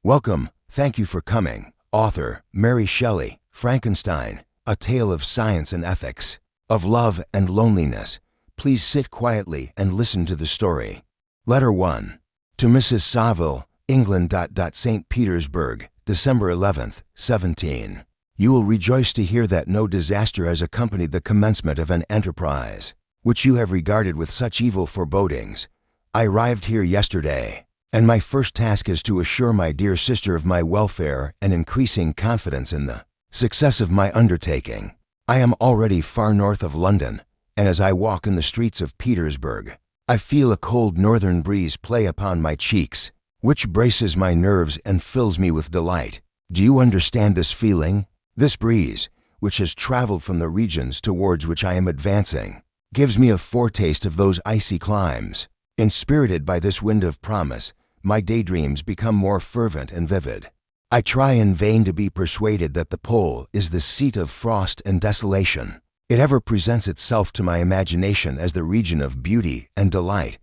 Welcome, thank you for coming. Author, Mary Shelley, Frankenstein, A Tale of Science and Ethics, of Love and Loneliness. Please sit quietly and listen to the story. Letter 1. To Mrs. Saville, England. St. Petersburg, December 11th, 17. You will rejoice to hear that no disaster has accompanied the commencement of an enterprise, which you have regarded with such evil forebodings. I arrived here yesterday, and my first task is to assure my dear sister of my welfare and increasing confidence in the success of my undertaking. I am already far north of London, and as I walk in the streets of Petersburg, I feel a cold northern breeze play upon my cheeks, which braces my nerves and fills me with delight. Do you understand this feeling? This breeze, which has traveled from the regions towards which I am advancing, gives me a foretaste of those icy climes. Inspirited by this wind of promise, my daydreams become more fervent and vivid. I try in vain to be persuaded that the pole is the seat of frost and desolation. It ever presents itself to my imagination as the region of beauty and delight.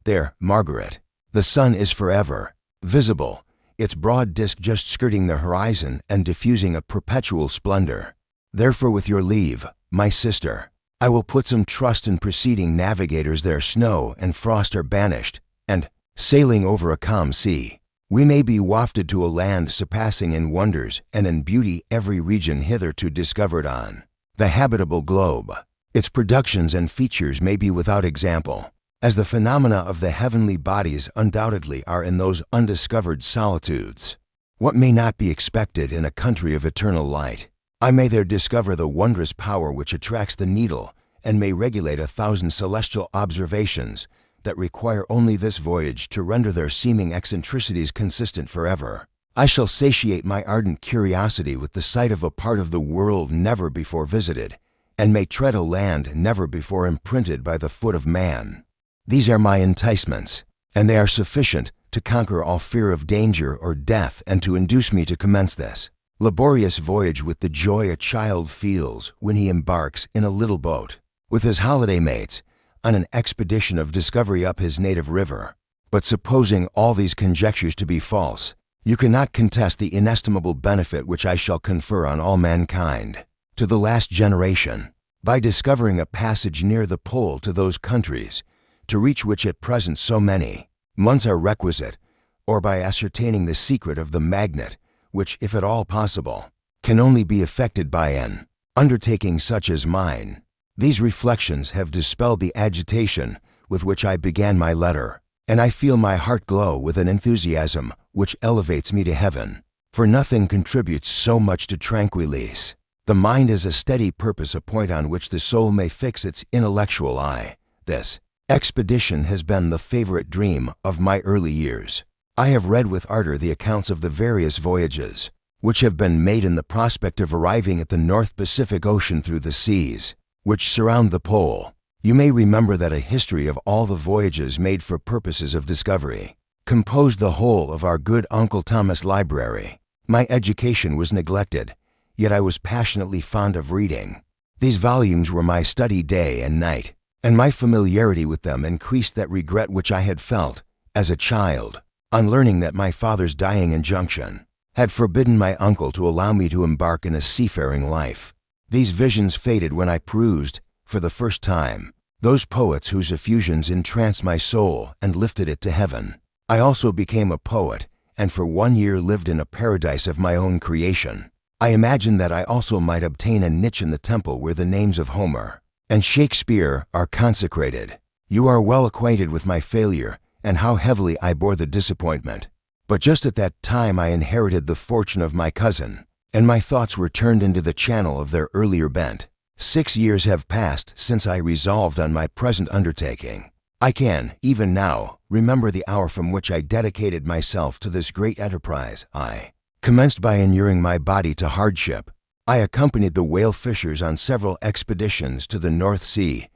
There, Margaret, the sun is forever visible, its broad disk just skirting the horizon and diffusing a perpetual splendor. Therefore, with your leave, my sister, I will put some trust in preceding navigators. There snow and frost are banished, and, sailing over a calm sea, we may be wafted to a land surpassing in wonders and in beauty every region hitherto discovered on the habitable globe. Its productions and features may be without example, as the phenomena of the heavenly bodies undoubtedly are in those undiscovered solitudes. What may not be expected in a country of eternal light? I may there discover the wondrous power which attracts the needle and may regulate 1,000 celestial observations that require only this voyage to render their seeming eccentricities consistent forever. I shall satiate my ardent curiosity with the sight of a part of the world never before visited, and may tread a land never before imprinted by the foot of man. These are my enticements, and they are sufficient to conquer all fear of danger or death and to induce me to commence this laborious voyage with the joy a child feels when he embarks in a little boat, with his holiday mates, on an expedition of discovery up his native river. But supposing all these conjectures to be false, you cannot contest the inestimable benefit which I shall confer on all mankind, to the last generation, by discovering a passage near the pole to those countries, to reach which at present so many months are requisite, or by ascertaining the secret of the magnet, which, if at all possible, can only be effected by an undertaking such as mine. These reflections have dispelled the agitation with which I began my letter, and I feel my heart glow with an enthusiasm which elevates me to heaven, for nothing contributes so much to tranquillise the mind as a steady purpose, a point on which the soul may fix its intellectual eye. This expedition has been the favorite dream of my early years. I have read with ardor the accounts of the various voyages which have been made in the prospect of arriving at the North Pacific Ocean through the seas which surround the pole. You may remember that a history of all the voyages made for purposes of discovery composed the whole of our good Uncle Thomas' library. My education was neglected, yet I was passionately fond of reading. These volumes were my study day and night, and my familiarity with them increased that regret which I had felt as a child on learning that my father's dying injunction had forbidden my uncle to allow me to embark in a seafaring life. These visions faded when I perused, for the first time, those poets whose effusions entranced my soul and lifted it to heaven. I also became a poet, and for 1 year lived in a paradise of my own creation. I imagined that I also might obtain a niche in the temple where the names of Homer and Shakespeare are consecrated. You are well acquainted with my failure and how heavily I bore the disappointment. But just at that time I inherited the fortune of my cousin, and my thoughts were turned into the channel of their earlier bent. 6 years have passed since I resolved on my present undertaking. I can, even now, remember the hour from which I dedicated myself to this great enterprise. I commenced by inuring my body to hardship. I accompanied the whale fishers on several expeditions to the North Sea.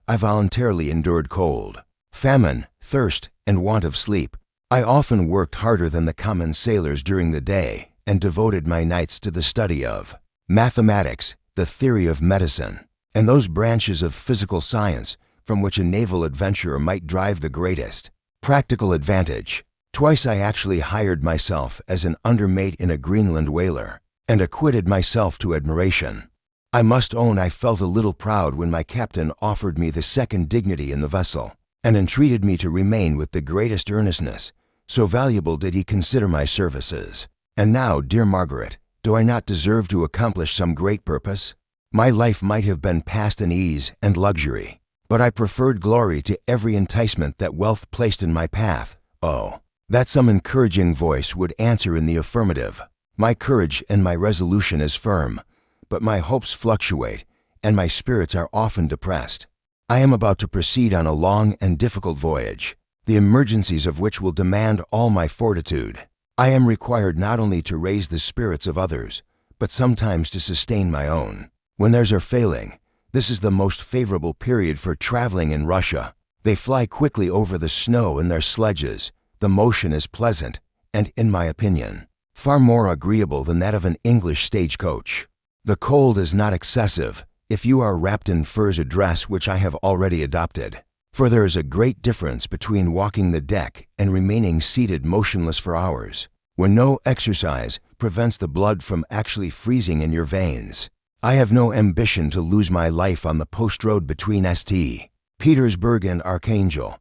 I voluntarily endured cold, famine, thirst, and want of sleep. I often worked harder than the common sailors during the day and devoted my nights to the study of mathematics, the theory of medicine, and those branches of physical science from which a naval adventurer might derive the greatest practical advantage. Twice I actually hired myself as an undermate in a Greenland whaler, and acquitted myself to admiration. I must own I felt a little proud when my captain offered me the second dignity in the vessel, and entreated me to remain with the greatest earnestness, so valuable did he consider my services. And now, dear Margaret, do I not deserve to accomplish some great purpose? My life might have been passed in ease and luxury, but I preferred glory to every enticement that wealth placed in my path. Oh, that some encouraging voice would answer in the affirmative. My courage and my resolution is firm, but my hopes fluctuate, and my spirits are often depressed. I am about to proceed on a long and difficult voyage, the emergencies of which will demand all my fortitude. I am required not only to raise the spirits of others, but sometimes to sustain my own. When theirs are failing, this is the most favorable period for traveling in Russia. They fly quickly over the snow in their sledges. The motion is pleasant, and, in my opinion, far more agreeable than that of an English stagecoach. The cold is not excessive, if you are wrapped in furs, a dress which I have already adopted, for there is a great difference between walking the deck and remaining seated motionless for hours, when no exercise prevents the blood from actually freezing in your veins. I have no ambition to lose my life on the post road between St. Petersburg and Archangel.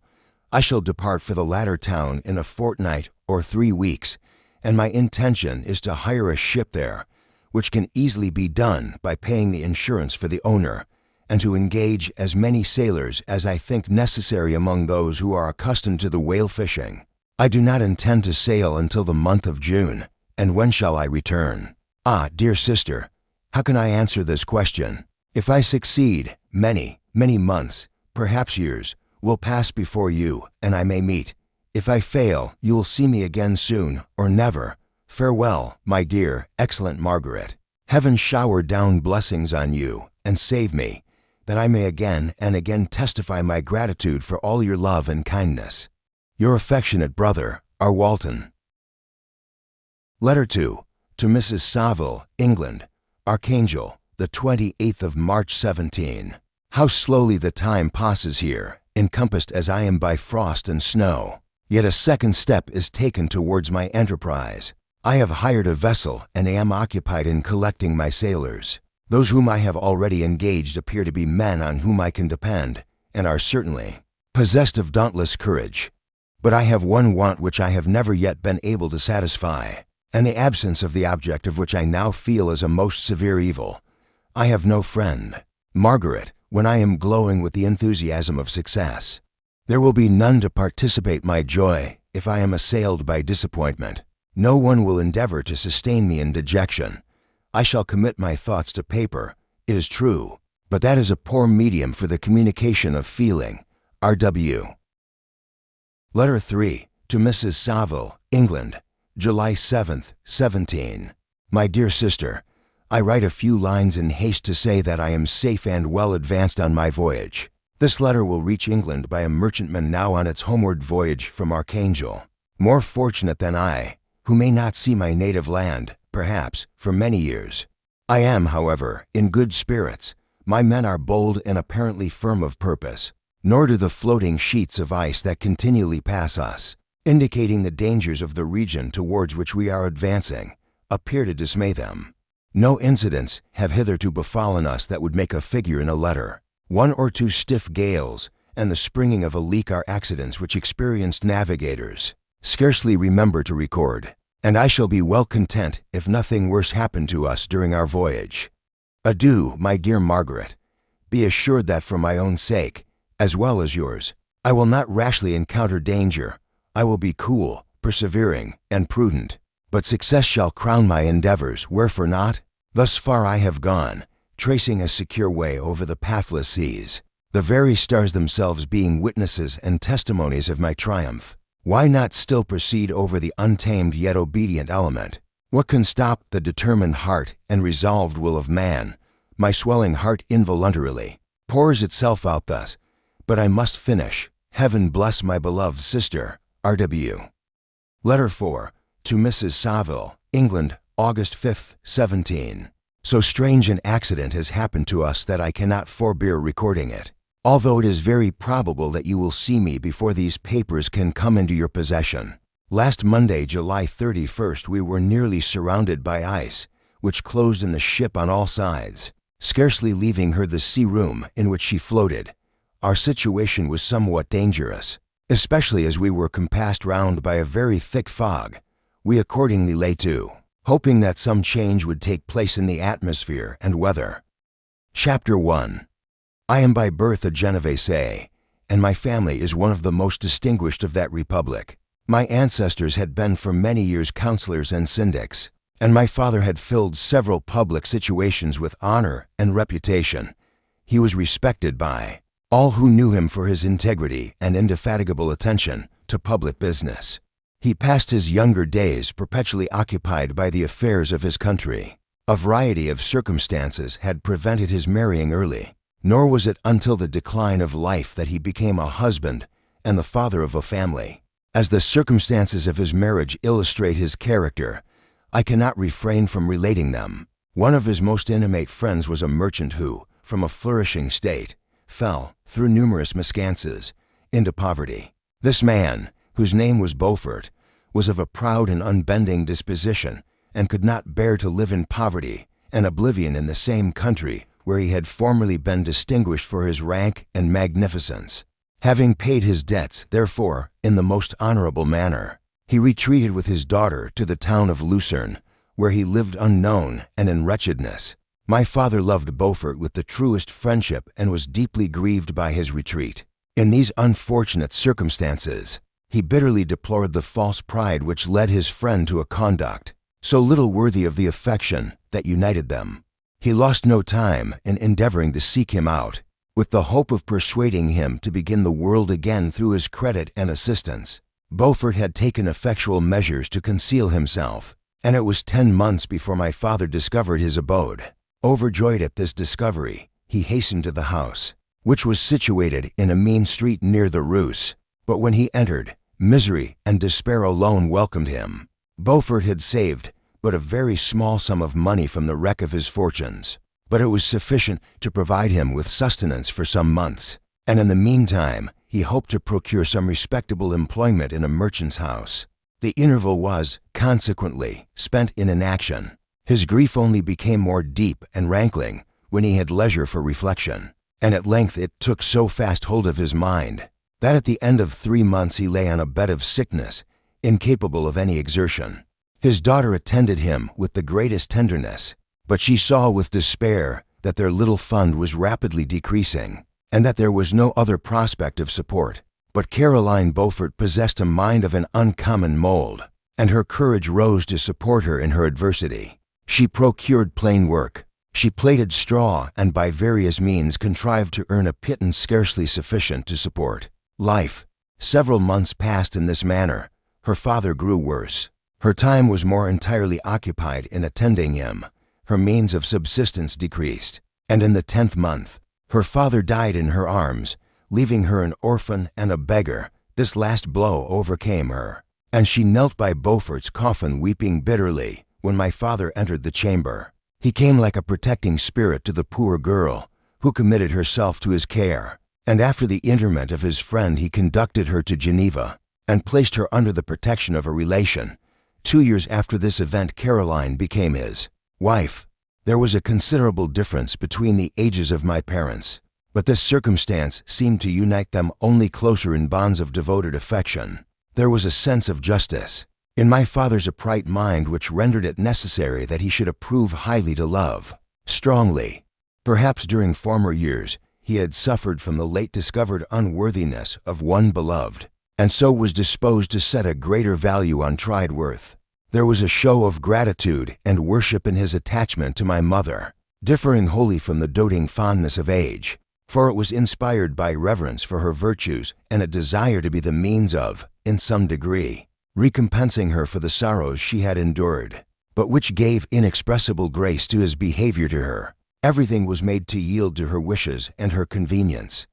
I shall depart for the latter town in a fortnight or 3 weeks, and my intention is to hire a ship there, which can easily be done by paying the insurance for the owner, and to engage as many sailors as I think necessary among those who are accustomed to the whale fishing. I do not intend to sail until the month of June, and when shall I return? Ah, dear sister, how can I answer this question? If I succeed, many, many months, perhaps years, will pass before you, and I may meet. If I fail, you will see me again soon, or never. Farewell, my dear, excellent Margaret. Heaven shower down blessings on you, and save me, that I may again and again testify my gratitude for all your love and kindness. Your affectionate brother, R. Walton. Letter 2. To Mrs. Saville, England, Archangel, the 28th of March 17. How slowly the time passes here, encompassed as I am by frost and snow. Yet a second step is taken towards my enterprise. I have hired a vessel and am occupied in collecting my sailors. Those whom I have already engaged appear to be men on whom I can depend, and are certainly possessed of dauntless courage. But I have one want which I have never yet been able to satisfy, and the absence of the object of which I now feel is a most severe evil. I have no friend, Margaret, when I am glowing with the enthusiasm of success. There will be none to participate my joy if I am assailed by disappointment. No one will endeavor to sustain me in dejection. I shall commit my thoughts to paper, it is true, but that is a poor medium for the communication of feeling. R.W. Letter 3. To Mrs. Saville, England, July 7th, 17. My dear sister, I write a few lines in haste to say that I am safe and well advanced on my voyage. This letter will reach England by a merchantman now on its homeward voyage from Archangel, more fortunate than I, who may not see my native land, perhaps, for many years. I am, however, in good spirits. My men are bold and apparently firm of purpose, nor do the floating sheets of ice that continually pass us, indicating the dangers of the region towards which we are advancing, appear to dismay them. No incidents have hitherto befallen us that would make a figure in a letter. 1 or 2 stiff gales and the springing of a leak are accidents which experienced navigators scarcely remember to record, and I shall be well content if nothing worse happen to us during our voyage. Adieu, my dear Margaret. Be assured that for my own sake, as well as yours, I will not rashly encounter danger. I will be cool, persevering, and prudent. But success shall crown my endeavors, wherefore not? Thus far I have gone, tracing a secure way over the pathless seas, the very stars themselves being witnesses and testimonies of my triumph. Why not still proceed over the untamed yet obedient element? What can stop the determined heart and resolved will of man? My swelling heart involuntarily pours itself out thus, but I must finish. Heaven bless my beloved sister, R.W. Letter 4. To Mrs. Saville, England, August 5th, 17. So strange an accident has happened to us that I cannot forbear recording it. Although it is very probable that you will see me before these papers can come into your possession, Last Monday, July 31st, we were nearly surrounded by ice, which closed in the ship on all sides, scarcely leaving her the sea room in which she floated. Our situation was somewhat dangerous, especially as we were compassed round by a very thick fog. We accordingly lay to, hoping that some change would take place in the atmosphere and weather. Chapter 1. I am by birth a Genovese, and my family is one of the most distinguished of that republic. My ancestors had been for many years counselors and syndics, and my father had filled several public situations with honor and reputation. He was respected by all who knew him for his integrity and indefatigable attention to public business. He passed his younger days perpetually occupied by the affairs of his country. A variety of circumstances had prevented his marrying early, nor was it until the decline of life that he became a husband and the father of a family. As the circumstances of his marriage illustrate his character, I cannot refrain from relating them. One of his most intimate friends was a merchant who, from a flourishing state, fell, through numerous miscances, into poverty. This man, whose name was Beaufort, was of a proud and unbending disposition, and could not bear to live in poverty and oblivion in the same country where he had formerly been distinguished for his rank and magnificence. Having paid his debts, therefore, in the most honorable manner, he retreated with his daughter to the town of Lucerne, where he lived unknown and in wretchedness. My father loved Beaufort with the truest friendship and was deeply grieved by his retreat. In these unfortunate circumstances, he bitterly deplored the false pride which led his friend to a conduct so little worthy of the affection that united them. He lost no time in endeavoring to seek him out, with the hope of persuading him to begin the world again through his credit and assistance. Beaufort had taken effectual measures to conceal himself, and it was 10 months before my father discovered his abode. Overjoyed at this discovery, he hastened to the house, which was situated in a mean street near the Reuss. But when he entered, misery and despair alone welcomed him. Beaufort had saved but a very small sum of money from the wreck of his fortunes, but it was sufficient to provide him with sustenance for some months, and in the meantime he hoped to procure some respectable employment in a merchant's house. The interval was, consequently, spent in inaction. His grief only became more deep and rankling when he had leisure for reflection, and at length it took so fast hold of his mind that at the end of 3 months he lay on a bed of sickness, incapable of any exertion. His daughter attended him with the greatest tenderness, but she saw with despair that their little fund was rapidly decreasing, and that there was no other prospect of support. But Caroline Beaufort possessed a mind of an uncommon mold, and her courage rose to support her in her adversity. She procured plain work. She plaited straw and by various means contrived to earn a pittance scarcely sufficient to support life. Several months passed in this manner. Her father grew worse. Her time was more entirely occupied in attending him. Her means of subsistence decreased, and in the 10th month, her father died in her arms, leaving her an orphan and a beggar. This last blow overcame her, and she knelt by Beaufort's coffin weeping bitterly when my father entered the chamber. He came like a protecting spirit to the poor girl, who committed herself to his care, and after the interment of his friend he conducted her to Geneva and placed her under the protection of a relation. 2 years after this event Caroline became his wife. There was a considerable difference between the ages of my parents, but this circumstance seemed to unite them only closer in bonds of devoted affection. There was a sense of justice in my father's upright mind which rendered it necessary that he should approve highly to love strongly. Perhaps during former years he had suffered from the late discovered unworthiness of one beloved, and so was disposed to set a greater value on tried worth. There was a show of gratitude and worship in his attachment to my mother, differing wholly from the doting fondness of age, for it was inspired by reverence for her virtues and a desire to be the means of, in some degree, recompensing her for the sorrows she had endured, but which gave inexpressible grace to his behavior to her. Everything was made to yield to her wishes and her convenience.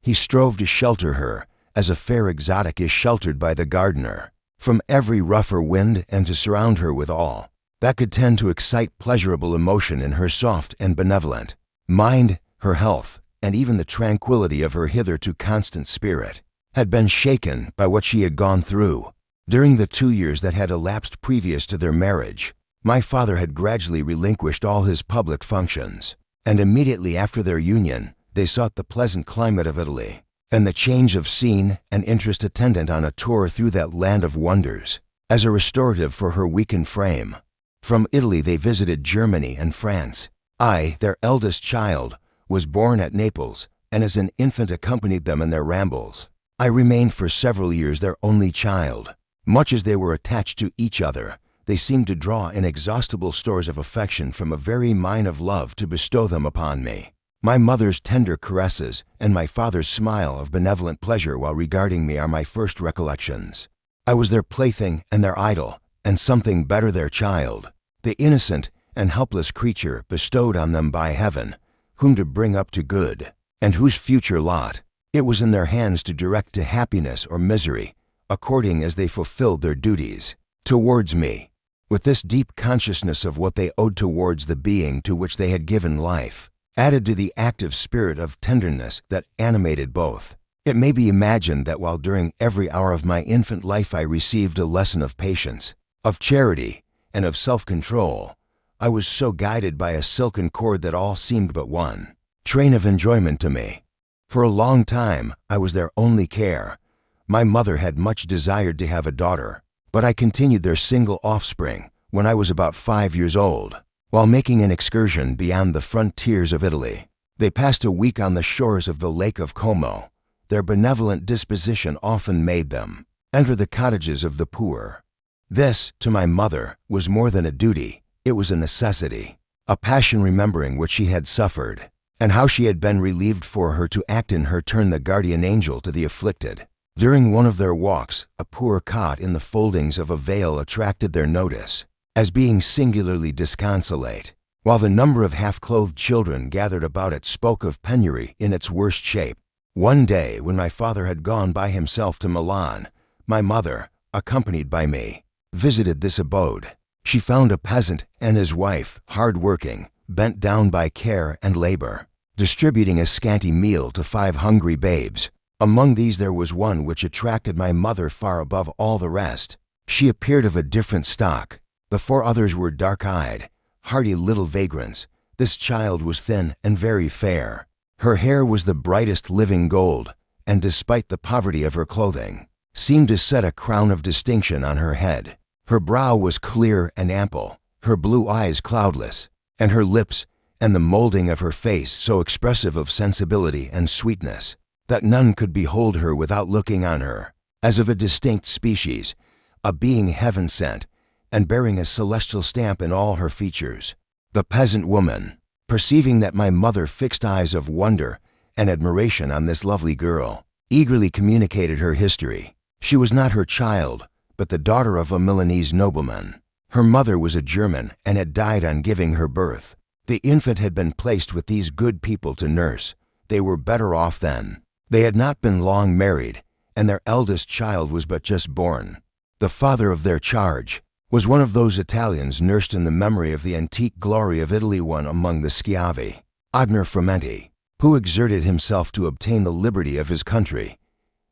He strove to shelter her, as a fair exotic is sheltered by the gardener, from every rougher wind, and to surround her with all that could tend to excite pleasurable emotion in her soft and benevolent mind. Her health, and even the tranquility of her hitherto constant spirit, had been shaken by what she had gone through. During the 2 years that had elapsed previous to their marriage, my father had gradually relinquished all his public functions, and immediately after their union, they sought the pleasant climate of Italy, and the change of scene and interest attendant on a tour through that land of wonders, as a restorative for her weakened frame. From Italy they visited Germany and France. I, their eldest child, was born at Naples, and as an infant accompanied them in their rambles. I remained for several years their only child. Much as they were attached to each other, they seemed to draw inexhaustible stores of affection from a very mine of love to bestow them upon me. My mother's tender caresses and my father's smile of benevolent pleasure while regarding me are my first recollections. I was their plaything and their idol, and something better their child, the innocent and helpless creature bestowed on them by heaven, whom to bring up to good, and whose future lot it was in their hands to direct to happiness or misery, according as they fulfilled their duties towards me, with this deep consciousness of what they owed towards the being to which they had given life, added to the active spirit of tenderness that animated both. It may be imagined that while during every hour of my infant life I received a lesson of patience, of charity, and of self-control, I was so guided by a silken cord that all seemed but one train of enjoyment to me. For a long time I was their only care. My mother had much desired to have a daughter, but I continued their single offspring when I was about 5 years old. While making an excursion beyond the frontiers of Italy, they passed a week on the shores of the Lake of Como. Their benevolent disposition often made them enter the cottages of the poor. This, to my mother, was more than a duty, it was a necessity, a passion remembering what she had suffered, and how she had been relieved for her to act in her turn the guardian angel to the afflicted. During one of their walks, a poor cot in the foldings of a veil attracted their notice, as being singularly disconsolate, while the number of half-clothed children gathered about it spoke of penury in its worst shape. One day, when my father had gone by himself to Milan, my mother, accompanied by me, visited this abode. She found a peasant and his wife, hard-working, bent down by care and labor, distributing a scanty meal to 5 hungry babes. Among these there was one which attracted my mother far above all the rest. She appeared of a different stock. The 4 others were dark-eyed, hardy little vagrants. This child was thin and very fair. Her hair was the brightest living gold, and despite the poverty of her clothing, seemed to set a crown of distinction on her head. Her brow was clear and ample, her blue eyes cloudless, and her lips and the molding of her face so expressive of sensibility and sweetness that none could behold her without looking on her as of a distinct species, a being heaven-sent, and bearing a celestial stamp in all her features. The peasant woman, perceiving that my mother fixed eyes of wonder and admiration on this lovely girl, eagerly communicated her history. She was not her child, but the daughter of a Milanese nobleman. Her mother was a German and had died on giving her birth. The infant had been placed with these good people to nurse. They were better off then. They had not been long married, and their eldest child was but just born. The father of their charge was one of those Italians nursed in the memory of the antique glory of Italy, one among the Schiavi, Adner Frumenti, who exerted himself to obtain the liberty of his country.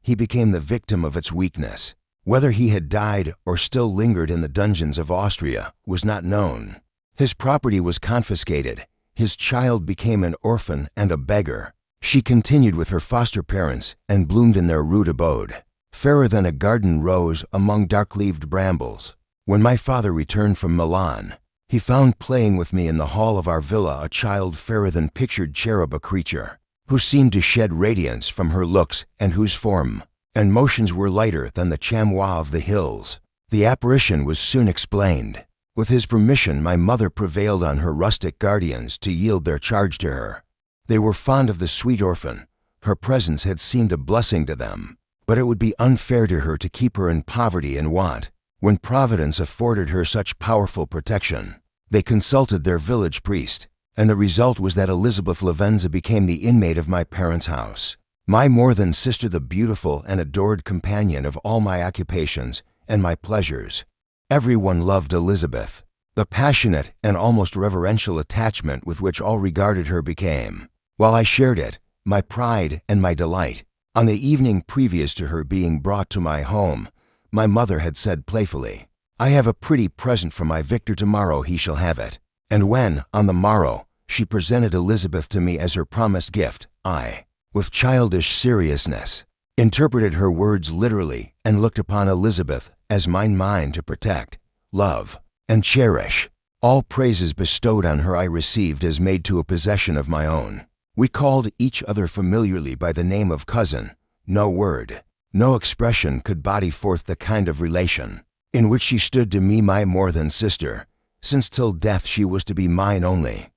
He became the victim of its weakness. Whether he had died or still lingered in the dungeons of Austria was not known. His property was confiscated. His child became an orphan and a beggar. She continued with her foster parents and bloomed in their rude abode, fairer than a garden rose among dark-leaved brambles. When my father returned from Milan, he found playing with me in the hall of our villa a child fairer than pictured cherub, a creature who seemed to shed radiance from her looks and whose form and motions were lighter than the chamois of the hills. The apparition was soon explained. With his permission, my mother prevailed on her rustic guardians to yield their charge to her. They were fond of the sweet orphan. Her presence had seemed a blessing to them, but it would be unfair to her to keep her in poverty and want. When Providence afforded her such powerful protection, they consulted their village priest, and the result was that Elizabeth Lavenza became the inmate of my parents' house. My more than sister, the beautiful and adored companion of all my occupations and my pleasures. Everyone loved Elizabeth. The passionate and almost reverential attachment with which all regarded her became, while I shared it, my pride and my delight. On the evening previous to her being brought to my home, my mother had said playfully, "I have a pretty present for my Victor, tomorrow he shall have it." And when, on the morrow, she presented Elizabeth to me as her promised gift, I, with childish seriousness, interpreted her words literally and looked upon Elizabeth as mine to protect, love, and cherish. All praises bestowed on her I received as made to a possession of my own. We called each other familiarly by the name of cousin. No word, no expression could body forth the kind of relation in which she stood to me, my more than sister, since till death she was to be mine only.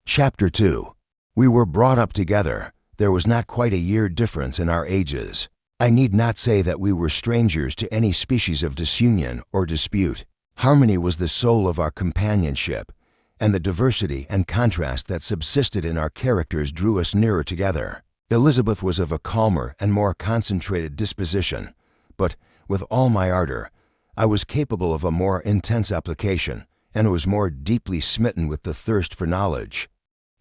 Chapter 2. We were brought up together. There was not quite a year difference in our ages. I need not say that we were strangers to any species of disunion or dispute. Harmony was the soul of our companionship, and the diversity and contrast that subsisted in our characters drew us nearer together. Elizabeth was of a calmer and more concentrated disposition, but, with all my ardor, I was capable of a more intense application, and was more deeply smitten with the thirst for knowledge.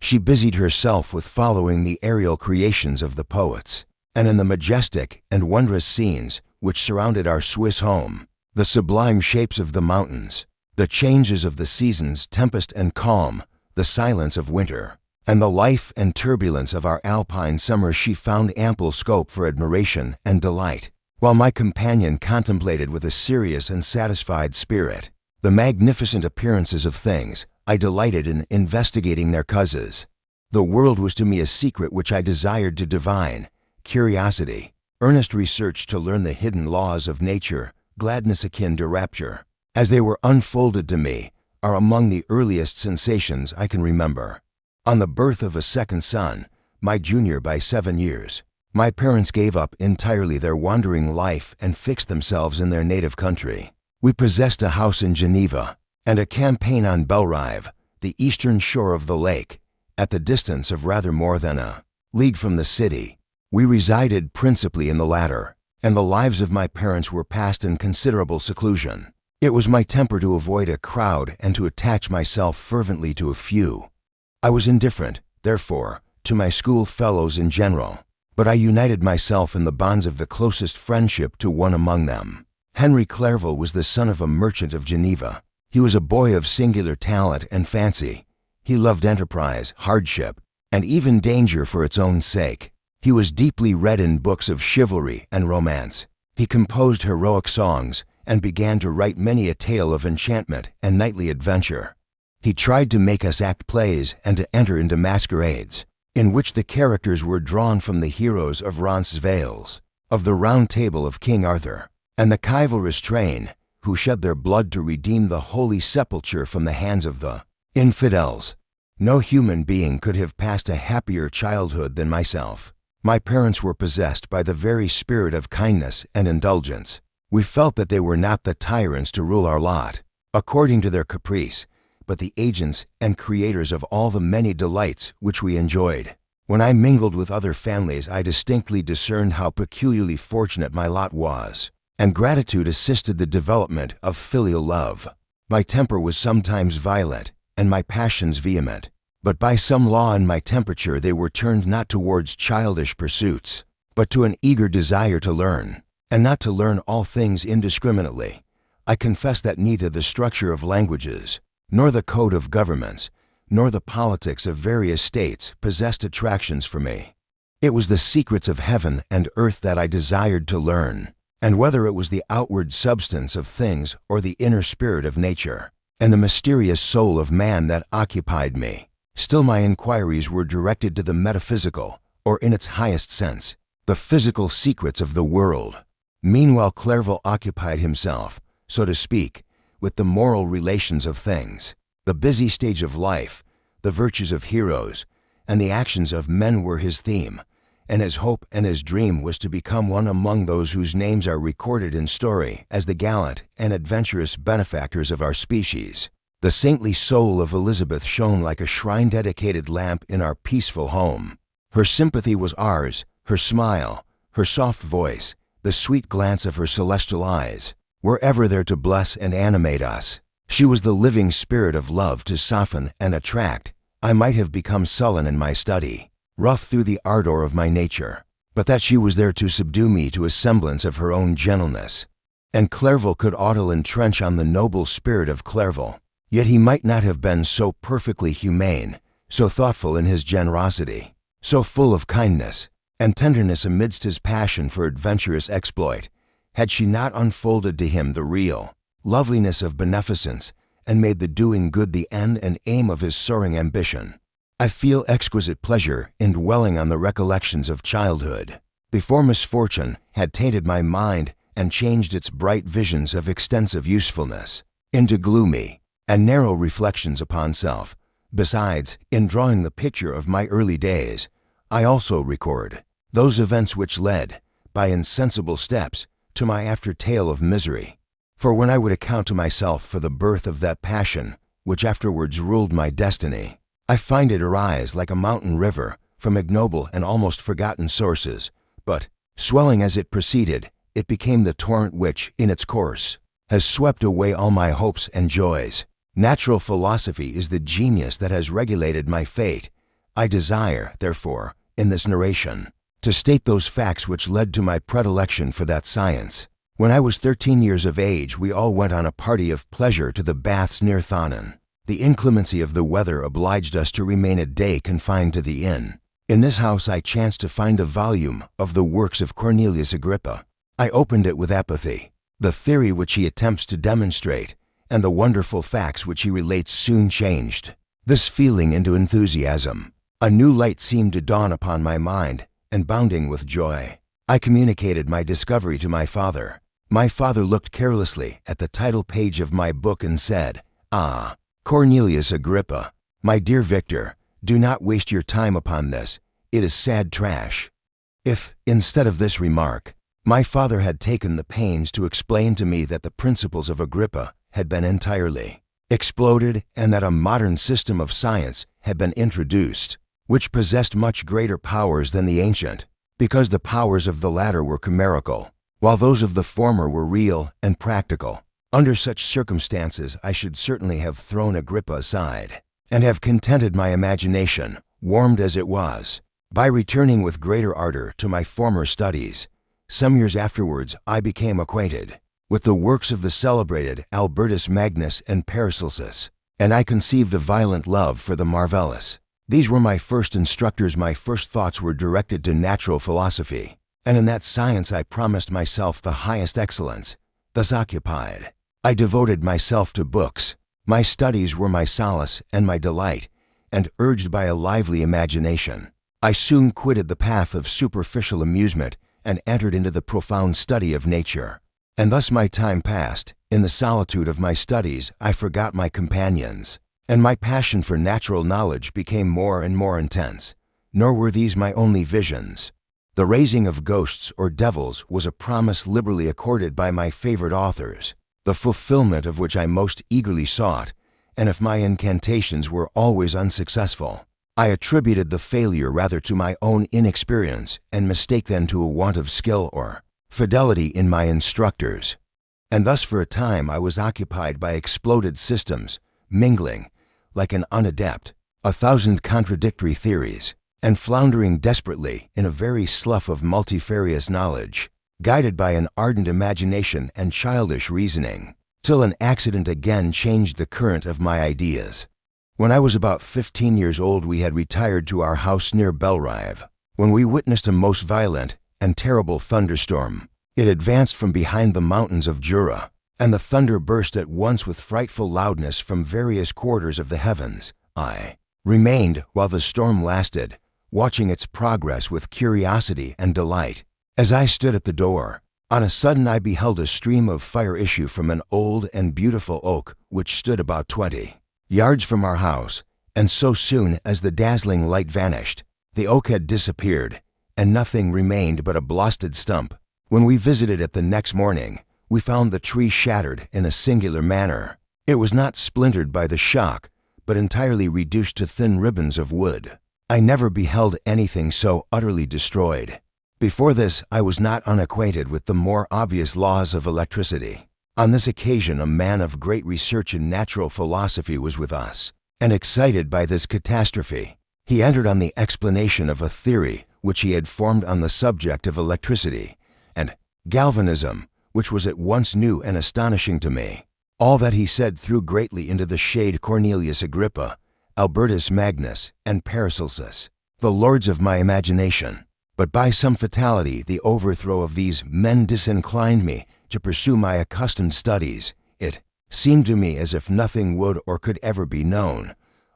She busied herself with following the aerial creations of the poets, and in the majestic and wondrous scenes which surrounded our Swiss home, the sublime shapes of the mountains, the changes of the seasons, tempest and calm, the silence of winter, and the life and turbulence of our alpine summer, she found ample scope for admiration and delight, while my companion contemplated with a serious and satisfied spirit the magnificent appearances of things. I delighted in investigating their causes. The world was to me a secret which I desired to divine, curiosity, earnest research to learn the hidden laws of nature, gladness akin to rapture, as they were unfolded to me, are among the earliest sensations I can remember. On the birth of a second son, my junior by 7 years, my parents gave up entirely their wandering life and fixed themselves in their native country. We possessed a house in Geneva and a campaign on Belrive, the eastern shore of the lake, at the distance of rather more than a league from the city. We resided principally in the latter, and the lives of my parents were passed in considerable seclusion. It was my temper to avoid a crowd and to attach myself fervently to a few. I was indifferent, therefore, to my school fellows in general, but I united myself in the bonds of the closest friendship to one among them. Henry Clerval was the son of a merchant of Geneva. He was a boy of singular talent and fancy. He loved enterprise, hardship, and even danger for its own sake. He was deeply read in books of chivalry and romance. He composed heroic songs and began to write many a tale of enchantment and knightly adventure. He tried to make us act plays and to enter into masquerades, in which the characters were drawn from the heroes of Roncesvalles, of the Round Table of King Arthur, and the chivalrous train, who shed their blood to redeem the Holy Sepulchre from the hands of the infidels. No human being could have passed a happier childhood than myself. My parents were possessed by the very spirit of kindness and indulgence. We felt that they were not the tyrants to rule our lot, according to their caprice, but the agents and creators of all the many delights which we enjoyed. When I mingled with other families, I distinctly discerned how peculiarly fortunate my lot was, and gratitude assisted the development of filial love. My temper was sometimes violent, and my passions vehement, but by some law in my temperature they were turned not towards childish pursuits, but to an eager desire to learn, and not to learn all things indiscriminately. I confess that neither the structure of languages, nor the code of governments, nor the politics of various states possessed attractions for me. It was the secrets of heaven and earth that I desired to learn, and whether it was the outward substance of things or the inner spirit of nature, and the mysterious soul of man that occupied me, still my inquiries were directed to the metaphysical, or in its highest sense, the physical secrets of the world. Meanwhile Clerval occupied himself, so to speak, with the moral relations of things. The busy stage of life, the virtues of heroes, and the actions of men were his theme, and his hope and his dream was to become one among those whose names are recorded in story as the gallant and adventurous benefactors of our species. The saintly soul of Elizabeth shone like a shrine-dedicated lamp in our peaceful home. Her sympathy was ours, her smile, her soft voice, the sweet glance of her celestial eyes, were ever there to bless and animate us. She was the living spirit of love to soften and attract. I might have become sullen in my study, rough through the ardor of my nature, but that she was there to subdue me to a semblance of her own gentleness. and Clerval could Audel entrench on the noble spirit of Clerval. Yet he might not have been so perfectly humane, so thoughtful in his generosity, so full of kindness and tenderness amidst his passion for adventurous exploit, had she not unfolded to him the real loveliness of beneficence and made the doing good the end and aim of his soaring ambition. I feel exquisite pleasure in dwelling on the recollections of childhood, before misfortune had tainted my mind and changed its bright visions of extensive usefulness into gloomy and narrow reflections upon self. Besides, in drawing the picture of my early days, I also record those events which led, by insensible steps, to my after tale of misery. For when I would account to myself for the birth of that passion which afterwards ruled my destiny, I find it arise like a mountain river from ignoble and almost forgotten sources, but, swelling as it proceeded, it became the torrent which, in its course, has swept away all my hopes and joys. Natural philosophy is the genius that has regulated my fate. I desire, therefore, in this narration, to state those facts which led to my predilection for that science. When I was 13 years of age, we all went on a party of pleasure to the baths near Thonon. The inclemency of the weather obliged us to remain a day confined to the inn. In this house I chanced to find a volume of the works of Cornelius Agrippa. I opened it with apathy. The theory which he attempts to demonstrate and the wonderful facts which he relates soon changed this feeling into enthusiasm. A new light seemed to dawn upon my mind, and bounding with joy, I communicated my discovery to my father. My father looked carelessly at the title page of my book and said, "Ah, Cornelius Agrippa, my dear Victor, do not waste your time upon this. It is sad trash." If, instead of this remark, my father had taken the pains to explain to me that the principles of Agrippa had been entirely exploded and that a modern system of science had been introduced, which possessed much greater powers than the ancient, because the powers of the latter were chimerical, while those of the former were real and practical. Under such circumstances I should certainly have thrown Agrippa aside, and have contented my imagination, warmed as it was, by returning with greater ardor to my former studies. Some years afterwards I became acquainted with the works of the celebrated Albertus Magnus and Paracelsus, and I conceived a violent love for the marvellous. These were my first instructors. My first thoughts were directed to natural philosophy, and in that science I promised myself the highest excellence. Thus occupied, I devoted myself to books. My studies were my solace and my delight, and urged by a lively imagination, I soon quitted the path of superficial amusement and entered into the profound study of nature. And thus my time passed. In the solitude of my studies I forgot my companions, and my passion for natural knowledge became more and more intense. Nor were these my only visions. The raising of ghosts or devils was a promise liberally accorded by my favorite authors, the fulfillment of which I most eagerly sought, and if my incantations were always unsuccessful, I attributed the failure rather to my own inexperience and mistake than to a want of skill or fidelity in my instructors. And thus for a time I was occupied by exploded systems, mingling, like an unadept, 1,000 contradictory theories, and floundering desperately in a very slough of multifarious knowledge, guided by an ardent imagination and childish reasoning, till an accident again changed the current of my ideas. When I was about 15 years old we had retired to our house near Belrive, when we witnessed a most violent and terrible thunderstorm. It advanced from behind the mountains of Jura, and the thunder burst at once with frightful loudness from various quarters of the heavens. I remained, while the storm lasted, watching its progress with curiosity and delight. As I stood at the door, on a sudden I beheld a stream of fire issue from an old and beautiful oak which stood about 20 yards from our house, and so soon as the dazzling light vanished, the oak had disappeared, and nothing remained but a blasted stump. When we visited it the next morning, we found the tree shattered in a singular manner. It was not splintered by the shock, but entirely reduced to thin ribbons of wood. I never beheld anything so utterly destroyed. Before this, I was not unacquainted with the more obvious laws of electricity. On this occasion, a man of great research in natural philosophy was with us, and excited by this catastrophe, he entered on the explanation of a theory which he had formed on the subject of electricity and galvanism, which was at once new and astonishing to me. All that he said threw greatly into the shade Cornelius Agrippa, Albertus Magnus, and Paracelsus, the lords of my imagination. But by some fatality the overthrow of these men disinclined me to pursue my accustomed studies. It seemed to me as if nothing would or could ever be known.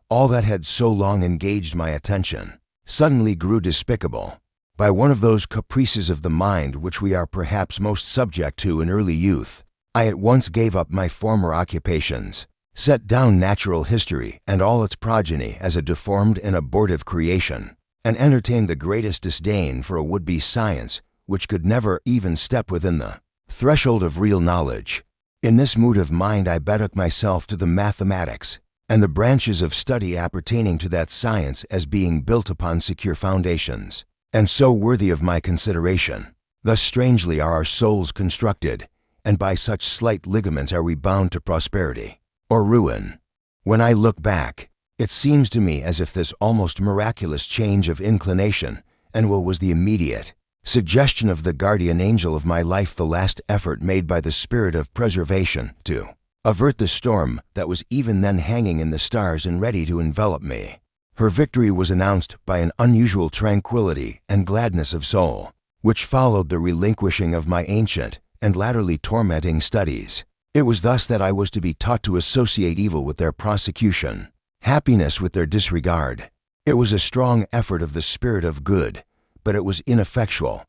All that had so long engaged my attention suddenly grew despicable. By one of those caprices of the mind which we are perhaps most subject to in early youth, I at once gave up my former occupations, set down natural history and all its progeny as a deformed and abortive creation, and entertained the greatest disdain for a would-be science which could never even step within the threshold of real knowledge. In this mood of mind I betook myself to the mathematics and the branches of study appertaining to that science as being built upon secure foundations, and so worthy of my consideration. Thus strangely are our souls constructed, and by such slight ligaments are we bound to prosperity or ruin. When I look back, it seems to me as if this almost miraculous change of inclination and will was the immediate suggestion of the guardian angel of my life, the last effort made by the spirit of preservation to avert the storm that was even then hanging in the stars and ready to envelop me. Her victory was announced by an unusual tranquility and gladness of soul, which followed the relinquishing of my ancient and latterly tormenting studies. It was thus that I was to be taught to associate evil with their prosecution, happiness with their disregard. It was a strong effort of the spirit of good, but it was ineffectual.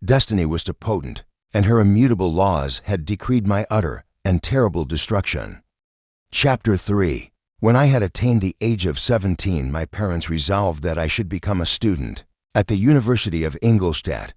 Destiny was too potent, and her immutable laws had decreed my utter and terrible destruction. Chapter 3. When I had attained the age of 17, my parents resolved that I should become a student at the University of Ingolstadt.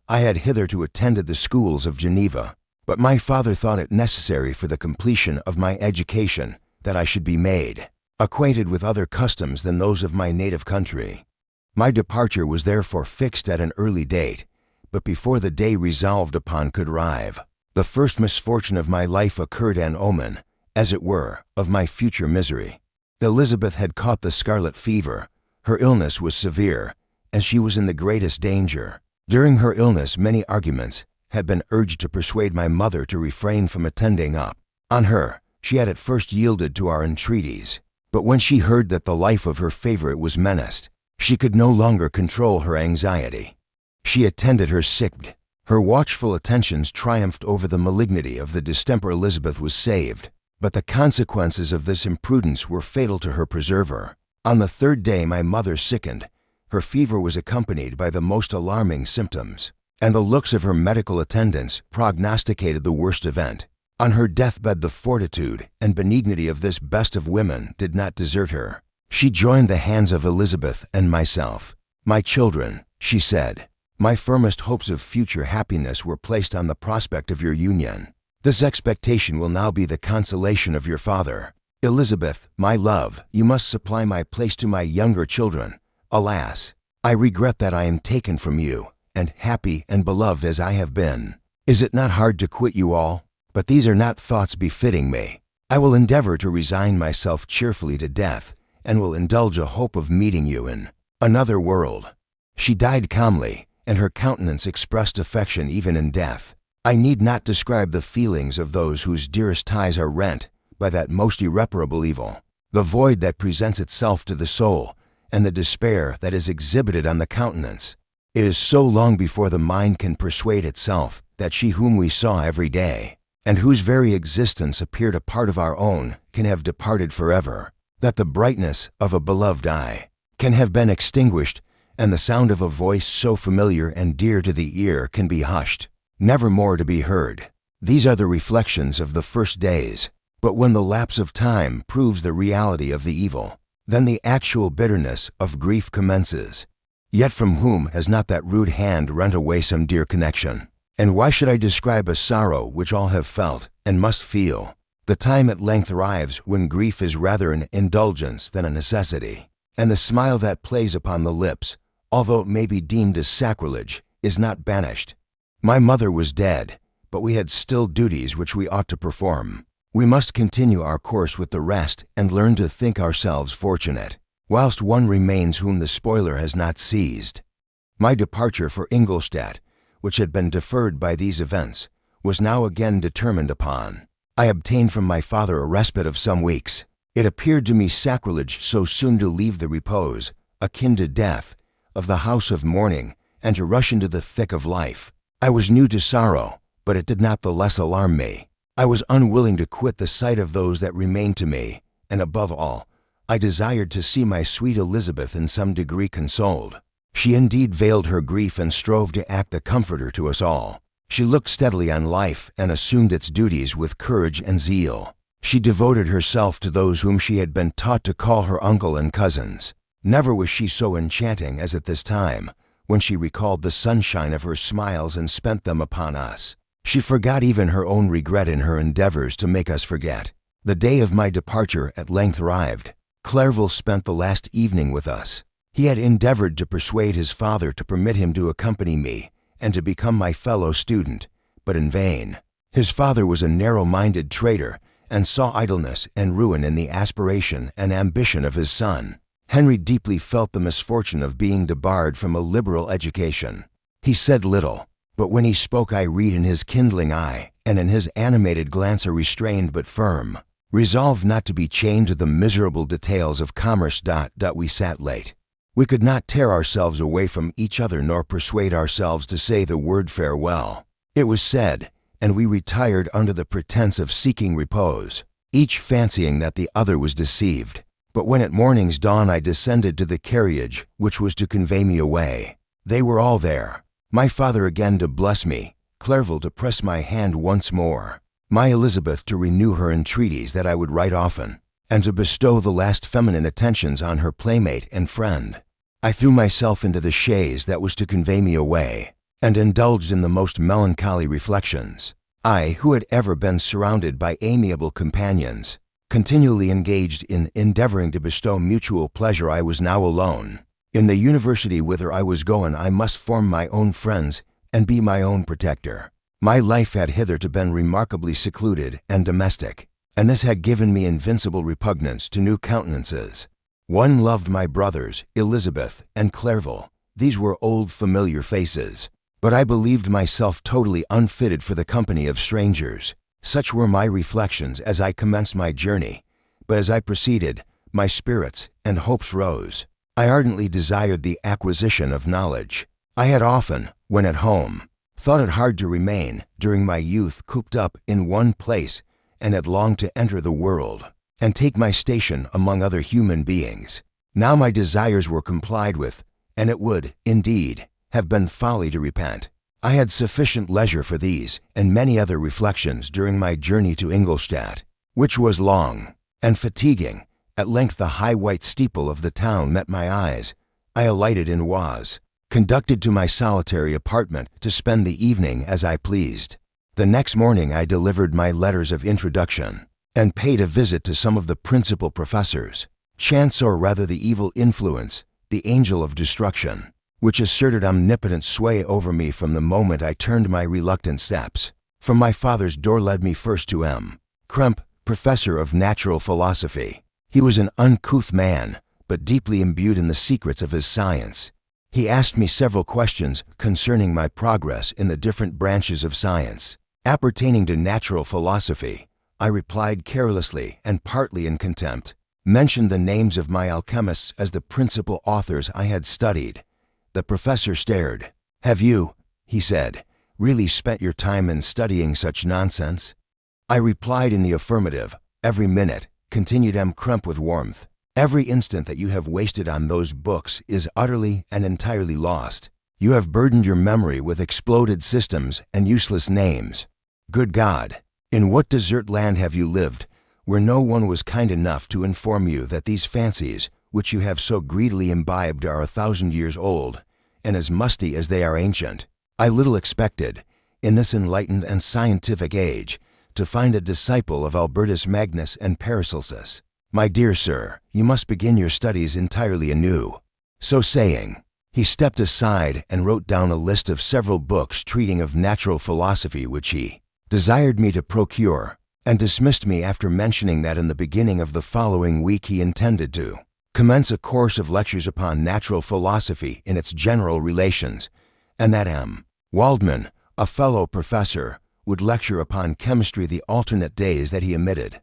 I had hitherto attended the schools of Geneva, but my father thought it necessary for the completion of my education that I should be made acquainted with other customs than those of my native country. My departure was therefore fixed at an early date, but before the day resolved upon could arrive, the first misfortune of my life occurred, an omen, as it were, of my future misery. Elizabeth had caught the scarlet fever. Her illness was severe, and she was in the greatest danger. During her illness many arguments had been urged to persuade my mother to refrain from attending up on her. She had at first yielded to our entreaties, but when she heard that the life of her favorite was menaced, she could no longer control her anxiety. She attended her sick. Her watchful attentions triumphed over the malignity of the distemper. Elizabeth was saved, but the consequences of this imprudence were fatal to her preserver. On the third day my mother sickened. Her fever was accompanied by the most alarming symptoms, and the looks of her medical attendants prognosticated the worst event. On her deathbed the fortitude and benignity of this best of women did not desert her. She joined the hands of Elizabeth and myself. "My children," she said, "my firmest hopes of future happiness were placed on the prospect of your union. This expectation will now be the consolation of your father. Elizabeth, my love, you must supply my place to my younger children. Alas, I regret that I am taken from you, and happy and beloved as I have been. Is it not hard to quit you all? But these are not thoughts befitting me. I will endeavor to resign myself cheerfully to death, and will indulge a hope of meeting you in another world." She died calmly, and her countenance expressed affection even in death. I need not describe the feelings of those whose dearest ties are rent by that most irreparable evil, the void that presents itself to the soul, and the despair that is exhibited on the countenance. It is so long before the mind can persuade itself that she whom we saw every day, and whose very existence appeared a part of our own, can have departed forever, that the brightness of a beloved eye can have been extinguished, and the sound of a voice so familiar and dear to the ear can be hushed, never more to be heard. These are the reflections of the first days, but when the lapse of time proves the reality of the evil, then the actual bitterness of grief commences. Yet from whom has not that rude hand rent away some dear connection? And why should I describe a sorrow which all have felt and must feel? The time at length arrives when grief is rather an indulgence than a necessity, and the smile that plays upon the lips, although it may be deemed as sacrilege, is not banished. My mother was dead, but we had still duties which we ought to perform. We must continue our course with the rest and learn to think ourselves fortunate, whilst one remains whom the spoiler has not seized. My departure for Ingolstadt, which had been deferred by these events, was now again determined upon. I obtained from my father a respite of some weeks. It appeared to me sacrilege so soon to leave the repose, akin to death, of the house of mourning, and to rush into the thick of life. I was new to sorrow, but it did not the less alarm me. I was unwilling to quit the sight of those that remained to me, and above all, I desired to see my sweet Elizabeth in some degree consoled. She indeed veiled her grief and strove to act the comforter to us all. She looked steadily on life and assumed its duties with courage and zeal. She devoted herself to those whom she had been taught to call her uncle and cousins. Never was she so enchanting as at this time, when she recalled the sunshine of her smiles and spent them upon us. She forgot even her own regret in her endeavors to make us forget. The day of my departure at length arrived. Clerval spent the last evening with us. He had endeavored to persuade his father to permit him to accompany me and to become my fellow student, but in vain. His father was a narrow-minded traitor and saw idleness and ruin in the aspiration and ambition of his son. Henry deeply felt the misfortune of being debarred from a liberal education. He said little, but when he spoke I read in his kindling eye and in his animated glance a restrained but firm resolve not to be chained to the miserable details of commerce. We sat late. We could not tear ourselves away from each other nor persuade ourselves to say the word farewell. It was said, and we retired under the pretense of seeking repose, each fancying that the other was deceived. But when at morning's dawn I descended to the carriage which was to convey me away, they were all there. My father again to bless me, Clerval to press my hand once more, my Elizabeth to renew her entreaties that I would write often, and to bestow the last feminine attentions on her playmate and friend. I threw myself into the chaise that was to convey me away, and indulged in the most melancholy reflections. I, who had ever been surrounded by amiable companions, continually engaged in endeavoring to bestow mutual pleasure, I was now alone. In the university whither I was going I must form my own friends and be my own protector. My life had hitherto been remarkably secluded and domestic, and this had given me invincible repugnance to new countenances. One loved my brothers, Elizabeth and Clerval. These were old familiar faces, but I believed myself totally unfitted for the company of strangers. Such were my reflections as I commenced my journey, but as I proceeded, my spirits and hopes rose. I ardently desired the acquisition of knowledge. I had often, when at home, thought it hard to remain, during my youth, cooped up in one place, and had longed to enter the world, and take my station among other human beings. Now my desires were complied with, and it would, indeed, have been folly to repent. I had sufficient leisure for these and many other reflections during my journey to Ingolstadt, which was long and fatiguing. At length the high white steeple of the town met my eyes. I alighted and was conducted to my solitary apartment to spend the evening as I pleased. The next morning I delivered my letters of introduction and paid a visit to some of the principal professors. Chance, or rather the evil influence, the angel of destruction, which asserted omnipotent sway over me from the moment I turned my reluctant steps from my father's door, led me first to M. Krempe, professor of natural philosophy. He was an uncouth man, but deeply imbued in the secrets of his science. He asked me several questions concerning my progress in the different branches of science. Appertaining to natural philosophy, I replied carelessly and partly in contempt, mentioned the names of my alchemists as the principal authors I had studied. The professor stared. "Have you," he said, "really spent your time in studying such nonsense?" I replied in the affirmative. "Every minute," continued M. Krempe with warmth, "every instant that you have wasted on those books is utterly and entirely lost. You have burdened your memory with exploded systems and useless names. Good God, in what desert land have you lived, where no one was kind enough to inform you that these fancies, which you have so greedily imbibed, are 1,000 years old, and as musty as they are ancient? I little expected, in this enlightened and scientific age, to find a disciple of Albertus Magnus and Paracelsus. My dear sir, you must begin your studies entirely anew." So saying, he stepped aside and wrote down a list of several books treating of natural philosophy which he desired me to procure, and dismissed me after mentioning that in the beginning of the following week he intended to commence a course of lectures upon natural philosophy in its general relations, and that M. Waldman, a fellow professor, would lecture upon chemistry the alternate days that he omitted.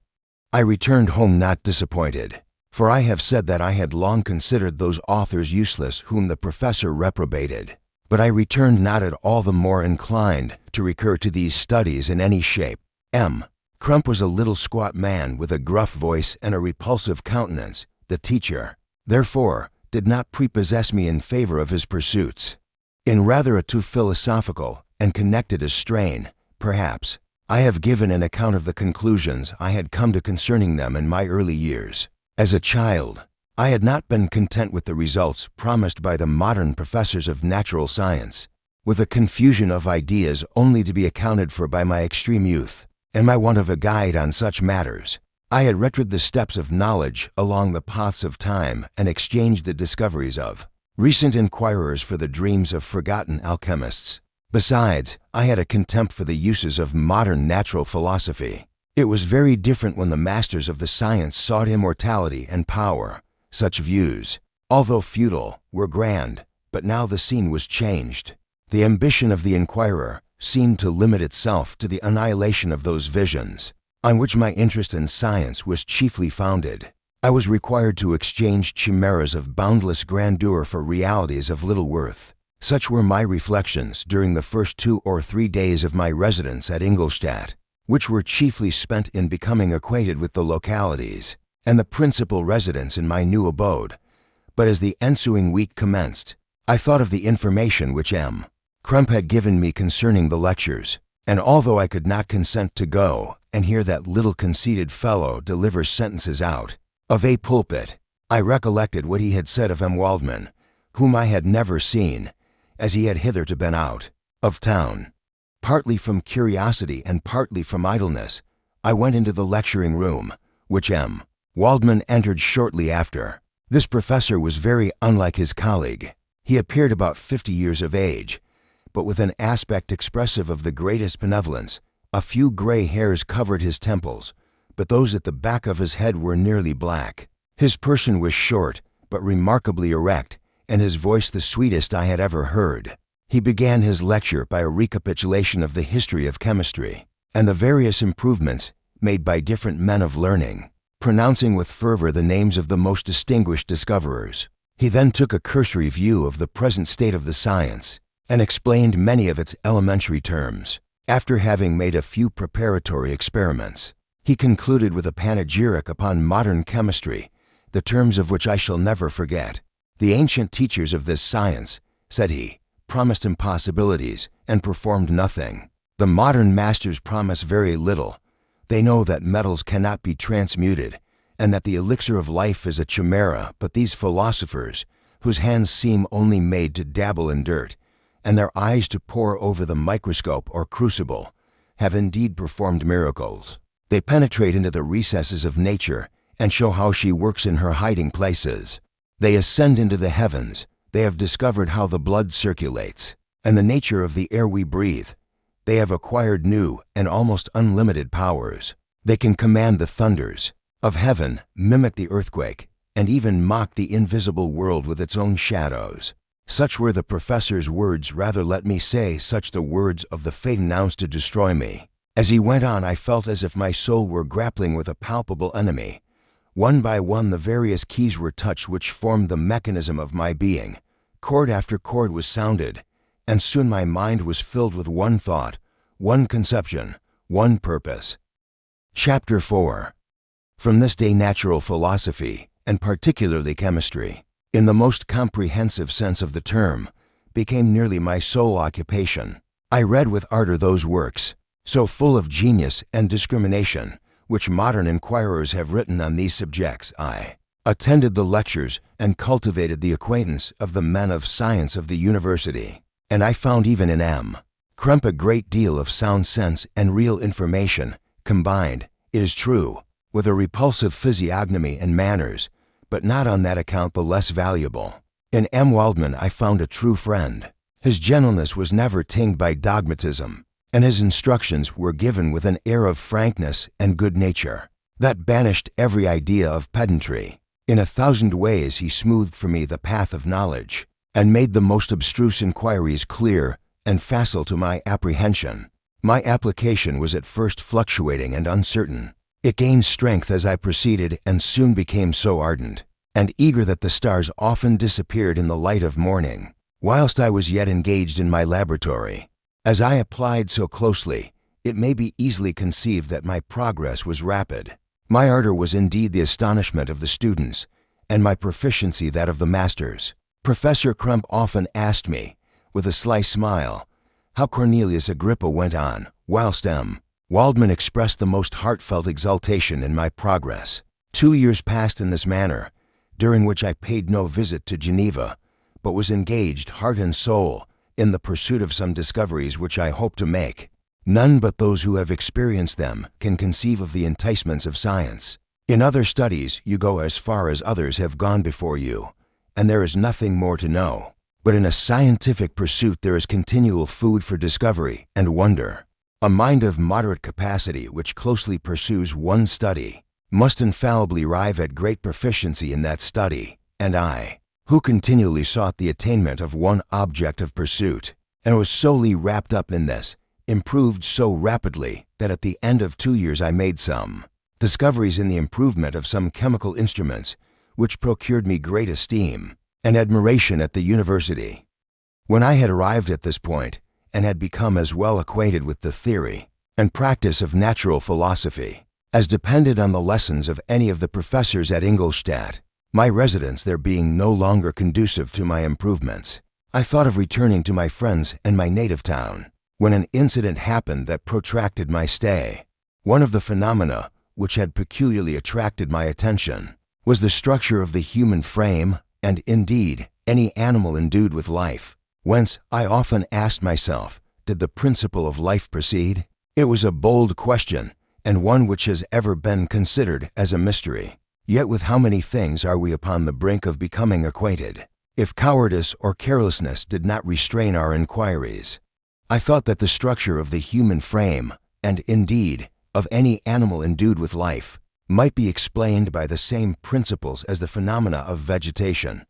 I returned home not disappointed, for I have said that I had long considered those authors useless whom the professor reprobated. But I returned not at all the more inclined to recur to these studies in any shape. M. Crump was a little squat man with a gruff voice and a repulsive countenance. The teacher, therefore, did not prepossess me in favor of his pursuits. In rather a too philosophical and connected a strain, perhaps, I have given an account of the conclusions I had come to concerning them in my early years. As a child, I had not been content with the results promised by the modern professors of natural science, with a confusion of ideas only to be accounted for by my extreme youth, and my want of a guide on such matters. I had retread the steps of knowledge along the paths of time and exchanged the discoveries of recent inquirers for the dreams of forgotten alchemists. Besides, I had a contempt for the uses of modern natural philosophy. It was very different when the masters of the science sought immortality and power. Such views, although futile, were grand, but now the scene was changed. The ambition of the inquirer seemed to limit itself to the annihilation of those visions, on which my interest in science was chiefly founded. I was required to exchange chimeras of boundless grandeur for realities of little worth. Such were my reflections during the first 2 or 3 days of my residence at Ingolstadt, which were chiefly spent in becoming acquainted with the localities and the principal residents in my new abode. But as the ensuing week commenced, I thought of the information which M. Crump had given me concerning the lectures, and although I could not consent to go and hear that little conceited fellow deliver sentences out of a pulpit, I recollected what he had said of M. Waldman, whom I had never seen, as he had hitherto been out of town. Partly from curiosity and partly from idleness, I went into the lecturing room, which M. Waldman entered shortly after. This professor was very unlike his colleague. He appeared about 50 years of age, but with an aspect expressive of the greatest benevolence. A few gray hairs covered his temples, but those at the back of his head were nearly black. His person was short, but remarkably erect, and his voice the sweetest I had ever heard. He began his lecture by a recapitulation of the history of chemistry, and the various improvements made by different men of learning, pronouncing with fervor the names of the most distinguished discoverers. He then took a cursory view of the present state of the science, and explained many of its elementary terms. After having made a few preparatory experiments, he concluded with a panegyric upon modern chemistry, the terms of which I shall never forget. The ancient teachers of this science, said he, promised impossibilities and performed nothing. The modern masters promise very little. They know that metals cannot be transmuted, and that the elixir of life is a chimera, but these philosophers, whose hands seem only made to dabble in dirt, and their eyes to pore over the microscope or crucible, have indeed performed miracles. They penetrate into the recesses of nature and show how she works in her hiding places. They ascend into the heavens. They have discovered how the blood circulates, and the nature of the air we breathe. They have acquired new and almost unlimited powers. They can command the thunders of heaven, mimic the earthquake, and even mock the invisible world with its own shadows. Such were the professor's words, rather let me say such the words of the fate announced to destroy me. As he went on, I felt as if my soul were grappling with a palpable enemy. One by one the various keys were touched which formed the mechanism of my being. Chord after chord was sounded, and soon my mind was filled with one thought, one conception, one purpose. Chapter 4. From this day natural philosophy, and particularly chemistry, in the most comprehensive sense of the term, became nearly my sole occupation. I read with ardor those works, so full of genius and discrimination, which modern inquirers have written on these subjects. I attended the lectures and cultivated the acquaintance of the men of science of the university, and I found even in M. Crump a great deal of sound sense and real information, combined, it is true, with a repulsive physiognomy and manners, but not on that account the less valuable. In M. Waldman I found a true friend. His gentleness was never tinged by dogmatism, and his instructions were given with an air of frankness and good nature that banished every idea of pedantry. In 1,000 ways he smoothed for me the path of knowledge, and made the most abstruse inquiries clear and facile to my apprehension. My application was at first fluctuating and uncertain. It gained strength as I proceeded and soon became so ardent and eager that the stars often disappeared in the light of morning, whilst I was yet engaged in my laboratory. As I applied so closely, it may be easily conceived that my progress was rapid. My ardor was indeed the astonishment of the students, and my proficiency that of the masters. Professor Crump often asked me, with a sly smile, how Cornelius Agrippa went on, whilst M. Waldman expressed the most heartfelt exultation in my progress. 2 years passed in this manner, during which I paid no visit to Geneva, but was engaged heart and soul in the pursuit of some discoveries which I hope to make. None but those who have experienced them can conceive of the enticements of science. In other studies you go as far as others have gone before you, and there is nothing more to know. But in a scientific pursuit there is continual food for discovery and wonder. A mind of moderate capacity which closely pursues one study must infallibly arrive at great proficiency in that study, and I, who continually sought the attainment of one object of pursuit, and was solely wrapped up in this, improved so rapidly that at the end of 2 years I made some discoveries in the improvement of some chemical instruments, which procured me great esteem and admiration at the university. When I had arrived at this point, and had become as well acquainted with the theory and practice of natural philosophy as depended on the lessons of any of the professors at Ingolstadt, my residence there being no longer conducive to my improvements, I thought of returning to my friends and my native town, when an incident happened that protracted my stay. One of the phenomena which had peculiarly attracted my attention was the structure of the human frame, and indeed any animal endued with life, whence I often asked myself, did the principle of life proceed? It was a bold question, and one which has ever been considered as a mystery. Yet with how many things are we upon the brink of becoming acquainted, if cowardice or carelessness did not restrain our inquiries. I thought that the structure of the human frame, and indeed of any animal endued with life, might be explained by the same principles as the phenomena of vegetation,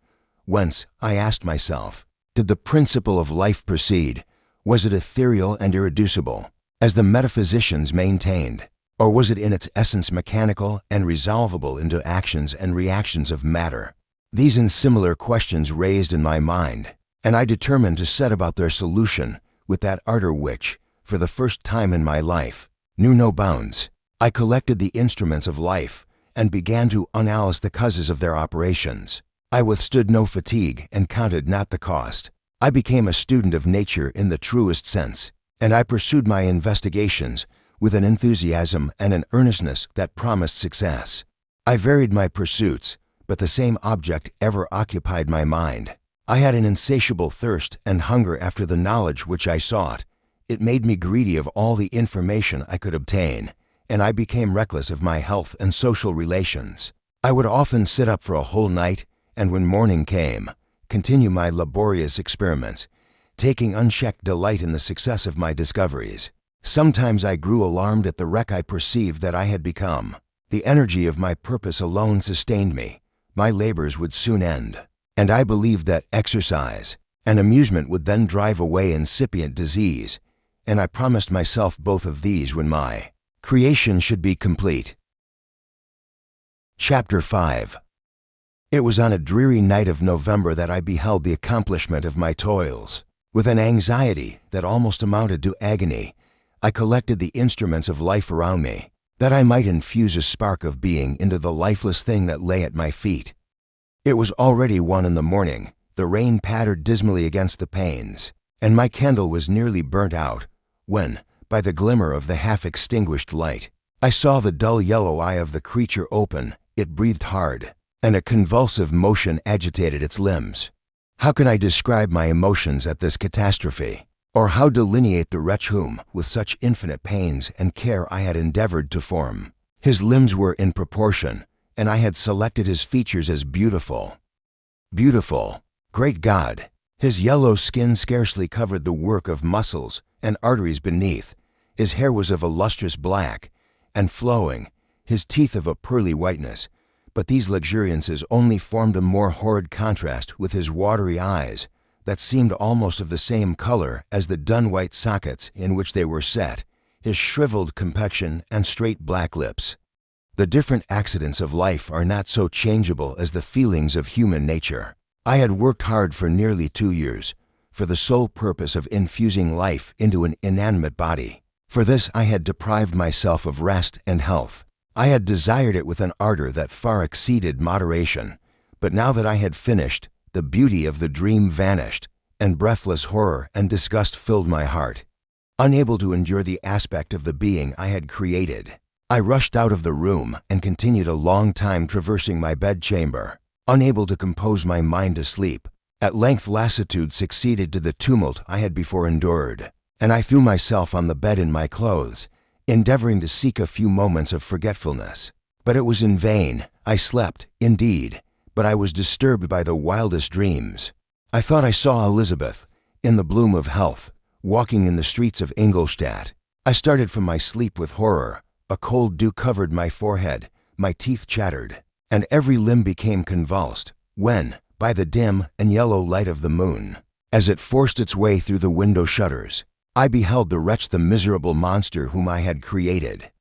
whence I asked myself, did the principle of life proceed? Was it ethereal and irreducible, as the metaphysicians maintained, or was it in its essence mechanical and resolvable into actions and reactions of matter? These and similar questions raised in my mind, and I determined to set about their solution with that ardor which, for the first time in my life, knew no bounds. I collected the instruments of life and began to analyze the causes of their operations. I withstood no fatigue and counted not the cost. I became a student of nature in the truest sense, and I pursued my investigations with an enthusiasm and an earnestness that promised success. I varied my pursuits, but the same object ever occupied my mind. I had an insatiable thirst and hunger after the knowledge which I sought. It made me greedy of all the information I could obtain, and I became reckless of my health and social relations. I would often sit up for a whole night, and when morning came, continue my laborious experiments, taking unchecked delight in the success of my discoveries. Sometimes I grew alarmed at the wreck I perceived that I had become. The energy of my purpose alone sustained me. My labors would soon end, and I believed that exercise and amusement would then drive away incipient disease, and I promised myself both of these when my creation should be complete. Chapter 5. It was on a dreary night of November that I beheld the accomplishment of my toils. With an anxiety that almost amounted to agony, I collected the instruments of life around me, that I might infuse a spark of being into the lifeless thing that lay at my feet. It was already 1 in the morning, the rain pattered dismally against the panes, and my candle was nearly burnt out, when, by the glimmer of the half-extinguished light, I saw the dull yellow eye of the creature open. It breathed hard, and a convulsive motion agitated its limbs. How can I describe my emotions at this catastrophe, or how delineate the wretch whom, with such infinite pains and care I had endeavored to form? His limbs were in proportion, and I had selected his features as beautiful. Beautiful! Great God! His yellow skin scarcely covered the work of muscles and arteries beneath. His hair was of a lustrous black, and flowing, his teeth of a pearly whiteness, but these luxuriances only formed a more horrid contrast with his watery eyes, that seemed almost of the same color as the dun-white sockets in which they were set, his shriveled complexion and straight black lips. The different accidents of life are not so changeable as the feelings of human nature. I had worked hard for nearly 2 years, for the sole purpose of infusing life into an inanimate body. For this I had deprived myself of rest and health. I had desired it with an ardor that far exceeded moderation, but now that I had finished, the beauty of the dream vanished, and breathless horror and disgust filled my heart. Unable to endure the aspect of the being I had created, I rushed out of the room and continued a long time traversing my bedchamber, unable to compose my mind to sleep. At length lassitude succeeded to the tumult I had before endured, and I threw myself on the bed in my clothes, endeavoring to seek a few moments of forgetfulness. But it was in vain. I slept, indeed, but I was disturbed by the wildest dreams. I thought I saw Elizabeth, in the bloom of health, walking in the streets of Ingolstadt. I started from my sleep with horror. A cold dew covered my forehead, my teeth chattered, and every limb became convulsed, when, by the dim and yellow light of the moon, as it forced its way through the window shutters, I beheld the wretch, the miserable monster whom I had created.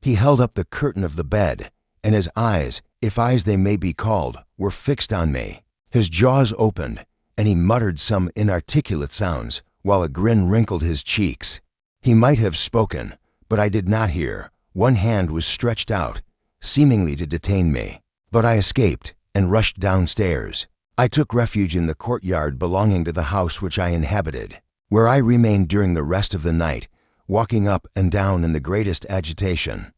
He held up the curtain of the bed, and his eyes, if eyes they may be called, were fixed on me. His jaws opened, and he muttered some inarticulate sounds, while a grin wrinkled his cheeks. He might have spoken, but I did not hear. One hand was stretched out, seemingly to detain me, but I escaped and rushed downstairs. I took refuge in the courtyard belonging to the house which I inhabited, where I remained during the rest of the night, walking up and down in the greatest agitation,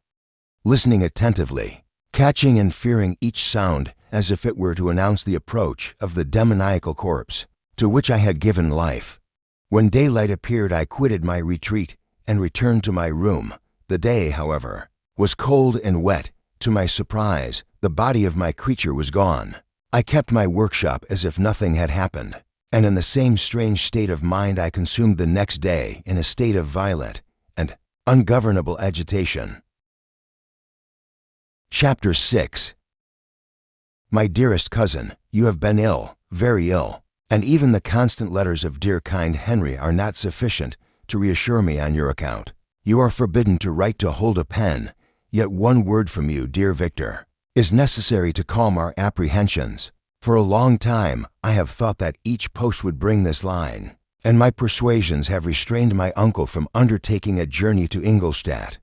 listening attentively, catching and fearing each sound as if it were to announce the approach of the demoniacal corpse to which I had given life. When daylight appeared, I quitted my retreat and returned to my room. The day, however, was cold and wet. To my surprise, the body of my creature was gone. I kept my workshop as if nothing had happened, and in the same strange state of mind I consumed the next day in a state of violent and ungovernable agitation. Chapter 6. My dearest cousin, you have been ill, very ill, and even the constant letters of dear kind Henry are not sufficient to reassure me on your account. You are forbidden to write to hold a pen, yet one word from you, dear Victor, is necessary to calm our apprehensions. For a long time I have thought that each post would bring this line, and my persuasions have restrained my uncle from undertaking a journey to Ingolstadt.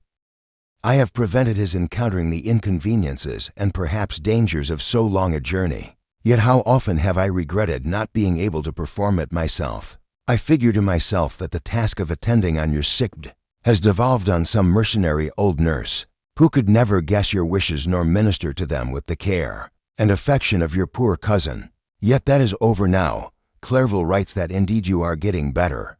I have prevented his encountering the inconveniences and perhaps dangers of so long a journey. Yet how often have I regretted not being able to perform it myself. I figure to myself that the task of attending on your sick bed has devolved on some mercenary old nurse, who could never guess your wishes nor minister to them with the care and affection of your poor cousin. Yet that is over now. Clerval writes that indeed you are getting better.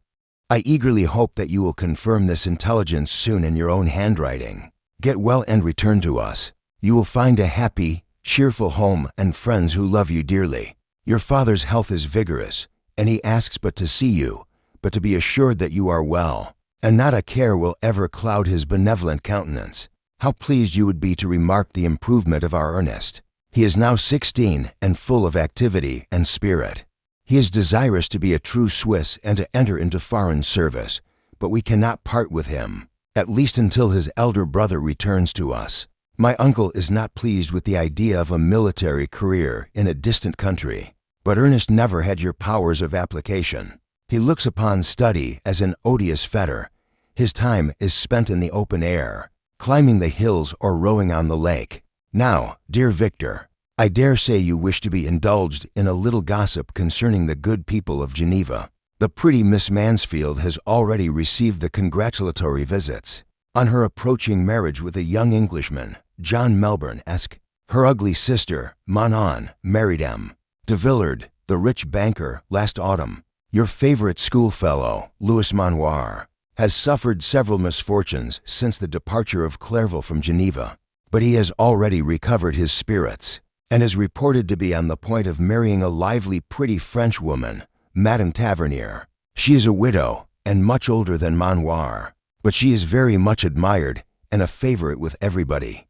I eagerly hope that you will confirm this intelligence soon in your own handwriting. Get well and return to us. You will find a happy, cheerful home and friends who love you dearly. Your father's health is vigorous, and he asks but to see you, but to be assured that you are well, and not a care will ever cloud his benevolent countenance. How pleased you would be to remark the improvement of our Ernest. He is now 16 and full of activity and spirit. He is desirous to be a true Swiss and to enter into foreign service, but we cannot part with him, at least until his elder brother returns to us. My uncle is not pleased with the idea of a military career in a distant country, but Ernest never had your powers of application. He looks upon study as an odious fetter. His time is spent in the open air, climbing the hills or rowing on the lake. Now, dear Victor, I dare say you wish to be indulged in a little gossip concerning the good people of Geneva. The pretty Miss Mansfield has already received the congratulatory visits on her approaching marriage with a young Englishman, John Melbourne-esque. Her ugly sister, Manon, married M. de Villard, the rich banker, last autumn. Your favorite schoolfellow, Louis Manoir, has suffered several misfortunes since the departure of Clerval from Geneva, but he has already recovered his spirits, and is reported to be on the point of marrying a lively, pretty French woman, Madame Tavernier. She is a widow, and much older than Manoir, but she is very much admired, and a favorite with everybody.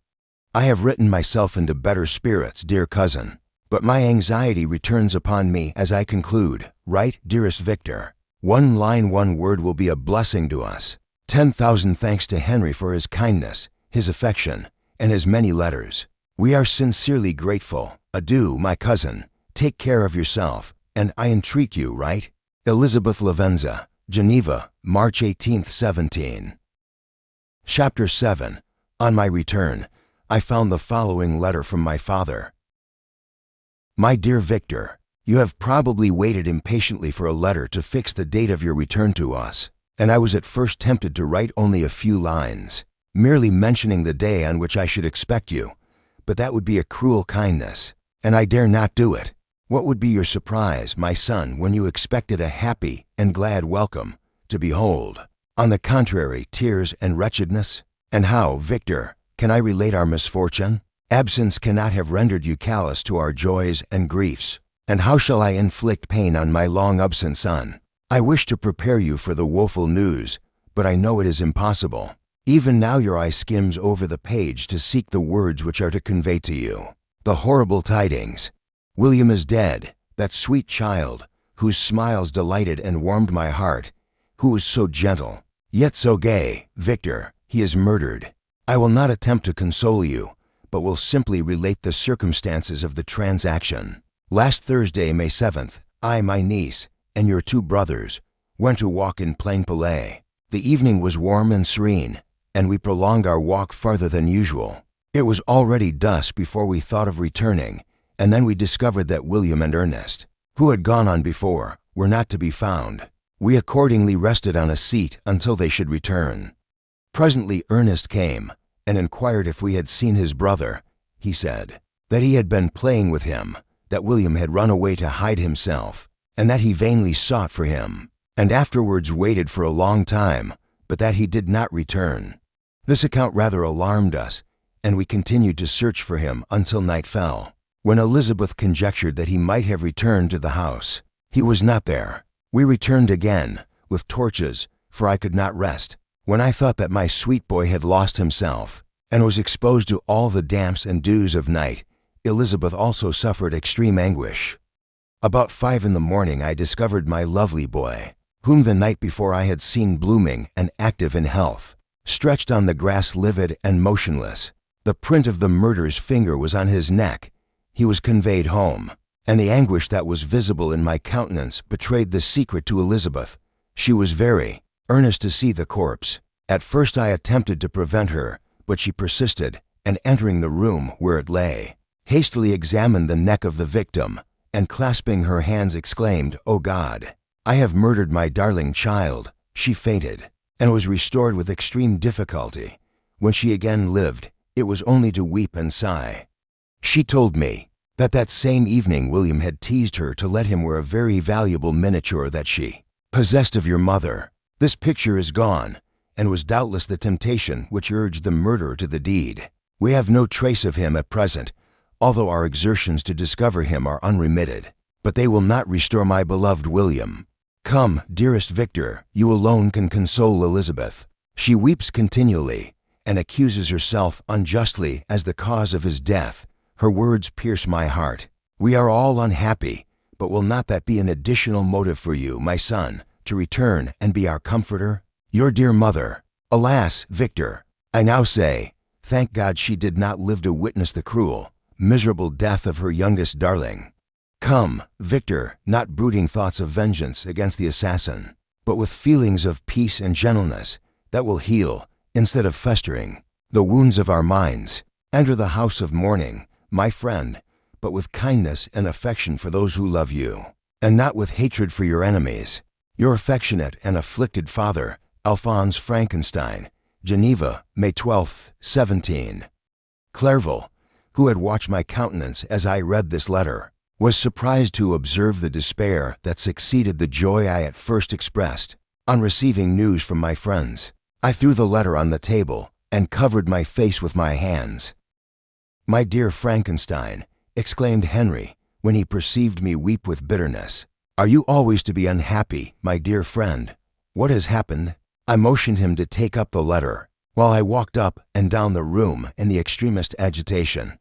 I have written myself into better spirits, dear cousin, But my anxiety returns upon me as I conclude. Write, dearest Victor. One line, one word will be a blessing to us. 10,000 thanks to Henry for his kindness, his affection, and his many letters. We are sincerely grateful. Adieu, my cousin. Take care of yourself, and I entreat you, write. Elizabeth Lavenza, Geneva, March 18, 17. Chapter 7. On my return, I found the following letter from my father. My dear Victor, you have probably waited impatiently for a letter to fix the date of your return to us, and I was at first tempted to write only a few lines, merely mentioning the day on which I should expect you, but that would be a cruel kindness, and I dare not do it. What would be your surprise, my son, when you expected a happy and glad welcome to behold? On the contrary, tears and wretchedness? And how, Victor, can I relate our misfortune? Absence cannot have rendered you callous to our joys and griefs. And how shall I inflict pain on my long-absent son? I wish to prepare you for the woeful news, but I know it is impossible. Even now your eye skims over the page to seek the words which are to convey to you the horrible tidings. William is dead, that sweet child, whose smiles delighted and warmed my heart, who was so gentle, yet so gay. Victor, he is murdered. I will not attempt to console you, but will simply relate the circumstances of the transaction. Last Thursday, May 7th, I, my niece, and your 2 brothers went to walk in Plainpalais. The evening was warm and serene, and we prolonged our walk farther than usual. It was already dusk before we thought of returning, and then we discovered that William and Ernest, who had gone on before, were not to be found. We accordingly rested on a seat until they should return. Presently Ernest came, and inquired if we had seen his brother. He said that he had been playing with him, that William had run away to hide himself, and that he vainly sought for him, and afterwards waited for a long time, but that he did not return. This account rather alarmed us, and we continued to search for him until night fell, when Elizabeth conjectured that he might have returned to the house. He was not there. We returned again, with torches, for I could not rest, when I thought that my sweet boy had lost himself, and was exposed to all the damps and dews of night. Elizabeth also suffered extreme anguish. About 5 in the morning I discovered my lovely boy, whom the night before I had seen blooming and active in health, stretched on the grass livid and motionless. The print of the murderer's finger was on his neck. He was conveyed home, and the anguish that was visible in my countenance betrayed the secret to Elizabeth. She was very earnest to see the corpse. At first I attempted to prevent her, but she persisted, and entering the room where it lay, hastily examined the neck of the victim, and clasping her hands exclaimed, "O God, I have murdered my darling child." She fainted, and was restored with extreme difficulty. When she again lived, it was only to weep and sigh. She told me that that same evening William had teased her to let him wear a very valuable miniature that she possessed of your mother. This picture is gone, and was doubtless the temptation which urged the murderer to the deed. We have no trace of him at present, although our exertions to discover him are unremitted, but they will not restore my beloved William. Come, dearest Victor, you alone can console Elizabeth. She weeps continually, and accuses herself unjustly as the cause of his death. Her words pierce my heart. We are all unhappy, but will not that be an additional motive for you, my son, to return and be our comforter? Your dear mother. Alas, Victor, I now say, thank God she did not live to witness the cruel, miserable death of her youngest darling. Come, Victor, not brooding thoughts of vengeance against the assassin, but with feelings of peace and gentleness that will heal, instead of festering, the wounds of our minds. Enter the house of mourning, my friend, but with kindness and affection for those who love you, and not with hatred for your enemies. Your affectionate and afflicted father, Alphonse Frankenstein, Geneva, May 12, 17. Clerval, who had watched my countenance as I read this letter, was surprised to observe the despair that succeeded the joy I at first expressed on receiving news from my friends. I threw the letter on the table and covered my face with my hands. "My dear Frankenstein," exclaimed Henry, when he perceived me weep with bitterness, "are you always to be unhappy, my dear friend? What has happened?" I motioned him to take up the letter, while I walked up and down the room in the extremest agitation.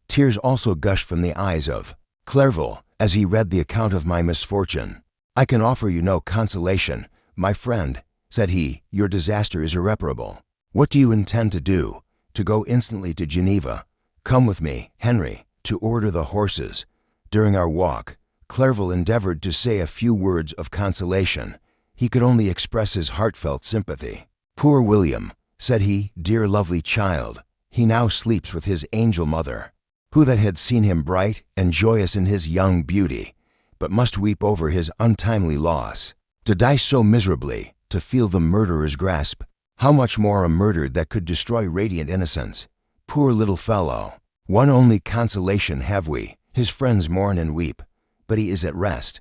Tears also gushed from the eyes of Clerval, as he read the account of my misfortune. "I can offer you no consolation, my friend," said he. "Your disaster is irreparable. What do you intend to do?" "To go instantly to Geneva. Come with me, Henry, to order the horses." During our walk, Clerval endeavored to say a few words of consolation. He could only express his heartfelt sympathy. "Poor William," said he, "dear lovely child, he now sleeps with his angel mother. Who that had seen him bright and joyous in his young beauty, but must weep over his untimely loss. To die so miserably, to feel the murderer's grasp, how much more a murder that could destroy radiant innocence. Poor little fellow. One only consolation have we, his friends mourn and weep, but he is at rest.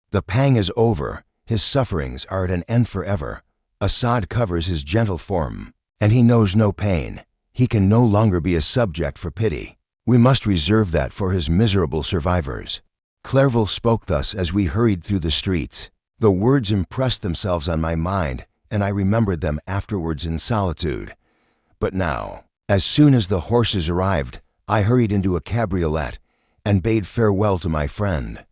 The pang is over, his sufferings are at an end forever. A sod covers his gentle form, and he knows no pain. He can no longer be a subject for pity. We must reserve that for his miserable survivors." Clerval spoke thus as we hurried through the streets. The words impressed themselves on my mind, and I remembered them afterwards in solitude. But now, as soon as the horses arrived, I hurried into a cabriolet and bade farewell to my friend.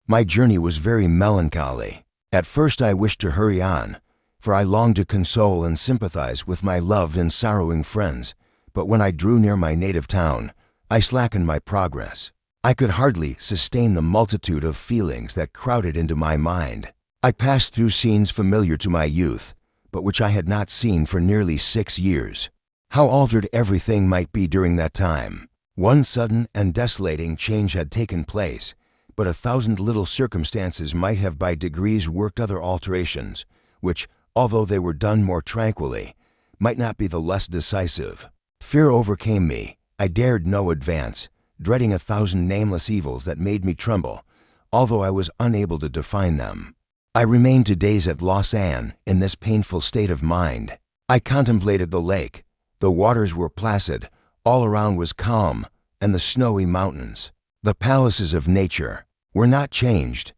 My journey was very melancholy. At first I wished to hurry on, for I longed to console and sympathize with my loved and sorrowing friends, but when I drew near my native town, I slackened my progress. I could hardly sustain the multitude of feelings that crowded into my mind. I passed through scenes familiar to my youth, but which I had not seen for nearly 6 years. How altered everything might be during that time! One sudden and desolating change had taken place, but 1,000 little circumstances might have by degrees worked other alterations, which, although they were done more tranquilly, might not be the less decisive. Fear overcame me. I dared no advance, dreading 1,000 nameless evils that made me tremble, although I was unable to define them. I remained 2 days at Lausanne in this painful state of mind. I contemplated the lake. The waters were placid, all around was calm, and the snowy mountains, the palaces of nature, were not changed.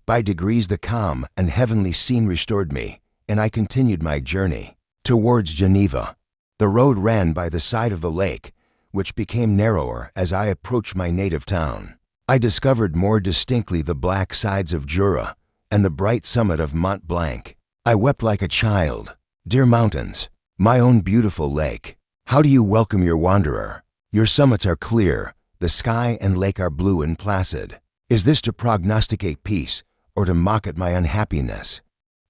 By degrees the calm and heavenly scene restored me, and I continued my journey towards Geneva. The road ran by the side of the lake, which became narrower as I approached my native town. I discovered more distinctly the black sides of Jura and the bright summit of Mont Blanc. I wept like a child. Dear mountains, my own beautiful lake, how do you welcome your wanderer? Your summits are clear, the sky and lake are blue and placid. Is this to prognosticate peace, or to mock at my unhappiness?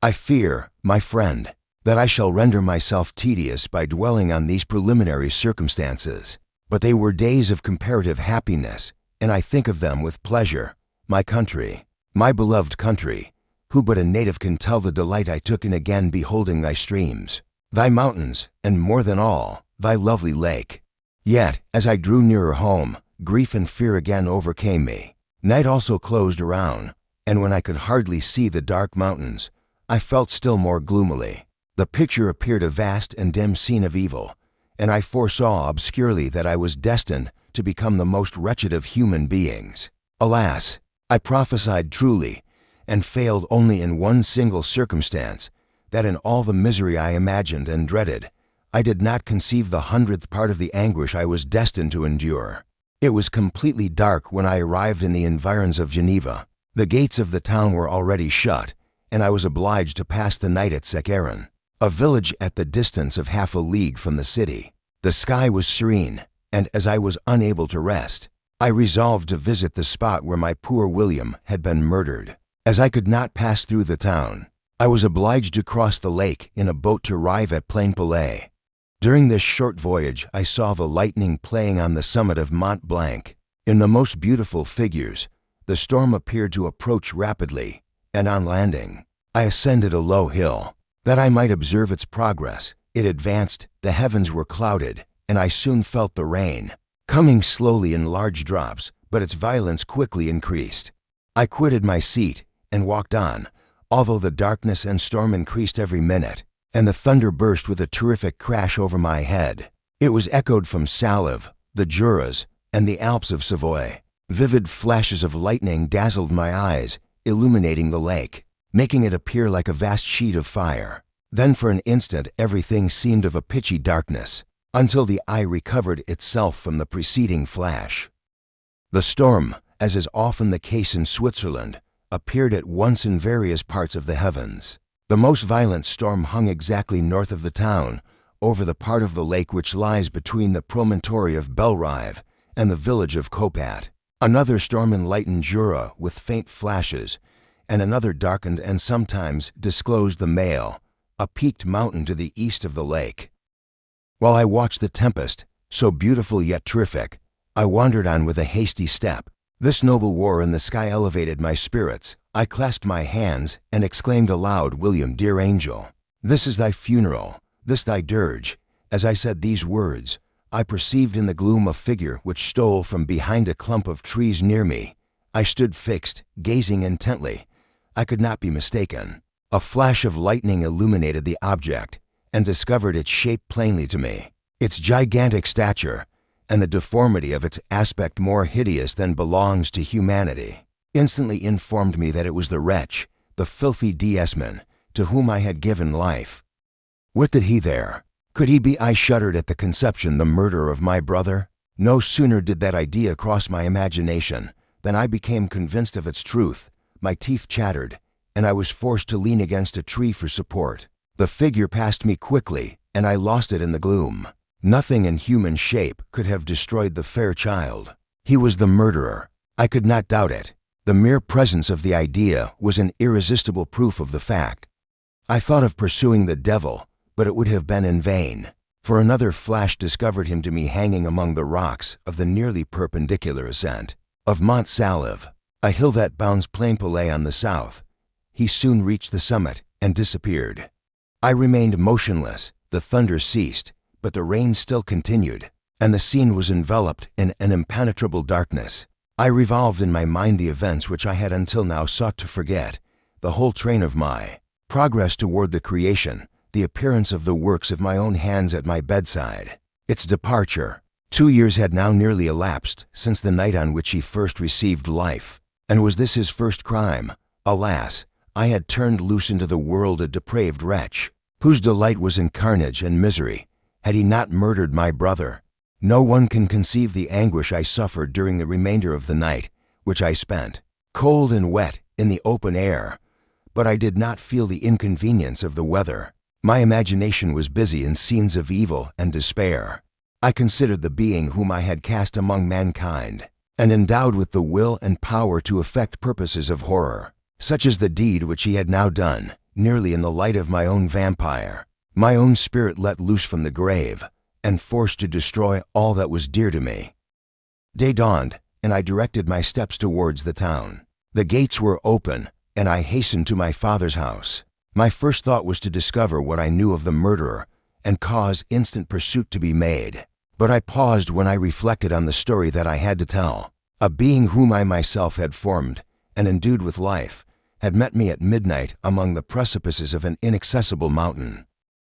I fear, my friend, that I shall render myself tedious by dwelling on these preliminary circumstances. But they were days of comparative happiness, and I think of them with pleasure. My country, my beloved country, who but a native can tell the delight I took in again beholding thy streams, thy mountains, and more than all, thy lovely lake. Yet, as I drew nearer home, grief and fear again overcame me. Night also closed around, and when I could hardly see the dark mountains, I felt still more gloomily. The picture appeared a vast and dim scene of evil, and I foresaw obscurely that I was destined to become the most wretched of human beings. Alas, I prophesied truly, and failed only in one single circumstance, that in all the misery I imagined and dreaded, I did not conceive the 100th part of the anguish I was destined to endure. It was completely dark when I arrived in the environs of Geneva. The gates of the town were already shut, and I was obliged to pass the night at Secarin, a village at the distance of half a league from the city. The sky was serene, and as I was unable to rest, I resolved to visit the spot where my poor William had been murdered. As I could not pass through the town, I was obliged to cross the lake in a boat to arrive at Plainpalais. During this short voyage, I saw the lightning playing on the summit of Mont Blanc. In the most beautiful figures, the storm appeared to approach rapidly, and on landing, I ascended a low hill, that I might observe its progress. It advanced, the heavens were clouded, and I soon felt the rain, coming slowly in large drops, but its violence quickly increased. I quitted my seat and walked on, although the darkness and storm increased every minute, and the thunder burst with a terrific crash over my head. It was echoed from Salève, the Juras, and the Alps of Savoy. Vivid flashes of lightning dazzled my eyes, illuminating the lake, making it appear like a vast sheet of fire. Then for an instant everything seemed of a pitchy darkness, until the eye recovered itself from the preceding flash. The storm, as is often the case in Switzerland, appeared at once in various parts of the heavens. The most violent storm hung exactly north of the town, over the part of the lake which lies between the promontory of Belrive and the village of Copat. Another storm enlightened Jura with faint flashes, and another darkened and sometimes disclosed the Mail, a peaked mountain to the east of the lake. While I watched the tempest, so beautiful yet terrific, I wandered on with a hasty step. This noble war in the sky elevated my spirits. I clasped my hands and exclaimed aloud, "William, dear angel, this is thy funeral, this thy dirge." As I said these words, I perceived in the gloom a figure which stole from behind a clump of trees near me. I stood fixed, gazing intently. I could not be mistaken. A flash of lightning illuminated the object and discovered its shape plainly to me. Its gigantic stature, and the deformity of its aspect more hideous than belongs to humanity, instantly informed me that it was the wretch, the filthy Diesman, to whom I had given life. What did he there? Could he be? I shuddered at the conception, the murderer of my brother? No sooner did that idea cross my imagination than I became convinced of its truth. My teeth chattered, and I was forced to lean against a tree for support. The figure passed me quickly, and I lost it in the gloom. Nothing in human shape could have destroyed the fair child. He was the murderer. I could not doubt it. The mere presence of the idea was an irresistible proof of the fact. I thought of pursuing the devil, but it would have been in vain, for another flash discovered him to me hanging among the rocks of the nearly perpendicular ascent of Mont Salve, a hill that bounds Plainpalais on the south. He soon reached the summit and disappeared. I remained motionless. The thunder ceased, but the rain still continued, and the scene was enveloped in an impenetrable darkness. I revolved in my mind the events which I had until now sought to forget, the whole train of my progress toward the creation, the appearance of the works of my own hands at my bedside, its departure. 2 years had now nearly elapsed since the night on which he first received life. And was this his first crime? Alas, I had turned loose into the world a depraved wretch, whose delight was in carnage and misery. Had he not murdered my brother? No one can conceive the anguish I suffered during the remainder of the night, which I spent, cold and wet, in the open air. But I did not feel the inconvenience of the weather. My imagination was busy in scenes of evil and despair. I considered the being whom I had cast among mankind, and endowed with the will and power to effect purposes of horror. Such is the deed which he had now done, nearly in the light of my own vampire, my own spirit let loose from the grave, and forced to destroy all that was dear to me. Day dawned, and I directed my steps towards the town. The gates were open, and I hastened to my father's house. My first thought was to discover what I knew of the murderer, and cause instant pursuit to be made. But I paused when I reflected on the story that I had to tell. A being whom I myself had formed, and endued with life, had met me at midnight among the precipices of an inaccessible mountain.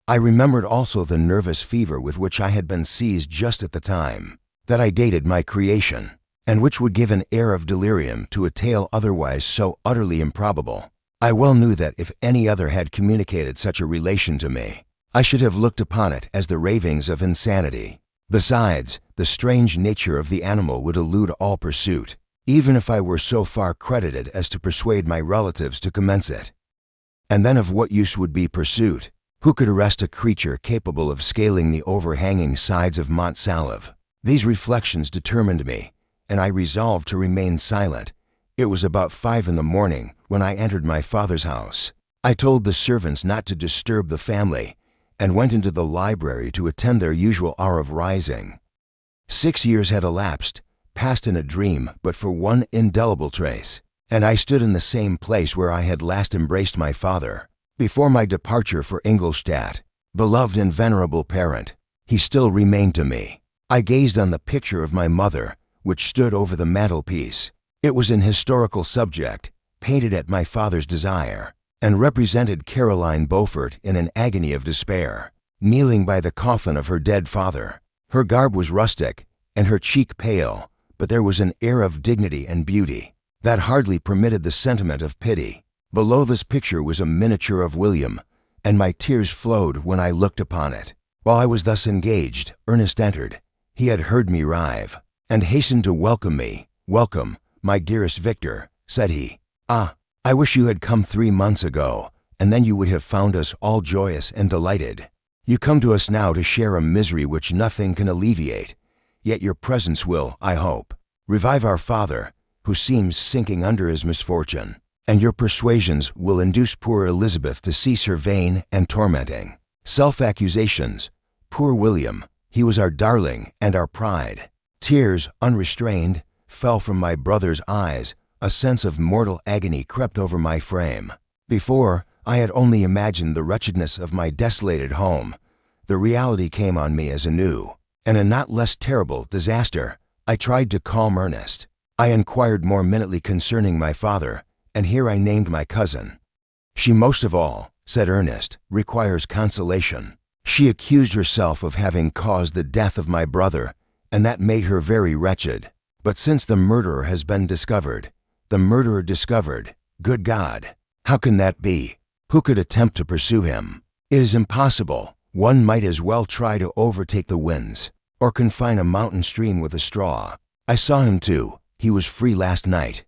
I remembered also the nervous fever with which I had been seized just at the time that I dated my creation, and which would give an air of delirium to a tale otherwise so utterly improbable. I well knew that if any other had communicated such a relation to me, I should have looked upon it as the ravings of insanity. Besides, the strange nature of the animal would elude all pursuit, even if I were so far credited as to persuade my relatives to commence it. And then of what use would be pursuit? Who could arrest a creature capable of scaling the overhanging sides of Mont Salve? These reflections determined me, and I resolved to remain silent. It was about 5 in the morning when I entered my father's house. I told the servants not to disturb the family, and went into the library to attend their usual hour of rising. 6 years had elapsed, passed in a dream but for one indelible trace, and I stood in the same place where I had last embraced my father. Before my departure for Ingolstadt, beloved and venerable parent, he still remained to me. I gazed on the picture of my mother, which stood over the mantelpiece. It was an historical subject, painted at my father's desire, and represented Caroline Beaufort in an agony of despair, kneeling by the coffin of her dead father. Her garb was rustic, and her cheek pale, but there was an air of dignity and beauty that hardly permitted the sentiment of pity. Below this picture was a miniature of William, and my tears flowed when I looked upon it. While I was thus engaged, Ernest entered. He had heard me rive, and hastened to welcome me. "Welcome, my dearest Victor," said he. "Ah, I wish you had come 3 months ago, and then you would have found us all joyous and delighted. You come to us now to share a misery which nothing can alleviate, yet your presence will, I hope, revive our father, who seems sinking under his misfortune, and your persuasions will induce poor Elizabeth to cease her vain and tormenting self-accusations. Poor William, he was our darling and our pride." Tears, unrestrained, fell from my brother's eyes. A sense of mortal agony crept over my frame. Before, I had only imagined the wretchedness of my desolated home. The reality came on me as a new, and a not less terrible, disaster. I tried to calm Ernest. I inquired more minutely concerning my father, and here I named my cousin. "She most of all," said Ernest, "requires consolation. She accused herself of having caused the death of my brother, and that made her very wretched. But since the murderer has been discovered, good God, how can that be? Who could attempt to pursue him? It is impossible. One might as well try to overtake the winds, or confine a mountain stream with a straw. I saw him too. He was free last night."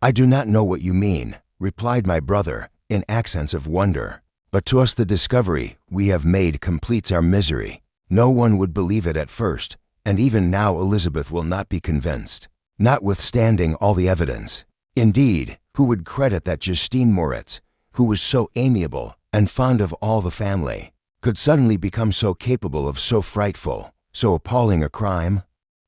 "I do not know what you mean," replied my brother, in accents of wonder. "But to us the discovery we have made completes our misery. No one would believe it at first, and even now Elizabeth will not be convinced, notwithstanding all the evidence. Indeed, who would credit that Justine Moritz, who was so amiable and fond of all the family, could suddenly become so capable of so frightful, so appalling a crime?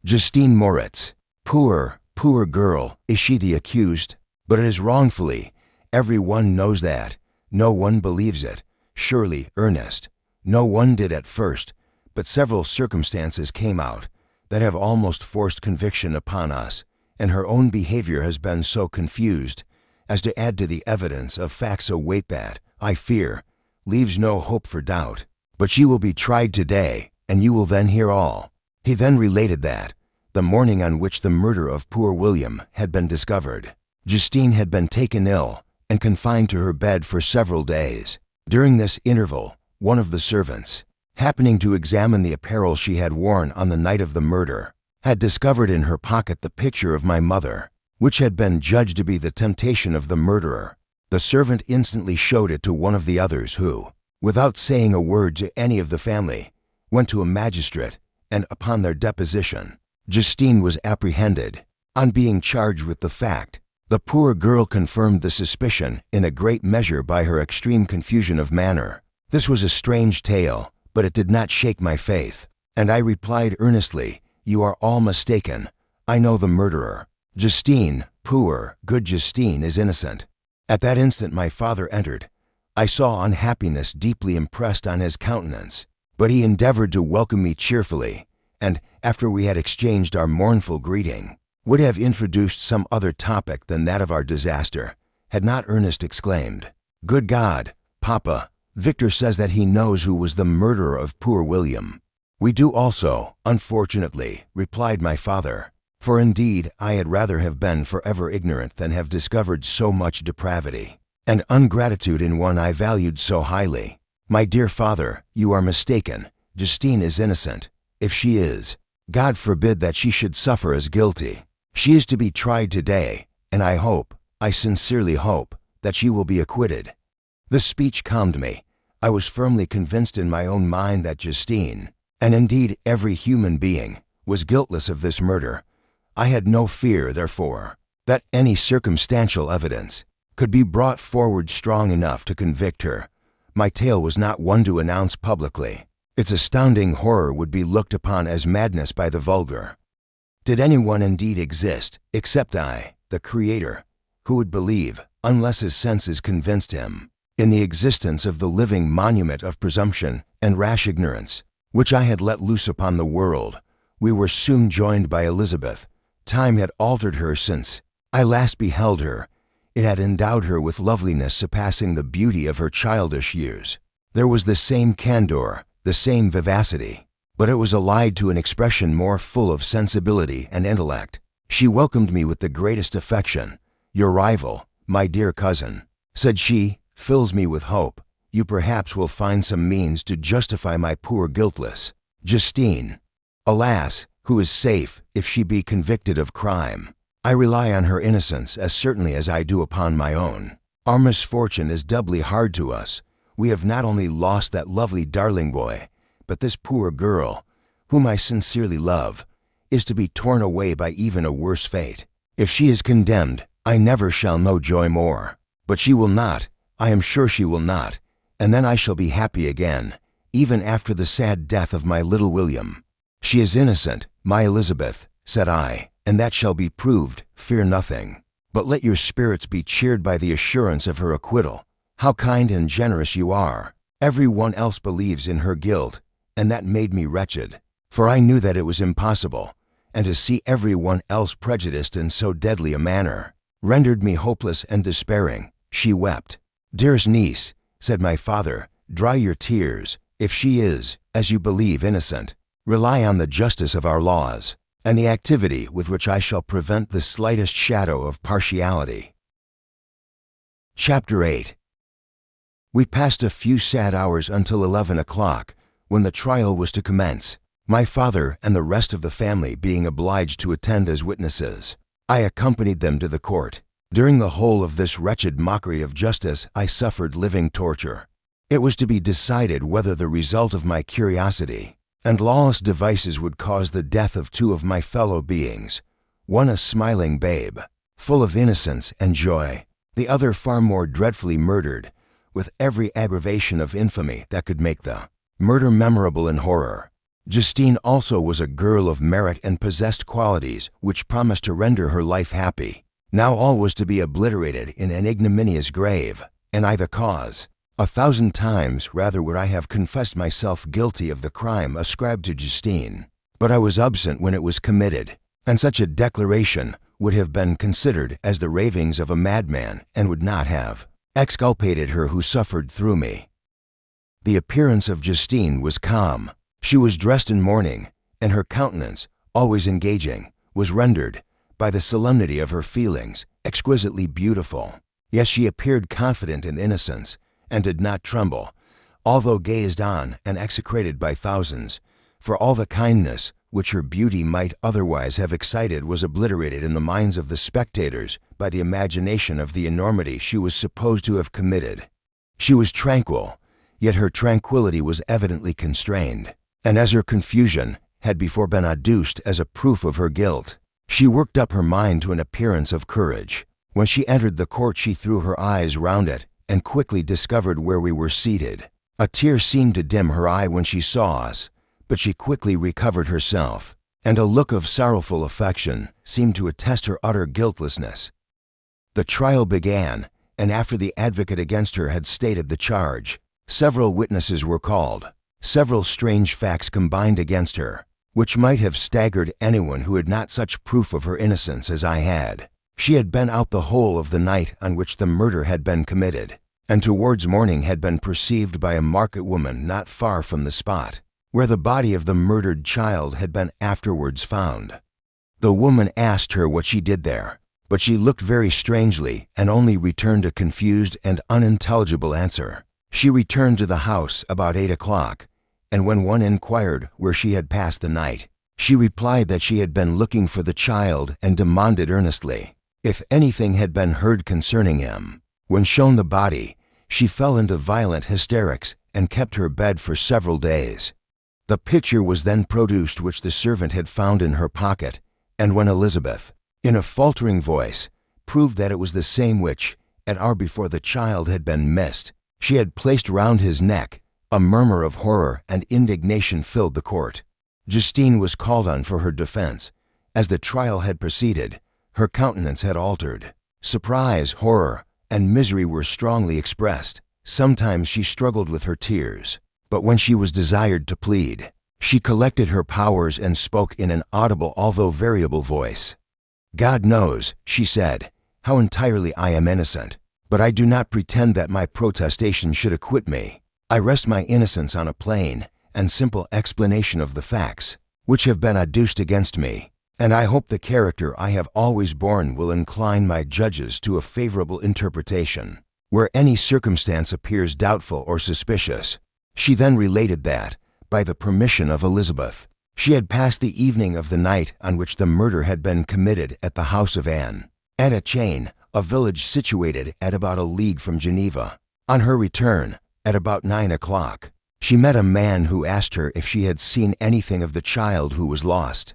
Justine Moritz, poor girl, is she the accused? But it is wrongfully. Every one knows that. No one believes it. Surely, Ernest, no one did at first, but several circumstances came out that have almost forced conviction upon us, and her own behavior has been so confused as to add to the evidence of facts a weight that, I fear, leaves no hope for doubt. But she will be tried today, and you will then hear all." He then related that, the morning on which the murder of poor William had been discovered, Justine had been taken ill and confined to her bed for several days. During this interval, one of the servants, happening to examine the apparel she had worn on the night of the murder, had discovered in her pocket the picture of my mother, which had been judged to be the temptation of the murderer. The servant instantly showed it to one of the others who, without saying a word to any of the family, went to a magistrate, and upon their deposition, Justine was apprehended. On being charged with the fact, the poor girl confirmed the suspicion in a great measure by her extreme confusion of manner. This was a strange tale, but it did not shake my faith, and I replied earnestly, "You are all mistaken. I know the murderer. Justine, poor, good Justine, is innocent." At that instant my father entered. I saw unhappiness deeply impressed on his countenance, but he endeavored to welcome me cheerfully, and, after we had exchanged our mournful greeting, would have introduced some other topic than that of our disaster, had not Ernest exclaimed, "Good God, Papa, Victor says that he knows who was the murderer of poor William." "We do also, unfortunately," replied my father, "for indeed I had rather have been forever ignorant than have discovered so much depravity and ingratitude in one I valued so highly. My dear father, you are mistaken. Justine is innocent. If she is, God forbid that she should suffer as guilty. She is to be tried today, and I sincerely hope, that she will be acquitted." This speech calmed me. I was firmly convinced in my own mind that Justine, and indeed every human being, was guiltless of this murder. I had no fear, therefore, that any circumstantial evidence could be brought forward strong enough to convict her. My tale was not one to announce publicly. Its astounding horror would be looked upon as madness by the vulgar. Did anyone indeed exist, except I, the Creator, who would believe, unless his senses convinced him, in the existence of the living monument of presumption and rash ignorance, which I had let loose upon the world? We were soon joined by Elizabeth. Time had altered her since I last beheld her. It had endowed her with loveliness surpassing the beauty of her childish years. There was the same candor, the same vivacity, but it was allied to an expression more full of sensibility and intellect. She welcomed me with the greatest affection. "Your rival, my dear cousin," said she, "fills me with hope. You perhaps will find some means to justify my poor guiltless Justine. Alas, who is safe if she be convicted of crime? I rely on her innocence as certainly as I do upon my own. Our misfortune is doubly hard to us. We have not only lost that lovely darling boy, but this poor girl, whom I sincerely love, is to be torn away by even a worse fate. If she is condemned, I never shall know joy more. But she will not, I am sure she will not, and then I shall be happy again, even after the sad death of my little William. She is innocent, my Elizabeth, said I, and that shall be proved, fear nothing. But let your spirits be cheered by the assurance of her acquittal. How kind and generous you are. Every one else believes in her guilt, and that made me wretched, for I knew that it was impossible, and to see every one else prejudiced in so deadly a manner rendered me hopeless and despairing. She wept. Dearest niece, said my father, dry your tears. If she is, as you believe, innocent, rely on the justice of our laws, and the activity with which I shall prevent the slightest shadow of partiality. Chapter 8. We passed a few sad hours until 11 o'clock, when the trial was to commence, my father and the rest of the family being obliged to attend as witnesses. I accompanied them to the court. During the whole of this wretched mockery of justice, I suffered living torture. It was to be decided whether the result of my curiosity and lawless devices would cause the death of two of my fellow beings, one a smiling babe, full of innocence and joy, the other far more dreadfully murdered, with every aggravation of infamy that could make the murder memorable in horror. Justine also was a girl of merit and possessed qualities which promised to render her life happy. Now all was to be obliterated in an ignominious grave, and I the cause. 1,000 times rather would I have confessed myself guilty of the crime ascribed to Justine, but I was absent when it was committed, and such a declaration would have been considered as the ravings of a madman and would not have exculpated her who suffered through me. The appearance of Justine was calm. She was dressed in mourning, and her countenance, always engaging, was rendered, by the solemnity of her feelings, exquisitely beautiful. Yet she appeared confident in innocence, and did not tremble, although gazed on and execrated by thousands, for all the kindness which her beauty might otherwise have excited was obliterated in the minds of the spectators by the imagination of the enormity she was supposed to have committed. She was tranquil, yet her tranquillity was evidently constrained, and as her confusion had before been adduced as a proof of her guilt, she worked up her mind to an appearance of courage. When she entered the court, she threw her eyes round it, and quickly discovered where we were seated. A tear seemed to dim her eye when she saw us, but she quickly recovered herself, and a look of sorrowful affection seemed to attest her utter guiltlessness. The trial began, and after the advocate against her had stated the charge, several witnesses were called. Several strange facts combined against her, which might have staggered anyone who had not such proof of her innocence as I had. She had been out the whole of the night on which the murder had been committed, and towards morning had been perceived by a market woman not far from the spot where the body of the murdered child had been afterwards found. The woman asked her what she did there, but she looked very strangely and only returned a confused and unintelligible answer. She returned to the house about 8 o'clock, and when one inquired where she had passed the night, she replied that she had been looking for the child and demanded earnestly if anything had been heard concerning him. When shown the body, she fell into violent hysterics and kept her bed for several days. The picture was then produced which the servant had found in her pocket, and when Elizabeth, in a faltering voice, proved that it was the same which, an hour before the child had been missed, she had placed round his neck, a murmur of horror and indignation filled the court. Justine was called on for her defense. As the trial had proceeded, her countenance had altered. Surprise, horror, and misery were strongly expressed. Sometimes she struggled with her tears, but when she was desired to plead, she collected her powers and spoke in an audible although variable voice. God knows, she said, how entirely I am innocent, but I do not pretend that my protestation should acquit me. I rest my innocence on a plain and simple explanation of the facts which have been adduced against me, and I hope the character I have always borne will incline my judges to a favorable interpretation. Where any circumstance appears doubtful or suspicious, she then related that, by the permission of Elizabeth, She had passed the evening of the night on which the murder had been committed at the house of Anne, at a chain, a village situated at about a league from Geneva. On her return, at about 9 o'clock, she met a man who asked her if she had seen anything of the child who was lost.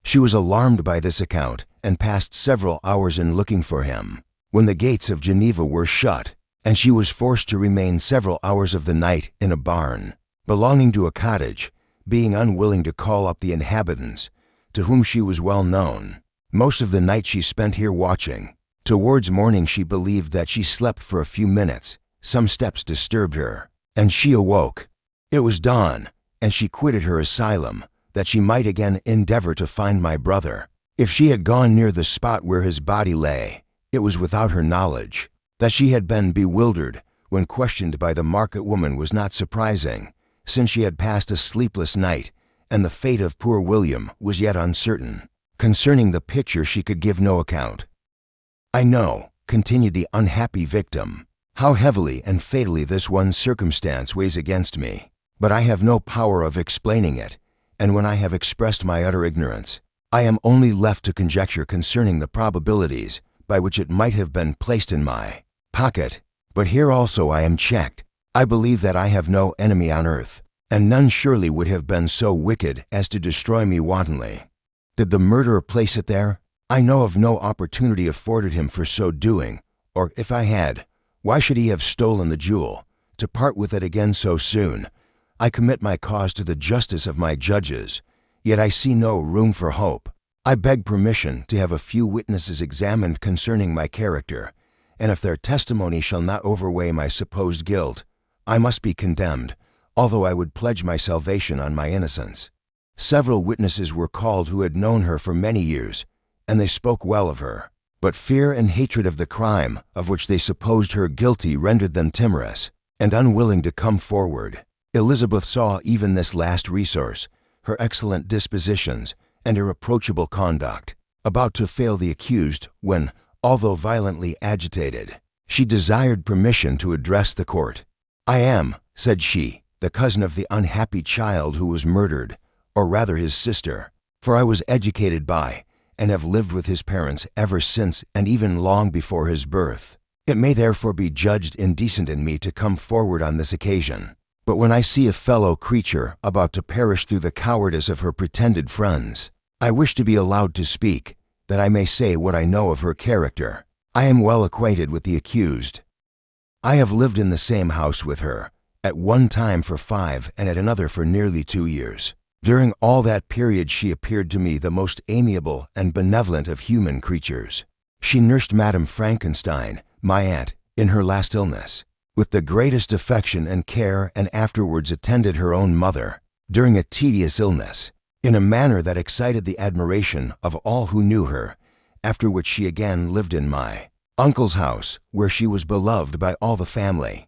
She was alarmed by this account and passed several hours in looking for him. When the gates of Geneva were shut, and she was forced to remain several hours of the night in a barn belonging to a cottage, being unwilling to call up the inhabitants, to whom she was well known. Most of the night she spent here watching. Towards morning she believed that she slept for a few minutes. Some steps disturbed her, and she awoke. It was dawn, and she quitted her asylum, that she might again endeavor to find my brother. If she had gone near the spot where his body lay, it was without her knowledge. That she had been bewildered when questioned by the market woman was not surprising, since she had passed a sleepless night, and the fate of poor William was yet uncertain. Concerning the picture she could give no account. "I know," continued the unhappy victim, "how heavily and fatally this one circumstance weighs against me, but I have no power of explaining it, and when I have expressed my utter ignorance, I am only left to conjecture concerning the probabilities by which it might have been placed in my pocket. But here also I am checked. I believe that I have no enemy on earth, and none surely would have been so wicked as to destroy me wantonly. Did the murderer place it there? I know of no opportunity afforded him for so doing, or if I had, why should he have stolen the jewel, to part with it again so soon? I commit my cause to the justice of my judges, yet I see no room for hope. I beg permission to have a few witnesses examined concerning my character, and if their testimony shall not overweigh my supposed guilt, I must be condemned, although I would pledge my salvation on my innocence." Several witnesses were called who had known her for many years, and they spoke well of her. But fear and hatred of the crime of which they supposed her guilty rendered them timorous and unwilling to come forward. Elizabeth saw even this last resource, her excellent dispositions and irreproachable conduct, about to fail the accused when, although violently agitated, she desired permission to address the court. "I am," said she, "the cousin of the unhappy child who was murdered, or rather his sister, for I was educated by and have lived with his parents ever since and even long before his birth. It may therefore be judged indecent in me to come forward on this occasion. But when I see a fellow creature about to perish through the cowardice of her pretended friends, I wish to be allowed to speak, that I may say what I know of her character. I am well acquainted with the accused. I have lived in the same house with her, at one time for 5 and at another for nearly 2 years. During all that period she appeared to me the most amiable and benevolent of human creatures. She nursed Madame Frankenstein, my aunt, in her last illness, with the greatest affection and care, and afterwards attended her own mother, during a tedious illness, in a manner that excited the admiration of all who knew her, after which she again lived in my uncle's house, where she was beloved by all the family.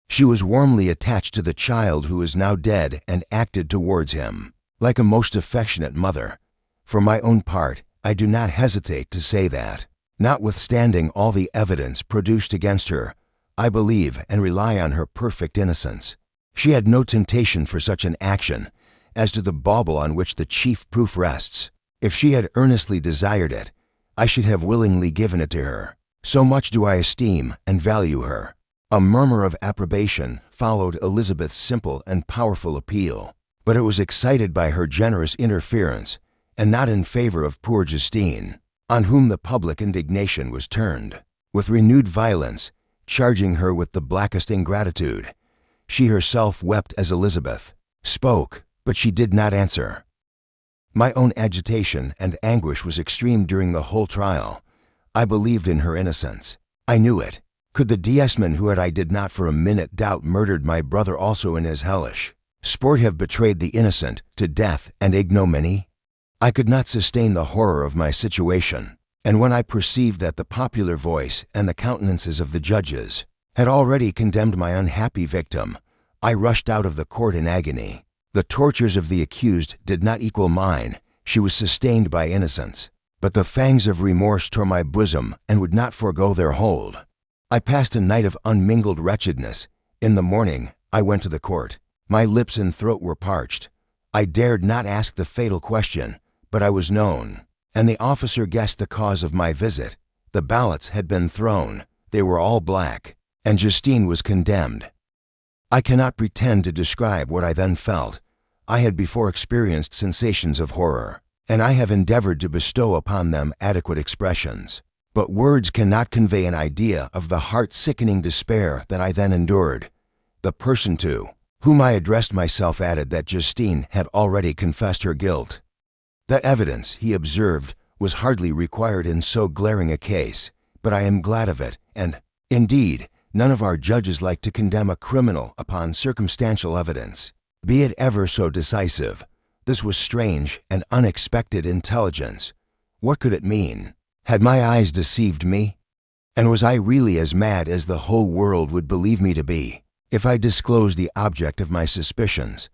She was warmly attached to the child who is now dead and acted towards him like a most affectionate mother. For my own part, I do not hesitate to say that, notwithstanding all the evidence produced against her, I believe and rely on her perfect innocence. She had no temptation for such an action as to the bauble on which the chief proof rests. If she had earnestly desired it, I should have willingly given it to her. So much do I esteem and value her." A murmur of approbation followed Elizabeth's simple and powerful appeal, but it was excited by her generous interference and not in favor of poor Justine, on whom the public indignation was turned. With renewed violence, charging her with the blackest ingratitude, she herself wept as Elizabeth spoke, but she did not answer. My own agitation and anguish was extreme during the whole trial. I believed in her innocence. I knew it. Could the diesman who had, I did not for a minute doubt, murdered my brother also in his hellish sport have betrayed the innocent to death and ignominy? I could not sustain the horror of my situation, and when I perceived that the popular voice and the countenances of the judges had already condemned my unhappy victim, I rushed out of the court in agony. The tortures of the accused did not equal mine. She was sustained by innocence, but the fangs of remorse tore my bosom and would not forego their hold. I passed a night of unmingled wretchedness. In the morning, I went to the court. My lips and throat were parched. I dared not ask the fatal question, but I was known, and the officer guessed the cause of my visit. The ballots had been thrown, they were all black, and Justine was condemned. I cannot pretend to describe what I then felt. I had before experienced sensations of horror, and I have endeavored to bestow upon them adequate expressions. But words cannot convey an idea of the heart-sickening despair that I then endured. The person to whom I addressed myself added that Justine had already confessed her guilt. That evidence, he observed, was hardly required in so glaring a case, but I am glad of it, and, indeed, none of our judges like to condemn a criminal upon circumstantial evidence, be it ever so decisive. This was strange and unexpected intelligence. What could it mean? Had my eyes deceived me? And was I really as mad as the whole world would believe me to be? If I disclosed the object of my suspicions,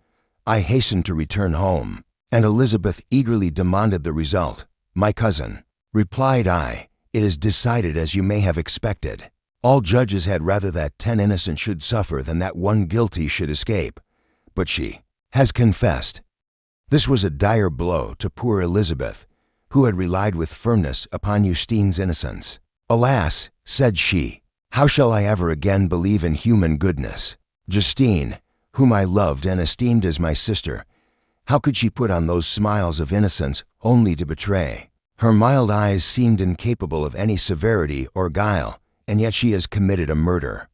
I hastened to return home, and Elizabeth eagerly demanded the result. "My cousin," replied I, "it is decided as you may have expected. All judges had rather that 10 innocent should suffer than that one guilty should escape. But she has confessed." This was a dire blow to poor Elizabeth, who had relied with firmness upon Justine's innocence. "Alas," said she, "how shall I ever again believe in human goodness? Justine, whom I loved and esteemed as my sister, how could she put on those smiles of innocence only to betray? Her mild eyes seemed incapable of any severity or guile, and yet she has committed a murder."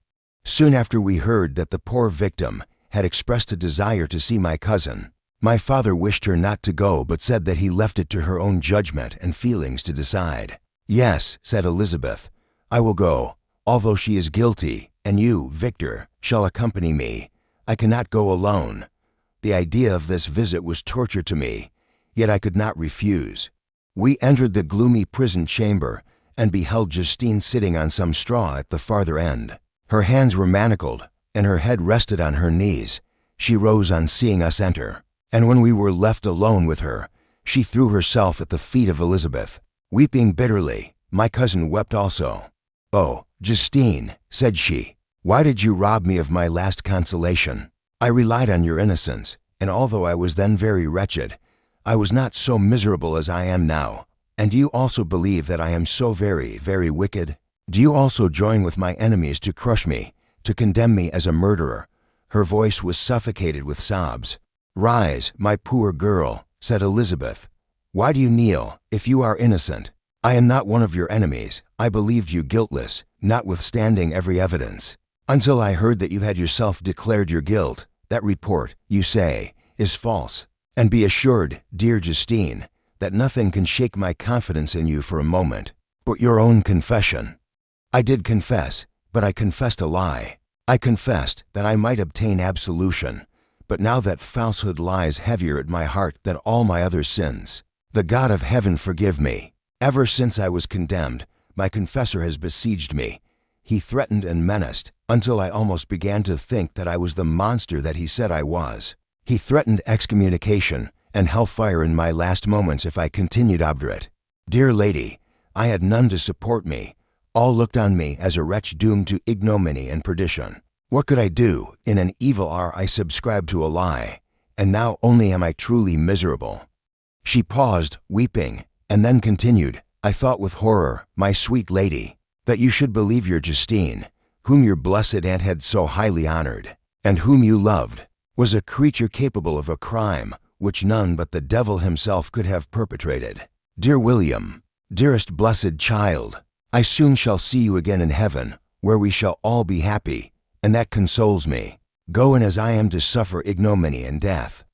Soon after we heard that the poor victim had expressed a desire to see my cousin, my father wished her not to go, but said that he left it to her own judgment and feelings to decide. "Yes," said Elizabeth, "I will go, although she is guilty, and you, Victor, shall accompany me. I cannot go alone." The idea of this visit was torture to me, yet I could not refuse. We entered the gloomy prison chamber and beheld Justine sitting on some straw at the farther end. Her hands were manacled, and her head rested on her knees. She rose on seeing us enter, and when we were left alone with her, she threw herself at the feet of Elizabeth, weeping bitterly. My cousin wept also. "Oh, Justine," said she, "why did you rob me of my last consolation? I relied on your innocence, and although I was then very wretched, I was not so miserable as I am now. And do you also believe that I am so very, very wicked? Do you also join with my enemies to crush me, to condemn me as a murderer?" Her voice was suffocated with sobs. "Rise, my poor girl," said Elizabeth. "Why do you kneel, if you are innocent? I am not one of your enemies. I believed you guiltless, notwithstanding every evidence, until I heard that you had yourself declared your guilt. That report, you say, is false. And be assured, dear Justine, that nothing can shake my confidence in you for a moment but your own confession." I did confess, but I confessed a lie. I confessed that I might obtain absolution, but now that falsehood lies heavier at my heart than all my other sins. The God of heaven forgive me. Ever since I was condemned, my confessor has besieged me. He threatened and menaced, until I almost began to think that I was the monster that he said I was. He threatened excommunication and hellfire in my last moments if I continued obdurate. Dear lady, I had none to support me. All looked on me as a wretch doomed to ignominy and perdition. What could I do? In an evil hour I subscribed to a lie, and now only am I truly miserable. She paused, weeping, and then continued, "I thought with horror, my sweet lady, that you should believe your Justine, whom your blessed aunt had so highly honored, and whom you loved, was a creature capable of a crime which none but the devil himself could have perpetrated. Dear William, dearest blessed child, I soon shall see you again in heaven, where we shall all be happy, and that consoles me. Go, and as I am to suffer ignominy and death.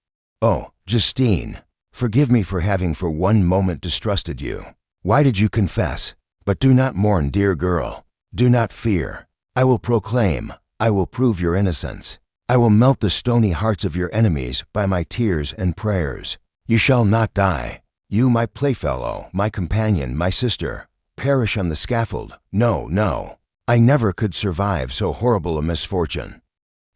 Oh, Justine, forgive me for having for one moment distrusted you. Why did you confess? But do not mourn, dear girl. Do not fear. I will proclaim, I will prove your innocence. I will melt the stony hearts of your enemies by my tears and prayers. You shall not die. You, my playfellow, my companion, my sister, perish on the scaffold. No, no. I never could survive so horrible a misfortune."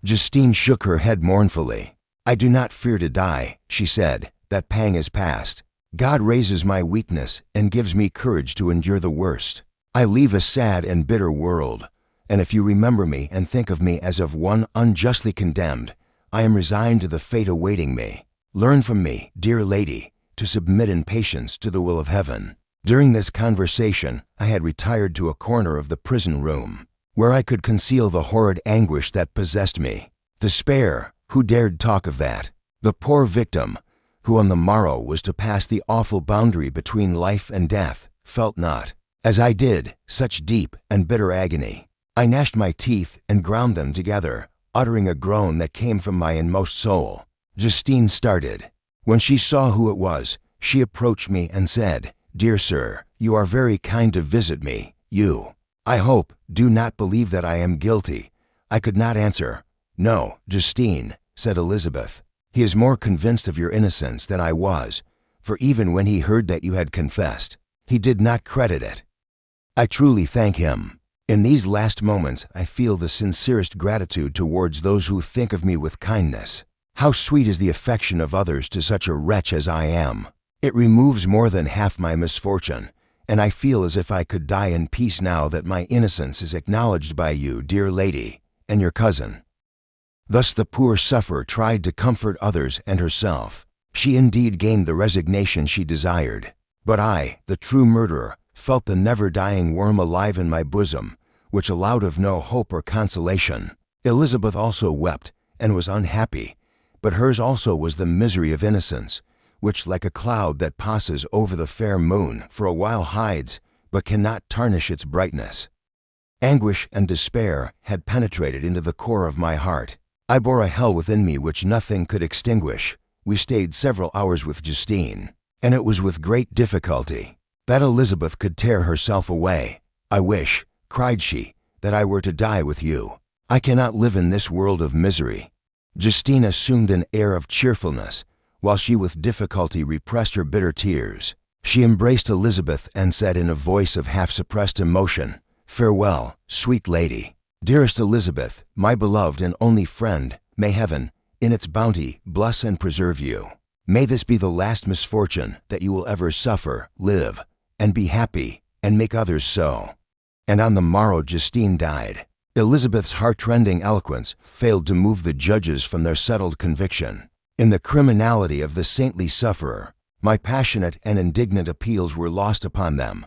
Justine shook her head mournfully. "I do not fear to die," she said. "That pang is past. God raises my weakness and gives me courage to endure the worst. I leave a sad and bitter world, and if you remember me and think of me as of one unjustly condemned, I am resigned to the fate awaiting me. Learn from me, dear lady, to submit in patience to the will of heaven. During this conversation, I had retired to a corner of the prison room, where I could conceal the horrid anguish that possessed me. Despair, who dared talk of that? The poor victim, who on the morrow was to pass the awful boundary between life and death, felt not, as I did, such deep and bitter agony. I gnashed my teeth and ground them together, uttering a groan that came from my inmost soul. Justine started. When she saw who it was, she approached me and said, "Dear sir, you are very kind to visit me. I hope, do not believe that I am guilty." I could not answer. "No, Justine," said Elizabeth. "He is more convinced of your innocence than I was, for even when he heard that you had confessed, he did not credit it. I truly thank him. In these last moments I feel the sincerest gratitude towards those who think of me with kindness. How sweet is the affection of others to such a wretch as I am. It removes more than half my misfortune, and I feel as if I could die in peace now that my innocence is acknowledged by you, dear lady, and your cousin." Thus the poor sufferer tried to comfort others and herself. She indeed gained the resignation she desired. But I, the true murderer, felt the never-dying worm alive in my bosom, which allowed of no hope or consolation. Elizabeth also wept, and was unhappy, but hers also was the misery of innocence, which, like a cloud that passes over the fair moon, for a while hides, but cannot tarnish its brightness. Anguish and despair had penetrated into the core of my heart. I bore a hell within me which nothing could extinguish. We stayed several hours with Justine, and it was with great difficulty that Elizabeth could tear herself away. "I wish," cried she, "that I were to die with you. I cannot live in this world of misery." Justine assumed an air of cheerfulness, while she with difficulty repressed her bitter tears. She embraced Elizabeth and said in a voice of half-suppressed emotion, "Farewell, sweet lady. Dearest Elizabeth, my beloved and only friend, may heaven, in its bounty, bless and preserve you. May this be the last misfortune that you will ever suffer, live, and be happy, and make others so." And on the morrow Justine died. Elizabeth's heart-rending eloquence failed to move the judges from their settled conviction. In the criminality of the saintly sufferer, my passionate and indignant appeals were lost upon them,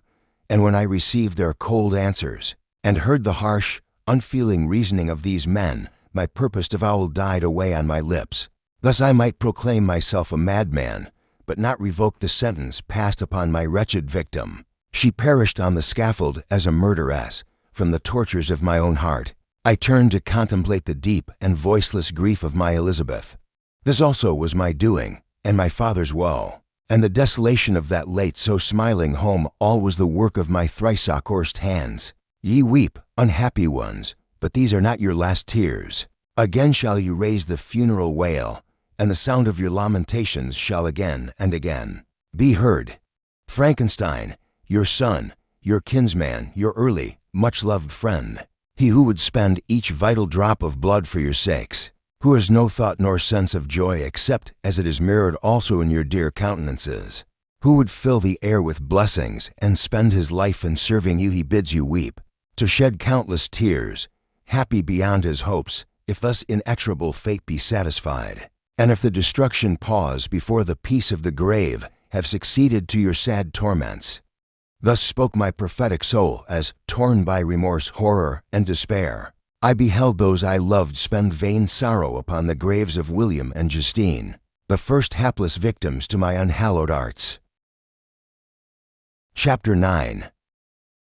and when I received their cold answers, and heard the harsh, unfeeling reasoning of these men, my purposed avowal died away on my lips. Thus I might proclaim myself a madman, but not revoke the sentence passed upon my wretched victim. She perished on the scaffold as a murderess, from the tortures of my own heart. I turned to contemplate the deep and voiceless grief of my Elizabeth. This also was my doing, and my father's woe, and the desolation of that late so smiling home. All was the work of my thrice accursed hands. Ye weep, unhappy ones, but these are not your last tears. Again shall you raise the funeral wail, and the sound of your lamentations shall again and again be heard. Frankenstein, your son, your kinsman, your early, much-loved friend, he who would spend each vital drop of blood for your sakes, who has no thought nor sense of joy except as it is mirrored also in your dear countenances, who would fill the air with blessings and spend his life in serving you, he bids you weep, to shed countless tears, happy beyond his hopes, if thus inexorable fate be satisfied, and if the destruction pause before the peace of the grave have succeeded to your sad torments. Thus spoke my prophetic soul as, torn by remorse, horror, and despair, I beheld those I loved spend vain sorrow upon the graves of William and Justine, the first hapless victims to my unhallowed arts. Chapter 9.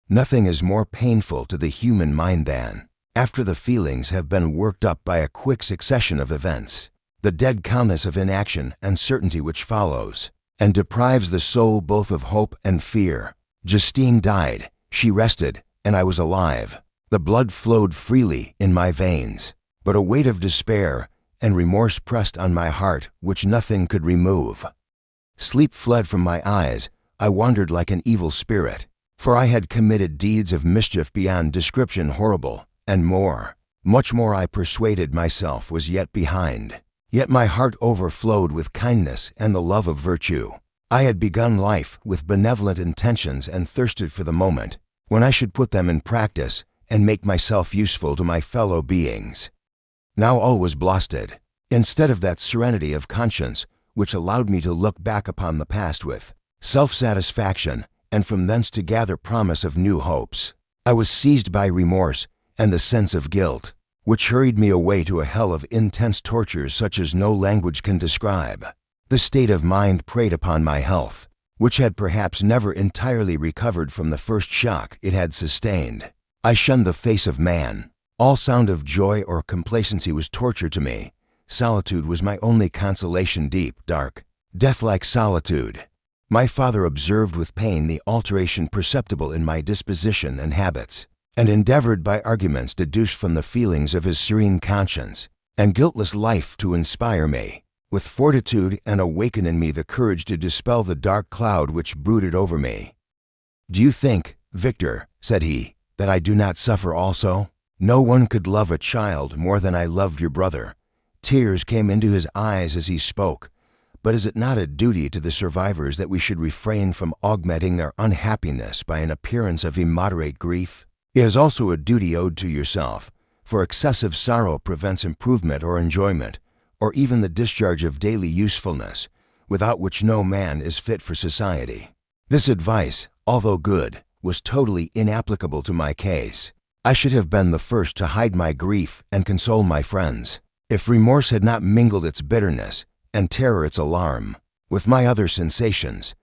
Nothing is more painful to the human mind than, after the feelings have been worked up by a quick succession of events, the dead calmness of inaction and certainty which follows, and deprives the soul both of hope and fear. Justine died, she rested, and I was alive. The blood flowed freely in my veins, but a weight of despair and remorse pressed on my heart which nothing could remove. Sleep fled from my eyes. I wandered like an evil spirit, for I had committed deeds of mischief beyond description horrible, and more, much more I persuaded myself was yet behind. Yet my heart overflowed with kindness and the love of virtue. I had begun life with benevolent intentions and thirsted for the moment when I should put them in practice and make myself useful to my fellow beings. Now all was blasted. Instead of that serenity of conscience which allowed me to look back upon the past with self-satisfaction, and from thence to gather promise of new hopes. I was seized by remorse and the sense of guilt, which hurried me away to a hell of intense tortures such as no language can describe. This state of mind preyed upon my health, which had perhaps never entirely recovered from the first shock it had sustained. I shunned the face of man. All sound of joy or complacency was torture to me. Solitude was my only consolation, deep, dark, death-like solitude. My father observed with pain the alteration perceptible in my disposition and habits, and endeavored by arguments deduced from the feelings of his serene conscience and guiltless life to inspire me with fortitude and awaken in me the courage to dispel the dark cloud which brooded over me. "Do you think, Victor," said he, "that I do not suffer also? No one could love a child more than I loved your brother." Tears came into his eyes as he spoke. But is it not a duty to the survivors that we should refrain from augmenting their unhappiness by an appearance of immoderate grief? It is also a duty owed to yourself, for excessive sorrow prevents improvement or enjoyment, or even the discharge of daily usefulness, without which no man is fit for society. This advice, although good, was totally inapplicable to my case. I should have been the first to hide my grief and console my friends, if remorse had not mingled its bitterness and terror its alarm with my other sensations.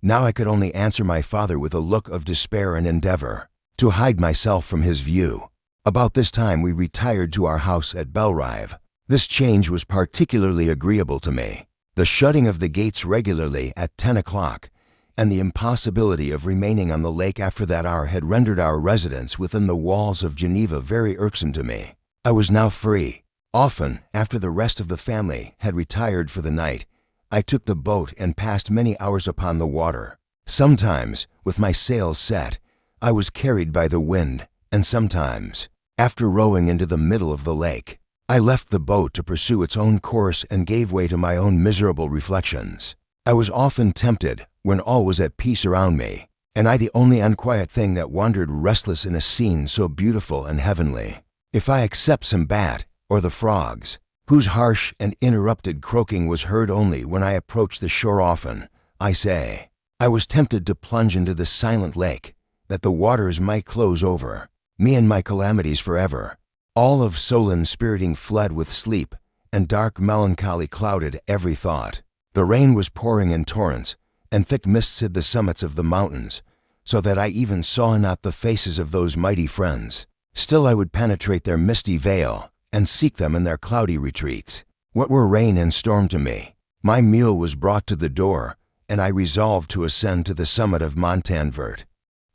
Now I could only answer my father with a look of despair and endeavor to hide myself from his view. About this time we retired to our house at Belrive. This change was particularly agreeable to me. The shutting of the gates regularly at 10 o'clock and the impossibility of remaining on the lake after that hour had rendered our residence within the walls of Geneva very irksome to me. I was now free. Often, after the rest of the family had retired for the night, I took the boat and passed many hours upon the water. Sometimes, with my sails set, I was carried by the wind, and sometimes, after rowing into the middle of the lake, I left the boat to pursue its own course and gave way to my own miserable reflections. I was often tempted, when all was at peace around me, and I the only unquiet thing that wandered restless in a scene so beautiful and heavenly. If I except some bat, or the frogs, whose harsh and interrupted croaking was heard only when I approached the shore often, I say, I was tempted to plunge into the silent lake, that the waters might close over me and my calamities forever. All of soul inspiriting fled with sleep, and dark melancholy clouded every thought. The rain was pouring in torrents, and thick mists hid the summits of the mountains, so that I even saw not the faces of those mighty friends. Still I would penetrate their misty veil, and seek them in their cloudy retreats. What were rain and storm to me? My meal was brought to the door, and I resolved to ascend to the summit of Montanvert.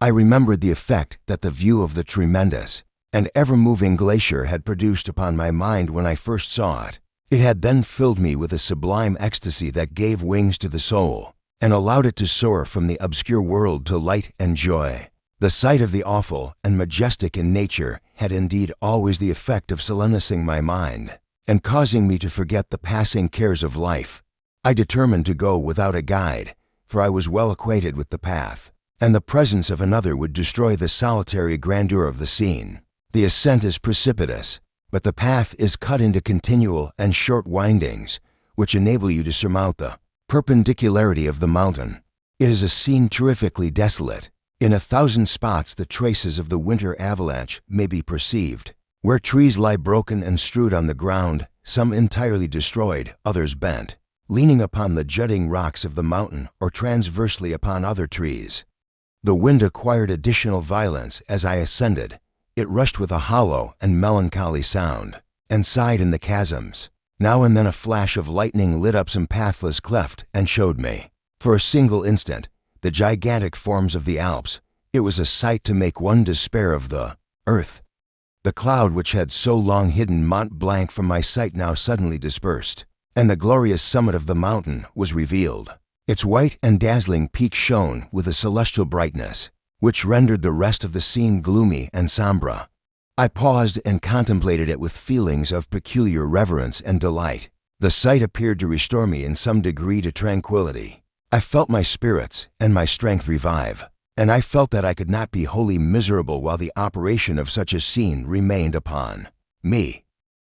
I remembered the effect that the view of the tremendous and ever-moving glacier had produced upon my mind when I first saw it. It had then filled me with a sublime ecstasy that gave wings to the soul, and allowed it to soar from the obscure world to light and joy. The sight of the awful and majestic in nature had indeed always the effect of solemnizing my mind, and causing me to forget the passing cares of life. I determined to go without a guide, for I was well acquainted with the path, and the presence of another would destroy the solitary grandeur of the scene. The ascent is precipitous, but the path is cut into continual and short windings, which enable you to surmount the perpendicularity of the mountain. It is a scene terrifically desolate. In 1,000 spots the traces of the winter avalanche may be perceived, where trees lie broken and strewed on the ground, some entirely destroyed, others bent, leaning upon the jutting rocks of the mountain or transversely upon other trees. The wind acquired additional violence as I ascended. It rushed with a hollow and melancholy sound, and sighed in the chasms. Now and then a flash of lightning lit up some pathless cleft and showed me, for a single instant, the gigantic forms of the Alps. It was a sight to make one despair of the earth. The cloud which had so long hidden Mont Blanc from my sight now suddenly dispersed, and the glorious summit of the mountain was revealed. Its white and dazzling peak shone with a celestial brightness, which rendered the rest of the scene gloomy and sombre. I paused and contemplated it with feelings of peculiar reverence and delight. The sight appeared to restore me in some degree to tranquility. I felt my spirits and my strength revive, and I felt that I could not be wholly miserable while the operation of such a scene remained upon me.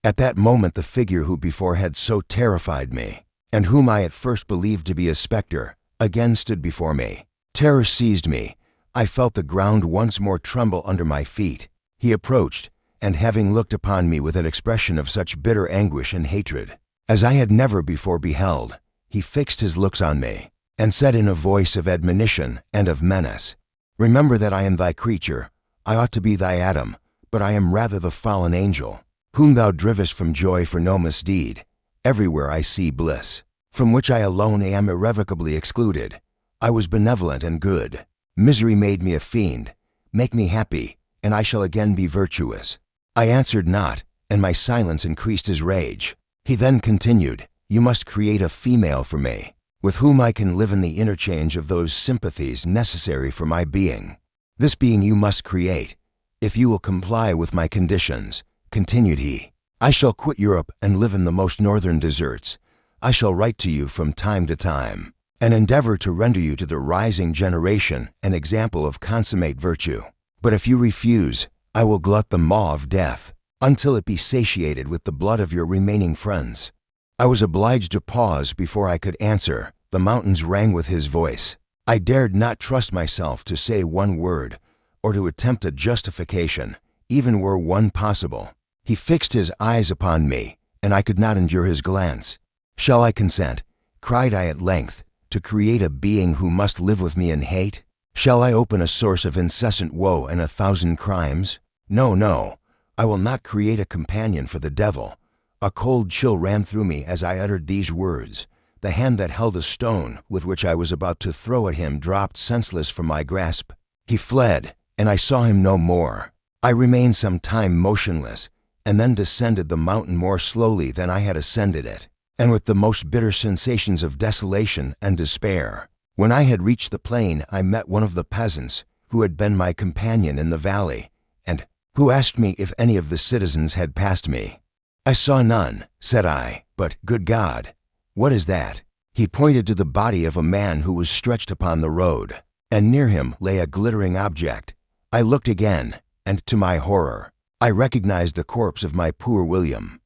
At that moment the figure who before had so terrified me and whom I at first believed to be a specter, again stood before me. Terror seized me. I felt the ground once more tremble under my feet. He approached, and having looked upon me with an expression of such bitter anguish and hatred as I had never before beheld, he fixed his looks on me, and said in a voice of admonition and of menace, "Remember that I am thy creature. I ought to be thy Adam, but I am rather the fallen angel, whom thou drivest from joy for no misdeed. Everywhere I see bliss, from which I alone am irrevocably excluded. I was benevolent and good. Misery made me a fiend. Make me happy, and I shall again be virtuous." I answered not, and my silence increased his rage. He then continued, "You must create a female for me, with whom I can live in the interchange of those sympathies necessary for my being. This being you must create, if you will comply with my conditions," continued he. "I shall quit Europe and live in the most northern deserts. I shall write to you from time to time, and endeavor to render you to the rising generation an example of consummate virtue. But if you refuse, I will glut the maw of death, until it be satiated with the blood of your remaining friends." I was obliged to pause before I could answer. The mountains rang with his voice. I dared not trust myself to say one word, or to attempt a justification, even were one possible. He fixed his eyes upon me, and I could not endure his glance. "Shall I consent," cried I at length, "to create a being who must live with me in hate? Shall I open a source of incessant woe and 1,000 crimes? No, no, I will not create a companion for the devil." A cold chill ran through me as I uttered these words. The hand that held a stone with which I was about to throw at him dropped senseless from my grasp. He fled, and I saw him no more. I remained some time motionless, and then descended the mountain more slowly than I had ascended it, and with the most bitter sensations of desolation and despair. When I had reached the plain, I met one of the peasants, who had been my companion in the valley, and who asked me if any of the citizens had passed me. "I saw none," said I, "but, good God, what is that?" He pointed to the body of a man who was stretched upon the road, and near him lay a glittering object. I looked again, and to my horror, I recognized the corpse of my poor William.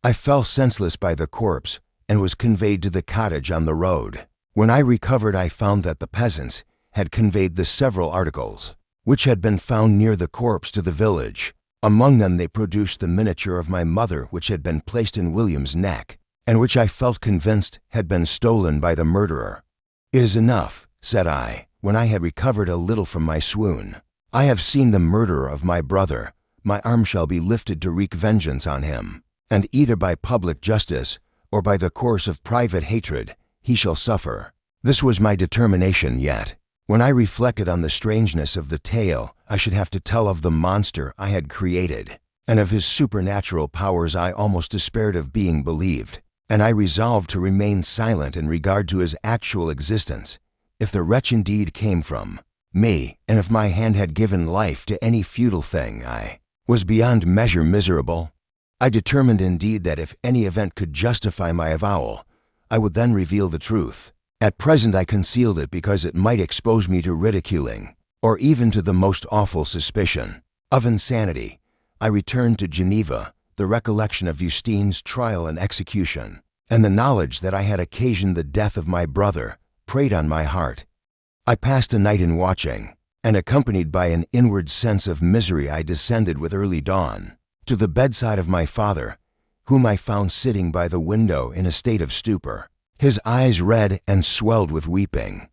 I fell senseless by the corpse, and was conveyed to the cottage on the road. When I recovered, I found that the peasants had conveyed the several articles which had been found near the corpse to the village. Among them they produced the miniature of my mother, which had been placed in William's neck, and which I felt convinced had been stolen by the murderer. "It is enough," said I, when I had recovered a little from my swoon. "I have seen the murderer of my brother. My arm shall be lifted to wreak vengeance on him, and either by public justice or by the course of private hatred he shall suffer." This was my determination, yet when I reflected on the strangeness of the tale I should have to tell of the monster I had created, and of his supernatural powers, I almost despaired of being believed, and I resolved to remain silent in regard to his actual existence. If the wretch indeed came from me, and if my hand had given life to any futile thing, I was beyond measure miserable. I determined indeed that if any event could justify my avowal, I would then reveal the truth. At present I concealed it because it might expose me to ridiculing, or even to the most awful suspicion of insanity. I returned to Geneva. The recollection of Justine's trial and execution, and the knowledge that I had occasioned the death of my brother, preyed on my heart. I passed a night in watching, and accompanied by an inward sense of misery, I descended with early dawn to the bedside of my father, whom I found sitting by the window in a state of stupor, his eyes red and swelled with weeping.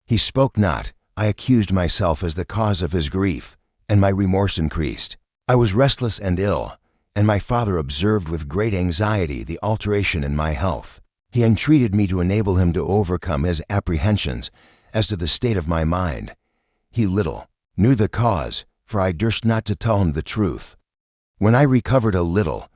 He spoke not. I accused myself as the cause of his grief, and my remorse increased. I was restless and ill, and my father observed with great anxiety the alteration in my health. He entreated me to enable him to overcome his apprehensions as to the state of my mind. He little knew the cause, for I durst not to tell him the truth. When I recovered a little,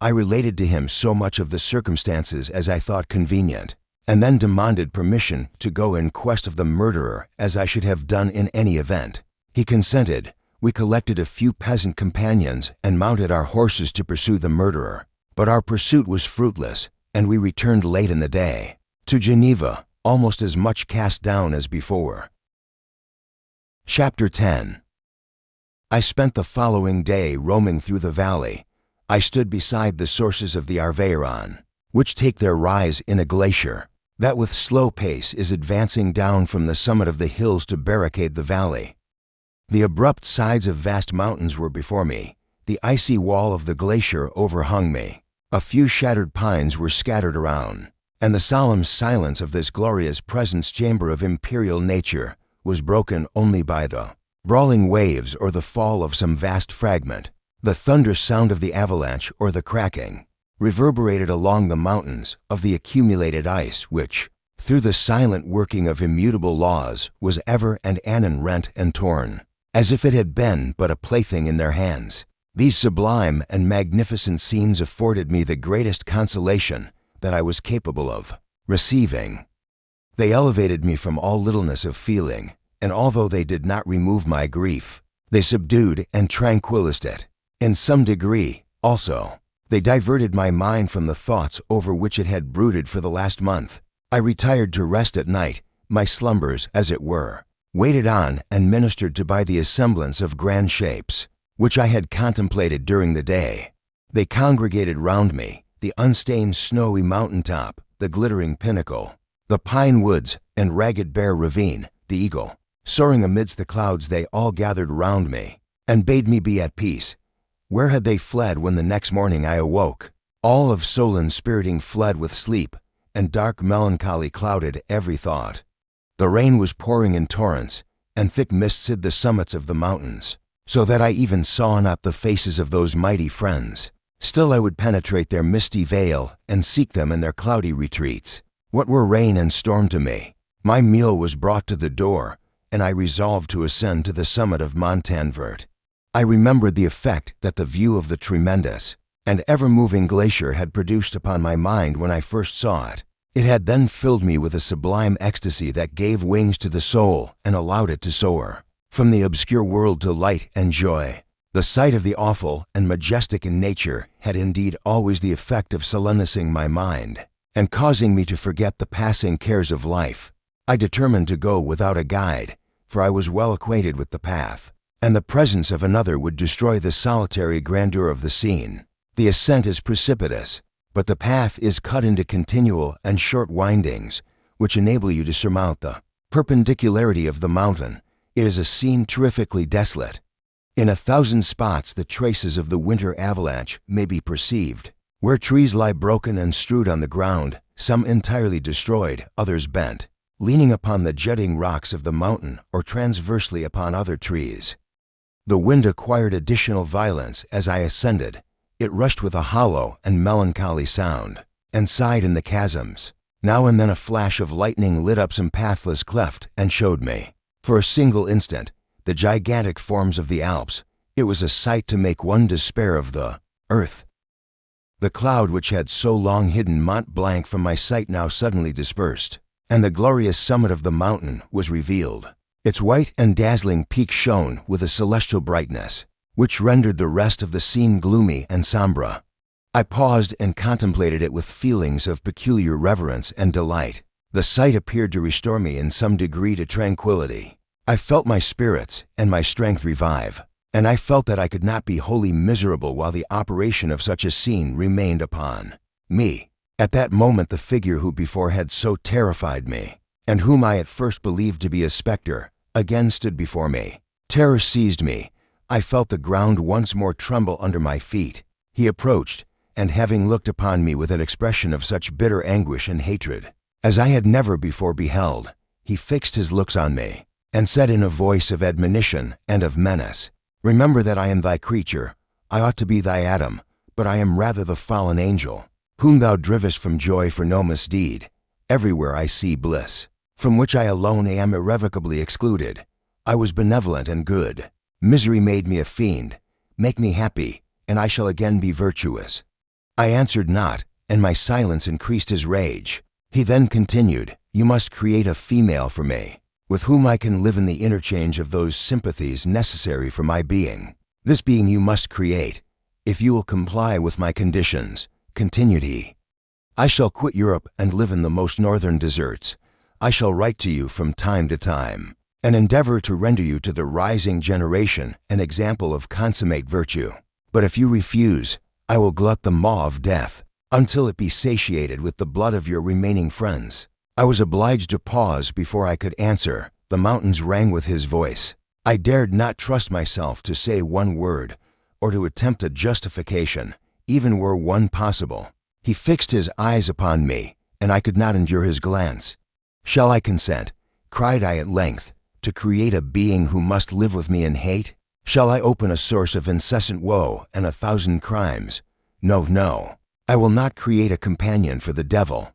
I related to him so much of the circumstances as I thought convenient, and then demanded permission to go in quest of the murderer, as I should have done in any event. He consented. We collected a few peasant companions and mounted our horses to pursue the murderer. But our pursuit was fruitless, and we returned late in the day to Geneva, almost as much cast down as before. Chapter 10. I spent the following day roaming through the valley. I stood beside the sources of the Arveiron, which take their rise in a glacier that with slow pace is advancing down from the summit of the hills to barricade the valley. The abrupt sides of vast mountains were before me. The icy wall of the glacier overhung me. A few shattered pines were scattered around, and the solemn silence of this glorious presence chamber of imperial nature was broken only by the brawling waves or the fall of some vast fragment. The thunder sound of the avalanche or the cracking reverberated along the mountains of the accumulated ice which, through the silent working of immutable laws, was ever and anon rent and torn, as if it had been but a plaything in their hands. These sublime and magnificent scenes afforded me the greatest consolation that I was capable of receiving. They elevated me from all littleness of feeling, and although they did not remove my grief, they subdued and tranquilized it. In some degree, also, they diverted my mind from the thoughts over which it had brooded for the last month. I retired to rest at night, my slumbers, as it were, waited on and ministered to by the assemblance of grand shapes, which I had contemplated during the day. They congregated round me, the unstained snowy mountaintop, the glittering pinnacle, the pine woods and ragged bare ravine, the eagle. Soaring amidst the clouds they all gathered round me, and bade me be at peace. Where had they fled when the next morning I awoke? All of soul inspiriting fled with sleep, and dark melancholy clouded every thought. The rain was pouring in torrents, and thick mists hid the summits of the mountains, so that I even saw not the faces of those mighty friends. Still I would penetrate their misty veil and seek them in their cloudy retreats. What were rain and storm to me? My meal was brought to the door, and I resolved to ascend to the summit of Montanvert. I remembered the effect that the view of the tremendous and ever-moving glacier had produced upon my mind when I first saw it. It had then filled me with a sublime ecstasy that gave wings to the soul and allowed it to soar from the obscure world to light and joy. The sight of the awful and majestic in nature had indeed always the effect of solemnizing my mind and causing me to forget the passing cares of life. I determined to go without a guide, for I was well acquainted with the path, and the presence of another would destroy the solitary grandeur of the scene. The ascent is precipitous, but the path is cut into continual and short windings, which enable you to surmount the perpendicularity of the mountain. It is a scene terrifically desolate. In 1,000 spots the traces of the winter avalanche may be perceived, where trees lie broken and strewed on the ground, some entirely destroyed, others bent, leaning upon the jutting rocks of the mountain or transversely upon other trees. The wind acquired additional violence as I ascended. It rushed with a hollow and melancholy sound, and sighed in the chasms. Now and then a flash of lightning lit up some pathless cleft and showed me, for a single instant, the gigantic forms of the Alps. It was a sight to make one despair of the earth. The cloud which had so long hidden Mont Blanc from my sight now suddenly dispersed, and the glorious summit of the mountain was revealed. Its white and dazzling peak shone with a celestial brightness, which rendered the rest of the scene gloomy and sombre. I paused and contemplated it with feelings of peculiar reverence and delight. The sight appeared to restore me in some degree to tranquility. I felt my spirits and my strength revive, and I felt that I could not be wholly miserable while the operation of such a scene remained upon me. At that moment the figure who before had so terrified me, and whom I at first believed to be a spectre, again stood before me. Terror seized me. I felt the ground once more tremble under my feet. He approached, and having looked upon me with an expression of such bitter anguish and hatred as I had never before beheld, he fixed his looks on me, and said in a voice of admonition and of menace, "Remember that I am thy creature. I ought to be thy Adam, but I am rather the fallen angel, whom thou drivest from joy for no misdeed. Everywhere I see bliss, from which I alone am irrevocably excluded. I was benevolent and good. Misery made me a fiend. Make me happy, and I shall again be virtuous." I answered not, and my silence increased his rage. He then continued, "You must create a female for me, with whom I can live in the interchange of those sympathies necessary for my being. This being you must create, if you will comply with my conditions," continued he. "I shall quit Europe and live in the most northern deserts. I shall write to you from time to time, and endeavor to render you to the rising generation an example of consummate virtue. But if you refuse, I will glut the maw of death. until it be satiated with the blood of your remaining friends." I was obliged to pause before I could answer. The mountains rang with his voice. I dared not trust myself to say one word, or to attempt a justification, even were one possible. He fixed his eyes upon me, and I could not endure his glance. "Shall I consent," cried I at length, "to create a being who must live with me in hate? Shall I open a source of incessant woe and 1,000 crimes? No, no. I will not create a companion for the devil."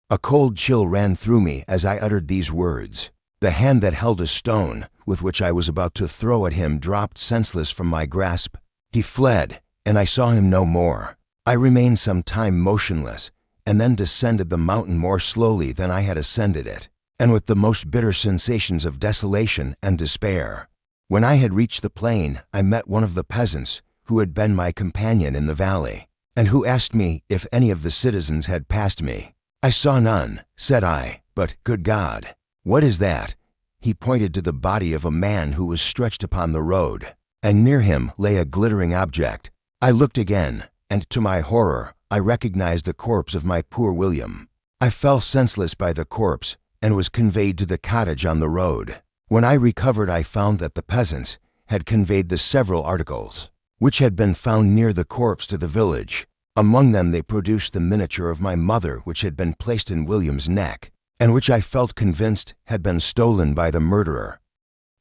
A cold chill ran through me as I uttered these words. The hand that held a stone, with which I was about to throw at him, dropped senseless from my grasp. He fled, and I saw him no more. I remained some time motionless, and then descended the mountain more slowly than I had ascended it, and with the most bitter sensations of desolation and despair. When I had reached the plain, I met one of the peasants who had been my companion in the valley, and who asked me if any of the citizens had passed me. "I saw none," said I, "but, good God, what is that?" He pointed to the body of a man who was stretched upon the road, and near him lay a glittering object. I looked again, and to my horror, I recognized the corpse of my poor William. I fell senseless by the corpse, and was conveyed to the cottage on the road. When I recovered, I found that the peasants had conveyed the several articles which had been found near the corpse to the village. Among them they produced the miniature of my mother, which had been placed in William's neck, and which I felt convinced had been stolen by the murderer.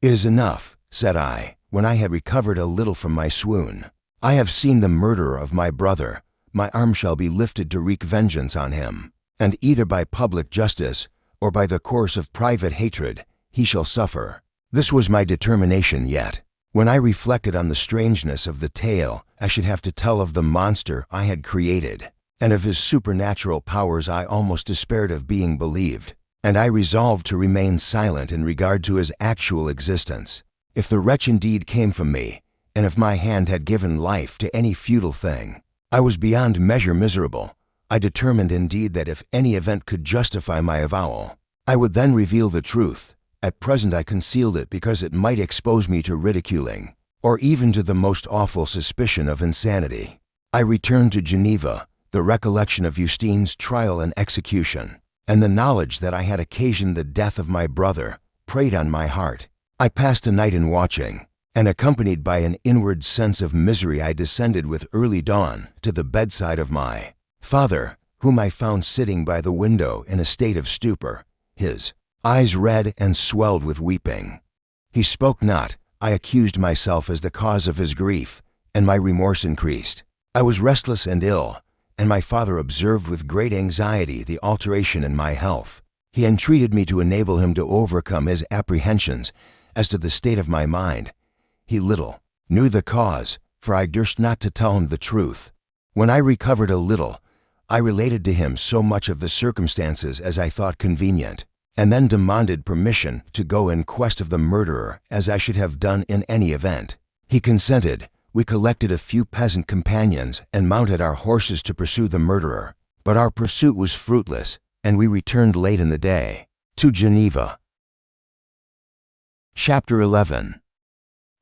"It is enough," said I, when I had recovered a little from my swoon. "I have seen the murderer of my brother. My arm shall be lifted to wreak vengeance on him, and either by public justice or by the course of private hatred he shall suffer." This was my determination, yet when I reflected on the strangeness of the tale I should have to tell of the monster I had created, and of his supernatural powers, I almost despaired of being believed, and I resolved to remain silent in regard to his actual existence. If the wretch indeed came from me, and if my hand had given life to any futile thing, I was beyond measure miserable. I determined indeed that if any event could justify my avowal, I would then reveal the truth. At present I concealed it because it might expose me to ridiculing, or even to the most awful suspicion of insanity. I returned to Geneva. The recollection of Justine's trial and execution, and the knowledge that I had occasioned the death of my brother, preyed on my heart. I passed a night in watching, and accompanied by an inward sense of misery, I descended with early dawn to the bedside of my father, whom I found sitting by the window in a state of stupor, his eyes red and swelled with weeping. He spoke not. I accused myself as the cause of his grief, and my remorse increased. I was restless and ill, and my father observed with great anxiety the alteration in my health. He entreated me to enable him to overcome his apprehensions as to the state of my mind. He little knew the cause, for I durst not to tell him the truth. When I recovered a little, I related to him so much of the circumstances as I thought convenient, and then demanded permission to go in quest of the murderer, as I should have done in any event. He consented. We collected a few peasant companions and mounted our horses to pursue the murderer, but our pursuit was fruitless, and we returned late in the day to Geneva. Chapter 11.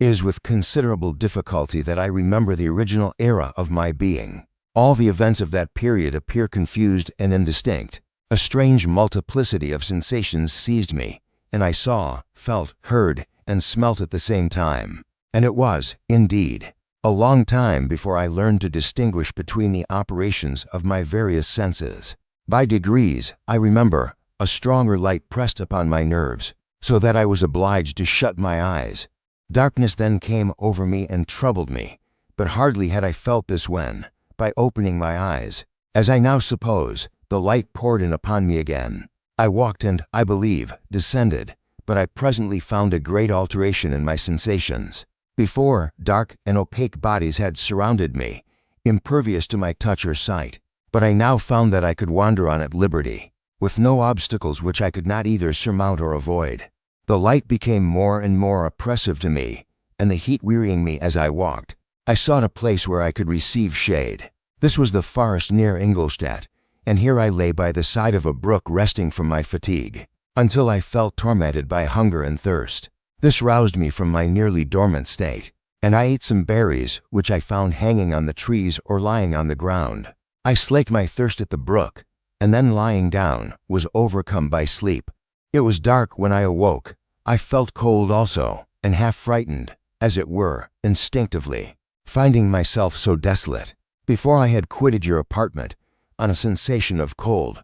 It is with considerable difficulty that I remember the original era of my being. All the events of that period appear confused and indistinct. A strange multiplicity of sensations seized me, and I saw, felt, heard, and smelt at the same time. And it was, indeed, a long time before I learned to distinguish between the operations of my various senses. By degrees, I remember, a stronger light pressed upon my nerves, so that I was obliged to shut my eyes. Darkness then came over me and troubled me, but hardly had I felt this when, by opening my eyes, as I now suppose, the light poured in upon me again. I walked and, I believe, descended, but I presently found a great alteration in my sensations. Before, dark and opaque bodies had surrounded me, impervious to my touch or sight, but I now found that I could wander on at liberty, with no obstacles which I could not either surmount or avoid. The light became more and more oppressive to me, and the heat wearying me as I walked, I sought a place where I could receive shade. This was the forest near Ingolstadt, and here I lay by the side of a brook resting from my fatigue, until I felt tormented by hunger and thirst. This roused me from my nearly dormant state, and I ate some berries which I found hanging on the trees or lying on the ground. I slaked my thirst at the brook, and then lying down, was overcome by sleep. It was dark when I awoke. I felt cold also, and half frightened, as it were, instinctively, finding myself so desolate. Before I had quitted your apartment, on a sensation of cold,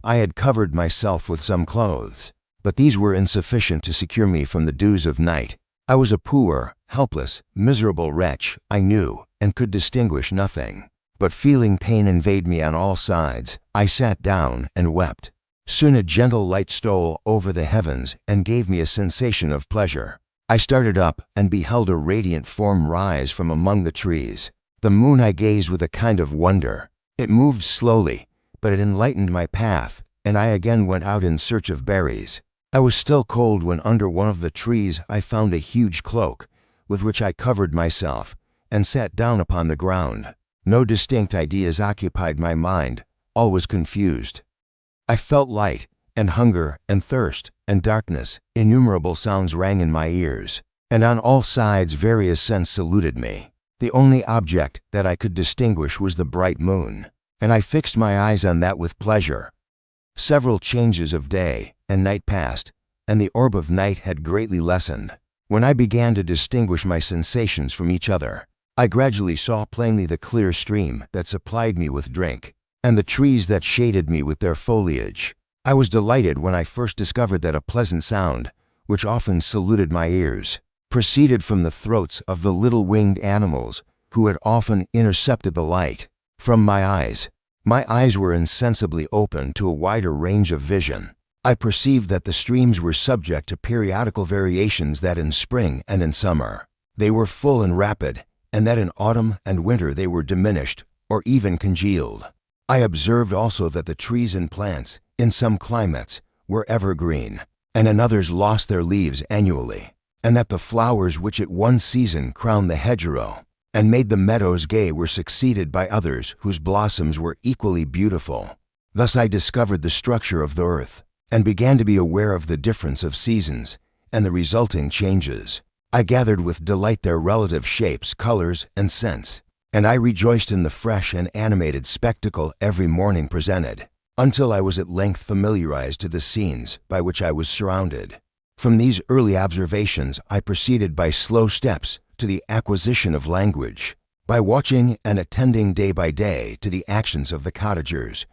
I had covered myself with some clothes, but these were insufficient to secure me from the dews of night. I was a poor, helpless, miserable wretch, I knew, and could distinguish nothing. But feeling pain invade me on all sides, I sat down and wept. Soon a gentle light stole over the heavens and gave me a sensation of pleasure. I started up and beheld a radiant form rise from among the trees. The moon I gazed with a kind of wonder. It moved slowly, but it enlightened my path, and I again went out in search of berries. I was still cold when under one of the trees I found a huge cloak, with which I covered myself, and sat down upon the ground. No distinct ideas occupied my mind, all was confused. I felt light, and hunger, and thirst, and darkness. Innumerable sounds rang in my ears, and on all sides various scents saluted me. The only object that I could distinguish was the bright moon, and I fixed my eyes on that with pleasure. Several changes of day and night passed, and the orb of night had greatly lessened. When I began to distinguish my sensations from each other, I gradually saw plainly the clear stream that supplied me with drink, and the trees that shaded me with their foliage. I was delighted when I first discovered that a pleasant sound, which often saluted my ears, proceeded from the throats of the little winged animals who had often intercepted the light from my eyes. My eyes were insensibly opened to a wider range of vision. I perceived that the streams were subject to periodical variations, that in spring and in summer they were full and rapid, and that in autumn and winter they were diminished or even congealed. I observed also that the trees and plants, in some climates, were evergreen, and in others lost their leaves annually, and that the flowers which at one season crowned the hedgerow and made the meadows gay were succeeded by others whose blossoms were equally beautiful. Thus I discovered the structure of the earth, and began to be aware of the difference of seasons and the resulting changes. I gathered with delight their relative shapes, colors, and scents, and I rejoiced in the fresh and animated spectacle every morning presented, until I was at length familiarized to the scenes by which I was surrounded. From these early observations I proceeded by slow steps to the acquisition of language. By watching and attending day by day to the actions of the cottagers,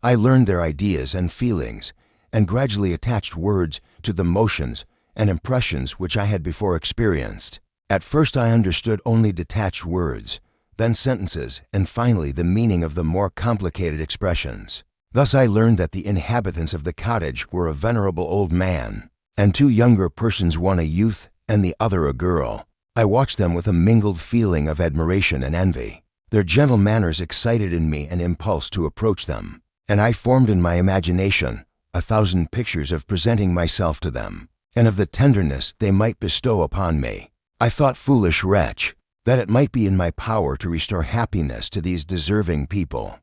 I learned their ideas and feelings, and gradually attached words to the motions and impressions which I had before experienced. At first I understood only detached words, then sentences, and finally the meaning of the more complicated expressions. Thus I learned that the inhabitants of the cottage were a venerable old man, and two younger persons, one a youth and the other a girl. I watched them with a mingled feeling of admiration and envy. Their gentle manners excited in me an impulse to approach them, and I formed in my imagination 1,000 pictures of presenting myself to them, and of the tenderness they might bestow upon me. I thought, foolish wretch, that it might be in my power to restore happiness to these deserving people.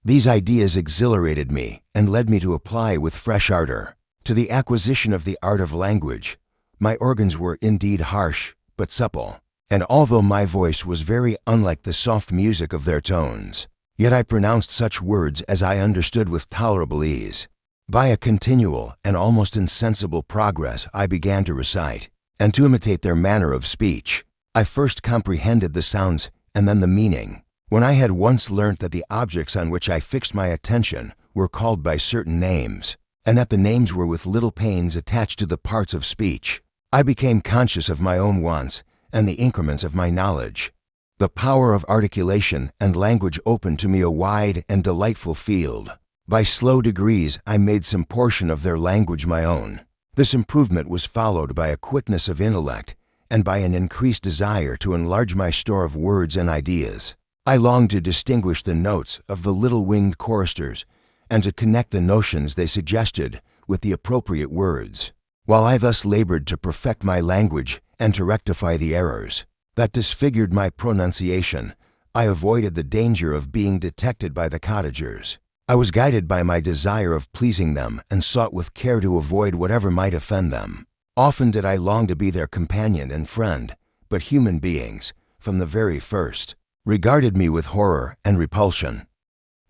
These ideas exhilarated me and led me to apply with fresh ardor to the acquisition of the art of language. My organs were indeed harsh, but supple, and although my voice was very unlike the soft music of their tones, yet I pronounced such words as I understood with tolerable ease. By a continual and almost insensible progress I began to recite, and to imitate their manner of speech. I first comprehended the sounds and then the meaning. When I had once learnt that the objects on which I fixed my attention were called by certain names, and that the names were with little pains attached to the parts of speech, I became conscious of my own wants and the increments of my knowledge. The power of articulation and language opened to me a wide and delightful field. By slow degrees I made some portion of their language my own. This improvement was followed by a quickness of intellect and by an increased desire to enlarge my store of words and ideas. I longed to distinguish the notes of the little winged choristers and to connect the notions they suggested with the appropriate words. While I thus labored to perfect my language and to rectify the errors that disfigured my pronunciation, I avoided the danger of being detected by the cottagers. I was guided by my desire of pleasing them and sought with care to avoid whatever might offend them. Often did I long to be their companion and friend, but human beings, from the very first, regarded me with horror and repulsion.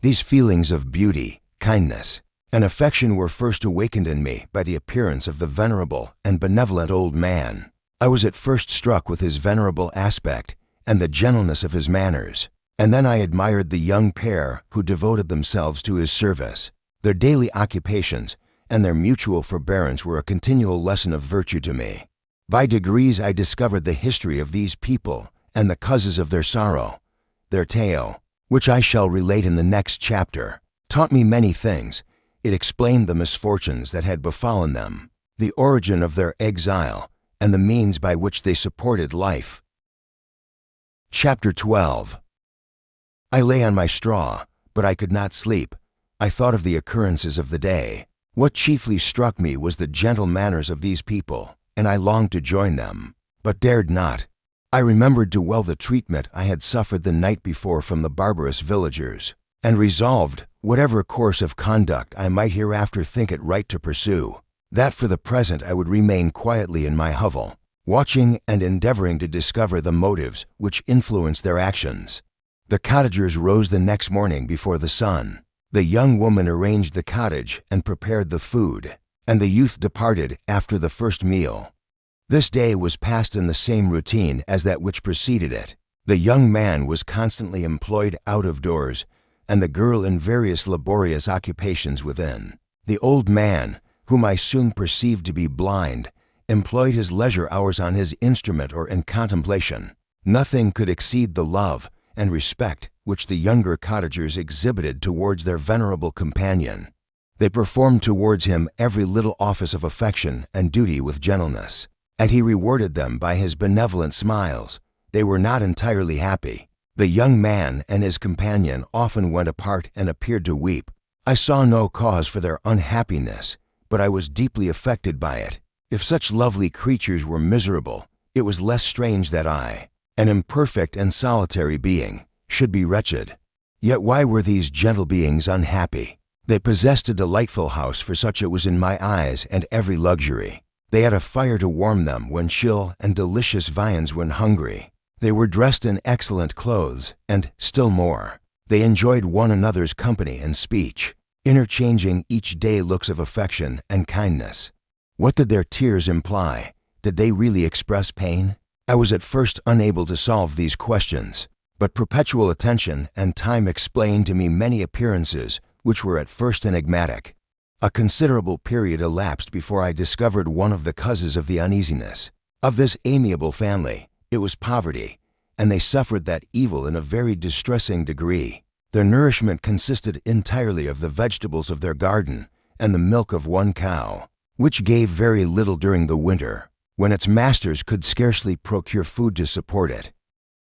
These feelings of beauty, kindness, and affection were first awakened in me by the appearance of the venerable and benevolent old man. I was at first struck with his venerable aspect and the gentleness of his manners, and then I admired the young pair who devoted themselves to his service. Their daily occupations and their mutual forbearance were a continual lesson of virtue to me. By degrees I discovered the history of these people and the causes of their sorrow. Their tale, which I shall relate in the next chapter, taught me many things. It explained the misfortunes that had befallen them, the origin of their exile, and the means by which they supported life. Chapter 12. I lay on my straw, but I could not sleep. I thought of the occurrences of the day. What chiefly struck me was the gentle manners of these people, and I longed to join them, but dared not. I remembered too well the treatment I had suffered the night before from the barbarous villagers, and resolved, whatever course of conduct I might hereafter think it right to pursue, that for the present I would remain quietly in my hovel, watching and endeavoring to discover the motives which influenced their actions. The cottagers rose the next morning before the sun. The young woman arranged the cottage and prepared the food, and the youth departed after the first meal. This day was passed in the same routine as that which preceded it. The young man was constantly employed out of doors, and the girl in various laborious occupations within. The old man, whom I soon perceived to be blind, employed his leisure hours on his instrument or in contemplation. Nothing could exceed the love and respect which the younger cottagers exhibited towards their venerable companion. They performed towards him every little office of affection and duty with gentleness, and he rewarded them by his benevolent smiles. They were not entirely happy. The young man and his companion often went apart and appeared to weep. I saw no cause for their unhappiness, but I was deeply affected by it. If such lovely creatures were miserable, it was less strange that I, an imperfect and solitary being, should be wretched. Yet why were these gentle beings unhappy? They possessed a delightful house, for such it was in my eyes, and every luxury. They had a fire to warm them when chill and delicious viands when hungry. They were dressed in excellent clothes, and, still more, they enjoyed one another's company and speech, interchanging each day looks of affection and kindness. What did their tears imply? Did they really express pain? I was at first unable to solve these questions, but perpetual attention and time explained to me many appearances which were at first enigmatic. A considerable period elapsed before I discovered one of the causes of the uneasiness. Of this amiable family, it was poverty, and they suffered that evil in a very distressing degree. Their nourishment consisted entirely of the vegetables of their garden and the milk of one cow, which gave very little during the winter, when its masters could scarcely procure food to support it.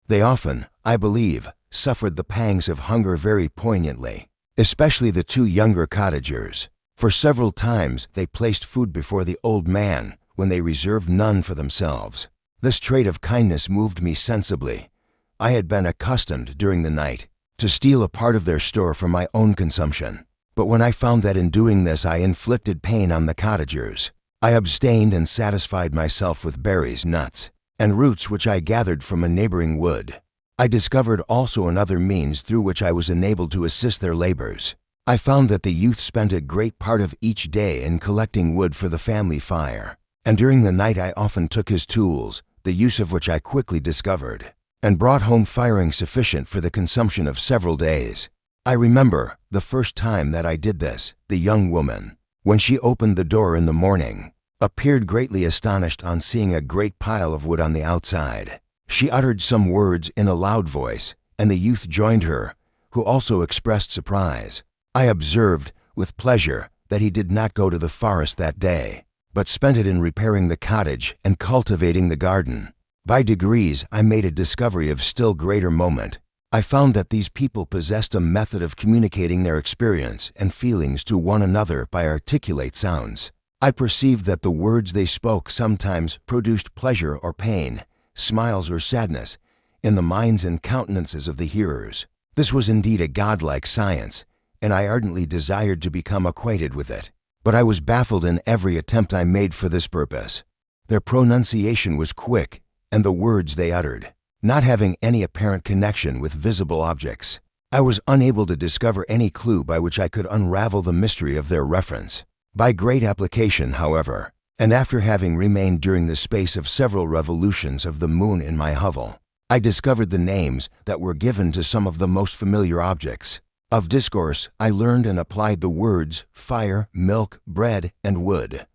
They often, I believe, suffered the pangs of hunger very poignantly, especially the two younger cottagers. For several times they placed food before the old man when they reserved none for themselves. This trait of kindness moved me sensibly. I had been accustomed during the night to steal a part of their store for my own consumption, but when I found that in doing this I inflicted pain on the cottagers, I abstained and satisfied myself with berries, nuts, and roots which I gathered from a neighboring wood. I discovered also another means through which I was enabled to assist their labors. I found that the youth spent a great part of each day in collecting wood for the family fire, and during the night I often took his tools, the use of which I quickly discovered, and brought home firing sufficient for the consumption of several days. I remember, the first time that I did this, the young woman, when she opened the door in the morning, appeared greatly astonished on seeing a great pile of wood on the outside. She uttered some words in a loud voice, and the youth joined her, who also expressed surprise. I observed, with pleasure, that he did not go to the forest that day, but spent it in repairing the cottage and cultivating the garden. By degrees, I made a discovery of still greater moment. I found that these people possessed a method of communicating their experience and feelings to one another by articulate sounds. I perceived that the words they spoke sometimes produced pleasure or pain, smiles or sadness, in the minds and countenances of the hearers. This was indeed a godlike science, and I ardently desired to become acquainted with it. But I was baffled in every attempt I made for this purpose. Their pronunciation was quick, and the words they uttered, not having any apparent connection with visible objects. I was unable to discover any clue by which I could unravel the mystery of their reference. By great application, however, and after having remained during the space of several revolutions of the moon in my hovel, I discovered the names that were given to some of the most familiar objects. Of discourse, I learned and applied the words fire, milk, bread, and wood.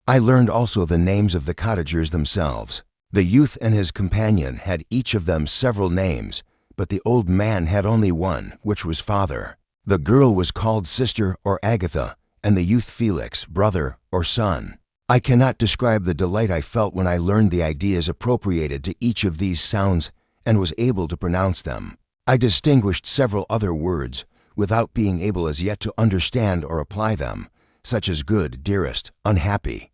I learned also the names of the cottagers themselves. The youth and his companion had each of them several names, but the old man had only one, which was father. The girl was called sister or Agatha, and the youth Felix, brother or son. I cannot describe the delight I felt when I learned the ideas appropriated to each of these sounds and was able to pronounce them. I distinguished several other words without being able as yet to understand or apply them, such as good, dearest, unhappy.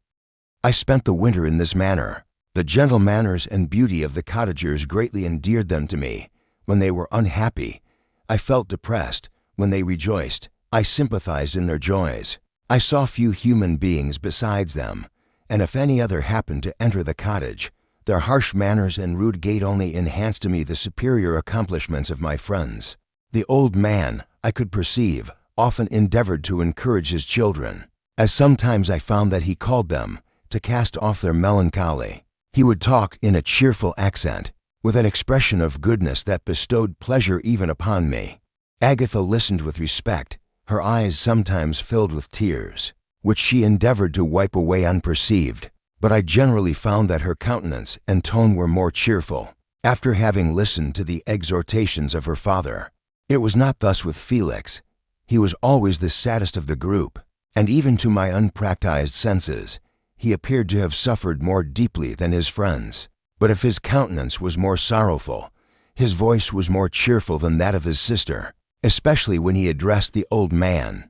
I spent the winter in this manner. The gentle manners and beauty of the cottagers greatly endeared them to me. When they were unhappy, I felt depressed. When they rejoiced, I sympathized in their joys. I saw few human beings besides them, and if any other happened to enter the cottage, their harsh manners and rude gait only enhanced to me the superior accomplishments of my friends. The old man, I could perceive, often endeavored to encourage his children, as sometimes I found that he called them to cast off their melancholy. He would talk in a cheerful accent, with an expression of goodness that bestowed pleasure even upon me. Agatha listened with respect, her eyes sometimes filled with tears, which she endeavored to wipe away unperceived, but I generally found that her countenance and tone were more cheerful, after having listened to the exhortations of her father. It was not thus with Felix. He was always the saddest of the group, and even to my unpracticed senses, he appeared to have suffered more deeply than his friends. But if his countenance was more sorrowful, his voice was more cheerful than that of his sister, especially when he addressed the old man.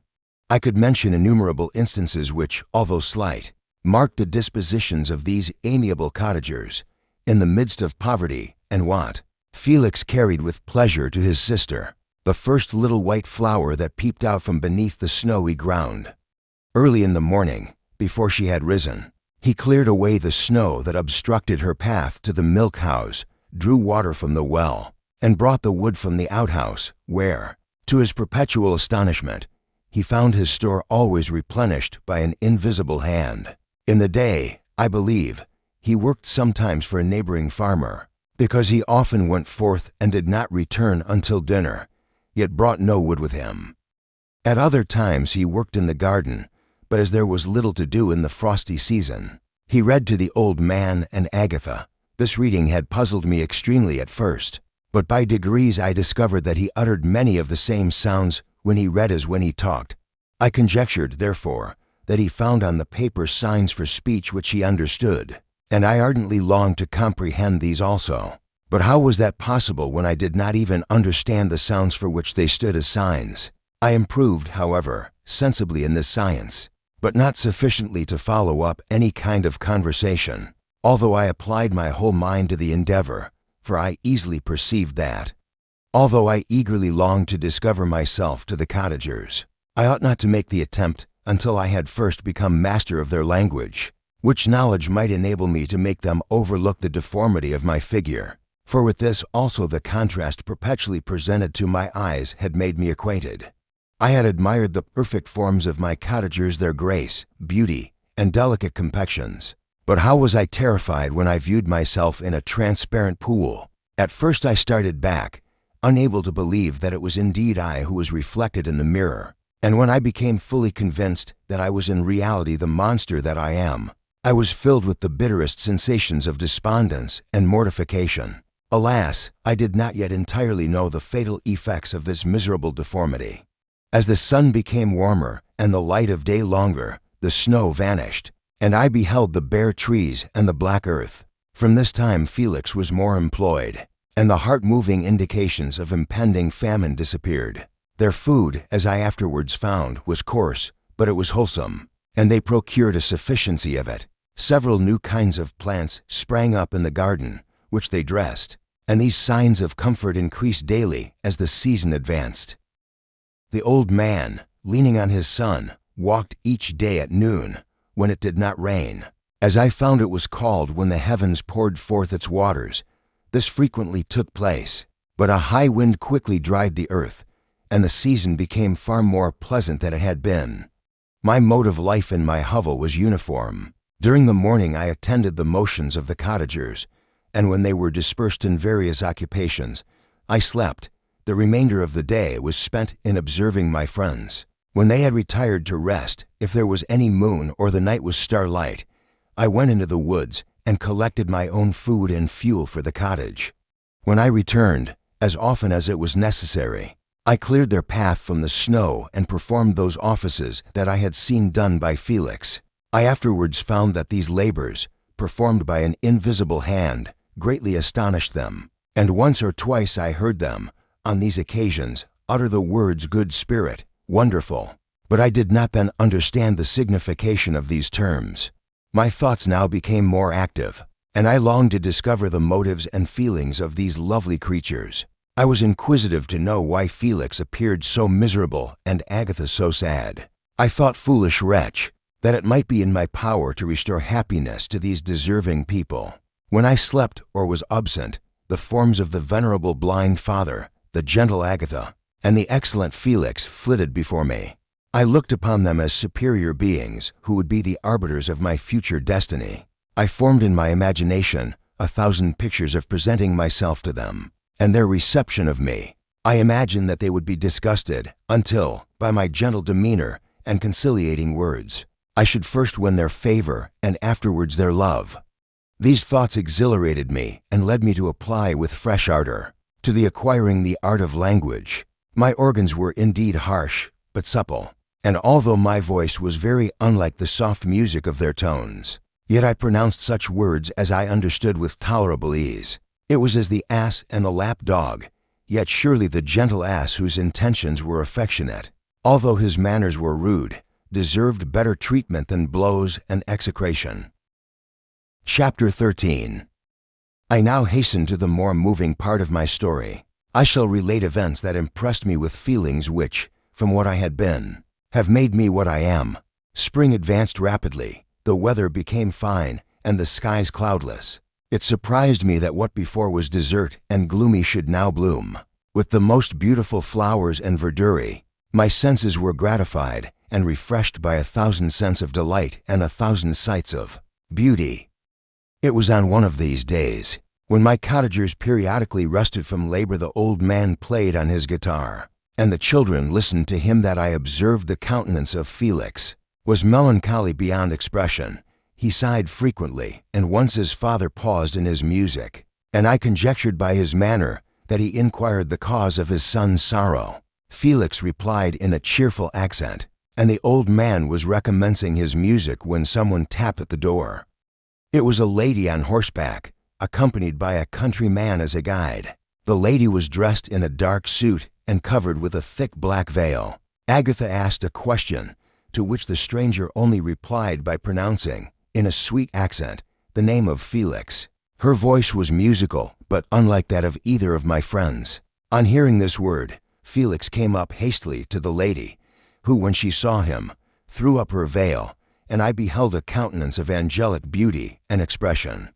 I could mention innumerable instances which, although slight, marked the dispositions of these amiable cottagers. In the midst of poverty and want, Felix carried with pleasure to his sister the first little white flower that peeped out from beneath the snowy ground. Early in the morning, before she had risen, he cleared away the snow that obstructed her path to the milk house, drew water from the well, and brought the wood from the outhouse, where, to his perpetual astonishment, he found his store always replenished by an invisible hand. In the day, I believe, he worked sometimes for a neighboring farmer, because he often went forth and did not return until dinner, yet brought no wood with him. At other times he worked in the garden, but as there was little to do in the frosty season, he read to the old man and Agatha. This reading had puzzled me extremely at first, but by degrees I discovered that he uttered many of the same sounds when he read as when he talked. I conjectured, therefore, that he found on the paper signs for speech which he understood, and I ardently longed to comprehend these also. But how was that possible when I did not even understand the sounds for which they stood as signs? I improved, however, sensibly in this science, but not sufficiently to follow up any kind of conversation, although I applied my whole mind to the endeavor, for I easily perceived that, although I eagerly longed to discover myself to the cottagers, I ought not to make the attempt until I had first become master of their language, which knowledge might enable me to make them overlook the deformity of my figure, for with this also the contrast perpetually presented to my eyes had made me acquainted. I had admired the perfect forms of my cottagers, their grace, beauty, and delicate complexions. But how was I terrified when I viewed myself in a transparent pool. At first I started back, unable to believe that it was indeed I who was reflected in the mirror, and when I became fully convinced that I was in reality the monster that I am, I was filled with the bitterest sensations of despondence and mortification. Alas, I did not yet entirely know the fatal effects of this miserable deformity. As the sun became warmer and the light of day longer, the snow vanished, and I beheld the bare trees and the black earth. From this time Felix was more employed, and the heart-moving indications of impending famine disappeared. Their food, as I afterwards found, was coarse, but it was wholesome, and they procured a sufficiency of it. Several new kinds of plants sprang up in the garden, which they dressed, and these signs of comfort increased daily as the season advanced. The old man, leaning on his son, walked each day at noon, when it did not rain, as I found it was called when the heavens poured forth its waters. This frequently took place, but a high wind quickly dried the earth, and the season became far more pleasant than it had been. My mode of life in my hovel was uniform. During the morning I attended the motions of the cottagers, and when they were dispersed in various occupations, I slept. The remainder of the day was spent in observing my friends. When they had retired to rest, if there was any moon or the night was starlight, I went into the woods and collected my own food and fuel for the cottage. When I returned, as often as it was necessary, I cleared their path from the snow and performed those offices that I had seen done by Felix. I afterwards found that these labors, performed by an invisible hand, greatly astonished them, and once or twice I heard them, on these occasions, utter the words "good spirit," "wonderful," but I did not then understand the signification of these terms. My thoughts now became more active, and I longed to discover the motives and feelings of these lovely creatures. I was inquisitive to know why Felix appeared so miserable and Agatha so sad. I thought, foolish wretch, that it might be in my power to restore happiness to these deserving people. When I slept or was absent, the forms of the venerable blind father, the gentle Agatha, and the excellent Felix flitted before me. I looked upon them as superior beings who would be the arbiters of my future destiny. I formed in my imagination 1,000 pictures of presenting myself to them, and their reception of me. I imagined that they would be disgusted until, by my gentle demeanor and conciliating words, I should first win their favor and afterwards their love. These thoughts exhilarated me and led me to apply with fresh ardor to the acquiring the art of language. My organs were indeed harsh, but supple, and although my voice was very unlike the soft music of their tones, yet I pronounced such words as I understood with tolerable ease. It was as the ass and the lap dog, yet surely the gentle ass whose intentions were affectionate, although his manners were rude, deserved better treatment than blows and execration. Chapter 13. I now hasten to the more moving part of my story. I shall relate events that impressed me with feelings which, from what I had been, have made me what I am. Spring advanced rapidly, the weather became fine, and the skies cloudless. It surprised me that what before was desert and gloomy should now bloom, with the most beautiful flowers and verdure. My senses were gratified and refreshed by 1,000 scents of delight and 1,000 sights of beauty. It was on one of these days, when my cottagers periodically rested from labor, the old man played on his guitar, and the children listened to him, that I observed the countenance of Felix was melancholy beyond expression. He sighed frequently, and once his father paused in his music, and I conjectured by his manner that he inquired the cause of his son's sorrow. Felix replied in a cheerful accent, and the old man was recommencing his music when someone tapped at the door. It was a lady on horseback, accompanied by a country man as a guide. The lady was dressed in a dark suit and covered with a thick black veil. Agatha asked a question, to which the stranger only replied by pronouncing, in a sweet accent, the name of Felix. Her voice was musical, but unlike that of either of my friends. On hearing this word, Felix came up hastily to the lady, who, when she saw him, threw up her veil, and I beheld a countenance of angelic beauty and expression.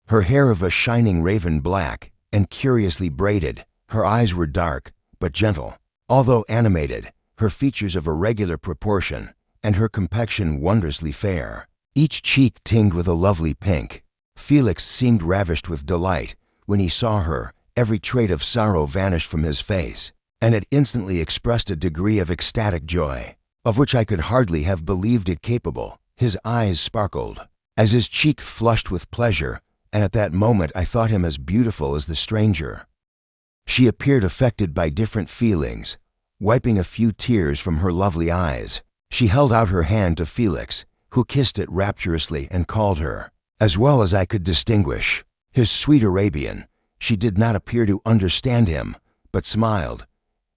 Her hair of a shining raven black, and curiously braided, her eyes were dark, but gentle. Although animated, her features of irregular proportion, and her complexion wondrously fair, each cheek tinged with a lovely pink. Felix seemed ravished with delight. When he saw her, every trait of sorrow vanished from his face, and it instantly expressed a degree of ecstatic joy, of which I could hardly have believed it capable. His eyes sparkled, as his cheek flushed with pleasure, and at that moment I thought him as beautiful as the stranger. She appeared affected by different feelings. Wiping a few tears from her lovely eyes, she held out her hand to Felix, who kissed it rapturously and called her, as well as I could distinguish, his sweet Arabian. She did not appear to understand him, but smiled.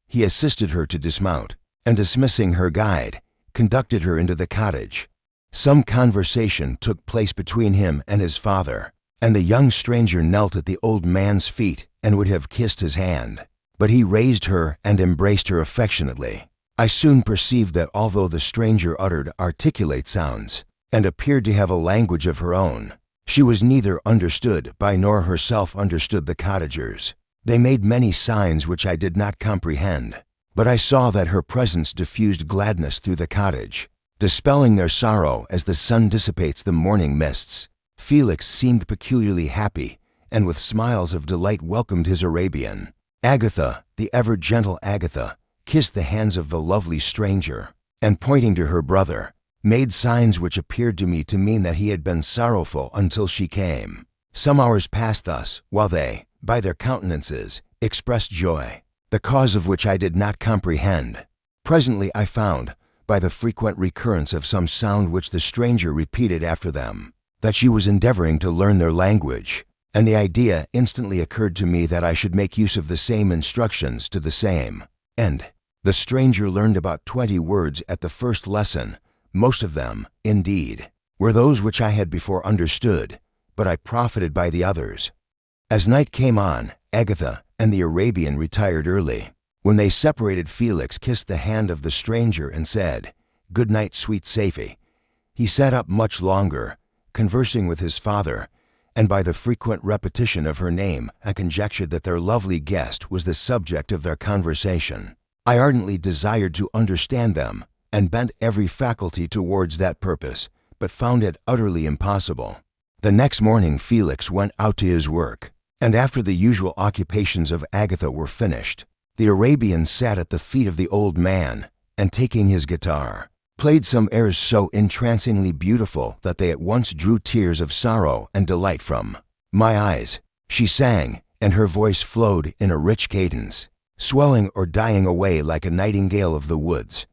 He assisted her to dismount, and dismissing her guide, conducted her into the cottage. Some conversation took place between him and his father, and the young stranger knelt at the old man's feet and would have kissed his hand, but he raised her and embraced her affectionately. I soon perceived that although the stranger uttered articulate sounds, and appeared to have a language of her own, she was neither understood by nor herself understood the cottagers. They made many signs which I did not comprehend. but I saw that her presence diffused gladness through the cottage, dispelling their sorrow as the sun dissipates the morning mists. Felix seemed peculiarly happy, and with smiles of delight welcomed his Arabian. Agatha, the ever-gentle Agatha, kissed the hands of the lovely stranger, and pointing to her brother, made signs which appeared to me to mean that he had been sorrowful until she came. Some hours passed thus, while they, by their countenances, expressed joy, the cause of which I did not comprehend. Presently I found, by the frequent recurrence of some sound which the stranger repeated after them, that she was endeavoring to learn their language, and the idea instantly occurred to me that I should make use of the same instructions to the same end. The stranger learned about 20 words at the first lesson. Most of them, indeed, were those which I had before understood, but I profited by the others. As night came on, Agatha and the Arabian retired early. When they separated, Felix kissed the hand of the stranger and said, "Good night, sweet Safie." He sat up much longer, conversing with his father, and by the frequent repetition of her name, I conjectured that their lovely guest was the subject of their conversation. I ardently desired to understand them, and bent every faculty towards that purpose, but found it utterly impossible. The next morning Felix went out to his work, and after the usual occupations of Agatha were finished, the Arabian sat at the feet of the old man, and taking his guitar, played some airs so entrancingly beautiful that they at once drew tears of sorrow and delight from my eyes. She sang, and her voice flowed in a rich cadence, swelling or dying away like a nightingale of the woods.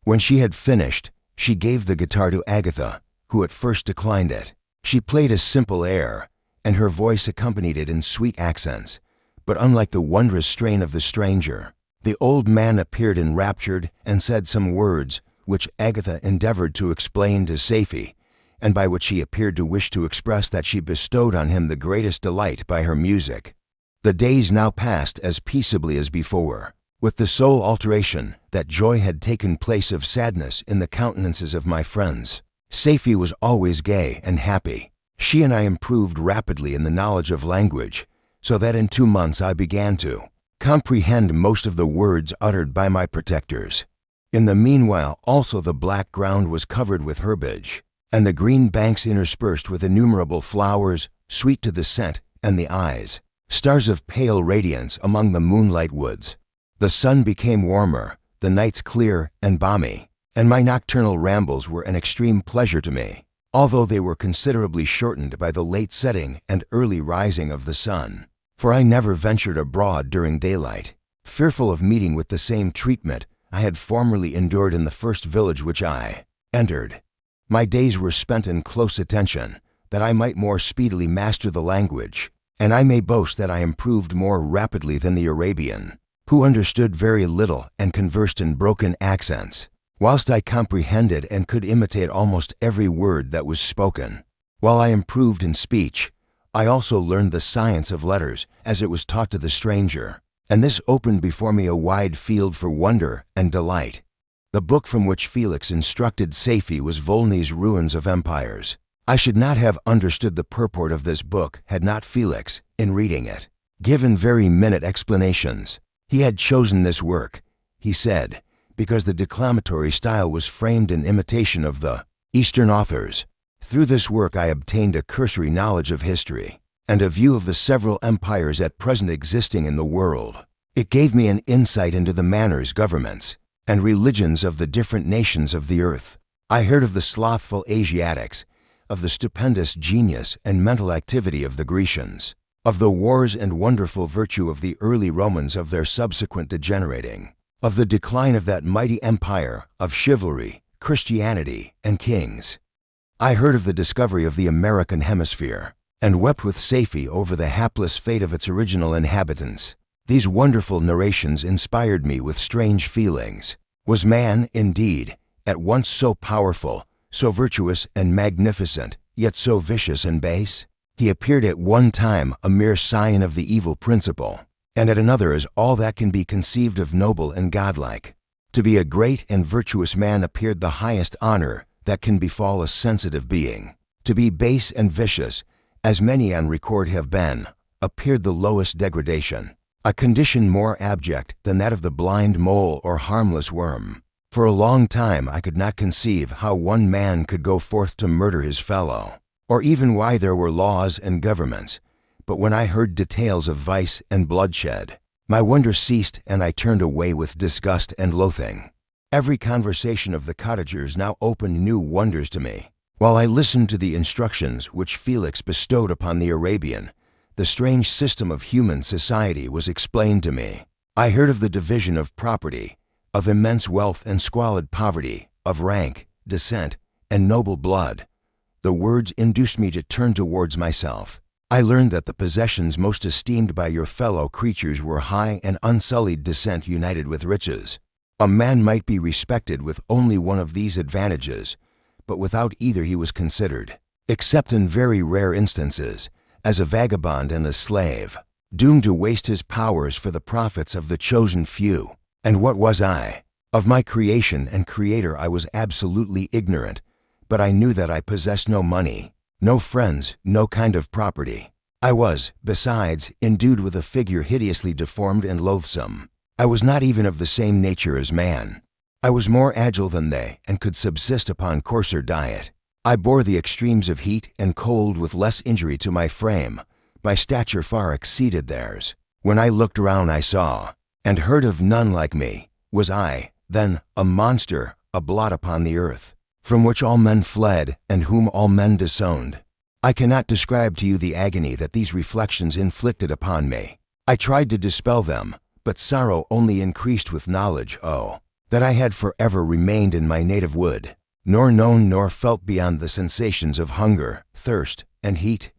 When she had finished, she gave the guitar to Agatha, who at first declined it. She played a simple air, and her voice accompanied it in sweet accents, but unlike the wondrous strain of the stranger, the old man appeared enraptured and said some words which Agatha endeavored to explain to Safie, and by which he appeared to wish to express that she bestowed on him the greatest delight by her music. The days now passed as peaceably as before, with the sole alteration that joy had taken place of sadness in the countenances of my friends. Safie was always gay and happy. She and I improved rapidly in the knowledge of language, so that in 2 months I began to comprehend most of the words uttered by my protectors. In the meanwhile also the black ground was covered with herbage, and the green banks interspersed with innumerable flowers, sweet to the scent and the eyes, stars of pale radiance among the moonlight woods. The sun became warmer, the nights clear and balmy, and my nocturnal rambles were an extreme pleasure to me, although they were considerably shortened by the late setting and early rising of the sun, for I never ventured abroad during daylight, fearful of meeting with the same treatment I had formerly endured in the first village which I entered. My days were spent in close attention, that I might more speedily master the language, and I may boast that I improved more rapidly than the Arabian, who understood very little and conversed in broken accents, whilst I comprehended and could imitate almost every word that was spoken. While I improved in speech, I also learned the science of letters as it was taught to the stranger, and this opened before me a wide field for wonder and delight. The book from which Felix instructed Safie was Volney's Ruins of Empires. I should not have understood the purport of this book had not Felix, in reading it, given very minute explanations. He had chosen this work, he said, because the declamatory style was framed in imitation of the Eastern authors. Through this work I obtained a cursory knowledge of history, and a view of the several empires at present existing in the world. It gave me an insight into the manners, governments, and religions of the different nations of the earth. I heard of the slothful Asiatics, of the stupendous genius and mental activity of the Grecians, of the wars and wonderful virtue of the early Romans, of their subsequent degenerating, of the decline of that mighty empire, of chivalry, Christianity, and kings. I heard of the discovery of the American hemisphere, and wept with Safie over the hapless fate of its original inhabitants. These wonderful narrations inspired me with strange feelings. Was man, indeed, at once so powerful, so virtuous and magnificent, yet so vicious and base? He appeared at one time a mere scion of the evil principle, and at another as all that can be conceived of noble and godlike. To be a great and virtuous man appeared the highest honor that can befall a sensitive being. To be base and vicious, as many on record have been, appeared the lowest degradation. a condition more abject than that of the blind mole or harmless worm. For a long time I could not conceive how one man could go forth to murder his fellow, or even why there were laws and governments. But when I heard details of vice and bloodshed, my wonder ceased and I turned away with disgust and loathing. Every conversation of the cottagers now opened new wonders to me. While I listened to the instructions which Felix bestowed upon the Arabian, the strange system of human society was explained to me. I heard of the division of property, of immense wealth and squalid poverty, of rank, descent, and noble blood. The words induced me to turn towards myself. I learned that the possessions most esteemed by your fellow creatures were high and unsullied descent united with riches. A man might be respected with only one of these advantages, but without either he was considered, except in very rare instances, as a vagabond and a slave, doomed to waste his powers for the profits of the chosen few. And what was I? Of my creation and creator I was absolutely ignorant, but I knew that I possessed no money, no friends, no kind of property. I was, besides, endued with a figure hideously deformed and loathsome. I was not even of the same nature as man. I was more agile than they and could subsist upon coarser diet. I bore the extremes of heat and cold with less injury to my frame. My stature far exceeded theirs. When I looked around I saw, and heard of none like me. Was I, then, a monster, a blot upon the earth, from which all men fled and whom all men disowned? I cannot describe to you the agony that these reflections inflicted upon me. I tried to dispel them, but sorrow only increased with knowledge, oh, that I had forever remained in my native wood, nor known nor felt beyond the sensations of hunger, thirst, and heat.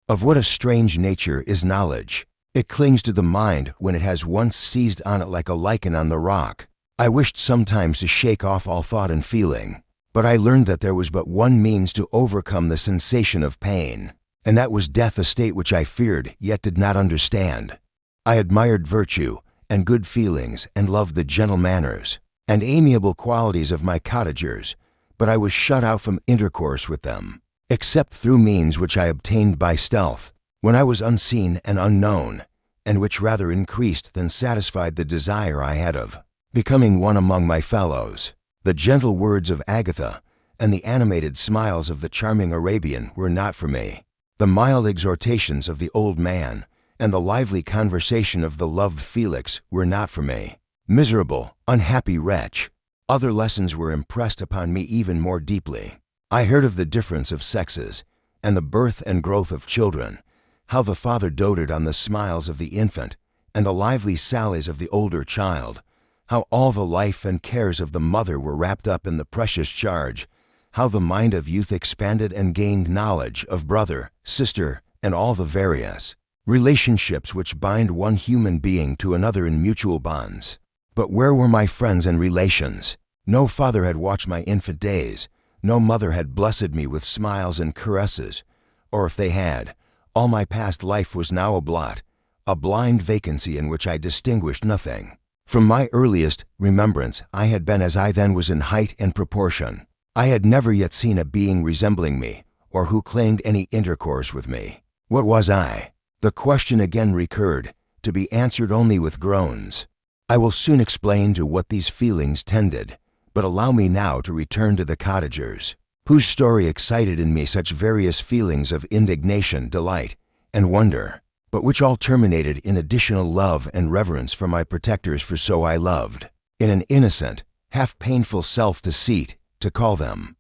Of what a strange nature is knowledge! It clings to the mind when it has once seized on it like a lichen on the rock. I wished sometimes to shake off all thought and feeling, but I learned that there was but one means to overcome the sensation of pain, and that was death, a state which I feared yet did not understand. I admired virtue and good feelings and loved the gentle manners and amiable qualities of my cottagers, but I was shut out from intercourse with them, except through means which I obtained by stealth, when I was unseen and unknown, and which rather increased than satisfied the desire I had of becoming one among my fellows. The gentle words of Agatha and the animated smiles of the charming Arabian were not for me. The mild exhortations of the old man and the lively conversation of the loved Felix were not for me. Miserable, unhappy wretch! Other lessons were impressed upon me even more deeply. I heard of the difference of sexes and the birth and growth of children, how the father doted on the smiles of the infant and the lively sallies of the older child, how all the life and cares of the mother were wrapped up in the precious charge, how the mind of youth expanded and gained knowledge of brother, sister, and all the various relationships which bind one human being to another in mutual bonds. But where were my friends and relations? No father had watched my infant days, no mother had blessed me with smiles and caresses, or if they had, all my past life was now a blot, a blind vacancy in which I distinguished nothing. From my earliest remembrance I had been as I then was in height and proportion. I had never yet seen a being resembling me, or who claimed any intercourse with me. What was I? The question again recurred, to be answered only with groans. I will soon explain to what these feelings tended, but allow me now to return to the cottagers, whose story excited in me such various feelings of indignation, delight, and wonder, but which all terminated in additional love and reverence for my protectors, for so I loved, in an innocent, half-painful self-deceit, to call them.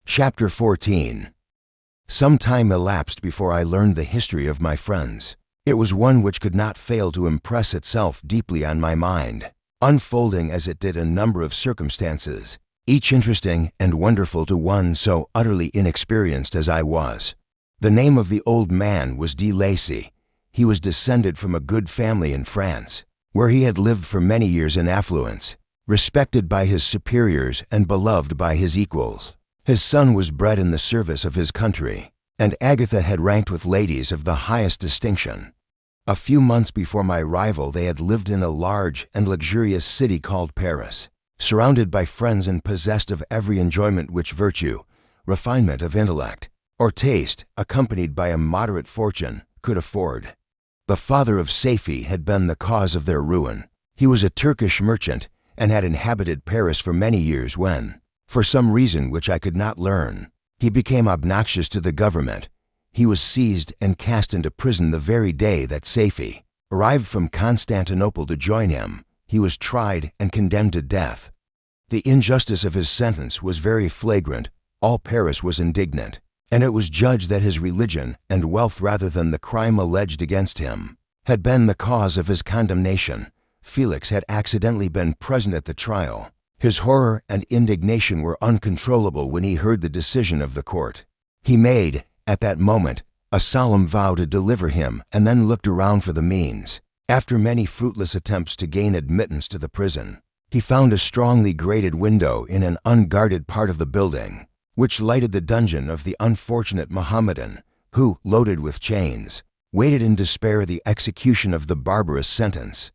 Chapter 14. Some time elapsed before I learned the history of my friends. It was one which could not fail to impress itself deeply on my mind, unfolding as it did a number of circumstances, each interesting and wonderful to one so utterly inexperienced as I was. The name of the old man was de Lacy. He was descended from a good family in France, where he had lived for many years in affluence, respected by his superiors and beloved by his equals. His son was bred in the service of his country, and Agatha had ranked with ladies of the highest distinction. A few months before my arrival they had lived in a large and luxurious city called Paris, surrounded by friends and possessed of every enjoyment which virtue, refinement of intellect, or taste, accompanied by a moderate fortune, could afford. The father of Seyfi had been the cause of their ruin. He was a Turkish merchant and had inhabited Paris for many years when, for some reason which I could not learn, he became obnoxious to the government. He was seized and cast into prison the very day that Seyfi arrived from Constantinople to join him. He was tried and condemned to death. The injustice of his sentence was very flagrant. All Paris was indignant, and it was judged that his religion and wealth rather than the crime alleged against him had been the cause of his condemnation. Felix had accidentally been present at the trial. His horror and indignation were uncontrollable when he heard the decision of the court. He made, at that moment, a solemn vow to deliver him and then looked around for the means. After many fruitless attempts to gain admittance to the prison, he found a strongly grated window in an unguarded part of the building, which lighted the dungeon of the unfortunate Mohammedan, who, loaded with chains, waited in despair the execution of the barbarous sentence.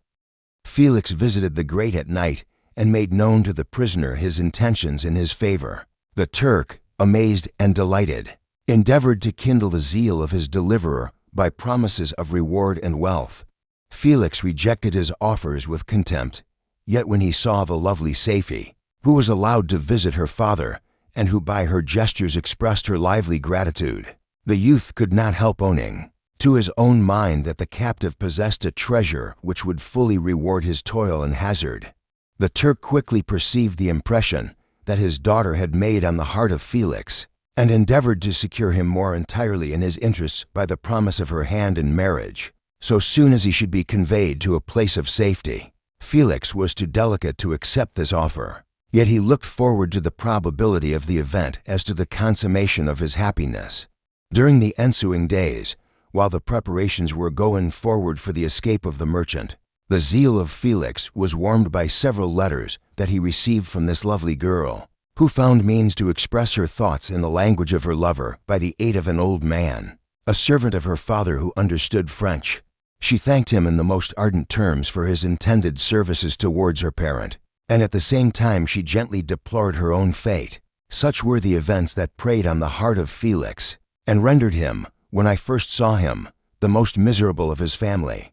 Felix visited the grate at night and made known to the prisoner his intentions in his favor. The Turk, amazed and delighted, endeavored to kindle the zeal of his deliverer by promises of reward and wealth. Felix rejected his offers with contempt, yet when he saw the lovely Seyfi, who was allowed to visit her father, and who by her gestures expressed her lively gratitude, the youth could not help owning to his own mind that the captive possessed a treasure which would fully reward his toil and hazard. The Turk quickly perceived the impression that his daughter had made on the heart of Felix, and endeavored to secure him more entirely in his interests by the promise of her hand in marriage, so soon as he should be conveyed to a place of safety. Felix was too delicate to accept this offer, yet he looked forward to the probability of the event as to the consummation of his happiness. During the ensuing days, while the preparations were going forward for the escape of the merchant, the zeal of Felix was warmed by several letters that he received from this lovely girl, who found means to express her thoughts in the language of her lover by the aid of an old man, a servant of her father who understood French. She thanked him in the most ardent terms for his intended services towards her parent, and at the same time she gently deplored her own fate. Such were the events that preyed on the heart of Felix, and rendered him, when I first saw him, the most miserable of his family.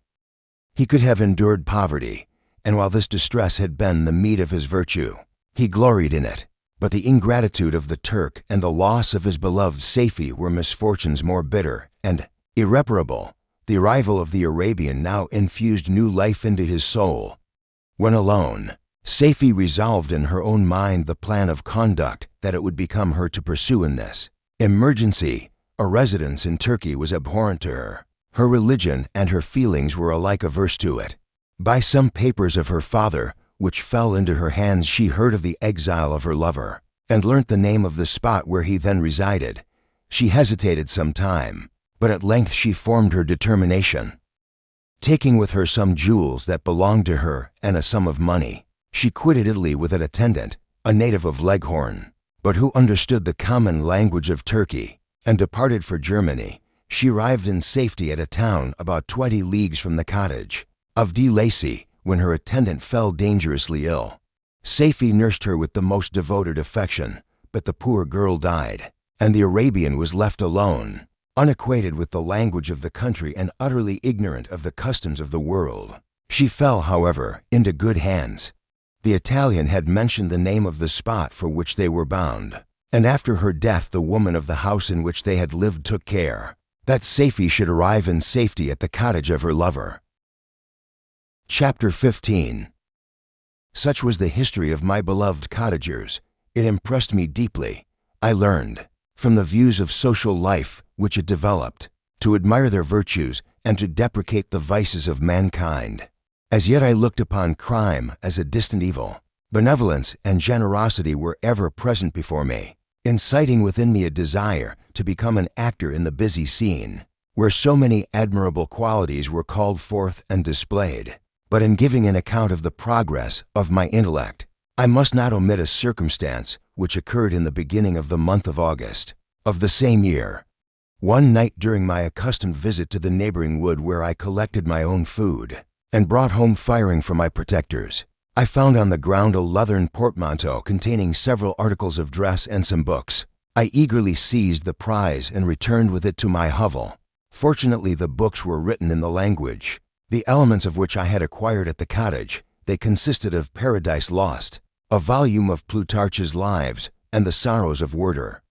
He could have endured poverty, and while this distress had been the meed of his virtue, he gloried in it. But the ingratitude of the Turk and the loss of his beloved Seyfi were misfortunes more bitter and irreparable. The arrival of the Arabian now infused new life into his soul. When alone, Seyfi resolved in her own mind the plan of conduct that it would become her to pursue in this emergency. A residence in Turkey was abhorrent to her. Her religion and her feelings were alike averse to it. By some papers of her father, which fell into her hands, she heard of the exile of her lover, and learnt the name of the spot where he then resided. She hesitated some time, but at length she formed her determination. Taking with her some jewels that belonged to her and a sum of money, she quitted Italy with an attendant, a native of Leghorn, but who understood the common language of Turkey, and departed for Germany. She arrived in safety at a town about 20 leagues from the cottage of De Lacy when her attendant fell dangerously ill. Seyfi nursed her with the most devoted affection, but the poor girl died, and the Arabian was left alone, unacquainted with the language of the country and utterly ignorant of the customs of the world. She fell, however, into good hands. The Italian had mentioned the name of the spot for which they were bound, and after her death the woman of the house in which they had lived took care that Seyfi should arrive in safety at the cottage of her lover. Chapter 15. Such was the history of my beloved cottagers. It impressed me deeply. I learned, from the views of social life which it developed, to admire their virtues and to deprecate the vices of mankind. As yet I looked upon crime as a distant evil. Benevolence and generosity were ever present before me, inciting within me a desire to become an actor in the busy scene, where so many admirable qualities were called forth and displayed. But in giving an account of the progress of my intellect, I must not omit a circumstance which occurred in the beginning of the month of August of the same year. One night during my accustomed visit to the neighboring wood where I collected my own food and brought home firing for my protectors, I found on the ground a leathern portmanteau containing several articles of dress and some books. I eagerly seized the prize and returned with it to my hovel. Fortunately, the books were written in the language, the elements of which I had acquired at the cottage. They consisted of Paradise Lost, a volume of Plutarch's Lives, and the Sorrows of Werther.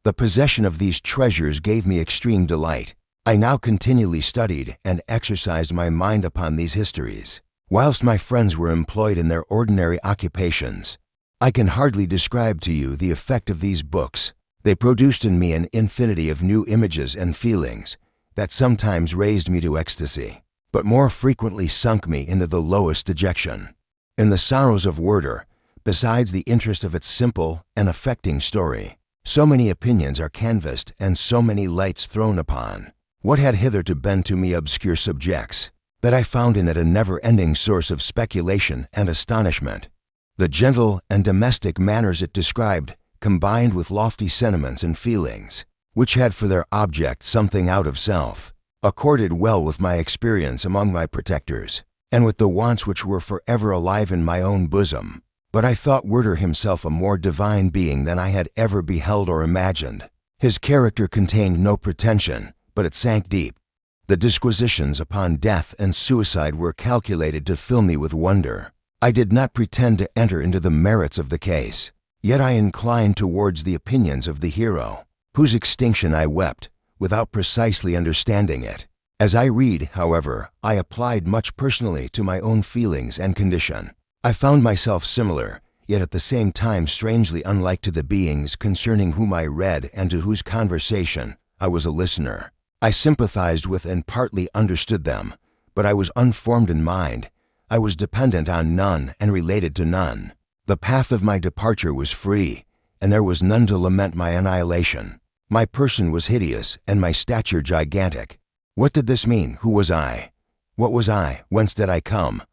The possession of these treasures gave me extreme delight. I now continually studied and exercised my mind upon these histories, whilst my friends were employed in their ordinary occupations. I can hardly describe to you the effect of these books. They produced in me an infinity of new images and feelings that sometimes raised me to ecstasy, but more frequently sunk me into the lowest dejection. In the Sorrows of Werther, besides the interest of its simple and affecting story, so many opinions are canvassed and so many lights thrown upon what had hitherto been to me obscure subjects, that I found in it a never-ending source of speculation and astonishment. The gentle and domestic manners it described, combined with lofty sentiments and feelings, which had for their object something out of self, accorded well with my experience among my protectors, and with the wants which were forever alive in my own bosom. But I thought Werther himself a more divine being than I had ever beheld or imagined. His character contained no pretension, but it sank deep. The disquisitions upon death and suicide were calculated to fill me with wonder. I did not pretend to enter into the merits of the case, yet I inclined towards the opinions of the hero, whose extinction I wept, without precisely understanding it. As I read, however, I applied much personally to my own feelings and condition. I found myself similar, yet at the same time strangely unlike to the beings concerning whom I read and to whose conversation I was a listener. I sympathized with and partly understood them, but I was unformed in mind. I was dependent on none and related to none. The path of my departure was free, and there was none to lament my annihilation. My person was hideous, and my stature gigantic. What did this mean? Who was I? What was I? Whence did I come?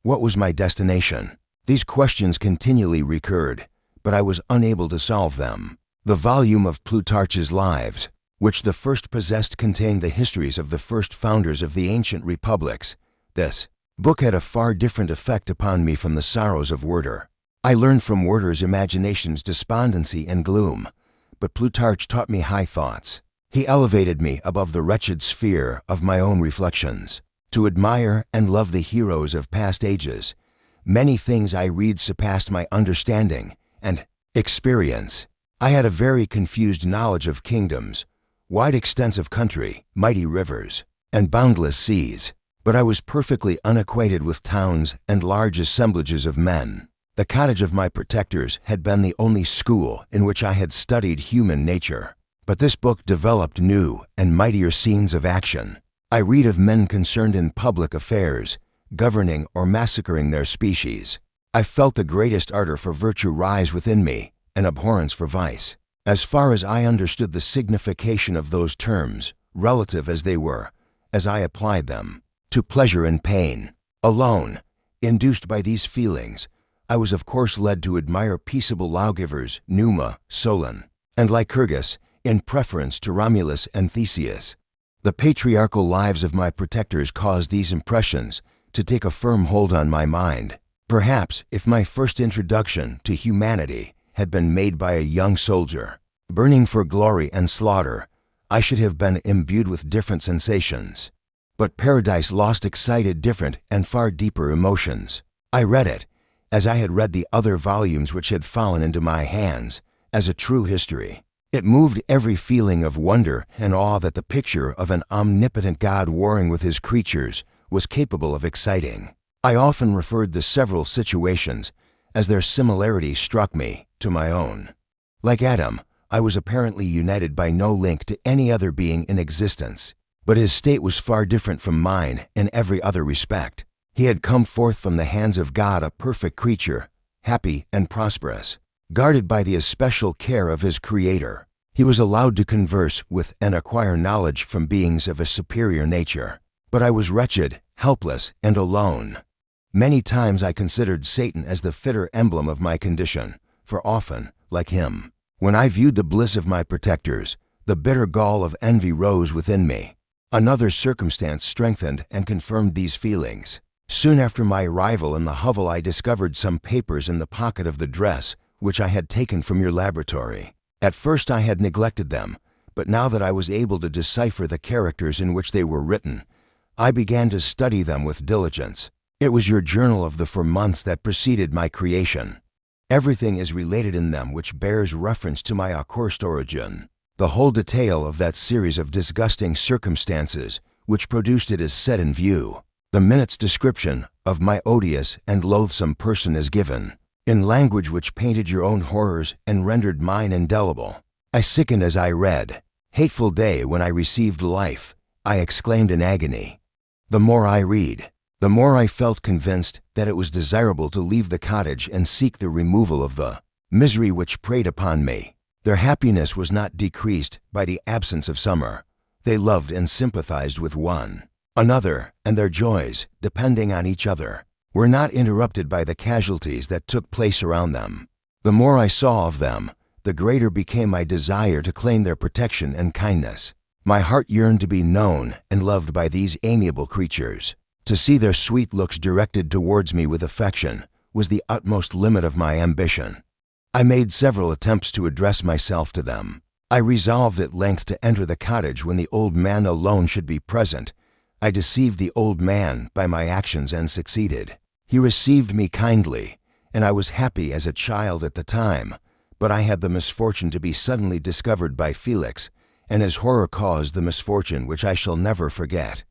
What was my destination? These questions continually recurred, but I was unable to solve them. The volume of Plutarch's Lives, which the first possessed, contained the histories of the first founders of the ancient republics. This book had a far different effect upon me from the Sorrows of Werther. I learned from Werther's imagination's despondency and gloom, but Plutarch taught me high thoughts. He elevated me above the wretched sphere of my own reflections. To admire and love the heroes of past ages, many things I read surpassed my understanding and experience. I had a very confused knowledge of kingdoms, wide extents of country, mighty rivers, and boundless seas, but I was perfectly unacquainted with towns and large assemblages of men. The cottage of my protectors had been the only school in which I had studied human nature, but this book developed new and mightier scenes of action. I read of men concerned in public affairs, governing or massacring their species. I felt the greatest ardor for virtue rise within me, and abhorrence for vice. As far as I understood the signification of those terms, relative as they were, as I applied them to pleasure and pain, alone, induced by these feelings, I was of course led to admire peaceable lawgivers, Numa, Solon, and Lycurgus, in preference to Romulus and Theseus. The patriarchal lives of my protectors caused these impressions to take a firm hold on my mind. Perhaps if my first introduction to humanity had been made by a young soldier, burning for glory and slaughter, I should have been imbued with different sensations. But Paradise Lost excited different and far deeper emotions. I read it, as I had read the other volumes which had fallen into my hands, as a true history. It moved every feeling of wonder and awe that the picture of an omnipotent God warring with his creatures was capable of exciting. I often referred the several situations, as their similarity struck me, to my own. Like Adam, I was apparently united by no link to any other being in existence, but his state was far different from mine in every other respect. He had come forth from the hands of God a perfect creature, happy and prosperous, guarded by the especial care of his Creator. He was allowed to converse with and acquire knowledge from beings of a superior nature. But I was wretched, helpless, and alone. Many times I considered Satan as the fitter emblem of my condition, for often, like him, when I viewed the bliss of my protectors, the bitter gall of envy rose within me. Another circumstance strengthened and confirmed these feelings. Soon after my arrival in the hovel I discovered some papers in the pocket of the dress which I had taken from your laboratory. At first I had neglected them, but now that I was able to decipher the characters in which they were written, I began to study them with diligence. It was your journal of the 4 months that preceded my creation. Everything is related in them which bears reference to my accursed origin. The whole detail of that series of disgusting circumstances which produced it is set in view. The minute's description of my odious and loathsome person is given, in language which painted your own horrors and rendered mine indelible. I sickened as I read. Hateful day when I received life, I exclaimed in agony. The more I read, the more I felt convinced that it was desirable to leave the cottage and seek the removal of the misery which preyed upon me. Their happiness was not decreased by the absence of summer. They loved and sympathized with one another, and their joys, depending on each other, were not interrupted by the casualties that took place around them. The more I saw of them, the greater became my desire to claim their protection and kindness. My heart yearned to be known and loved by these amiable creatures. To see their sweet looks directed towards me with affection was the utmost limit of my ambition. I made several attempts to address myself to them. I resolved at length to enter the cottage when the old man alone should be present. I deceived the old man by my actions and succeeded. He received me kindly, and I was happy as a child at the time, but I had the misfortune to be suddenly discovered by Felix, and his horror caused the misfortune which I shall never forget.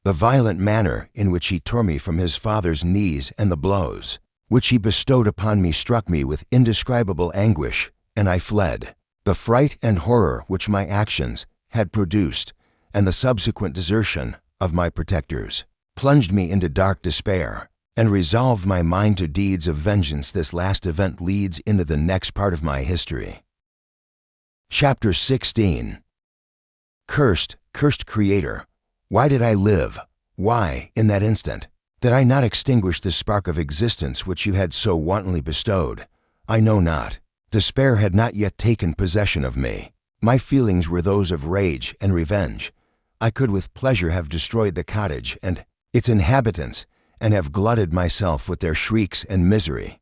The violent manner in which he tore me from his father's knees and the blows which he bestowed upon me struck me with indescribable anguish, and I fled. The fright and horror which my actions had produced, and the subsequent desertion of my protectors, plunged me into dark despair, and resolved my mind to deeds of vengeance. This last event leads into the next part of my history. Chapter 16. Cursed Creator, why did I live? Why, in that instant, did I not extinguish the spark of existence which you had so wantonly bestowed? I know not. Despair had not yet taken possession of me. My feelings were those of rage and revenge. I could with pleasure have destroyed the cottage and its inhabitants, and have glutted myself with their shrieks and misery.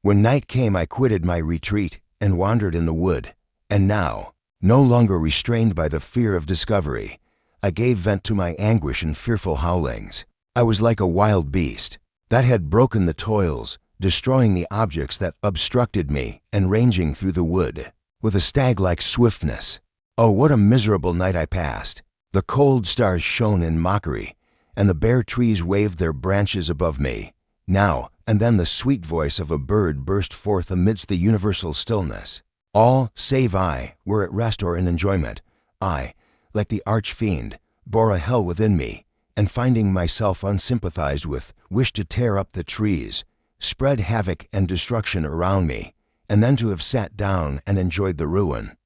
When night came, I quitted my retreat and wandered in the wood, and now, no longer restrained by the fear of discovery, I gave vent to my anguish in fearful howlings. I was like a wild beast that had broken the toils, destroying the objects that obstructed me, and ranging through the wood with a stag-like swiftness. Oh, what a miserable night I passed! The cold stars shone in mockery, and the bare trees waved their branches above me. Now and then the sweet voice of a bird burst forth amidst the universal stillness. All, save I, were at rest or in enjoyment. I, like the arch-fiend, bore a hell within me, and finding myself unsympathized with, wished to tear up the trees, spread havoc and destruction around me, and then to have sat down and enjoyed the ruin.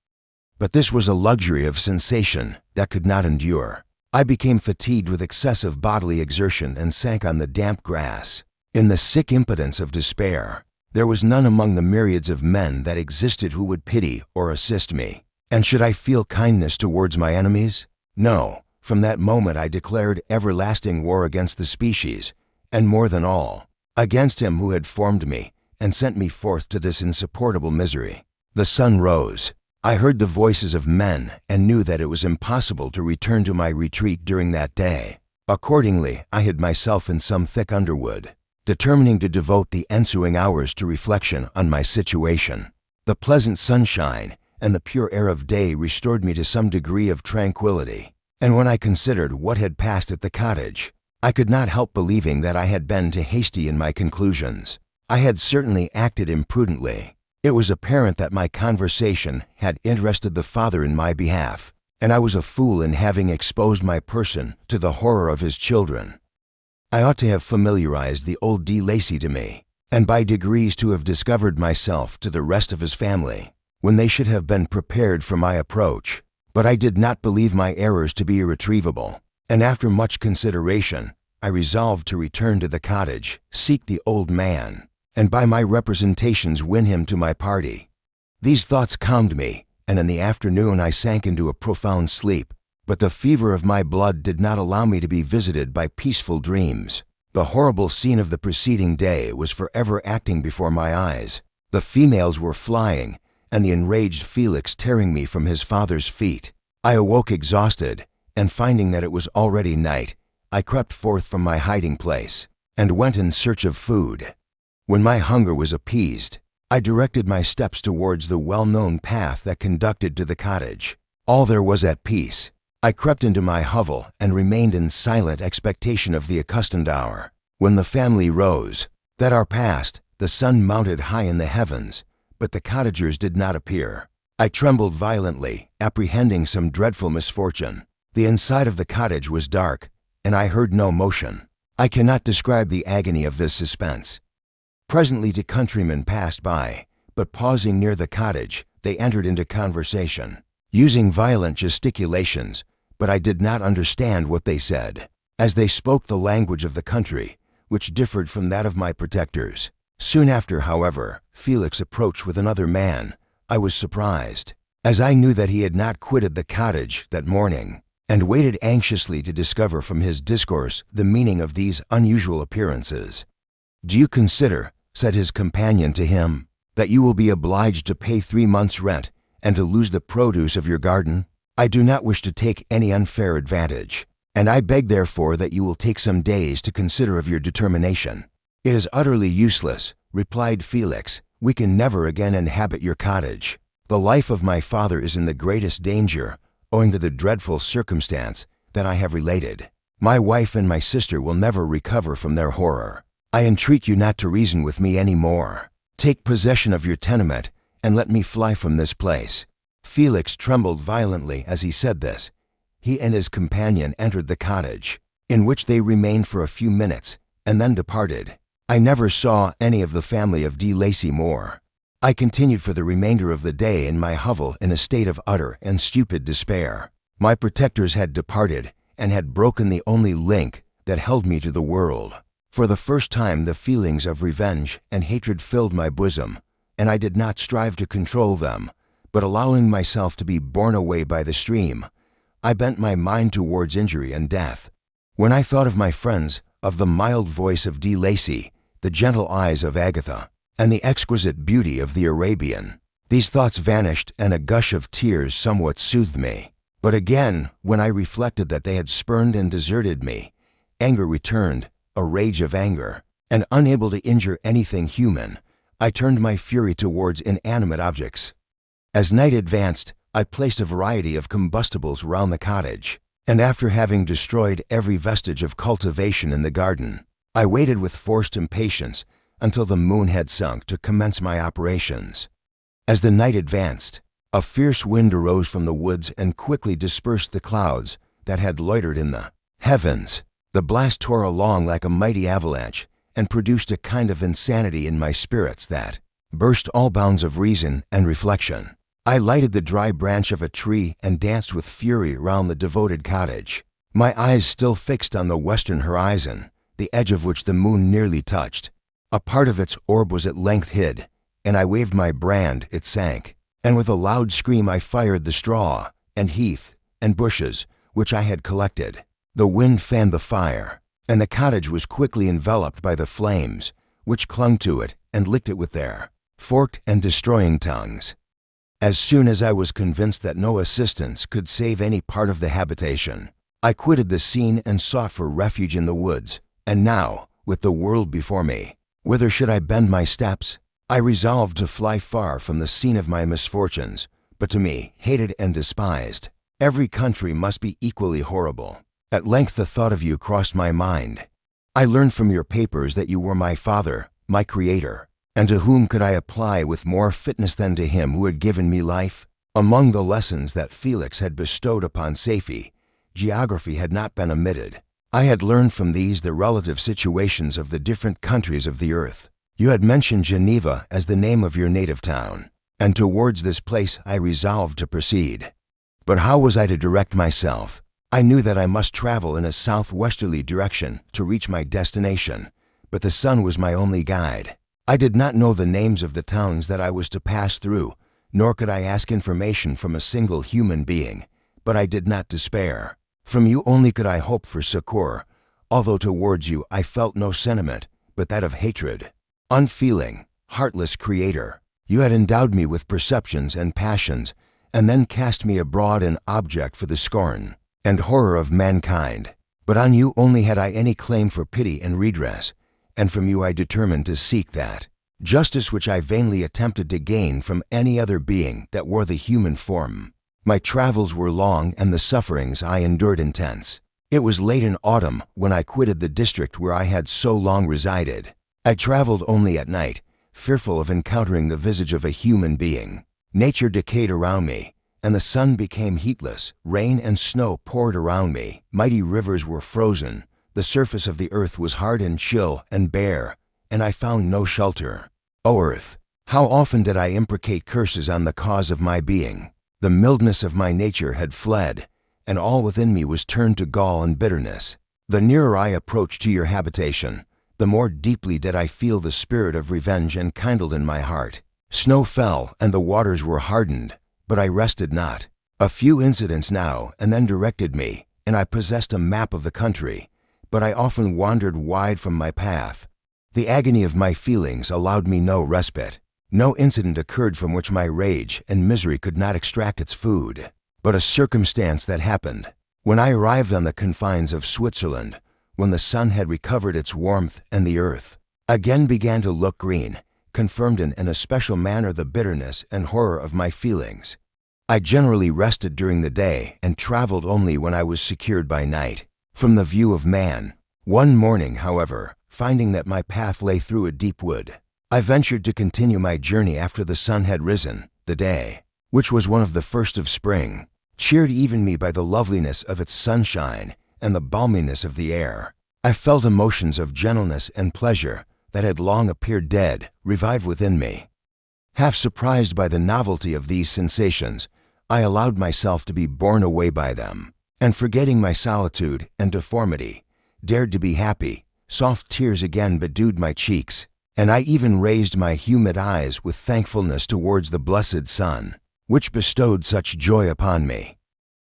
But this was a luxury of sensation that could not endure. I became fatigued with excessive bodily exertion and sank on the damp grass. In the sick impotence of despair, there was none among the myriads of men that existed who would pity or assist me. And should I feel kindness towards my enemies? No. From that moment I declared everlasting war against the species, and more than all, against him who had formed me and sent me forth to this insupportable misery. The sun rose. I heard the voices of men and knew that it was impossible to return to my retreat during that day. Accordingly, I hid myself in some thick underwood, determining to devote the ensuing hours to reflection on my situation. The pleasant sunshine and the pure air of day restored me to some degree of tranquility, and when I considered what had passed at the cottage, I could not help believing that I had been too hasty in my conclusions. I had certainly acted imprudently. It was apparent that my conversation had interested the father in my behalf, and I was a fool in having exposed my person to the horror of his children. I ought to have familiarized the old De Lacy to me, and by degrees to have discovered myself to the rest of his family, when they should have been prepared for my approach. But I did not believe my errors to be irretrievable, and after much consideration, I resolved to return to the cottage, seek the old man, and by my representations win him to my party. These thoughts calmed me, and in the afternoon I sank into a profound sleep, but the fever of my blood did not allow me to be visited by peaceful dreams. The horrible scene of the preceding day was forever acting before my eyes. The females were flying, and the enraged Felix tearing me from his father's feet. I awoke exhausted, and finding that it was already night, I crept forth from my hiding place, and went in search of food. When my hunger was appeased, I directed my steps towards the well-known path that conducted to the cottage. All there was at peace. I crept into my hovel and remained in silent expectation of the accustomed hour. When the family rose, that hour passed, the sun mounted high in the heavens, but the cottagers did not appear. I trembled violently, apprehending some dreadful misfortune. The inside of the cottage was dark, and I heard no motion. I cannot describe the agony of this suspense. Presently 2 countrymen passed by, but pausing near the cottage, they entered into conversation, using violent gesticulations, but I did not understand what they said, as they spoke the language of the country, which differed from that of my protectors. Soon after, however, Felix approached with another man. I was surprised, as I knew that he had not quitted the cottage that morning, and waited anxiously to discover from his discourse the meaning of these unusual appearances. "Do you consider," said his companion to him, "that you will be obliged to pay 3 months' rent and to lose the produce of your garden? I do not wish to take any unfair advantage, and I beg therefore that you will take some days to consider of your determination." "It is utterly useless," replied Felix. "We can never again inhabit your cottage. The life of my father is in the greatest danger, owing to the dreadful circumstance that I have related. My wife and my sister will never recover from their horror. I entreat you not to reason with me any more. Take possession of your tenement, and let me fly from this place." Felix trembled violently as he said this. He and his companion entered the cottage, in which they remained for a few minutes, and then departed. I never saw any of the family of de Lacy more. I continued for the remainder of the day in my hovel in a state of utter and stupid despair. My protectors had departed, and had broken the only link that held me to the world. For the first time the feelings of revenge and hatred filled my bosom, and I did not strive to control them, but allowing myself to be borne away by the stream, I bent my mind towards injury and death. When I thought of my friends, of the mild voice of de Lacy, the gentle eyes of Agatha, and the exquisite beauty of the Arabian, these thoughts vanished, and a gush of tears somewhat soothed me. But again, when I reflected that they had spurned and deserted me, anger returned, a rage of anger, and unable to injure anything human, I turned my fury towards inanimate objects. As night advanced, I placed a variety of combustibles round the cottage, and after having destroyed every vestige of cultivation in the garden, I waited with forced impatience until the moon had sunk to commence my operations. As the night advanced, a fierce wind arose from the woods and quickly dispersed the clouds that had loitered in the heavens. The blast tore along like a mighty avalanche and produced a kind of insanity in my spirits that burst all bounds of reason and reflection. I lighted the dry branch of a tree and danced with fury round the devoted cottage, my eyes still fixed on the western horizon, the edge of which the moon nearly touched. A part of its orb was at length hid, and I waved my brand, it sank, and with a loud scream I fired the straw, and heath, and bushes, which I had collected. The wind fanned the fire, and the cottage was quickly enveloped by the flames, which clung to it and licked it with their forked and destroying tongues. As soon as I was convinced that no assistance could save any part of the habitation, I quitted the scene and sought for refuge in the woods. And now, with the world before me, whither should I bend my steps? I resolved to fly far from the scene of my misfortunes, but to me, hated and despised. Every country must be equally horrible. At length the thought of you crossed my mind. I learned from your papers that you were my father, my creator, and to whom could I apply with more fitness than to him who had given me life? Among the lessons that Felix had bestowed upon Safie, geography had not been omitted. I had learned from these the relative situations of the different countries of the earth. You had mentioned Geneva as the name of your native town, and towards this place I resolved to proceed. But how was I to direct myself? I knew that I must travel in a southwesterly direction to reach my destination, but the sun was my only guide. I did not know the names of the towns that I was to pass through, nor could I ask information from a single human being, but I did not despair. From you only could I hope for succor, although towards you I felt no sentiment but that of hatred. Unfeeling, heartless creator, you had endowed me with perceptions and passions, and then cast me abroad an object for the scorn and horror of mankind. But on you only had I any claim for pity and redress, and from you I determined to seek that justice which I vainly attempted to gain from any other being that wore the human form. My travels were long and the sufferings I endured intense. It was late in autumn when I quitted the district where I had so long resided. I traveled only at night, fearful of encountering the visage of a human being. Nature decayed around me, and the sun became heatless. Rain and snow poured around me. Mighty rivers were frozen. The surface of the earth was hard and chill and bare, and I found no shelter. O earth, how often did I imprecate curses on the cause of my being? The mildness of my nature had fled, and all within me was turned to gall and bitterness. The nearer I approached to your habitation, the more deeply did I feel the spirit of revenge enkindled in my heart. Snow fell and the waters were hardened, but I rested not. A few incidents now and then directed me, and I possessed a map of the country, but I often wandered wide from my path. The agony of my feelings allowed me no respite. No incident occurred from which my rage and misery could not extract its food. But a circumstance that happened. When I arrived on the confines of Switzerland, when the sun had recovered its warmth and the earth again began to look green, confirmed in an especial manner the bitterness and horror of my feelings. I generally rested during the day and traveled only when I was secured by night from the view of man. One morning, however, finding that my path lay through a deep wood, I ventured to continue my journey after the sun had risen. The day, which was one of the first of spring, cheered even me by the loveliness of its sunshine and the balminess of the air. I felt emotions of gentleness and pleasure that had long appeared dead revive within me. Half surprised by the novelty of these sensations, I allowed myself to be borne away by them, and forgetting my solitude and deformity, dared to be happy. Soft tears again bedewed my cheeks, and I even raised my humid eyes with thankfulness towards the blessed sun, which bestowed such joy upon me.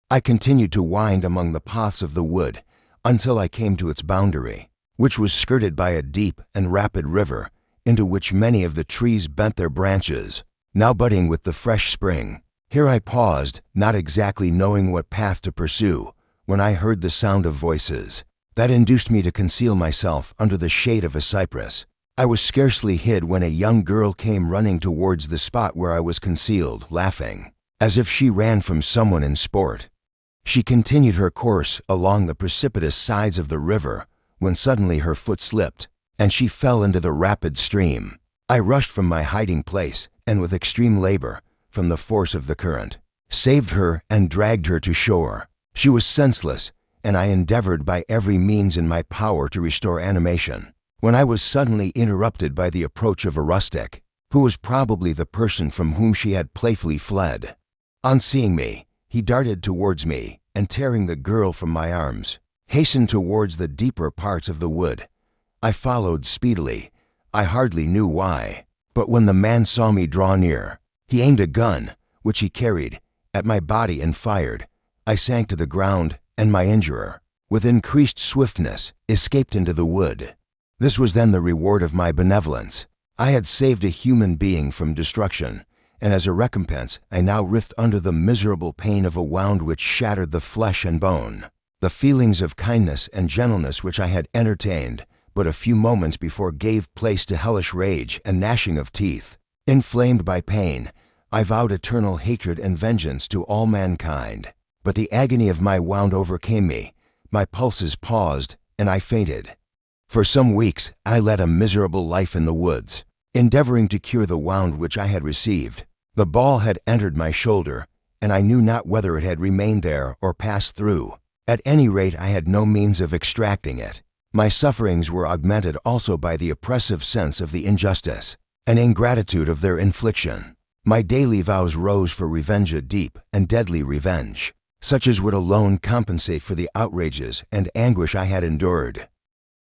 I continued to wind among the paths of the wood until I came to its boundary, which was skirted by a deep and rapid river, into which many of the trees bent their branches, now budding with the fresh spring. Here I paused, not exactly knowing what path to pursue, when I heard the sound of voices. That induced me to conceal myself under the shade of a cypress. I was scarcely hid when a young girl came running towards the spot where I was concealed, laughing, as if she ran from someone in sport. She continued her course along the precipitous sides of the river, when suddenly her foot slipped, and she fell into the rapid stream. I rushed from my hiding place, and with extreme labor, from the force of the current, saved her and dragged her to shore. She was senseless, and I endeavored by every means in my power to restore animation, when I was suddenly interrupted by the approach of a rustic, who was probably the person from whom she had playfully fled. On seeing me, he darted towards me, and tearing the girl from my arms, hastened towards the deeper parts of the wood. I followed speedily. I hardly knew why, but when the man saw me draw near, he aimed a gun, which he carried, at my body and fired. I sank to the ground, and my injurer, with increased swiftness, escaped into the wood. This was then the reward of my benevolence. I had saved a human being from destruction, and as a recompense I now writhed under the miserable pain of a wound which shattered the flesh and bone. The feelings of kindness and gentleness which I had entertained but a few moments before gave place to hellish rage and gnashing of teeth. Inflamed by pain, I vowed eternal hatred and vengeance to all mankind. But the agony of my wound overcame me, my pulses paused, and I fainted. For some weeks I led a miserable life in the woods, endeavoring to cure the wound which I had received. The ball had entered my shoulder, and I knew not whether it had remained there or passed through. At any rate, I had no means of extracting it. My sufferings were augmented also by the oppressive sense of the injustice and ingratitude of their infliction. My daily vows rose for revenge, a deep and deadly revenge, such as would alone compensate for the outrages and anguish I had endured.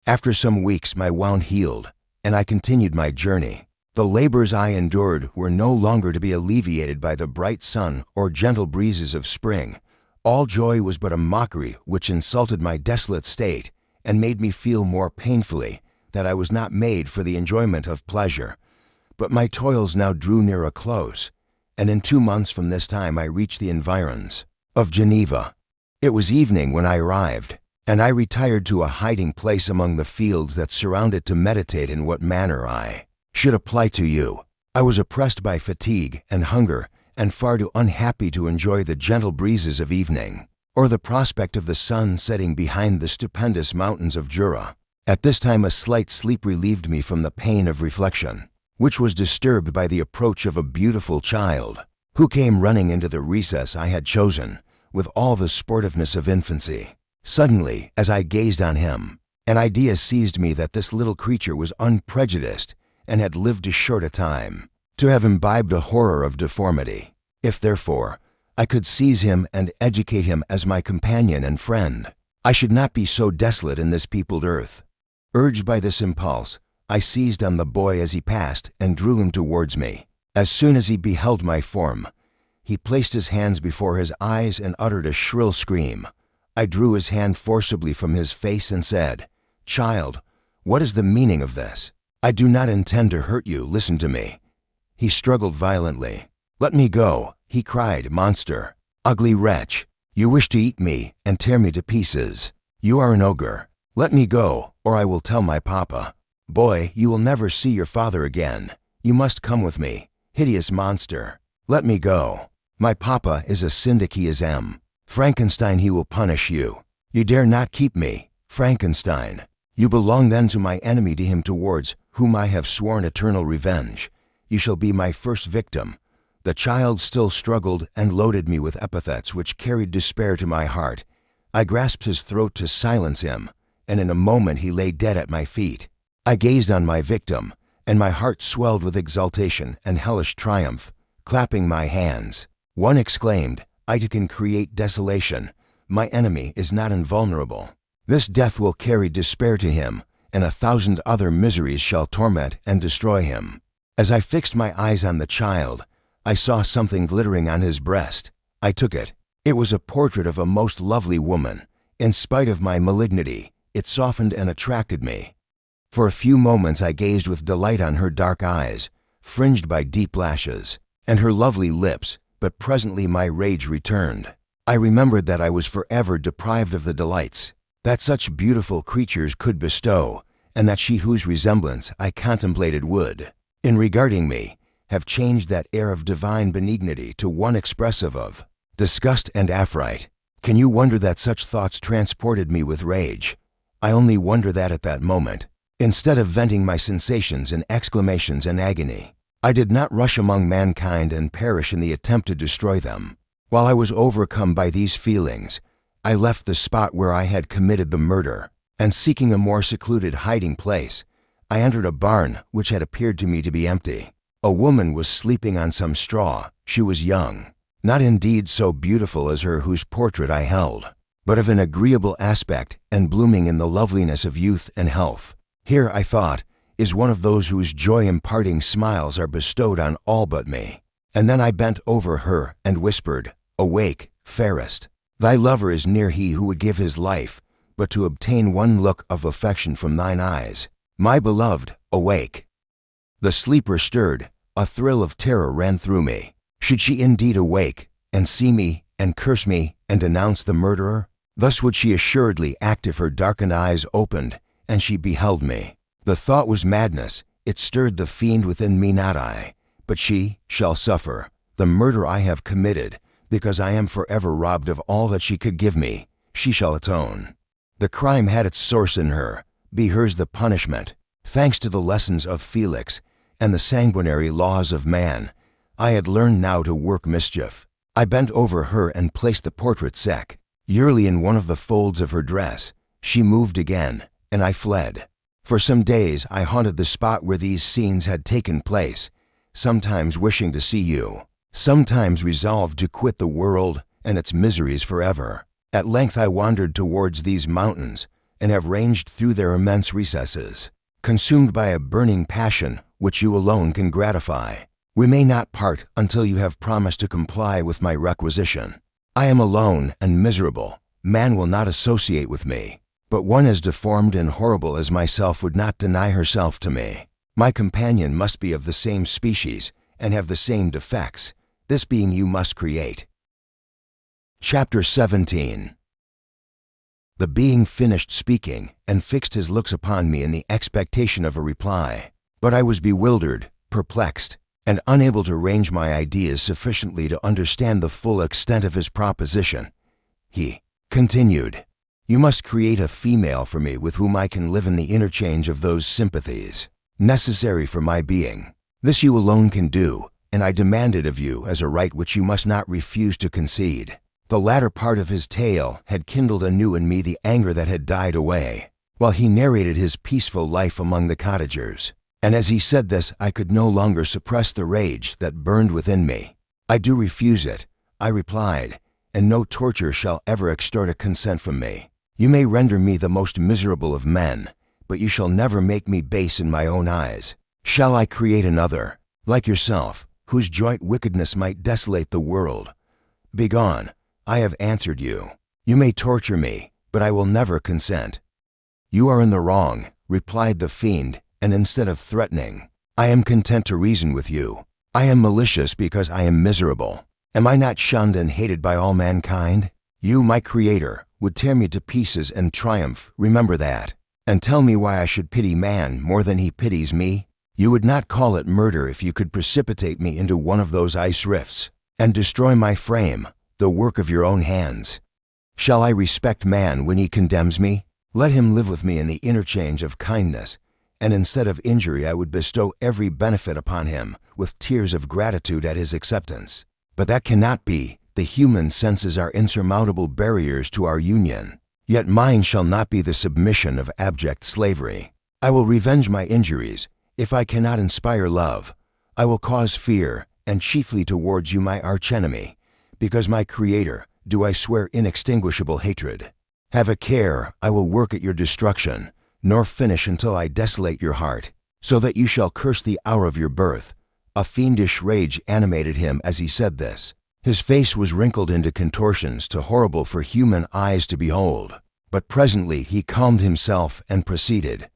After some weeks my wound healed, and I continued my journey. The labors I endured were no longer to be alleviated by the bright sun or gentle breezes of spring. All joy was but a mockery which insulted my desolate state and made me feel more painfully that I was not made for the enjoyment of pleasure. But my toils now drew near a close, and in 2 months from this time I reached the environs of Geneva. It was evening when I arrived, and I retired to a hiding place among the fields that surround it to meditate in what manner I should apply to you. I was oppressed by fatigue and hunger, and far too unhappy to enjoy the gentle breezes of evening, or the prospect of the sun setting behind the stupendous mountains of Jura. At this time a slight sleep relieved me from the pain of reflection, which was disturbed by the approach of a beautiful child, who came running into the recess I had chosen, with all the sportiveness of infancy. Suddenly, as I gazed on him, an idea seized me that this little creature was unprejudiced and had lived too short a time to have imbibed a horror of deformity. If, therefore, I could seize him and educate him as my companion and friend, I should not be so desolate in this peopled earth. Urged by this impulse, I seized on the boy as he passed and drew him towards me. As soon as he beheld my form, he placed his hands before his eyes and uttered a shrill scream. I drew his hand forcibly from his face and said, "Child, what is the meaning of this? I do not intend to hurt you, listen to me." He struggled violently. "Let me go," he cried, "monster, ugly wretch. You wish to eat me and tear me to pieces. You are an ogre. Let me go, or I will tell my papa. Boy, you will never see your father again. You must come with me, hideous monster. Let me go. My papa is a syndic, he is M. Frankenstein, he will punish you. You dare not keep me, Frankenstein. You belong then to my enemy, to him towards whom I have sworn eternal revenge. You shall be my first victim." The child still struggled and loaded me with epithets which carried despair to my heart. I grasped his throat to silence him, and in a moment he lay dead at my feet. I gazed on my victim, and my heart swelled with exultation and hellish triumph. Clapping my hands, one exclaimed, "I too can create desolation. My enemy is not invulnerable. This death will carry despair to him, and 1,000 other miseries shall torment and destroy him." As I fixed my eyes on the child, I saw something glittering on his breast. I took it. It was a portrait of a most lovely woman. In spite of my malignity, it softened and attracted me. For a few moments I gazed with delight on her dark eyes, fringed by deep lashes, and her lovely lips, but presently my rage returned. I remembered that I was forever deprived of the delights that such beautiful creatures could bestow, and that she whose resemblance I contemplated would, in regarding me, have changed that air of divine benignity to one expressive of disgust and affright. Can you wonder that such thoughts transported me with rage? I only wonder that at that moment, instead of venting my sensations in exclamations and agony, I did not rush among mankind and perish in the attempt to destroy them. While I was overcome by these feelings, I left the spot where I had committed the murder, and seeking a more secluded hiding place, I entered a barn which had appeared to me to be empty. A woman was sleeping on some straw. She was young, not indeed so beautiful as her whose portrait I held, but of an agreeable aspect and blooming in the loveliness of youth and health. Here, I thought, is one of those whose joy-imparting smiles are bestowed on all but me. And then I bent over her and whispered, "Awake, fairest. Thy lover is near, he who would give his life, but to obtain one look of affection from thine eyes. My beloved, awake." The sleeper stirred. A thrill of terror ran through me. Should she indeed awake, and see me, and curse me, and denounce the murderer? Thus would she assuredly act if her darkened eyes opened, and she beheld me. The thought was madness. It stirred the fiend within me, not I. But she shall suffer the murder I have committed, because I am forever robbed of all that she could give me. She shall atone. The crime had its source in her. Be hers the punishment. Thanks to the lessons of Felix and the sanguinary laws of man, I had learned now to work mischief. I bent over her and placed the portrait securely in one of the folds of her dress. She moved again, and I fled. For some days I haunted the spot where these scenes had taken place, sometimes wishing to see you, sometimes resolved to quit the world and its miseries forever. At length I wandered towards these mountains, and have ranged through their immense recesses, consumed by a burning passion which you alone can gratify. We may not part until you have promised to comply with my requisition. I am alone and miserable. Man will not associate with me, but one as deformed and horrible as myself would not deny herself to me. My companion must be of the same species and have the same defects. This being you must create. Chapter 17. The being finished speaking and fixed his looks upon me in the expectation of a reply. But I was bewildered, perplexed, and unable to range my ideas sufficiently to understand the full extent of his proposition. He continued, "You must create a female for me with whom I can live in the interchange of those sympathies necessary for my being. This you alone can do, and I demand it of you as a right which you must not refuse to concede." The latter part of his tale had kindled anew in me the anger that had died away, while he narrated his peaceful life among the cottagers. And as he said this, I could no longer suppress the rage that burned within me. "I do refuse it," I replied, "and no torture shall ever extort a consent from me. You may render me the most miserable of men, but you shall never make me base in my own eyes. Shall I create another, like yourself, whose joint wickedness might desolate the world? Begone, I have answered you. You may torture me, but I will never consent." "You are in the wrong," replied the fiend, and instead of threatening, "I am content to reason with you. I am malicious because I am miserable. Am I not shunned and hated by all mankind? You, my creator, would tear me to pieces and triumph, remember that, and tell me why I should pity man more than he pities me? You would not call it murder if you could precipitate me into one of those ice rifts, and destroy my frame, the work of your own hands. Shall I respect man when he condemns me? Let him live with me in the interchange of kindness, and instead of injury I would bestow every benefit upon him with tears of gratitude at his acceptance. But that cannot be. The human senses are insurmountable barriers to our union. Yet mine shall not be the submission of abject slavery. I will revenge my injuries. If I cannot inspire love, I will cause fear, and chiefly towards you, my archenemy, because my creator, do I swear inextinguishable hatred. Have a care, I will work at your destruction, nor finish until I desolate your heart, so that you shall curse the hour of your birth." A fiendish rage animated him as he said this. His face was wrinkled into contortions too horrible for human eyes to behold. But presently he calmed himself and proceeded.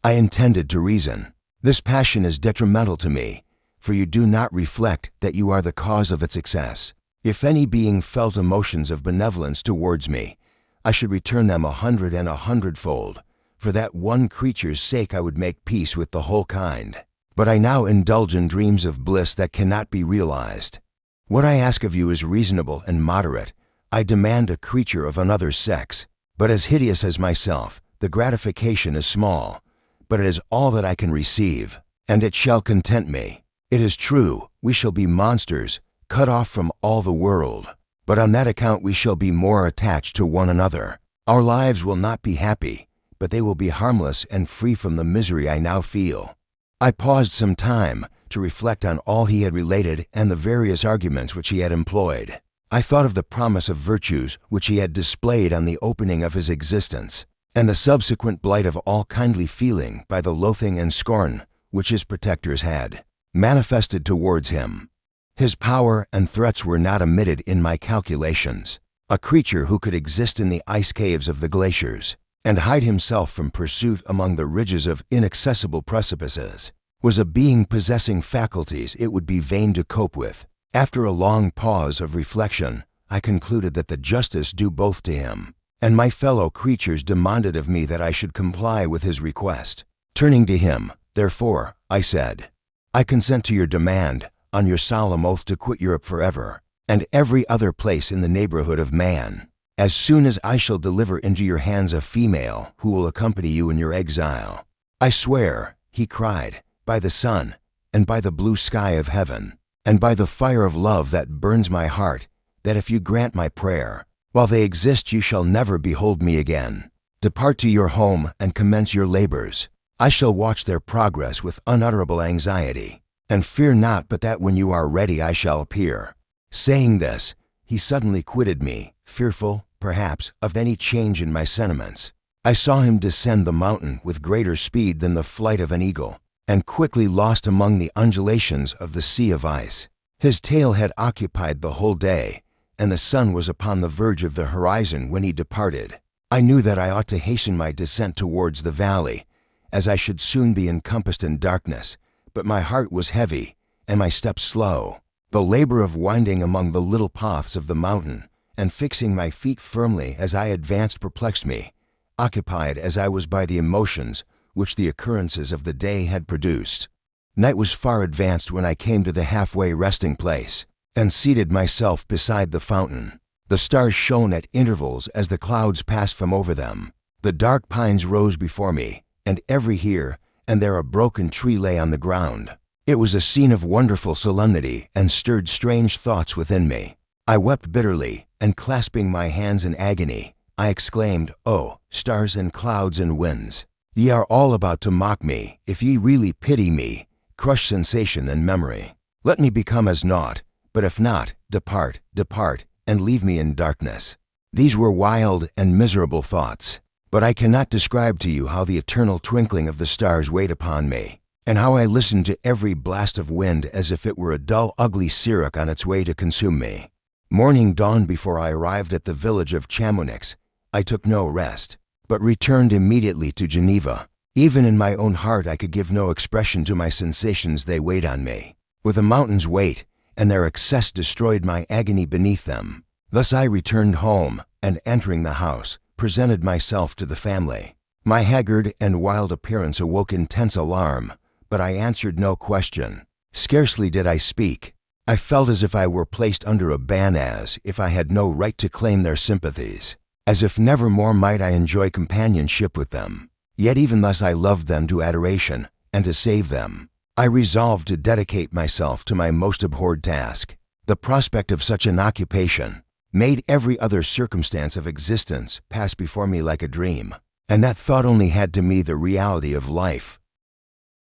"I intended to reason. This passion is detrimental to me, for you do not reflect that you are the cause of its excess. If any being felt emotions of benevolence towards me, I should return them 100 and 100-fold. For that one creature's sake I would make peace with the whole kind. But I now indulge in dreams of bliss that cannot be realized. What I ask of you is reasonable and moderate. I demand a creature of another sex, but as hideous as myself. The gratification is small, but it is all that I can receive, and it shall content me. It is true, we shall be monsters, cut off from all the world, but on that account we shall be more attached to one another. Our lives will not be happy, but they will be harmless and free from the misery I now feel." I paused some time to reflect on all he had related and the various arguments which he had employed. I thought of the promise of virtues which he had displayed on the opening of his existence, and the subsequent blight of all kindly feeling by the loathing and scorn which his protectors had manifested towards him. His power and threats were not omitted in my calculations. A creature who could exist in the ice caves of the glaciers, and hide himself from pursuit among the ridges of inaccessible precipices, was a being possessing faculties it would be vain to cope with. After a long pause of reflection, I concluded that the justice due both to him and my fellow creatures demanded of me that I should comply with his request. Turning to him, therefore, I said, "I consent to your demand, on your solemn oath to quit Europe forever, and every other place in the neighborhood of man, as soon as I shall deliver into your hands a female who will accompany you in your exile. I swear," he cried, "by the sun, and by the blue sky of heaven, and by the fire of love that burns my heart, that if you grant my prayer, while they exist you shall never behold me again. Depart to your home and commence your labors. I shall watch their progress with unutterable anxiety, and fear not but that when you are ready I shall appear." Saying this, he suddenly quitted me, fearful, perhaps, of any change in my sentiments. I saw him descend the mountain with greater speed than the flight of an eagle, and quickly lost among the undulations of the sea of ice. His tale had occupied the whole day, and the sun was upon the verge of the horizon when he departed. I knew that I ought to hasten my descent towards the valley, as I should soon be encompassed in darkness, but my heart was heavy, and my steps slow. The labor of winding among the little paths of the mountain and fixing my feet firmly as I advanced perplexed me, occupied as I was by the emotions which the occurrences of the day had produced. Night was far advanced when I came to the halfway resting place and seated myself beside the fountain. The stars shone at intervals as the clouds passed from over them. The dark pines rose before me, and every here and there a broken tree lay on the ground. It was a scene of wonderful solemnity and stirred strange thoughts within me. I wept bitterly, and clasping my hands in agony, I exclaimed, "O, stars and clouds and winds, ye are all about to mock me. If ye really pity me, crush sensation and memory. Let me become as naught, but if not, depart, depart, and leave me in darkness." These were wild and miserable thoughts, but I cannot describe to you how the eternal twinkling of the stars weighed upon me, and how I listened to every blast of wind as if it were a dull, ugly siroc on its way to consume me. Morning dawned before I arrived at the village of Chamonix. I took no rest, but returned immediately to Geneva. Even in my own heart I could give no expression to my sensations, they weighed on me with a mountain's weight, and their excess destroyed my agony beneath them. Thus I returned home, and entering the house, presented myself to the family. My haggard and wild appearance awoke intense alarm, but I answered no question. Scarcely did I speak. I felt as if I were placed under a ban, as if I had no right to claim their sympathies, as if never more might I enjoy companionship with them. Yet even thus I loved them to adoration, and to save them, I resolved to dedicate myself to my most abhorred task. The prospect of such an occupation made every other circumstance of existence pass before me like a dream, and that thought only had to me the reality of life.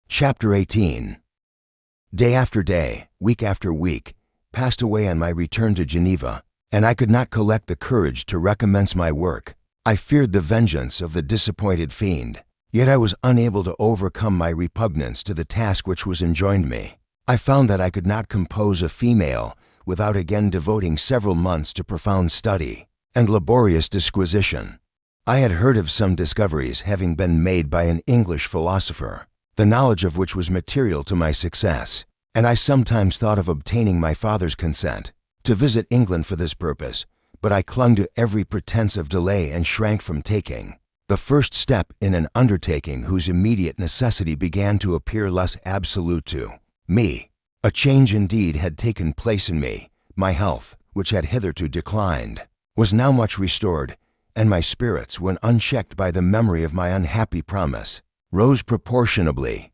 Chapter 18. Day after day, week after week, passed away on my return to Geneva, and I could not collect the courage to recommence my work. I feared the vengeance of the disappointed fiend, yet I was unable to overcome my repugnance to the task which was enjoined me. I found that I could not compose a female without again devoting several months to profound study and laborious disquisition. I had heard of some discoveries having been made by an English philosopher, the knowledge of which was material to my success, and I sometimes thought of obtaining my father's consent to visit England for this purpose, but I clung to every pretense of delay and shrank from taking the first step in an undertaking whose immediate necessity began to appear less absolute to me. A change indeed had taken place in me. My health, which had hitherto declined, was now much restored, and my spirits, when unchecked by the memory of my unhappy promise, rose proportionably.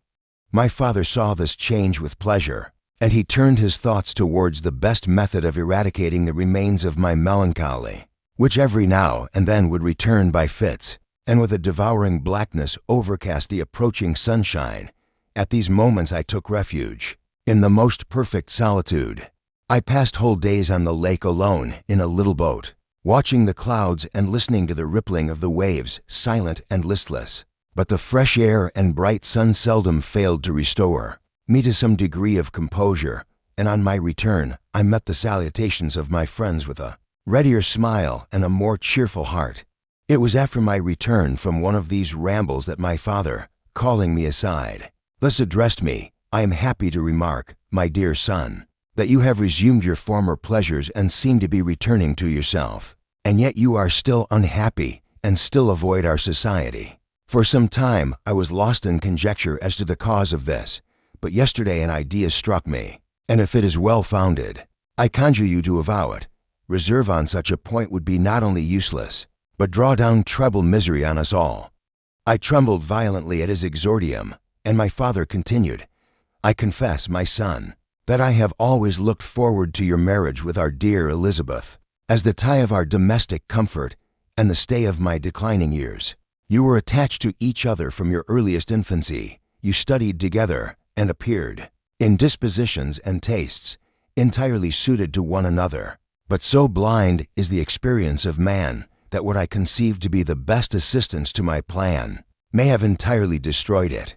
My father saw this change with pleasure, and he turned his thoughts towards the best method of eradicating the remains of my melancholy, which every now and then would return by fits, and with a devouring blackness overcast the approaching sunshine. At these moments I took refuge in the most perfect solitude. I passed whole days on the lake alone in a little boat, watching the clouds and listening to the rippling of the waves, silent and listless. But the fresh air and bright sun seldom failed to restore me to some degree of composure, and on my return I met the salutations of my friends with a readier smile and a more cheerful heart. It was after my return from one of these rambles that my father, calling me aside, thus addressed me: "I am happy to remark, my dear son, that you have resumed your former pleasures and seem to be returning to yourself, and yet you are still unhappy and still avoid our society." For some time I was lost in conjecture as to the cause of this, but yesterday an idea struck me, and if it is well founded, I conjure you to avow it. Reserve on such a point would be not only useless, but draw down treble misery on us all. I trembled violently at his exordium, and my father continued: "I confess, my son, that I have always looked forward to your marriage with our dear Elizabeth as the tie of our domestic comfort and the stay of my declining years. You were attached to each other from your earliest infancy. You studied together and appeared, in dispositions and tastes, entirely suited to one another. But so blind is the experience of man that what I conceived to be the best assistance to my plan may have entirely destroyed it.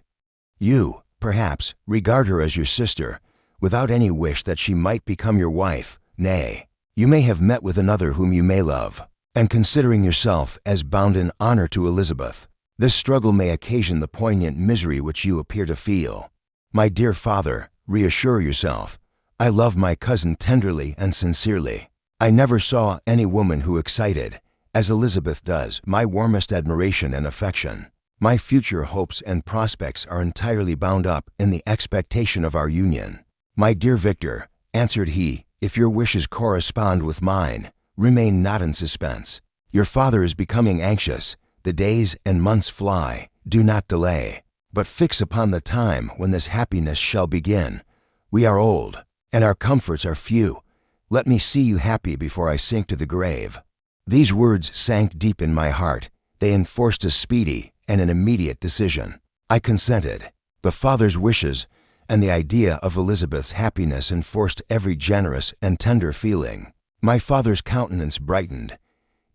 You, perhaps, regard her as your sister, without any wish that she might become your wife. Nay, you may have met with another whom you may love, and considering yourself as bound in honor to Elizabeth, this struggle may occasion the poignant misery which you appear to feel. My dear father, reassure yourself. I love my cousin tenderly and sincerely. I never saw any woman who excited, as Elizabeth does, my warmest admiration and affection. My future hopes and prospects are entirely bound up in the expectation of our union. My dear Victor, answered he, if your wishes correspond with mine, remain not in suspense. Your father is becoming anxious. The days and months fly. Do not delay, but fix upon the time when this happiness shall begin. We are old, and our comforts are few. Let me see you happy before I sink to the grave. These words sank deep in my heart. They enforced a speedy and an immediate decision. I consented. The father's wishes and the idea of Elizabeth's happiness enforced every generous and tender feeling. My father's countenance brightened.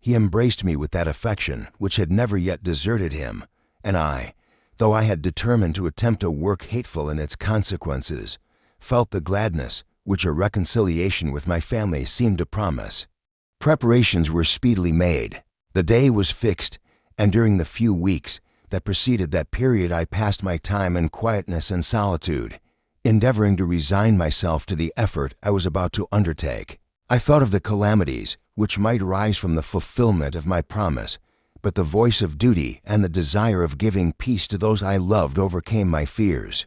He embraced me with that affection which had never yet deserted him, and I, though I had determined to attempt a work hateful in its consequences, felt the gladness which a reconciliation with my family seemed to promise. Preparations were speedily made. The day was fixed, and during the few weeks that preceded that period I passed my time in quietness and solitude, endeavoring to resign myself to the effort I was about to undertake. I thought of the calamities which might arise from the fulfillment of my promise, but the voice of duty and the desire of giving peace to those I loved overcame my fears.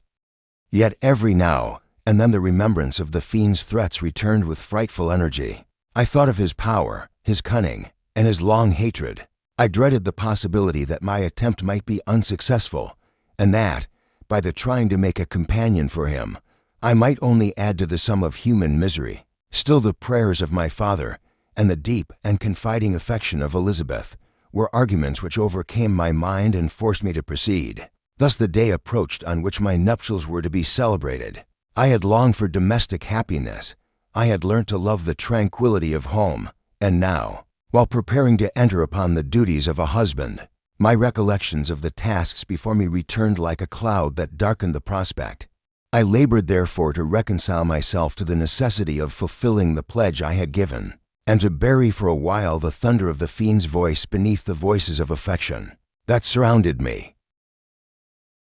Yet every now and then the remembrance of the fiend's threats returned with frightful energy. I thought of his power, his cunning, and his long hatred. I dreaded the possibility that my attempt might be unsuccessful, and that, by the trying to make a companion for him, I might only add to the sum of human misery. Still the prayers of my father and the deep and confiding affection of Elizabeth were arguments which overcame my mind and forced me to proceed. Thus the day approached on which my nuptials were to be celebrated. I had longed for domestic happiness. I had learnt to love the tranquility of home, and now, while preparing to enter upon the duties of a husband, my recollections of the tasks before me returned like a cloud that darkened the prospect. I labored therefore to reconcile myself to the necessity of fulfilling the pledge I had given, and to bury for a while the thunder of the fiend's voice beneath the voices of affection that surrounded me.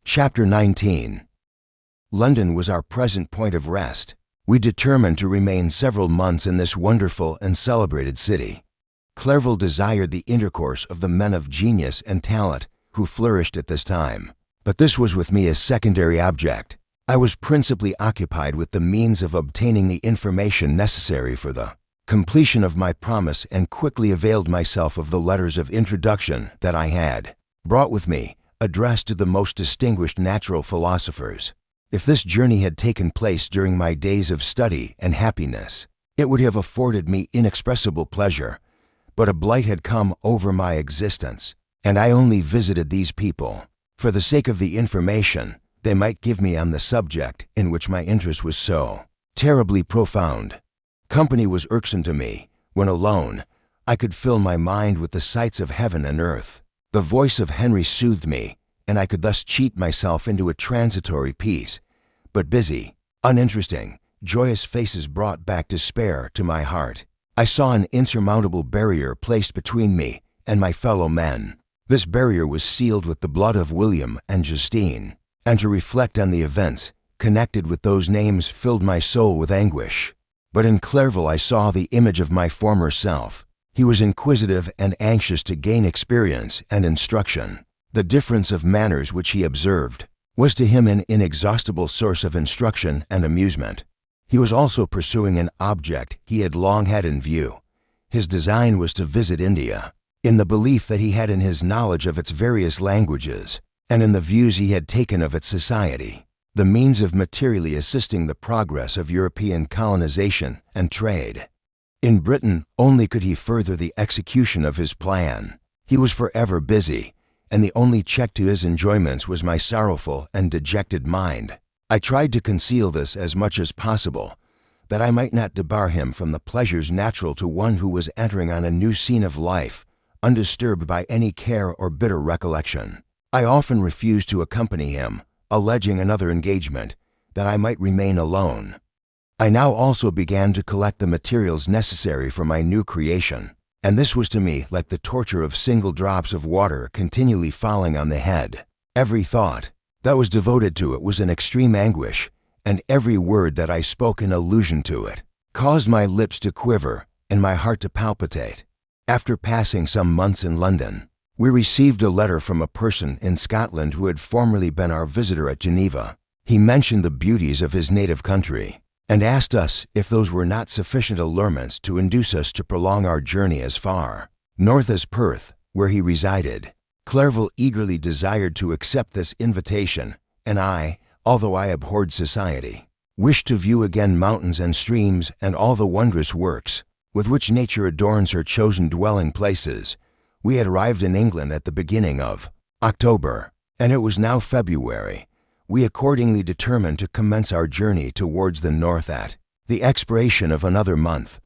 Chapter 19. London was our present point of rest. We determined to remain several months in this wonderful and celebrated city. Clerval desired the intercourse of the men of genius and talent who flourished at this time, but this was with me a secondary object. I was principally occupied with the means of obtaining the information necessary for the completion of my promise, and quickly availed myself of the letters of introduction that I had brought with me, addressed to the most distinguished natural philosophers. If this journey had taken place during my days of study and happiness, it would have afforded me inexpressible pleasure, but a blight had come over my existence, and I only visited these people for the sake of the information they might give me on the subject in which my interest was so terribly profound. Company was irksome to me. When alone, I could fill my mind with the sights of heaven and earth. The voice of Henry soothed me, and I could thus cheat myself into a transitory peace. But busy, uninteresting, joyous faces brought back despair to my heart. I saw an insurmountable barrier placed between me and my fellow men. This barrier was sealed with the blood of William and Justine, and to reflect on the events connected with those names filled my soul with anguish. But in Clerval I saw the image of my former self. He was inquisitive and anxious to gain experience and instruction. The difference of manners which he observed was to him an inexhaustible source of instruction and amusement. He was also pursuing an object he had long had in view. His design was to visit India, in the belief that he had in his knowledge of its various languages, and in the views he had taken of its society, the means of materially assisting the progress of European colonization and trade. In Britain only could he further the execution of his plan. He was forever busy, and the only check to his enjoyments was my sorrowful and dejected mind. I tried to conceal this as much as possible, that I might not debar him from the pleasures natural to one who was entering on a new scene of life, undisturbed by any care or bitter recollection. I often refused to accompany him, alleging another engagement, that I might remain alone. I now also began to collect the materials necessary for my new creation, and this was to me like the torture of single drops of water continually falling on the head. Every thought that was devoted to it was an extreme anguish, and every word that I spoke in allusion to it caused my lips to quiver and my heart to palpitate. After passing some months in London, we received a letter from a person in Scotland who had formerly been our visitor at Geneva. He mentioned the beauties of his native country and asked us if those were not sufficient allurements to induce us to prolong our journey as far north as Perth, where he resided. Clerval eagerly desired to accept this invitation, and I, although I abhorred society, wished to view again mountains and streams and all the wondrous works with which nature adorns her chosen dwelling places. We had arrived in England at the beginning of October, and it was now February. We accordingly determined to commence our journey towards the north at the expiration of another month.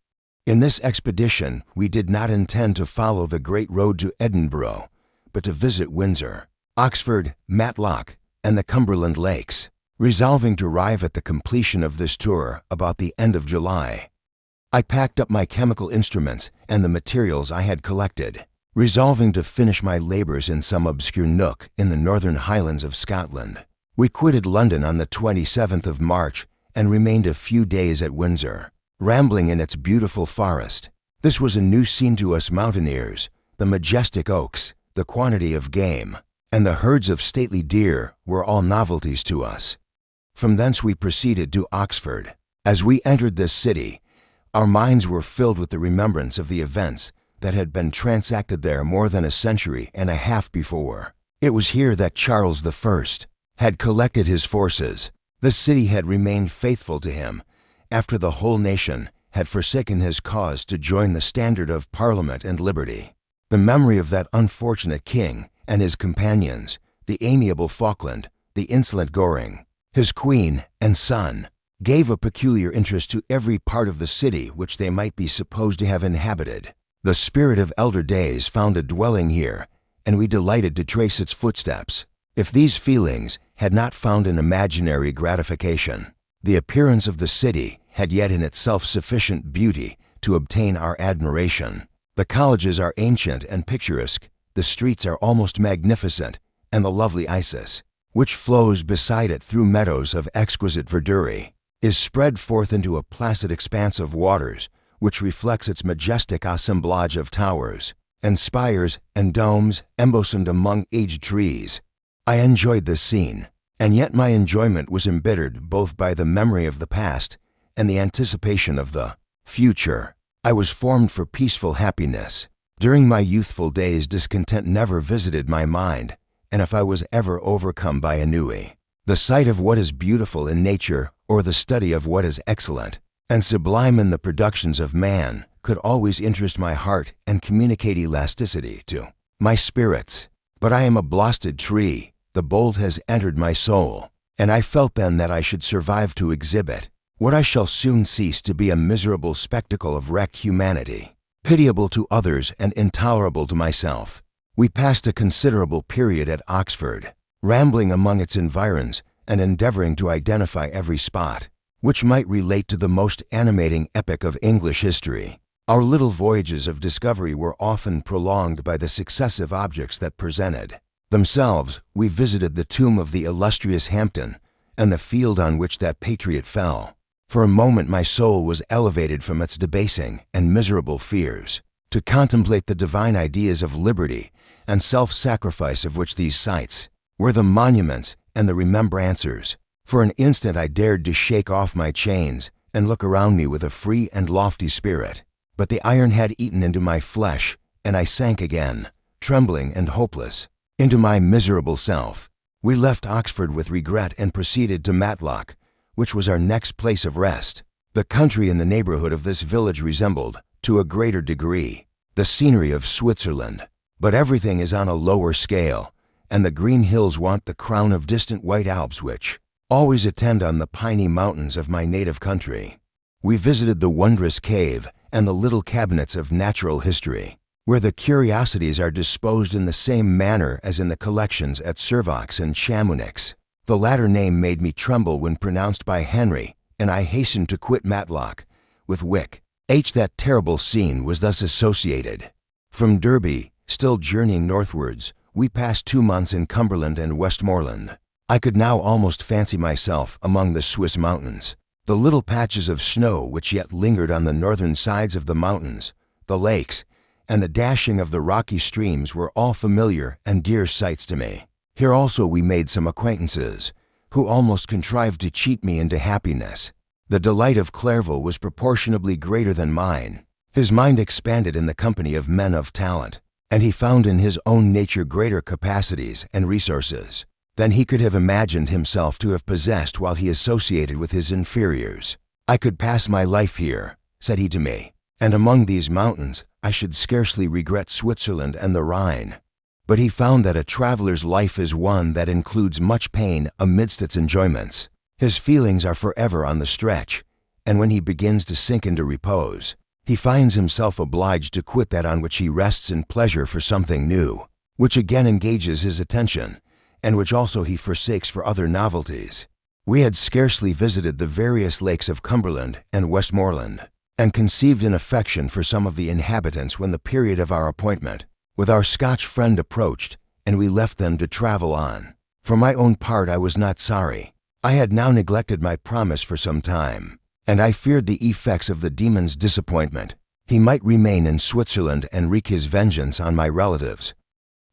In this expedition, we did not intend to follow the great road to Edinburgh, but to visit Windsor, Oxford, Matlock, and the Cumberland Lakes, resolving to arrive at the completion of this tour about the end of July. I packed up my chemical instruments and the materials I had collected, resolving to finish my labors in some obscure nook in the northern highlands of Scotland. We quitted London on the 27th of March and remained a few days at Windsor, rambling in its beautiful forest. This was a new scene to us mountaineers. The majestic oaks, the quantity of game, and the herds of stately deer were all novelties to us. From thence we proceeded to Oxford. As we entered this city, our minds were filled with the remembrance of the events that had been transacted there more than a century and a half before. It was here that Charles I had collected his forces. The city had remained faithful to him after the whole nation had forsaken his cause to join the standard of Parliament and liberty. The memory of that unfortunate king and his companions, the amiable Falkland, the insolent Goring, his queen and son, gave a peculiar interest to every part of the city which they might be supposed to have inhabited. The spirit of elder days found a dwelling here, and we delighted to trace its footsteps. If these feelings had not found an imaginary gratification, the appearance of the city had yet in itself sufficient beauty to obtain our admiration. The colleges are ancient and picturesque, the streets are almost magnificent, and the lovely Isis, which flows beside it through meadows of exquisite verdure, is spread forth into a placid expanse of waters, which reflects its majestic assemblage of towers, and spires and domes embosomed among aged trees. I enjoyed this scene, and yet my enjoyment was embittered both by the memory of the past and the anticipation of the future. I was formed for peaceful happiness. During my youthful days discontent never visited my mind, and if I was ever overcome by ennui, the sight of what is beautiful in nature or the study of what is excellent and sublime in the productions of man could always interest my heart and communicate elasticity to my spirits. But I am a blasted tree, the bolt has entered my soul, and I felt then that I should survive to exhibit what I shall soon cease to be a miserable spectacle of wrecked humanity, pitiable to others and intolerable to myself. We passed a considerable period at Oxford, rambling among its environs and endeavoring to identify every spot which might relate to the most animating epoch of English history. Our little voyages of discovery were often prolonged by the successive objects that presented themselves. We visited the tomb of the illustrious Hampden and the field on which that patriot fell. For a moment my soul was elevated from its debasing and miserable fears to contemplate the divine ideas of liberty and self-sacrifice of which these sites were the monuments and the remembrancers. For an instant I dared to shake off my chains and look around me with a free and lofty spirit. But the iron had eaten into my flesh, and I sank again, trembling and hopeless, into my miserable self. We left Oxford with regret and proceeded to Matlock, which was our next place of rest. The country in the neighborhood of this village resembled, to a greater degree, the scenery of Switzerland. But everything is on a lower scale, and the green hills want the crown of distant white Alps which always attend on the piny mountains of my native country. We visited the wondrous cave and the little cabinets of natural history, where the curiosities are disposed in the same manner as in the collections at Servox and Chamonix. The latter name made me tremble when pronounced by Henry, and I hastened to quit Matlock, with Wick. That terrible scene was thus associated. From Derby, still journeying northwards, we passed 2 months in Cumberland and Westmoreland. I could now almost fancy myself among the Swiss mountains. The little patches of snow which yet lingered on the northern sides of the mountains, the lakes, and the dashing of the rocky streams were all familiar and dear sights to me. Here also we made some acquaintances, who almost contrived to cheat me into happiness. The delight of Clerval was proportionably greater than mine. His mind expanded in the company of men of talent, and he found in his own nature greater capacities and resources than he could have imagined himself to have possessed while he associated with his inferiors. "I could pass my life here," said he to me, "and among these mountains I should scarcely regret Switzerland and the Rhine." But he found that a traveler's life is one that includes much pain amidst its enjoyments. His feelings are forever on the stretch, and when he begins to sink into repose, he finds himself obliged to quit that on which he rests in pleasure for something new, which again engages his attention, and which also he forsakes for other novelties. We had scarcely visited the various lakes of Cumberland and Westmoreland, and conceived an affection for some of the inhabitants when the period of our appointment with our Scotch friend approached, and we left them to travel on. For my own part I was not sorry. I had now neglected my promise for some time, and I feared the effects of the demon's disappointment. He might remain in Switzerland and wreak his vengeance on my relatives.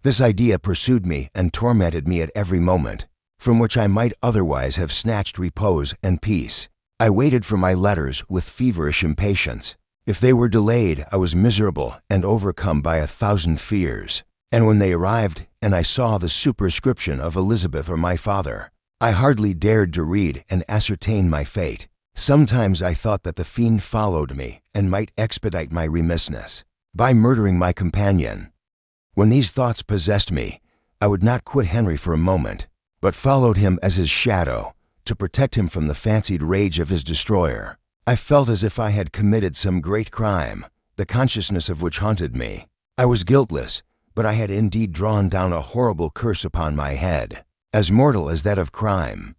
This idea pursued me and tormented me at every moment, from which I might otherwise have snatched repose and peace. I waited for my letters with feverish impatience. If they were delayed, I was miserable and overcome by 1,000 fears. And when they arrived, and I saw the superscription of Elizabeth or my father, I hardly dared to read and ascertain my fate. Sometimes I thought that the fiend followed me and might expedite my remissness by murdering my companion. When these thoughts possessed me, I would not quit Henry for a moment, but followed him as his shadow to protect him from the fancied rage of his destroyer. I felt as if I had committed some great crime, the consciousness of which haunted me. I was guiltless, but I had indeed drawn down a horrible curse upon my head, as mortal as that of crime.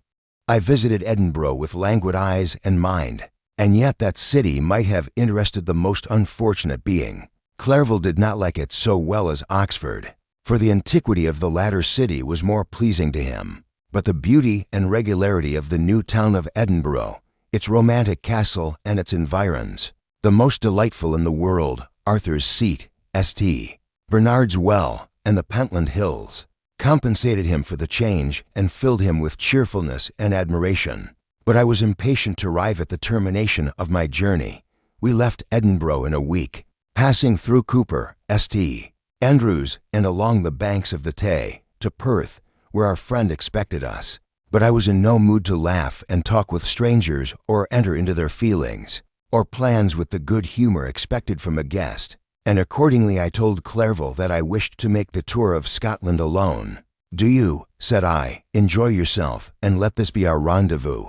I visited Edinburgh with languid eyes and mind, and yet that city might have interested the most unfortunate being. Clerval did not like it so well as Oxford, for the antiquity of the latter city was more pleasing to him. But the beauty and regularity of the new town of Edinburgh, its romantic castle and its environs, the most delightful in the world, Arthur's Seat, St. Bernard's Well, and the Pentland Hills, compensated him for the change and filled him with cheerfulness and admiration. But I was impatient to arrive at the termination of my journey. We left Edinburgh in a week, passing through Cooper, St. Andrews, and along the banks of the Tay, to Perth, where our friend expected us. But I was in no mood to laugh and talk with strangers or enter into their feelings, or plans with the good humor expected from a guest, and accordingly I told Clerval that I wished to make the tour of Scotland alone. "Do you," said I, "enjoy yourself, and let this be our rendezvous.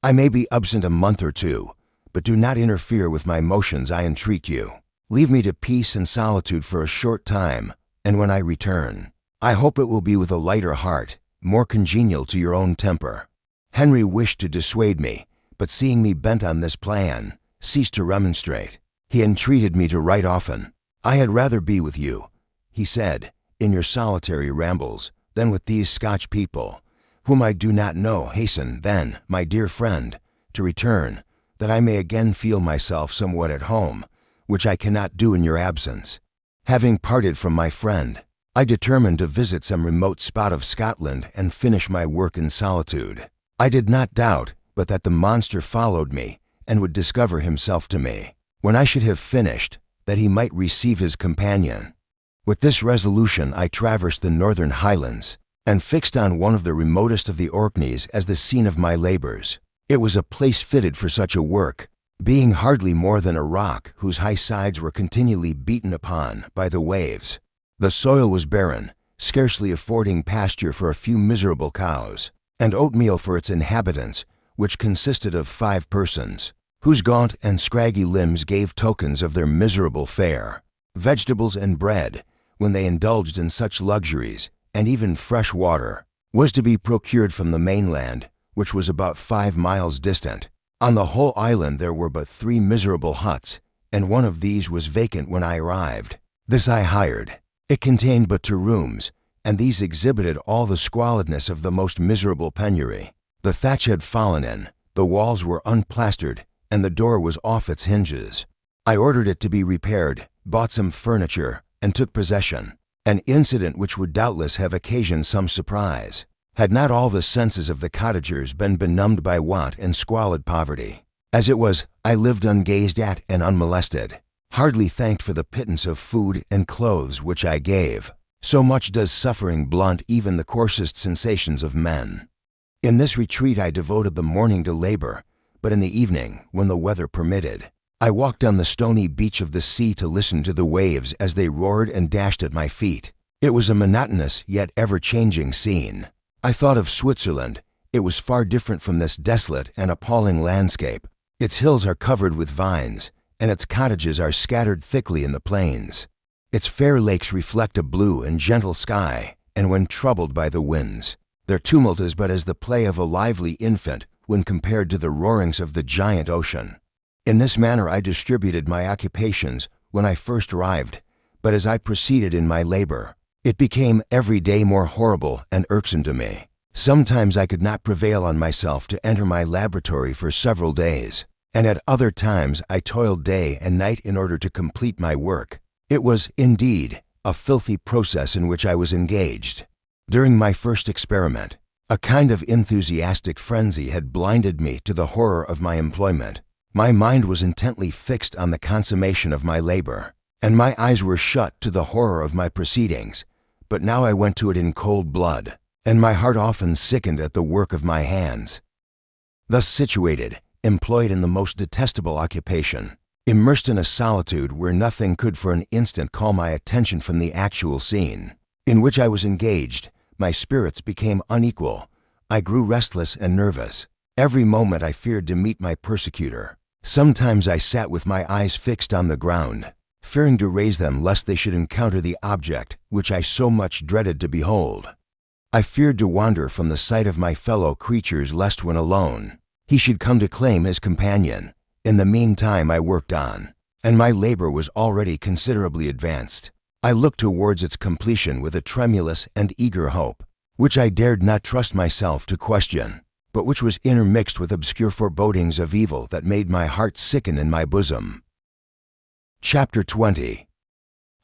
I may be absent a month or two, but do not interfere with my motions, I entreat you. Leave me to peace and solitude for a short time, and when I return, I hope it will be with a lighter heart, more congenial to your own temper." Henry wished to dissuade me, but seeing me bent on this plan, ceased to remonstrate. He entreated me to write often. "I had rather be with you," he said, "in your solitary rambles, than with these Scotch people, whom I do not know. Hasten, then, my dear friend, to return, that I may again feel myself somewhat at home, which I cannot do in your absence." Having parted from my friend, I determined to visit some remote spot of Scotland and finish my work in solitude. I did not doubt but that the monster followed me and would discover himself to me, when I should have finished, that he might receive his companion. With this resolution I traversed the northern highlands, and fixed on one of the remotest of the Orkneys as the scene of my labors. It was a place fitted for such a work, being hardly more than a rock whose high sides were continually beaten upon by the waves. The soil was barren, scarcely affording pasture for a few miserable cows, and oatmeal for its inhabitants, which consisted of 5 persons, whose gaunt and scraggy limbs gave tokens of their miserable fare. Vegetables and bread, when they indulged in such luxuries, and even fresh water, was to be procured from the mainland, which was about 5 miles distant. On the whole island there were but 3 miserable huts, and one of these was vacant when I arrived. This I hired. It contained but 2 rooms, and these exhibited all the squalidness of the most miserable penury. The thatch had fallen in, the walls were unplastered, and the door was off its hinges. I ordered it to be repaired, bought some furniture, and took possession, an incident which would doubtless have occasioned some surprise, had not all the senses of the cottagers been benumbed by want and squalid poverty. As it was, I lived ungazed at and unmolested, hardly thanked for the pittance of food and clothes which I gave. So much does suffering blunt even the coarsest sensations of men. In this retreat I devoted the morning to labor, but in the evening, when the weather permitted, I walked on the stony beach of the sea to listen to the waves as they roared and dashed at my feet. It was a monotonous yet ever-changing scene. I thought of Switzerland. It was far different from this desolate and appalling landscape. Its hills are covered with vines, and its cottages are scattered thickly in the plains. Its fair lakes reflect a blue and gentle sky, and when troubled by the winds, their tumult is but as the play of a lively infant when compared to the roarings of the giant ocean. In this manner I distributed my occupations when I first arrived, but as I proceeded in my labor, it became every day more horrible and irksome to me. Sometimes I could not prevail on myself to enter my laboratory for several days, and at other times I toiled day and night in order to complete my work. It was, indeed, a filthy process in which I was engaged. During my first experiment, a kind of enthusiastic frenzy had blinded me to the horror of my employment. My mind was intently fixed on the consummation of my labor, and my eyes were shut to the horror of my proceedings. But now I went to it in cold blood, and my heart often sickened at the work of my hands. Thus situated, employed in the most detestable occupation, immersed in a solitude where nothing could for an instant call my attention from the actual scene in which I was engaged, my spirits became unequal. I grew restless and nervous. Every moment I feared to meet my persecutor. Sometimes I sat with my eyes fixed on the ground, fearing to raise them lest they should encounter the object which I so much dreaded to behold. I feared to wander from the sight of my fellow creatures lest when alone, he should come to claim his companion. In the meantime I worked on, and my labor was already considerably advanced. I looked towards its completion with a tremulous and eager hope, which I dared not trust myself to question, but which was intermixed with obscure forebodings of evil that made my heart sicken in my bosom. Chapter 20.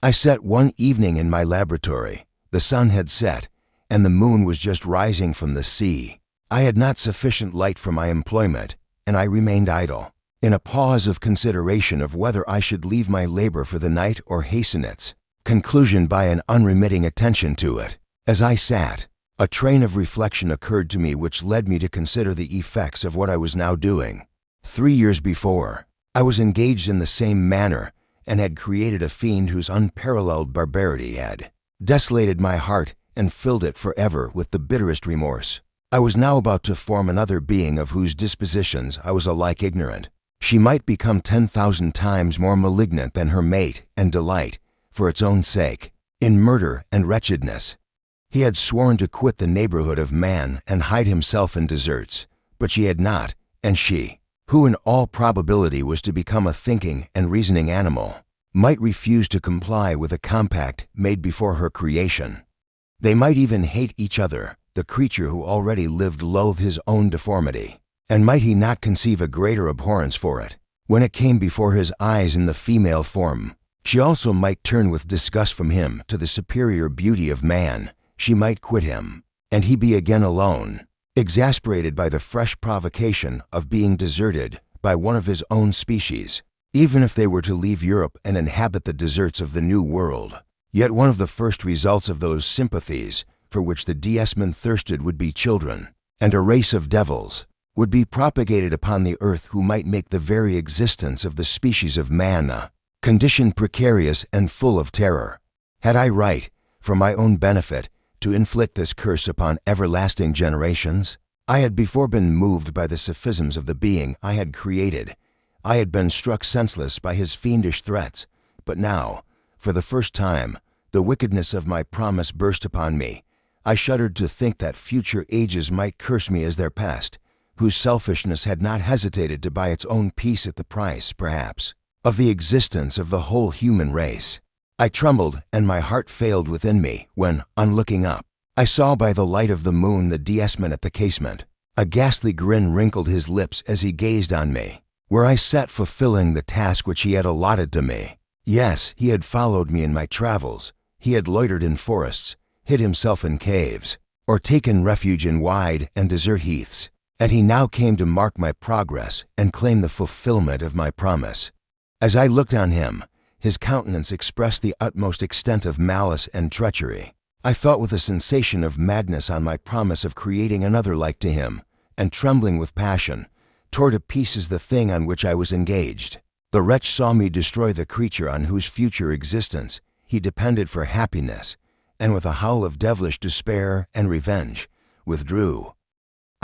I sat one evening in my laboratory. The sun had set, and the moon was just rising from the sea. I had not sufficient light for my employment, and I remained idle, in a pause of consideration of whether I should leave my labor for the night or hasten its conclusion by an unremitting attention to it. As I sat, a train of reflection occurred to me which led me to consider the effects of what I was now doing. 3 years before, I was engaged in the same manner and had created a fiend whose unparalleled barbarity had desolated my heart and filled it forever with the bitterest remorse. I was now about to form another being of whose dispositions I was alike ignorant. She might become 10,000 times more malignant than her mate and delight, for its own sake, in murder and wretchedness. He had sworn to quit the neighborhood of man and hide himself in deserts, but she had not, and she, who in all probability was to become a thinking and reasoning animal, might refuse to comply with a compact made before her creation. They might even hate each other. The creature who already lived loathed his own deformity, and might he not conceive a greater abhorrence for it, when it came before his eyes in the female form? She also might turn with disgust from him to the superior beauty of man. She might quit him, and he be again alone, exasperated by the fresh provocation of being deserted by one of his own species. Even if they were to leave Europe and inhabit the deserts of the New World, yet one of the first results of those sympathies for which the DS-men thirsted would be children, and a race of devils would be propagated upon the earth who might make the very existence of the species of man a condition precarious and full of terror. Had I right, for my own benefit, to inflict this curse upon everlasting generations? I had before been moved by the sophisms of the being I had created. I had been struck senseless by his fiendish threats, but now, for the first time, the wickedness of my promise burst upon me. I shuddered to think that future ages might curse me as their pest, whose selfishness had not hesitated to buy its own peace at the price, perhaps, of the existence of the whole human race. I trembled, and my heart failed within me when, on looking up, I saw by the light of the moon the DS-man at the casement. A ghastly grin wrinkled his lips as he gazed on me, where I sat fulfilling the task which he had allotted to me. Yes, he had followed me in my travels. He had loitered in forests, hid himself in caves, or taken refuge in wide and desert heaths, and he now came to mark my progress and claim the fulfillment of my promise. As I looked on him, his countenance expressed the utmost extent of malice and treachery. I thought with a sensation of madness on my promise of creating another like to him, and trembling with passion, tore to pieces the thing on which I was engaged. The wretch saw me destroy the creature on whose future existence he depended for happiness, and with a howl of devilish despair and revenge, withdrew.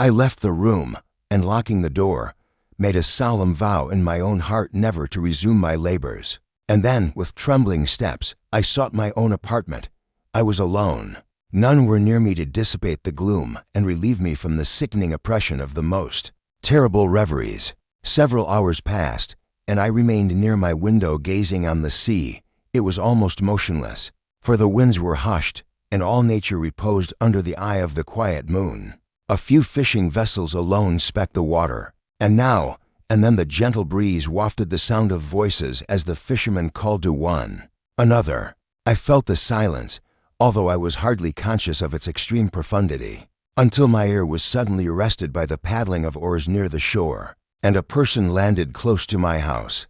I left the room, and locking the door, made a solemn vow in my own heart never to resume my labors. And then, with trembling steps, I sought my own apartment. I was alone. None were near me to dissipate the gloom and relieve me from the sickening oppression of the most terrible reveries. Several hours passed, and I remained near my window gazing on the sea. It was almost motionless, for the winds were hushed, and all nature reposed under the eye of the quiet moon. A few fishing vessels alone specked the water, and now and then the gentle breeze wafted the sound of voices as the fishermen called to one another. I felt the silence, although I was hardly conscious of its extreme profundity, until my ear was suddenly arrested by the paddling of oars near the shore, and a person landed close to my house.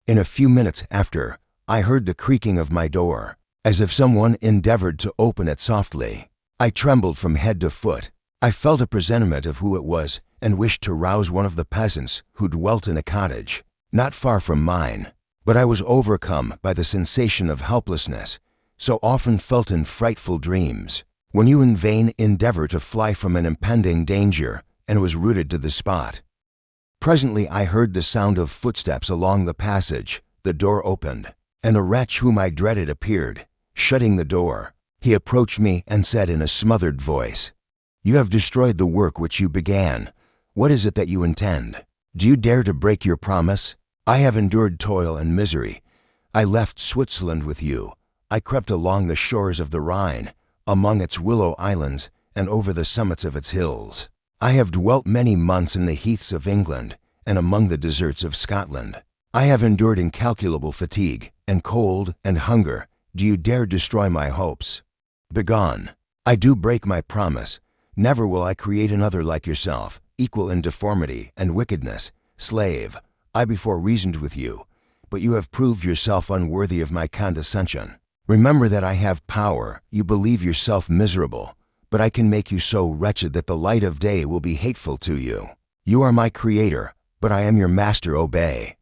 In a few minutes after, I heard the creaking of my door, as if someone endeavored to open it softly. I trembled from head to foot. I felt a presentiment of who it was, and wished to rouse one of the peasants who dwelt in a cottage not far from mine. But I was overcome by the sensation of helplessness, so often felt in frightful dreams, when you in vain endeavor to fly from an impending danger, and was rooted to the spot. Presently I heard the sound of footsteps along the passage. The door opened, and a wretch whom I dreaded appeared. Shutting the door, he approached me and said in a smothered voice, "You have destroyed the work which you began. What is it that you intend? Do you dare to break your promise? I have endured toil and misery. I left Switzerland with you. I crept along the shores of the Rhine, among its willow islands, and over the summits of its hills. I have dwelt many months in the heaths of England, and among the deserts of Scotland. I have endured incalculable fatigue, and cold, and hunger. Do you dare destroy my hopes? Begone. I do break my promise. Never will I create another like yourself, equal in deformity and wickedness. Slave, I before reasoned with you, but you have proved yourself unworthy of my condescension. Remember that I have power. You believe yourself miserable, but I can make you so wretched that the light of day will be hateful to you. You are my creator, but I am your master. Obey.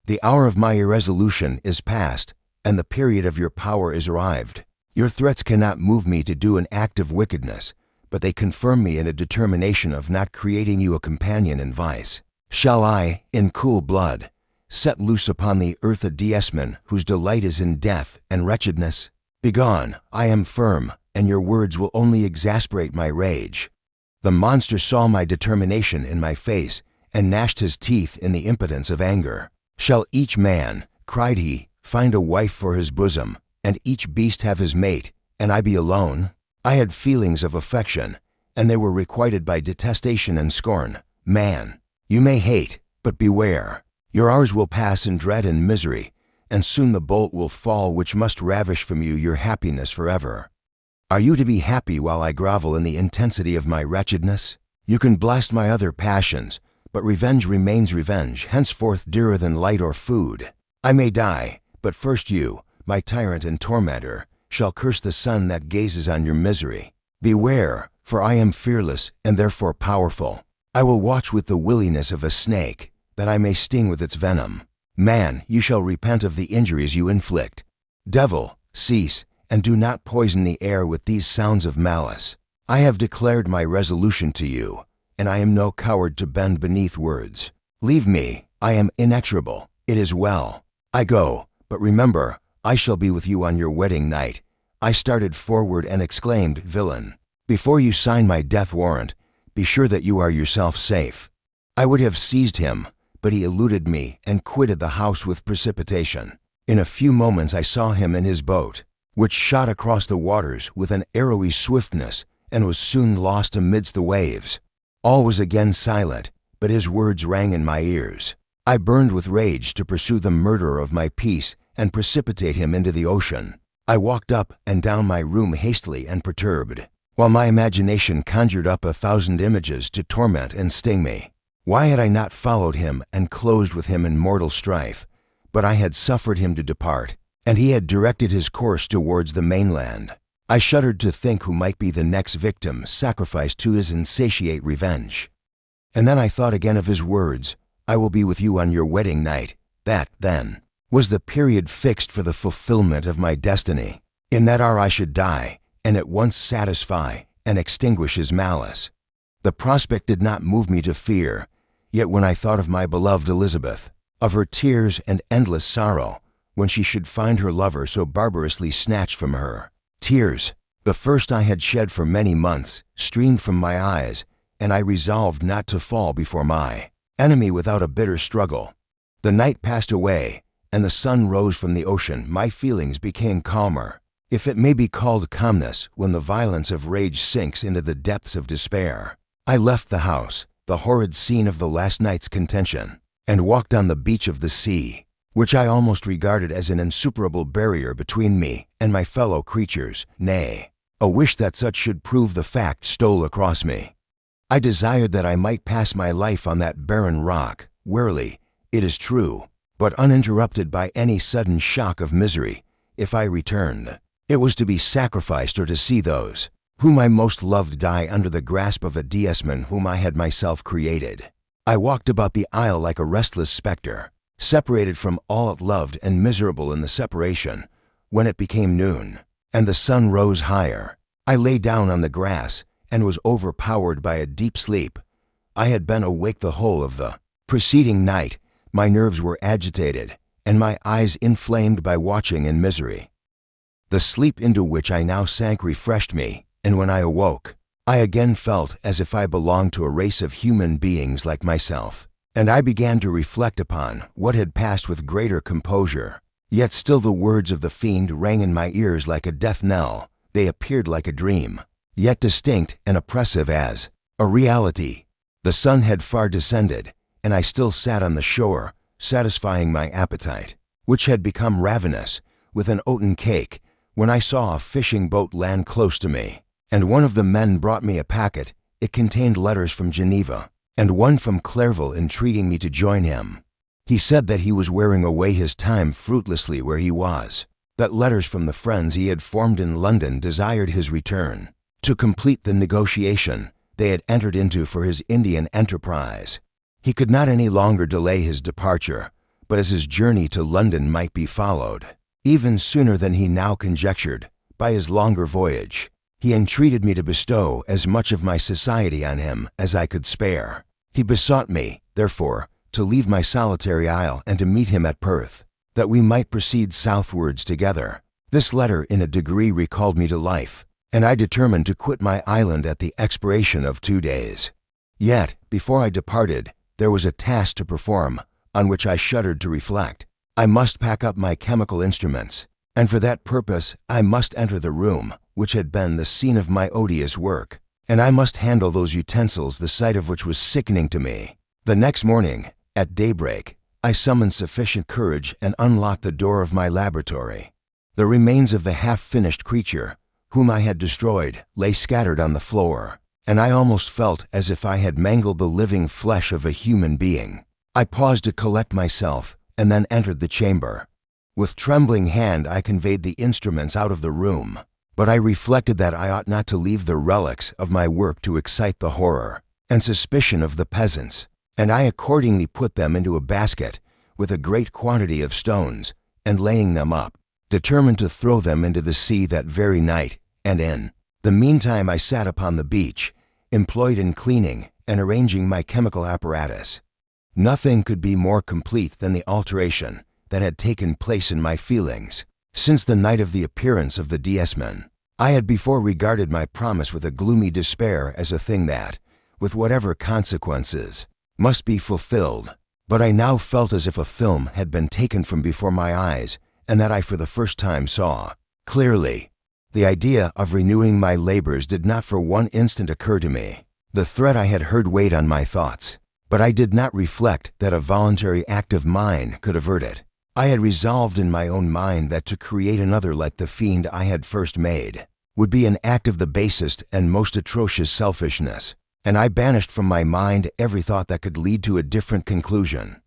The hour of my irresolution is past, and the period of your power is arrived. Your threats cannot move me to do an act of wickedness, but they confirm me in a determination of not creating you a companion in vice. Shall I, in cool blood, set loose upon the earth a DS-man whose delight is in death and wretchedness? Begone, I am firm, and your words will only exasperate my rage." The monster saw my determination in my face, and gnashed his teeth in the impotence of anger. "Shall each man," cried he, "find a wife for his bosom, and each beast have his mate, and I be alone?" I had feelings of affection, and they were requited by detestation and scorn. Man, you may hate, but beware. Your hours will pass in dread and misery, and soon the bolt will fall which must ravish from you your happiness forever. Are you to be happy while I grovel in the intensity of my wretchedness? You can blast my other passions, but revenge remains revenge, henceforth dearer than light or food. I may die, but first you, my tyrant and tormentor, shall curse the sun that gazes on your misery. Beware, for I am fearless and therefore powerful. I will watch with the willingness of a snake, that I may sting with its venom. Man, you shall repent of the injuries you inflict. Devil, cease, and do not poison the air with these sounds of malice. I have declared my resolution to you, and I am no coward to bend beneath words. Leave me, I am inexorable. It is well. I go, but remember, I shall be with you on your wedding night." I started forward and exclaimed, "Villain, before you sign my death warrant, be sure that you are yourself safe." I would have seized him, but he eluded me and quitted the house with precipitation. In a few moments I saw him in his boat, which shot across the waters with an arrowy swiftness and was soon lost amidst the waves. All was again silent, but his words rang in my ears. I burned with rage to pursue the murderer of my peace and precipitate him into the ocean. I walked up and down my room hastily and perturbed, while my imagination conjured up 1,000 images to torment and sting me. Why had I not followed him and closed with him in mortal strife? But I had suffered him to depart, and he had directed his course towards the mainland. I shuddered to think who might be the next victim sacrificed to his insatiate revenge. And then I thought again of his words, "I will be with you on your wedding night." That, then, was the period fixed for the fulfillment of my destiny. In that hour I should die, and at once satisfy and extinguish his malice. The prospect did not move me to fear, yet when I thought of my beloved Elizabeth, of her tears and endless sorrow, when she should find her lover so barbarously snatched from her, tears, the first I had shed for many months, streamed from my eyes, and I resolved not to fall before my enemy without a bitter struggle. The night passed away, and the sun rose from the ocean. My feelings became calmer, if it may be called calmness when the violence of rage sinks into the depths of despair. I left the house, the horrid scene of the last night's contention, and walked on the beach of the sea, which I almost regarded as an insuperable barrier between me and my fellow creatures. Nay, a wish that such should prove the fact stole across me. I desired that I might pass my life on that barren rock, wearily, it is true, but uninterrupted by any sudden shock of misery, if I returned. It was to be sacrificed or to see those whom I most loved die under the grasp of a deisman whom I had myself created. I walked about the isle like a restless spectre, separated from all it loved and miserable in the separation. When it became noon, and the sun rose higher, I lay down on the grass and was overpowered by a deep sleep. I had been awake the whole of the preceding night. My nerves were agitated, and my eyes inflamed by watching and misery. The sleep into which I now sank refreshed me, and when I awoke, I again felt as if I belonged to a race of human beings like myself, and I began to reflect upon what had passed with greater composure. Yet still the words of the fiend rang in my ears like a death knell. They appeared like a dream, yet distinct and oppressive as a reality. The sun had far descended, and I still sat on the shore, satisfying my appetite, which had become ravenous, with an oaten cake, when I saw a fishing boat land close to me, and one of the men brought me a packet. It contained letters from Geneva, and one from Clairville entreating me to join him. He said that he was wearing away his time fruitlessly where he was, that letters from the friends he had formed in London desired his return, to complete the negotiation they had entered into for his Indian enterprise. He could not any longer delay his departure, but as his journey to London might be followed, even sooner than he now conjectured, by his longer voyage, he entreated me to bestow as much of my society on him as I could spare. He besought me, therefore, to leave my solitary isle and to meet him at Perth, that we might proceed southwards together. This letter in a degree recalled me to life, and I determined to quit my island at the expiration of 2 days. Yet, before I departed, there was a task to perform, on which I shuddered to reflect. I must pack up my chemical instruments, and for that purpose I must enter the room which had been the scene of my odious work, and I must handle those utensils the sight of which was sickening to me. The next morning, at daybreak, I summoned sufficient courage and unlocked the door of my laboratory. The remains of the half-finished creature, whom I had destroyed, lay scattered on the floor, and I almost felt as if I had mangled the living flesh of a human being. I paused to collect myself, and then entered the chamber. With trembling hand I conveyed the instruments out of the room, but I reflected that I ought not to leave the relics of my work to excite the horror and suspicion of the peasants, and I accordingly put them into a basket with a great quantity of stones, and laying them up, determined to throw them into the sea that very night, and in the meantime I sat upon the beach, employed in cleaning and arranging my chemical apparatus. Nothing could be more complete than the alteration that had taken place in my feelings since the night of the appearance of the deisman. I had before regarded my promise with a gloomy despair as a thing that, with whatever consequences, must be fulfilled, but I now felt as if a film had been taken from before my eyes and that I for the first time saw clearly. The idea of renewing my labors did not for one instant occur to me. The threat I had heard weighed on my thoughts, but I did not reflect that a voluntary act of mine could avert it. I had resolved in my own mind that to create another like the fiend I had first made would be an act of the basest and most atrocious selfishness, and I banished from my mind every thought that could lead to a different conclusion.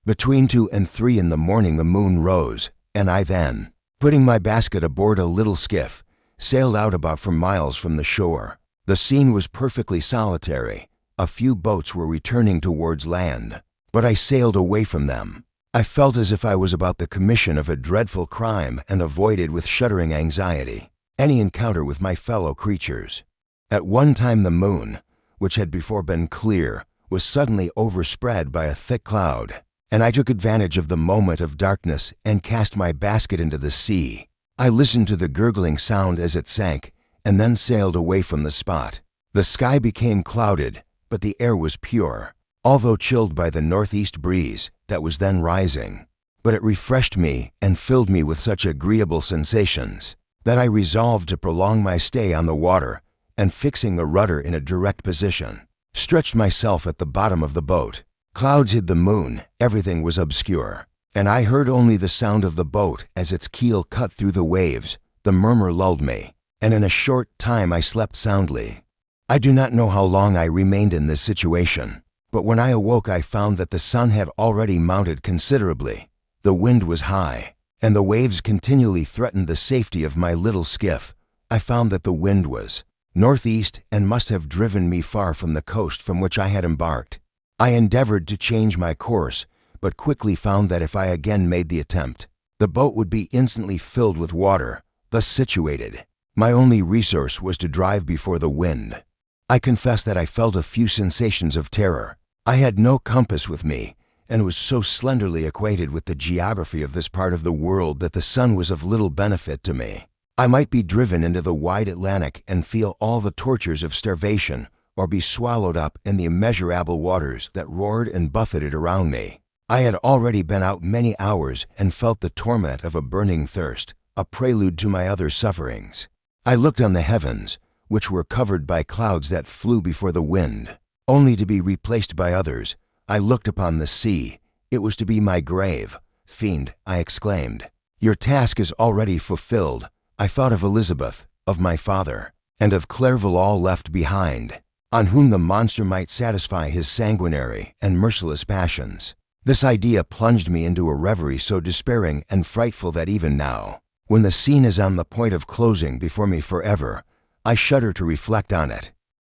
Between 2 and 3 in the morning the moon rose, and I then, putting my basket aboard a little skiff, sailed out about 4 miles from the shore. The scene was perfectly solitary. A few boats were returning towards land, but I sailed away from them. I felt as if I was about the commission of a dreadful crime and avoided with shuddering anxiety any encounter with my fellow creatures. At one time the moon, which had before been clear, was suddenly overspread by a thick cloud, and I took advantage of the moment of darkness and cast my basket into the sea. I listened to the gurgling sound as it sank, and then sailed away from the spot. The sky became clouded, but the air was pure, although chilled by the northeast breeze that was then rising. But it refreshed me and filled me with such agreeable sensations that I resolved to prolong my stay on the water, and fixing the rudder in a direct position, stretched myself at the bottom of the boat. Clouds hid the moon, everything was obscure, and I heard only the sound of the boat as its keel cut through the waves. The murmur lulled me, and in a short time I slept soundly. I do not know how long I remained in this situation, but when I awoke I found that the sun had already mounted considerably. The wind was high, and the waves continually threatened the safety of my little skiff. I found that the wind was northeast and must have driven me far from the coast from which I had embarked. I endeavored to change my course, but quickly found that if I again made the attempt, the boat would be instantly filled with water. Thus situated, my only resource was to drive before the wind. I confess that I felt a few sensations of terror. I had no compass with me, and was so slenderly acquainted with the geography of this part of the world that the sun was of little benefit to me. I might be driven into the wide Atlantic and feel all the tortures of starvation, or be swallowed up in the immeasurable waters that roared and buffeted around me. I had already been out many hours and felt the torment of a burning thirst, a prelude to my other sufferings. I looked on the heavens, which were covered by clouds that flew before the wind, only to be replaced by others. I looked upon the sea. It was to be my grave. Fiend, I exclaimed, your task is already fulfilled. I thought of Elizabeth, of my father, and of Clairvaux left behind, on whom the monster might satisfy his sanguinary and merciless passions. This idea plunged me into a reverie so despairing and frightful that even now, when the scene is on the point of closing before me forever, I shudder to reflect on it.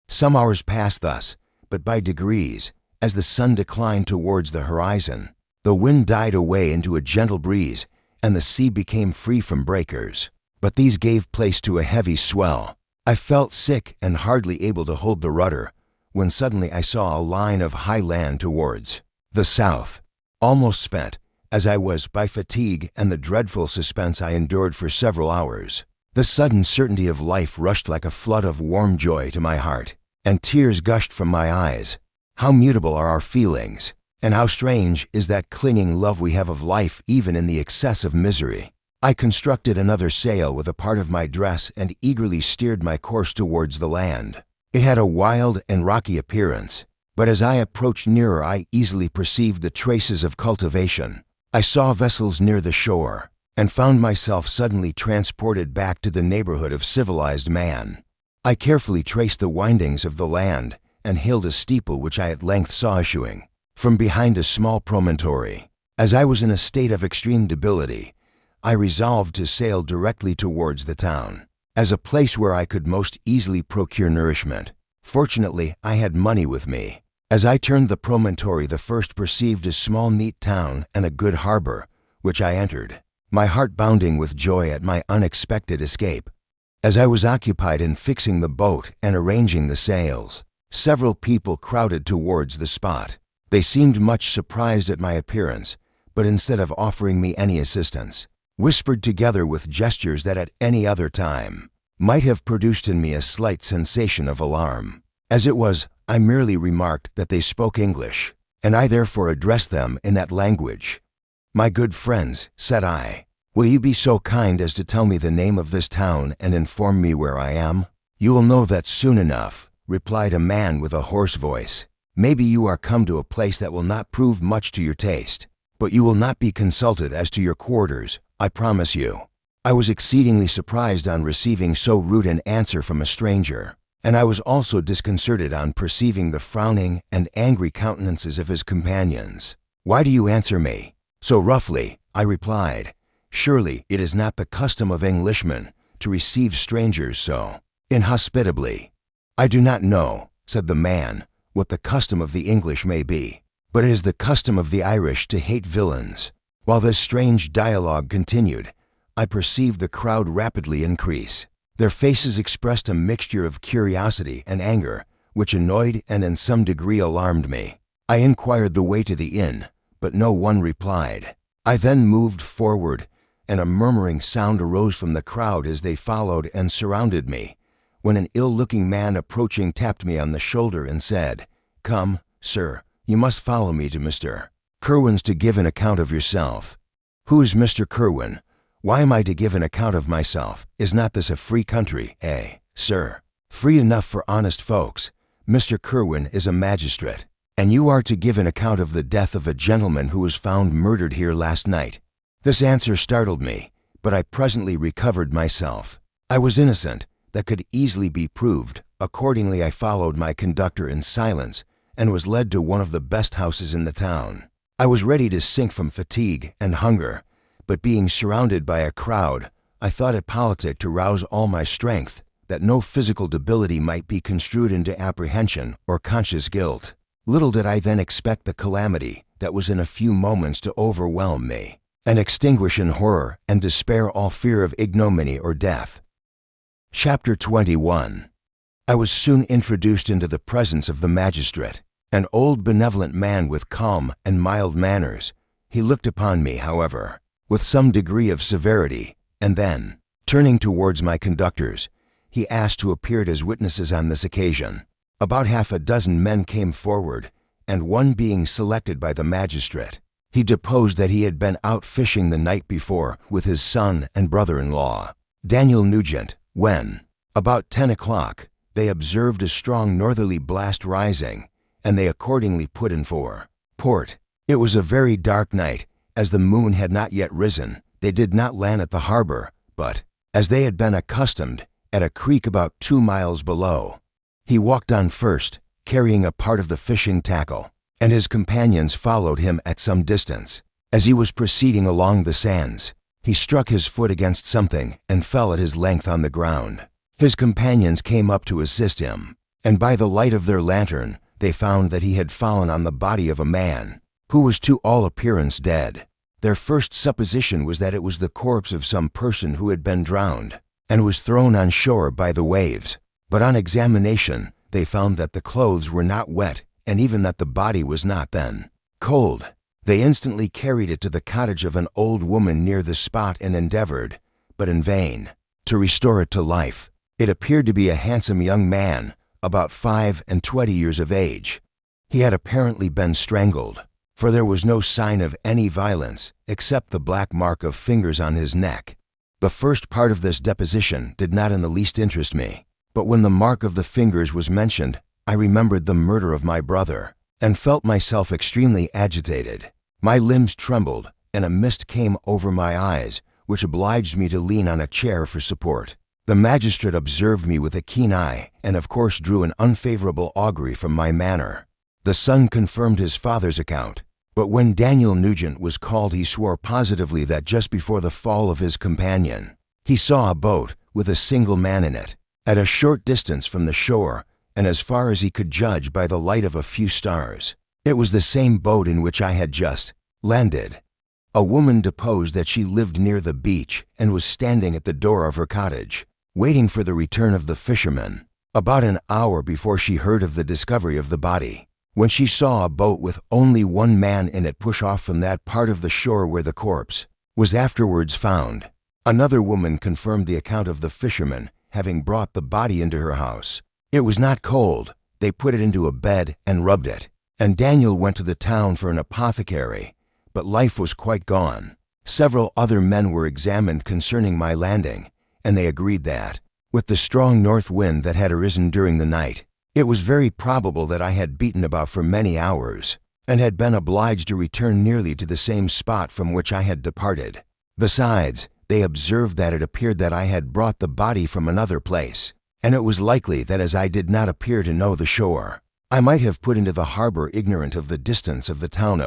Some hours passed thus, but by degrees, as the sun declined towards the horizon, the wind died away into a gentle breeze, and the sea became free from breakers. But these gave place to a heavy swell. I felt sick and hardly able to hold the rudder, when suddenly I saw a line of high land towards the south. Almost spent, as I was by fatigue and the dreadful suspense I endured for several hours, the sudden certainty of life rushed like a flood of warm joy to my heart, and tears gushed from my eyes. How mutable are our feelings, and how strange is that clinging love we have of life even in the excess of misery. I constructed another sail with a part of my dress and eagerly steered my course towards the land. It had a wild and rocky appearance, but as I approached nearer I easily perceived the traces of cultivation. I saw vessels near the shore, and found myself suddenly transported back to the neighborhood of civilized man. I carefully traced the windings of the land, and hailed a steeple which I at length saw issuing from behind a small promontory. As I was in a state of extreme debility, I resolved to sail directly towards the town, as a place where I could most easily procure nourishment. Fortunately, I had money with me. As I turned the promontory, the first perceived a small neat town and a good harbor, which I entered, my heart bounding with joy at my unexpected escape. As I was occupied in fixing the boat and arranging the sails, several people crowded towards the spot. They seemed much surprised at my appearance, but instead of offering me any assistance, whispered together with gestures that at any other time might have produced in me a slight sensation of alarm. As it was, I merely remarked that they spoke English, and I therefore addressed them in that language. "My good friends," said I, Will you be so kind as to tell me the name of this town and inform me where I am?" "You will know that soon enough," replied a man with a hoarse voice. "Maybe you are come to a place that will not prove much to your taste, but you will not be consulted as to your quarters, I promise you." I was exceedingly surprised on receiving so rude an answer from a stranger, and I was also disconcerted on perceiving the frowning and angry countenances of his companions. "Why do you answer me so roughly?" I replied. "Surely it is not the custom of Englishmen to receive strangers so inhospitably." "I do not know," said the man, "what the custom of the English may be, but it is the custom of the Irish to hate villains." While this strange dialogue continued, I perceived the crowd rapidly increase. Their faces expressed a mixture of curiosity and anger, which annoyed and in some degree alarmed me. I inquired the way to the inn, but no one replied. I then moved forward, and a murmuring sound arose from the crowd as they followed and surrounded me, when an ill-looking man approaching tapped me on the shoulder and said, "Come, sir, you must follow me to Mr. Kerwin's to give an account of yourself." "Who is Mr. Kerwin? Why am I to give an account of myself? Is not this a free country, sir?" "Free enough for honest folks. Mr. Kerwin is a magistrate, and you are to give an account of the death of a gentleman who was found murdered here last night." This answer startled me, but I presently recovered myself. I was innocent. That could easily be proved. Accordingly, I followed my conductor in silence and was led to one of the best houses in the town. I was ready to sink from fatigue and hunger, but being surrounded by a crowd, I thought it politic to rouse all my strength, that no physical debility might be construed into apprehension or conscious guilt. Little did I then expect the calamity that was in a few moments to overwhelm me, and extinguish in horror and despair all fear of ignominy or death. Chapter 21. I was soon introduced into the presence of the magistrate, an old benevolent man with calm and mild manners. He looked upon me, however, with some degree of severity, and then, turning towards my conductors, he asked who appeared as witnesses on this occasion. About half a dozen men came forward, and one being selected by the magistrate, he deposed that he had been out fishing the night before with his son and brother-in-law, Daniel Nugent, when, about 10 o'clock, they observed a strong northerly blast rising, and they accordingly put in for port. It was a very dark night. As the moon had not yet risen, they did not land at the harbor, but, as they had been accustomed, at a creek about 2 miles below. He walked on first, carrying a part of the fishing tackle, and his companions followed him at some distance. As he was proceeding along the sands, he struck his foot against something and fell at his length on the ground. His companions came up to assist him, and by the light of their lantern, they found that he had fallen on the body of a man, who was to all appearance dead. Their first supposition was that it was the corpse of some person who had been drowned, and was thrown on shore by the waves. But on examination, they found that the clothes were not wet, and even that the body was not then cold. They instantly carried it to the cottage of an old woman near the spot and endeavored, but in vain, to restore it to life. It appeared to be a handsome young man, about 25 years of age. He had apparently been strangled, for there was no sign of any violence except the black mark of fingers on his neck. The first part of this deposition did not in the least interest me, but when the mark of the fingers was mentioned, I remembered the murder of my brother, and felt myself extremely agitated. My limbs trembled, and a mist came over my eyes, which obliged me to lean on a chair for support. The magistrate observed me with a keen eye, and of course drew an unfavorable augury from my manner. The son confirmed his father's account, but when Daniel Nugent was called, he swore positively that just before the fall of his companion, he saw a boat with a single man in it, at a short distance from the shore, and as far as he could judge by the light of a few stars. It was the same boat in which I had just landed. A woman deposed that she lived near the beach and was standing at the door of her cottage, waiting for the return of the fishermen, about an hour before she heard of the discovery of the body, when she saw a boat with only one man in it push off from that part of the shore where the corpse was afterwards found. Another woman confirmed the account of the fishermen having brought the body into her house. It was not cold. They put it into a bed and rubbed it, and Daniel went to the town for an apothecary, but life was quite gone. Several other men were examined concerning my landing, and they agreed that, with the strong north wind that had arisen during the night, it was very probable that I had beaten about for many hours, and had been obliged to return nearly to the same spot from which I had departed. Besides, they observed that it appeared that I had brought the body from another place, and it was likely that as I did not appear to know the shore, I might have put into the harbor ignorant of the distance of the town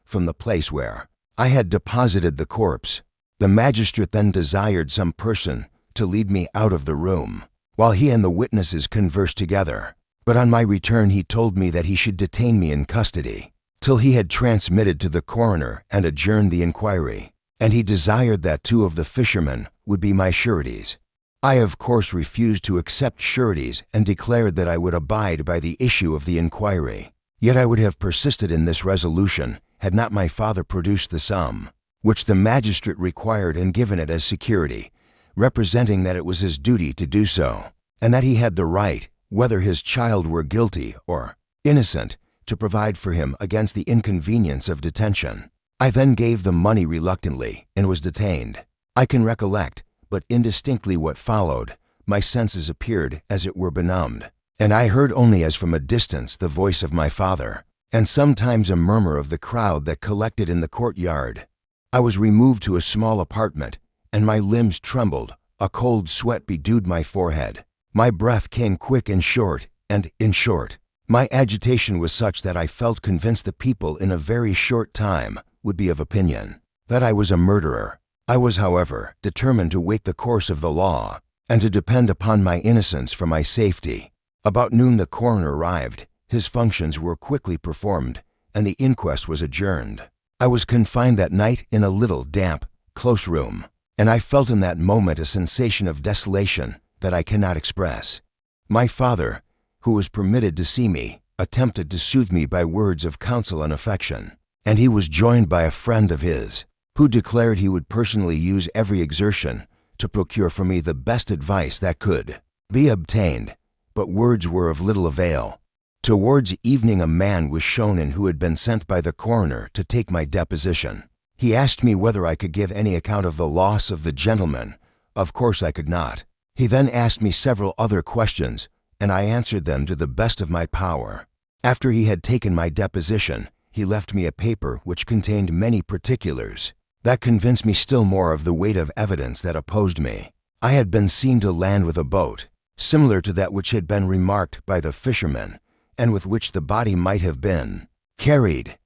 from the place where I had deposited the corpse. The magistrate then desired some person to lead me out of the room, while he and the witnesses conversed together. But on my return he told me that he should detain me in custody, till he had transmitted to the coroner and adjourned the inquiry, and he desired that 2 of the fishermen would be my sureties. I of course refused to accept sureties and declared that I would abide by the issue of the inquiry. Yet I would have persisted in this resolution had not my father produced the sum, which the magistrate required and given it as security, representing that it was his duty to do so, and that he had the right, whether his child were guilty or innocent, to provide for him against the inconvenience of detention. I then gave the money reluctantly and was detained. I can recollect, but indistinctly, what followed. My senses appeared as it were benumbed, and I heard only as from a distance the voice of my father, and sometimes a murmur of the crowd that collected in the courtyard. I was removed to a small apartment, and my limbs trembled, a cold sweat bedewed my forehead. My breath came quick and short, and, in short, my agitation was such that I felt convinced the people in a very short time would be of opinion that I was a murderer. I was, however, determined to wait the course of the law, and to depend upon my innocence for my safety. About noon the coroner arrived. His functions were quickly performed, and the inquest was adjourned. I was confined that night in a little damp, close room, and I felt in that moment a sensation of desolation that I cannot express. My father, who was permitted to see me, attempted to soothe me by words of counsel and affection, and he was joined by a friend of his, who declared he would personally use every exertion to procure for me the best advice that could be obtained, but words were of little avail. Towards evening a man was shown in who had been sent by the coroner to take my deposition. He asked me whether I could give any account of the loss of the gentleman. Of course I could not. He then asked me several other questions, and I answered them to the best of my power. After he had taken my deposition, he left me a paper which contained many particulars that convinced me still more of the weight of evidence that opposed me. I had been seen to land with a boat, similar to that which had been remarked by the fishermen, and with which the body might have been carried.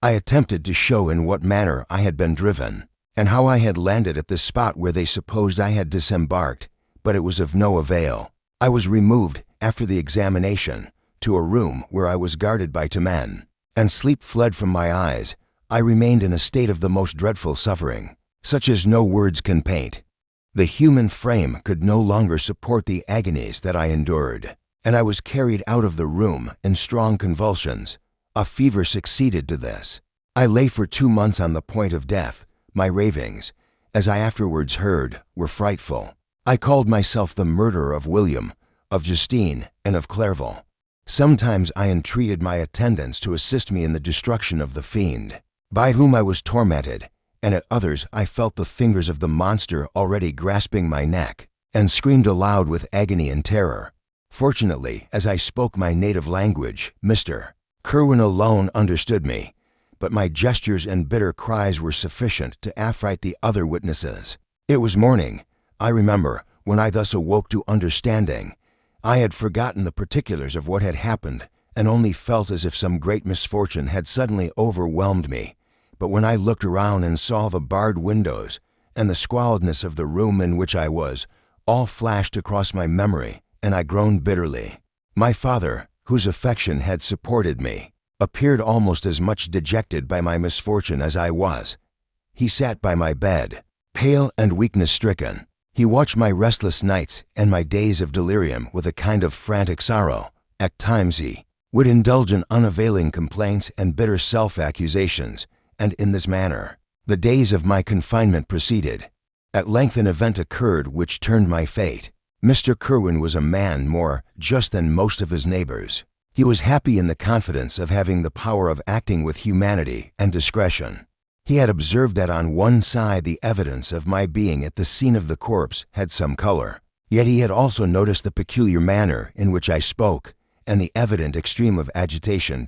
I attempted to show in what manner I had been driven, and how I had landed at the spot where they supposed I had disembarked, but it was of no avail. I was removed, after the examination, to a room where I was guarded by 2 men, and sleep fled from my eyes. I remained in a state of the most dreadful suffering, such as no words can paint. The human frame could no longer support the agonies that I endured, and I was carried out of the room in strong convulsions. A fever succeeded to this. I lay for 2 months on the point of death. My ravings, as I afterwards heard, were frightful. I called myself the murderer of William, of Justine, and of Clerval. Sometimes I entreated my attendants to assist me in the destruction of the fiend, by whom I was tormented, and at others I felt the fingers of the monster already grasping my neck, and screamed aloud with agony and terror. Fortunately, as I spoke my native language, Mr. Kerwin alone understood me, but my gestures and bitter cries were sufficient to affright the other witnesses. It was morning, I remember, when I thus awoke to understanding. I had forgotten the particulars of what had happened, and only felt as if some great misfortune had suddenly overwhelmed me. But when I looked around and saw the barred windows, and the squalidness of the room in which I was, all flashed across my memory, and I groaned bitterly. My father, whose affection had supported me, appeared almost as much dejected by my misfortune as I was. He sat by my bed, pale and weakness-stricken. He watched my restless nights and my days of delirium with a kind of frantic sorrow. At times he would indulge in unavailing complaints and bitter self-accusations, and in this manner the days of my confinement proceeded. At length an event occurred which turned my fate. Mr. Kerwin was a man more just than most of his neighbors. He was happy in the confidence of having the power of acting with humanity and discretion. He had observed that on one side the evidence of my being at the scene of the corpse had some color, yet he had also noticed the peculiar manner in which I spoke, and the evident extreme of agitation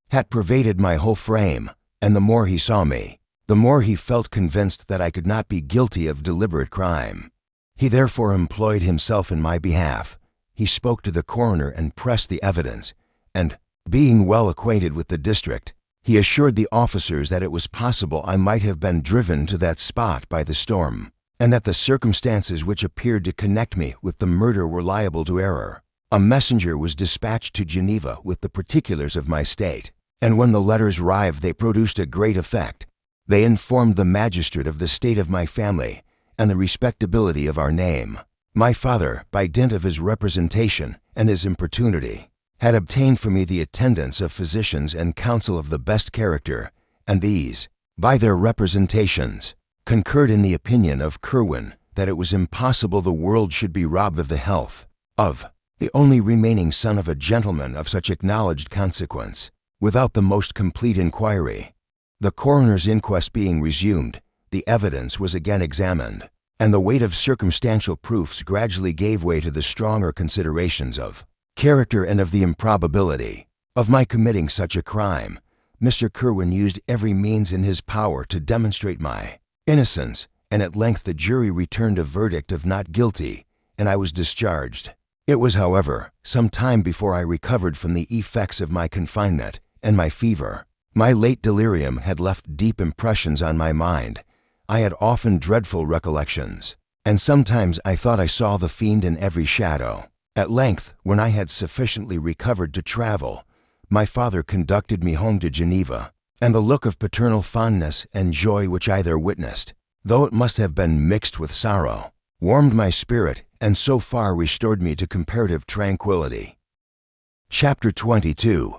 had pervaded my whole frame, and the more he saw me, the more he felt convinced that I could not be guilty of deliberate crime. He therefore employed himself in my behalf. He spoke to the coroner and pressed the evidence, and, being well acquainted with the district, he assured the officers that it was possible I might have been driven to that spot by the storm, and that the circumstances which appeared to connect me with the murder were liable to error. A messenger was dispatched to Geneva with the particulars of my state, and when the letters arrived they produced a great effect. They informed the magistrate of the state of my family and the respectability of our name. My father, by dint of his representation and his importunity, had obtained for me the attendance of physicians and counsel of the best character, and these, by their representations, concurred in the opinion of Curwen that it was impossible the world should be robbed of the health of the only remaining son of a gentleman of such acknowledged consequence, without the most complete inquiry. The coroner's inquest being resumed, the evidence was again examined, and the weight of circumstantial proofs gradually gave way to the stronger considerations of character and of the improbability of my committing such a crime. Mr. Curwen used every means in his power to demonstrate my innocence, and at length the jury returned a verdict of not guilty, and I was discharged. It was, however, some time before I recovered from the effects of my confinement and my fever. My late delirium had left deep impressions on my mind. I had often dreadful recollections, and sometimes I thought I saw the fiend in every shadow. At length, when I had sufficiently recovered to travel, my father conducted me home to Geneva, and the look of paternal fondness and joy which I there witnessed, though it must have been mixed with sorrow, warmed my spirit and so far restored me to comparative tranquility. Chapter 22.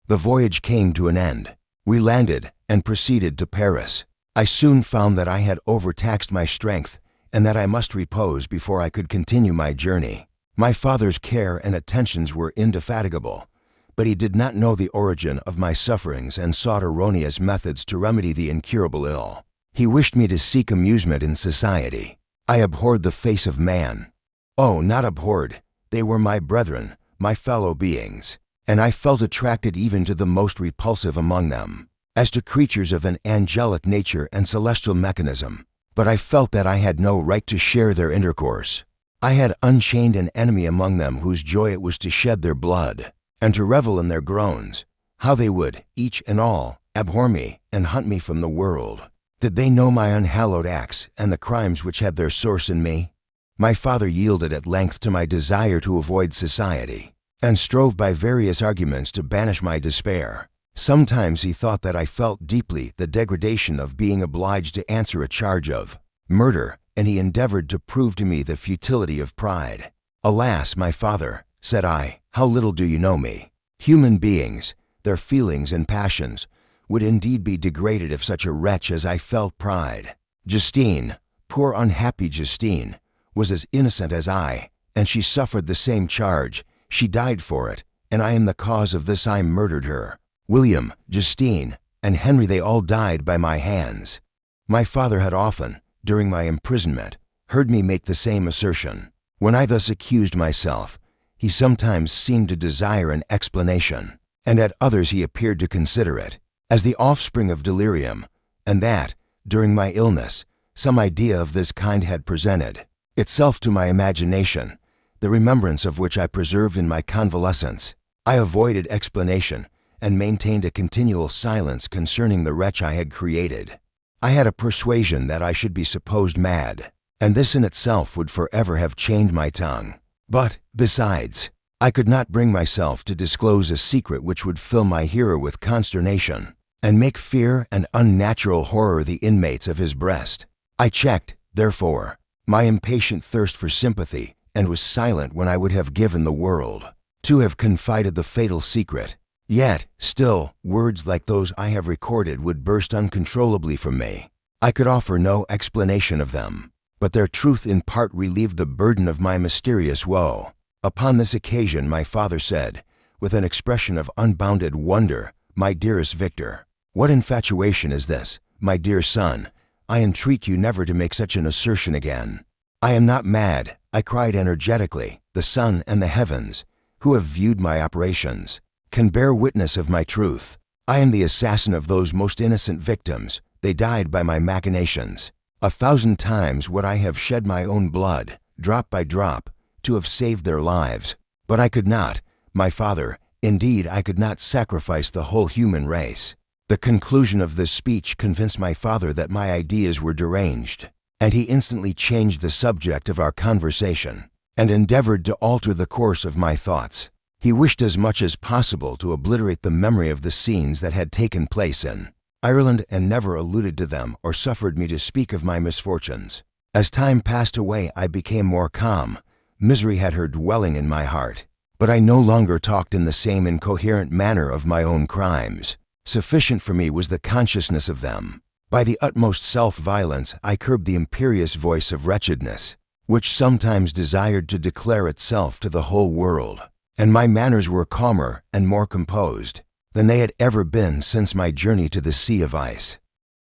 The voyage came to an end. We landed and proceeded to Paris. I soon found that I had overtaxed my strength and that I must repose before I could continue my journey. My father's care and attentions were indefatigable, but he did not know the origin of my sufferings and sought erroneous methods to remedy the incurable ill. He wished me to seek amusement in society. I abhorred the face of man. Oh, not abhorred. They were my brethren, my fellow beings, and I felt attracted even to the most repulsive among them, as to creatures of an angelic nature and celestial mechanism. But I felt that I had no right to share their intercourse. I had unchained an enemy among them whose joy it was to shed their blood, and to revel in their groans. How they would, each and all, abhor me and hunt me from the world, did they know my unhallowed acts and the crimes which had their source in me. My father yielded at length to my desire to avoid society, and strove by various arguments to banish my despair. Sometimes he thought that I felt deeply the degradation of being obliged to answer a charge of murder, and he endeavored to prove to me the futility of pride. Alas, my father, said I, how little do you know me. Human beings, their feelings and passions, would indeed be degraded if such a wretch as I felt pride. Justine, poor unhappy Justine, was as innocent as I, and she suffered the same charge. She died for it, and I am the cause of this. I murdered her. William, Justine, and Henry, they all died by my hands. My father had often, during my imprisonment, heard me make the same assertion. When I thus accused myself, he sometimes seemed to desire an explanation, and at others he appeared to consider it as the offspring of delirium, and that, during my illness, some idea of this kind had presented itself to my imagination, the remembrance of which I preserved in my convalescence. I avoided explanation and maintained a continual silence concerning the wretch I had created. I had a persuasion that I should be supposed mad, and this in itself would forever have chained my tongue. But, besides, I could not bring myself to disclose a secret which would fill my hearer with consternation, and make fear and unnatural horror the inmates of his breast. I checked, therefore, my impatient thirst for sympathy, and was silent when I would have given the world to have confided the fatal secret. Yet, still, words like those I have recorded would burst uncontrollably from me. I could offer no explanation of them, but their truth in part relieved the burden of my mysterious woe. Upon this occasion my father said, with an expression of unbounded wonder, "My dearest Victor, what infatuation is this? my dear son, I entreat you never to make such an assertion again. I am not mad, I cried energetically. The sun and the heavens, who have viewed my operations, can bear witness of my truth. I am the assassin of those most innocent victims. They died by my machinations. 1,000 times would I have shed my own blood, drop by drop, to have saved their lives. But I could not, my father, indeed I could not sacrifice the whole human race. The conclusion of this speech convinced my father that my ideas were deranged, and he instantly changed the subject of our conversation, and endeavored to alter the course of my thoughts. He wished as much as possible to obliterate the memory of the scenes that had taken place in Ireland and never alluded to them or suffered me to speak of my misfortunes. As time passed away, I became more calm. Misery had her dwelling in my heart, but I no longer talked in the same incoherent manner of my own crimes. Sufficient for me was the consciousness of them. By the utmost self-violence, I curbed the imperious voice of wretchedness, which sometimes desired to declare itself to the whole world, and my manners were calmer and more composed than they had ever been since my journey to the sea of ice.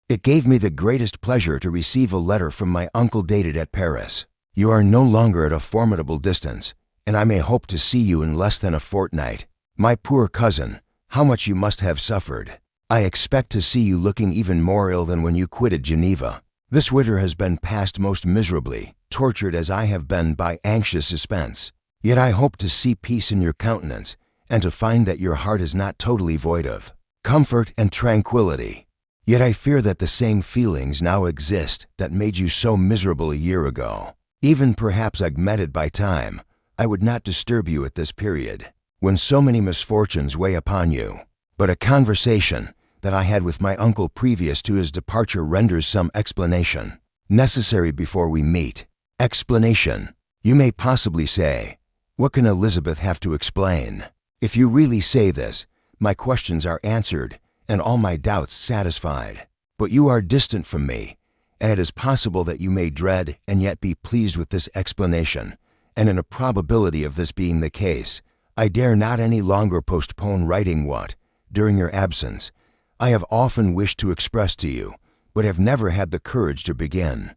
It gave me the greatest pleasure to receive a letter from my uncle dated at Paris. You are no longer at a formidable distance, and I may hope to see you in less than a fortnight. My poor cousin, how much you must have suffered. I expect to see you looking even more ill than when you quitted Geneva. This winter has been passed most miserably, tortured as I have been by anxious suspense. Yet I hope to see peace in your countenance, and to find that your heart is not totally void of comfort and tranquility. Yet I fear that the same feelings now exist that made you so miserable a year ago. Even perhaps augmented by time, I would not disturb you at this period, when so many misfortunes weigh upon you. But a conversation that I had with my uncle previous to his departure renders some explanation necessary before we meet. Explanation. You may possibly say, what can Elizabeth have to explain? If you really say this, my questions are answered and all my doubts satisfied. But you are distant from me, and it is possible that you may dread and yet be pleased with this explanation, and in a probability of this being the case, I dare not any longer postpone writing what, during your absence, I have often wished to express to you, but have never had the courage to begin.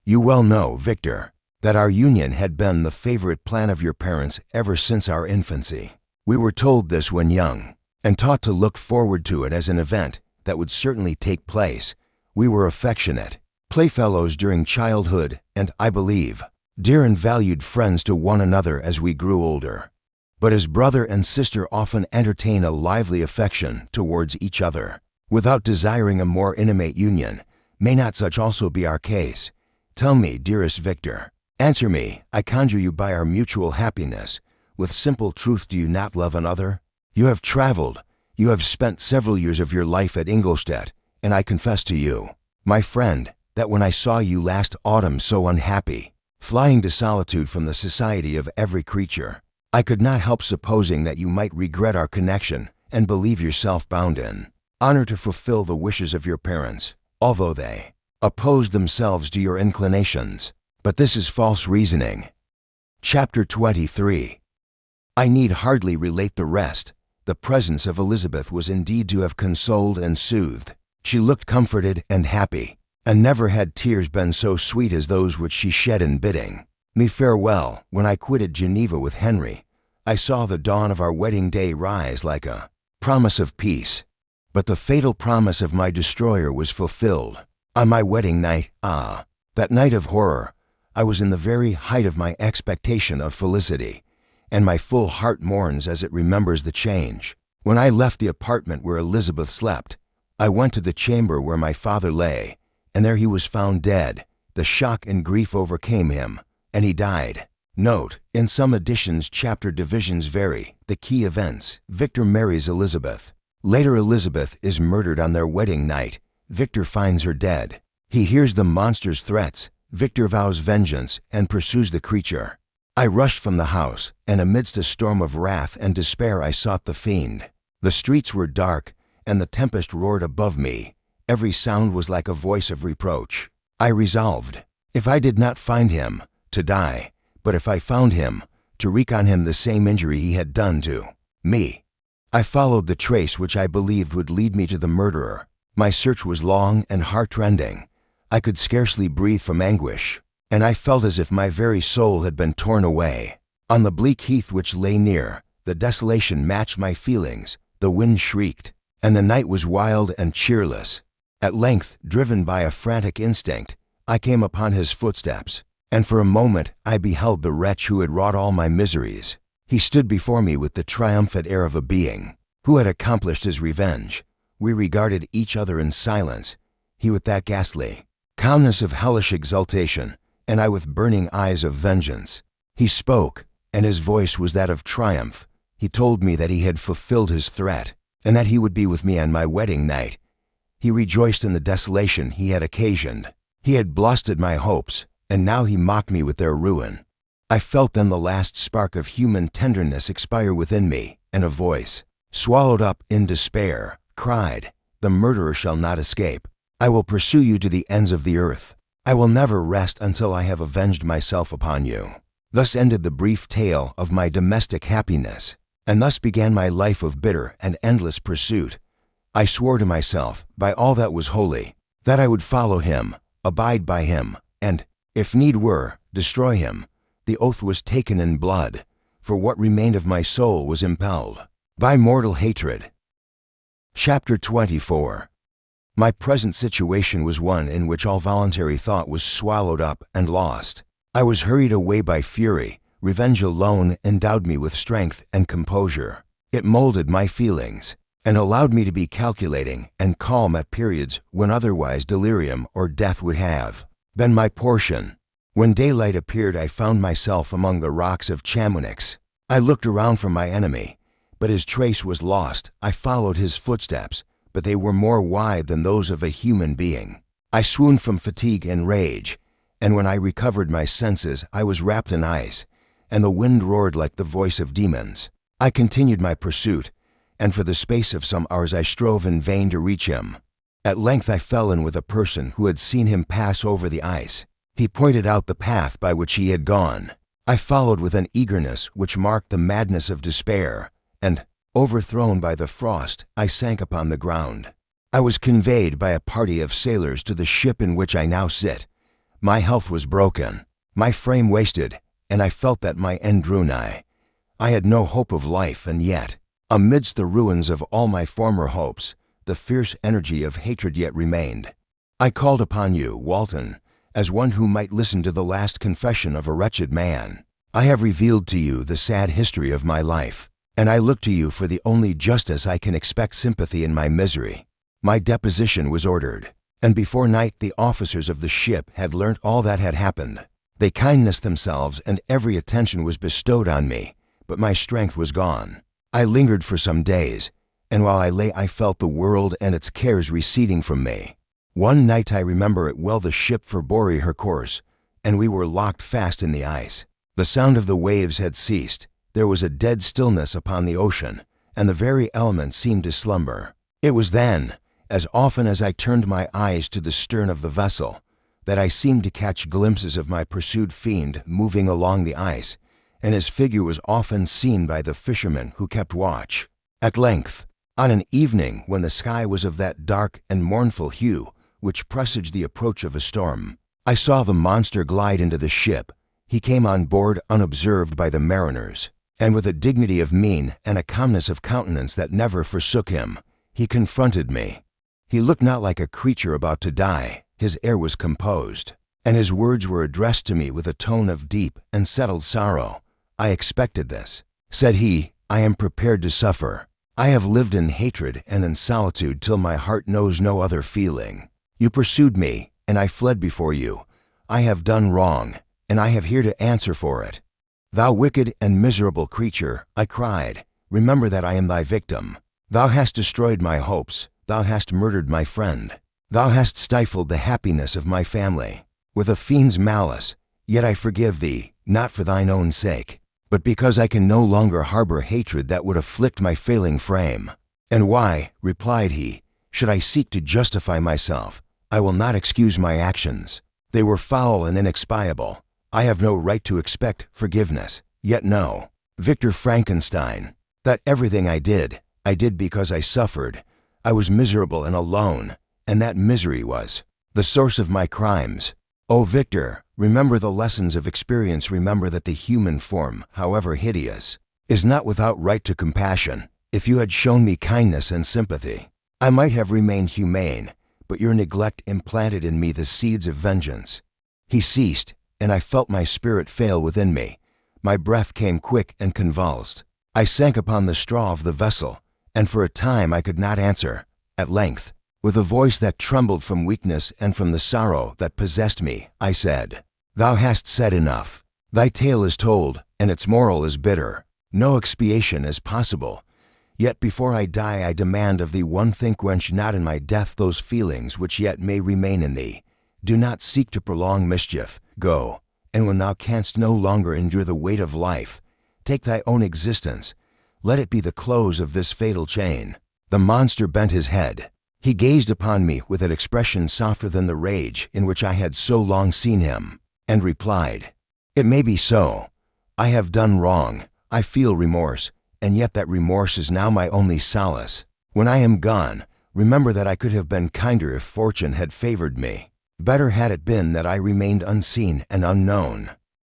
You well know, Victor, that our union had been the favorite plan of your parents ever since our infancy. We were told this when young, and taught to look forward to it as an event that would certainly take place. We were affectionate playfellows during childhood and, I believe, dear and valued friends to one another as we grew older. But as brother and sister often entertain a lively affection towards each other, without desiring a more intimate union, may not such also be our case? Tell me, dearest Victor, answer me, I conjure you by our mutual happiness, with simple truth, do you not love another? You have traveled, you have spent several years of your life at Ingolstadt, and I confess to you, my friend, that when I saw you last autumn so unhappy, flying to solitude from the society of every creature, I could not help supposing that you might regret our connection and believe yourself bound in honor to fulfill the wishes of your parents, although they opposed themselves to your inclinations. But this is false reasoning. Chapter 23. I need hardly relate the rest. The presence of Elizabeth was indeed to have consoled and soothed. She looked comforted and happy, and never had tears been so sweet as those which she shed in bidding me farewell. When I quitted Geneva with Henry, I saw the dawn of our wedding day rise like a promise of peace. But the fatal promise of my destroyer was fulfilled. On my wedding night, that night of horror, I was in the very height of my expectation of felicity, and my full heart mourns as it remembers the change. When I left the apartment where Elizabeth slept, I went to the chamber where my father lay, and there he was found dead. The shock and grief overcame him, and he died. Note, in some editions chapter divisions vary. The key events: Victor marries Elizabeth. Later Elizabeth is murdered on their wedding night. Victor finds her dead. He hears the monster's threats. Victor vows vengeance and pursues the creature. I rushed from the house, and amidst a storm of wrath and despair I sought the fiend. The streets were dark, and the tempest roared above me. Every sound was like a voice of reproach. I resolved, if I did not find him, to die, but if I found him, to wreak on him the same injury he had done to me. I followed the trace which I believed would lead me to the murderer. My search was long and heart-rending. I could scarcely breathe from anguish, and I felt as if my very soul had been torn away. On the bleak heath which lay near, the desolation matched my feelings, the wind shrieked, and the night was wild and cheerless. At length, driven by a frantic instinct, I came upon his footsteps, and for a moment I beheld the wretch who had wrought all my miseries. He stood before me with the triumphant air of a being who had accomplished his revenge. We regarded each other in silence, he with that ghastly calmness of hellish exultation, and I with burning eyes of vengeance. He spoke, and his voice was that of triumph. He told me that he had fulfilled his threat, and that he would be with me on my wedding night. He rejoiced in the desolation he had occasioned. He had blasted my hopes, and now he mocked me with their ruin. I felt then the last spark of human tenderness expire within me, and a voice, swallowed up in despair, cried, "The murderer shall not escape. I will pursue you to the ends of the earth. I will never rest until I have avenged myself upon you." Thus ended the brief tale of my domestic happiness, and thus began my life of bitter and endless pursuit. I swore to myself, by all that was holy, that I would follow him, abide by him, and, if need were, destroy him. The oath was taken in blood, for what remained of my soul was impelled by mortal hatred. Chapter 24. My present situation was one in which all voluntary thought was swallowed up and lost. I was hurried away by fury. Revenge alone endowed me with strength and composure. It molded my feelings, and allowed me to be calculating and calm at periods when otherwise delirium or death would have been my portion. When daylight appeared, I found myself among the rocks of Chamonix. I looked around for my enemy, but his trace was lost. I followed his footsteps, but they were more wide than those of a human being. I swooned from fatigue and rage, and when I recovered my senses, I was wrapped in ice, and the wind roared like the voice of demons. I continued my pursuit, and for the space of some hours I strove in vain to reach him. At length I fell in with a person who had seen him pass over the ice. He pointed out the path by which he had gone. I followed with an eagerness which marked the madness of despair, and, overthrown by the frost, I sank upon the ground. I was conveyed by a party of sailors to the ship in which I now sit. My health was broken, my frame wasted, and I felt that my end drew nigh. I had no hope of life, and yet, amidst the ruins of all my former hopes, the fierce energy of hatred yet remained. I called upon you, Walton, as one who might listen to the last confession of a wretched man. I have revealed to you the sad history of my life, and I look to you for the only justice I can expect sympathy in my misery. My deposition was ordered, and before night the officers of the ship had learnt all that had happened. They kindnessed themselves, and every attention was bestowed on me, but my strength was gone. I lingered for some days, and while I lay I felt the world and its cares receding from me. One night, I remember it well, the ship forbore her course, and we were locked fast in the ice. The sound of the waves had ceased. There was a dead stillness upon the ocean, and the very elements seemed to slumber. It was then, as often as I turned my eyes to the stern of the vessel, that I seemed to catch glimpses of my pursued fiend moving along the ice, and his figure was often seen by the fishermen who kept watch. At length, on an evening when the sky was of that dark and mournful hue which presaged the approach of a storm, I saw the monster glide into the ship. He came on board unobserved by the mariners, and with a dignity of mien and a calmness of countenance that never forsook him, he confronted me. He looked not like a creature about to die. His air was composed, and his words were addressed to me with a tone of deep and settled sorrow. "I expected this," said he. "I am prepared to suffer. I have lived in hatred and in solitude till my heart knows no other feeling. You pursued me, and I fled before you. I have done wrong, and I have here to answer for it. Thou wicked and miserable creature," I cried, "remember that I am thy victim. Thou hast destroyed my hopes. Thou hast murdered my friend. Thou hast stifled the happiness of my family. With a fiend's malice, yet I forgive thee, not for thine own sake, but because I can no longer harbor hatred that would afflict my failing frame." "And why," replied he, "should I seek to justify myself? I will not excuse my actions. They were foul and inexpiable. I have no right to expect forgiveness. Yet know, Victor Frankenstein, that everything I did because I suffered. I was miserable and alone, and that misery was the source of my crimes. O Victor, remember the lessons of experience. Remember that the human form, however hideous, is not without right to compassion. If you had shown me kindness and sympathy, I might have remained humane, but your neglect implanted in me the seeds of vengeance." He ceased, and I felt my spirit fail within me. My breath came quick and convulsed. I sank upon the straw of the vessel, and for a time I could not answer. At length, with a voice that trembled from weakness and from the sorrow that possessed me, I said, "Thou hast said enough. Thy tale is told, and its moral is bitter. No expiation is possible. Yet before I die I demand of thee one thing: quench not in my death those feelings which yet may remain in thee. Do not seek to prolong mischief. Go, and when thou canst no longer endure the weight of life, take thy own existence. Let it be the close of this fatal chain." The monster bent his head. He gazed upon me with an expression softer than the rage in which I had so long seen him, and replied, "It may be so. I have done wrong. I feel remorse, and yet that remorse is now my only solace. When I am gone, remember that I could have been kinder if fortune had favored me. Better had it been that I remained unseen and unknown."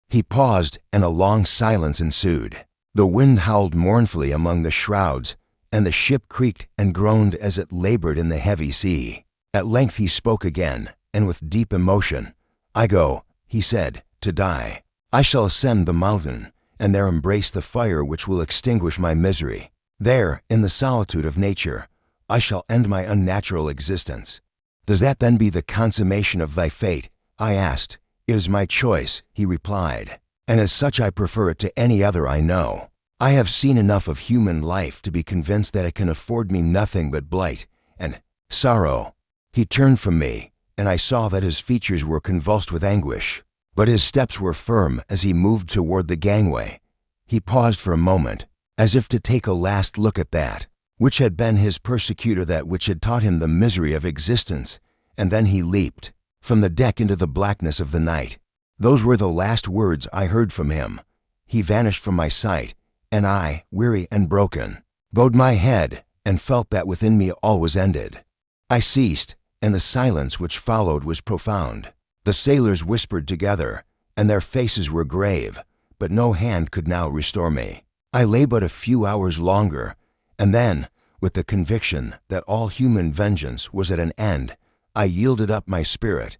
He paused, and a long silence ensued. The wind howled mournfully among the shrouds, and the ship creaked and groaned as it labored in the heavy sea. At length he spoke again, and with deep emotion. "I go," he said, "to die. I shall ascend the mountain, and there embrace the fire which will extinguish my misery. There, in the solitude of nature, I shall end my unnatural existence." "Does that then be the consummation of thy fate?" I asked. "It is my choice," he replied, "and as such I prefer it to any other I know. I have seen enough of human life to be convinced that it can afford me nothing but blight and sorrow." He turned from me, and I saw that his features were convulsed with anguish, but his steps were firm as he moved toward the gangway. He paused for a moment, as if to take a last look at that which had been his persecutor, that which had taught him the misery of existence, and then he leaped from the deck into the blackness of the night. Those were the last words I heard from him. He vanished from my sight, and I, weary and broken, bowed my head and felt that within me all was ended. I ceased, and the silence which followed was profound. The sailors whispered together, and their faces were grave, but no hand could now restore me. I lay but a few hours longer, and then, with the conviction that all human vengeance was at an end, I yielded up my spirit,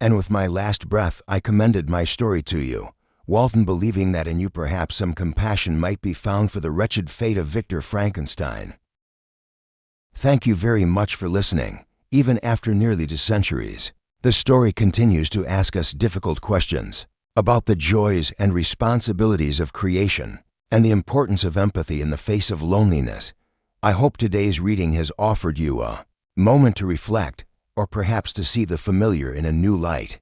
and with my last breath I commended my story to you, Walton, believing that in you perhaps some compassion might be found for the wretched fate of Victor Frankenstein. Thank you very much for listening. Even after nearly 2 centuries, the story continues to ask us difficult questions about the joys and responsibilities of creation and the importance of empathy in the face of loneliness. I hope today's reading has offered you a moment to reflect, or perhaps to see the familiar in a new light.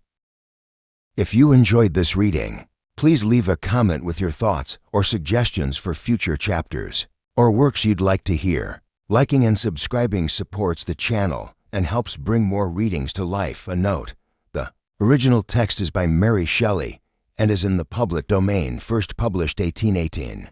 If you enjoyed this reading, please leave a comment with your thoughts or suggestions for future chapters or works you'd like to hear. Liking and subscribing supports the channel and helps bring more readings to life. A note: the original text is by Mary Shelley and is in the public domain, first published 1818.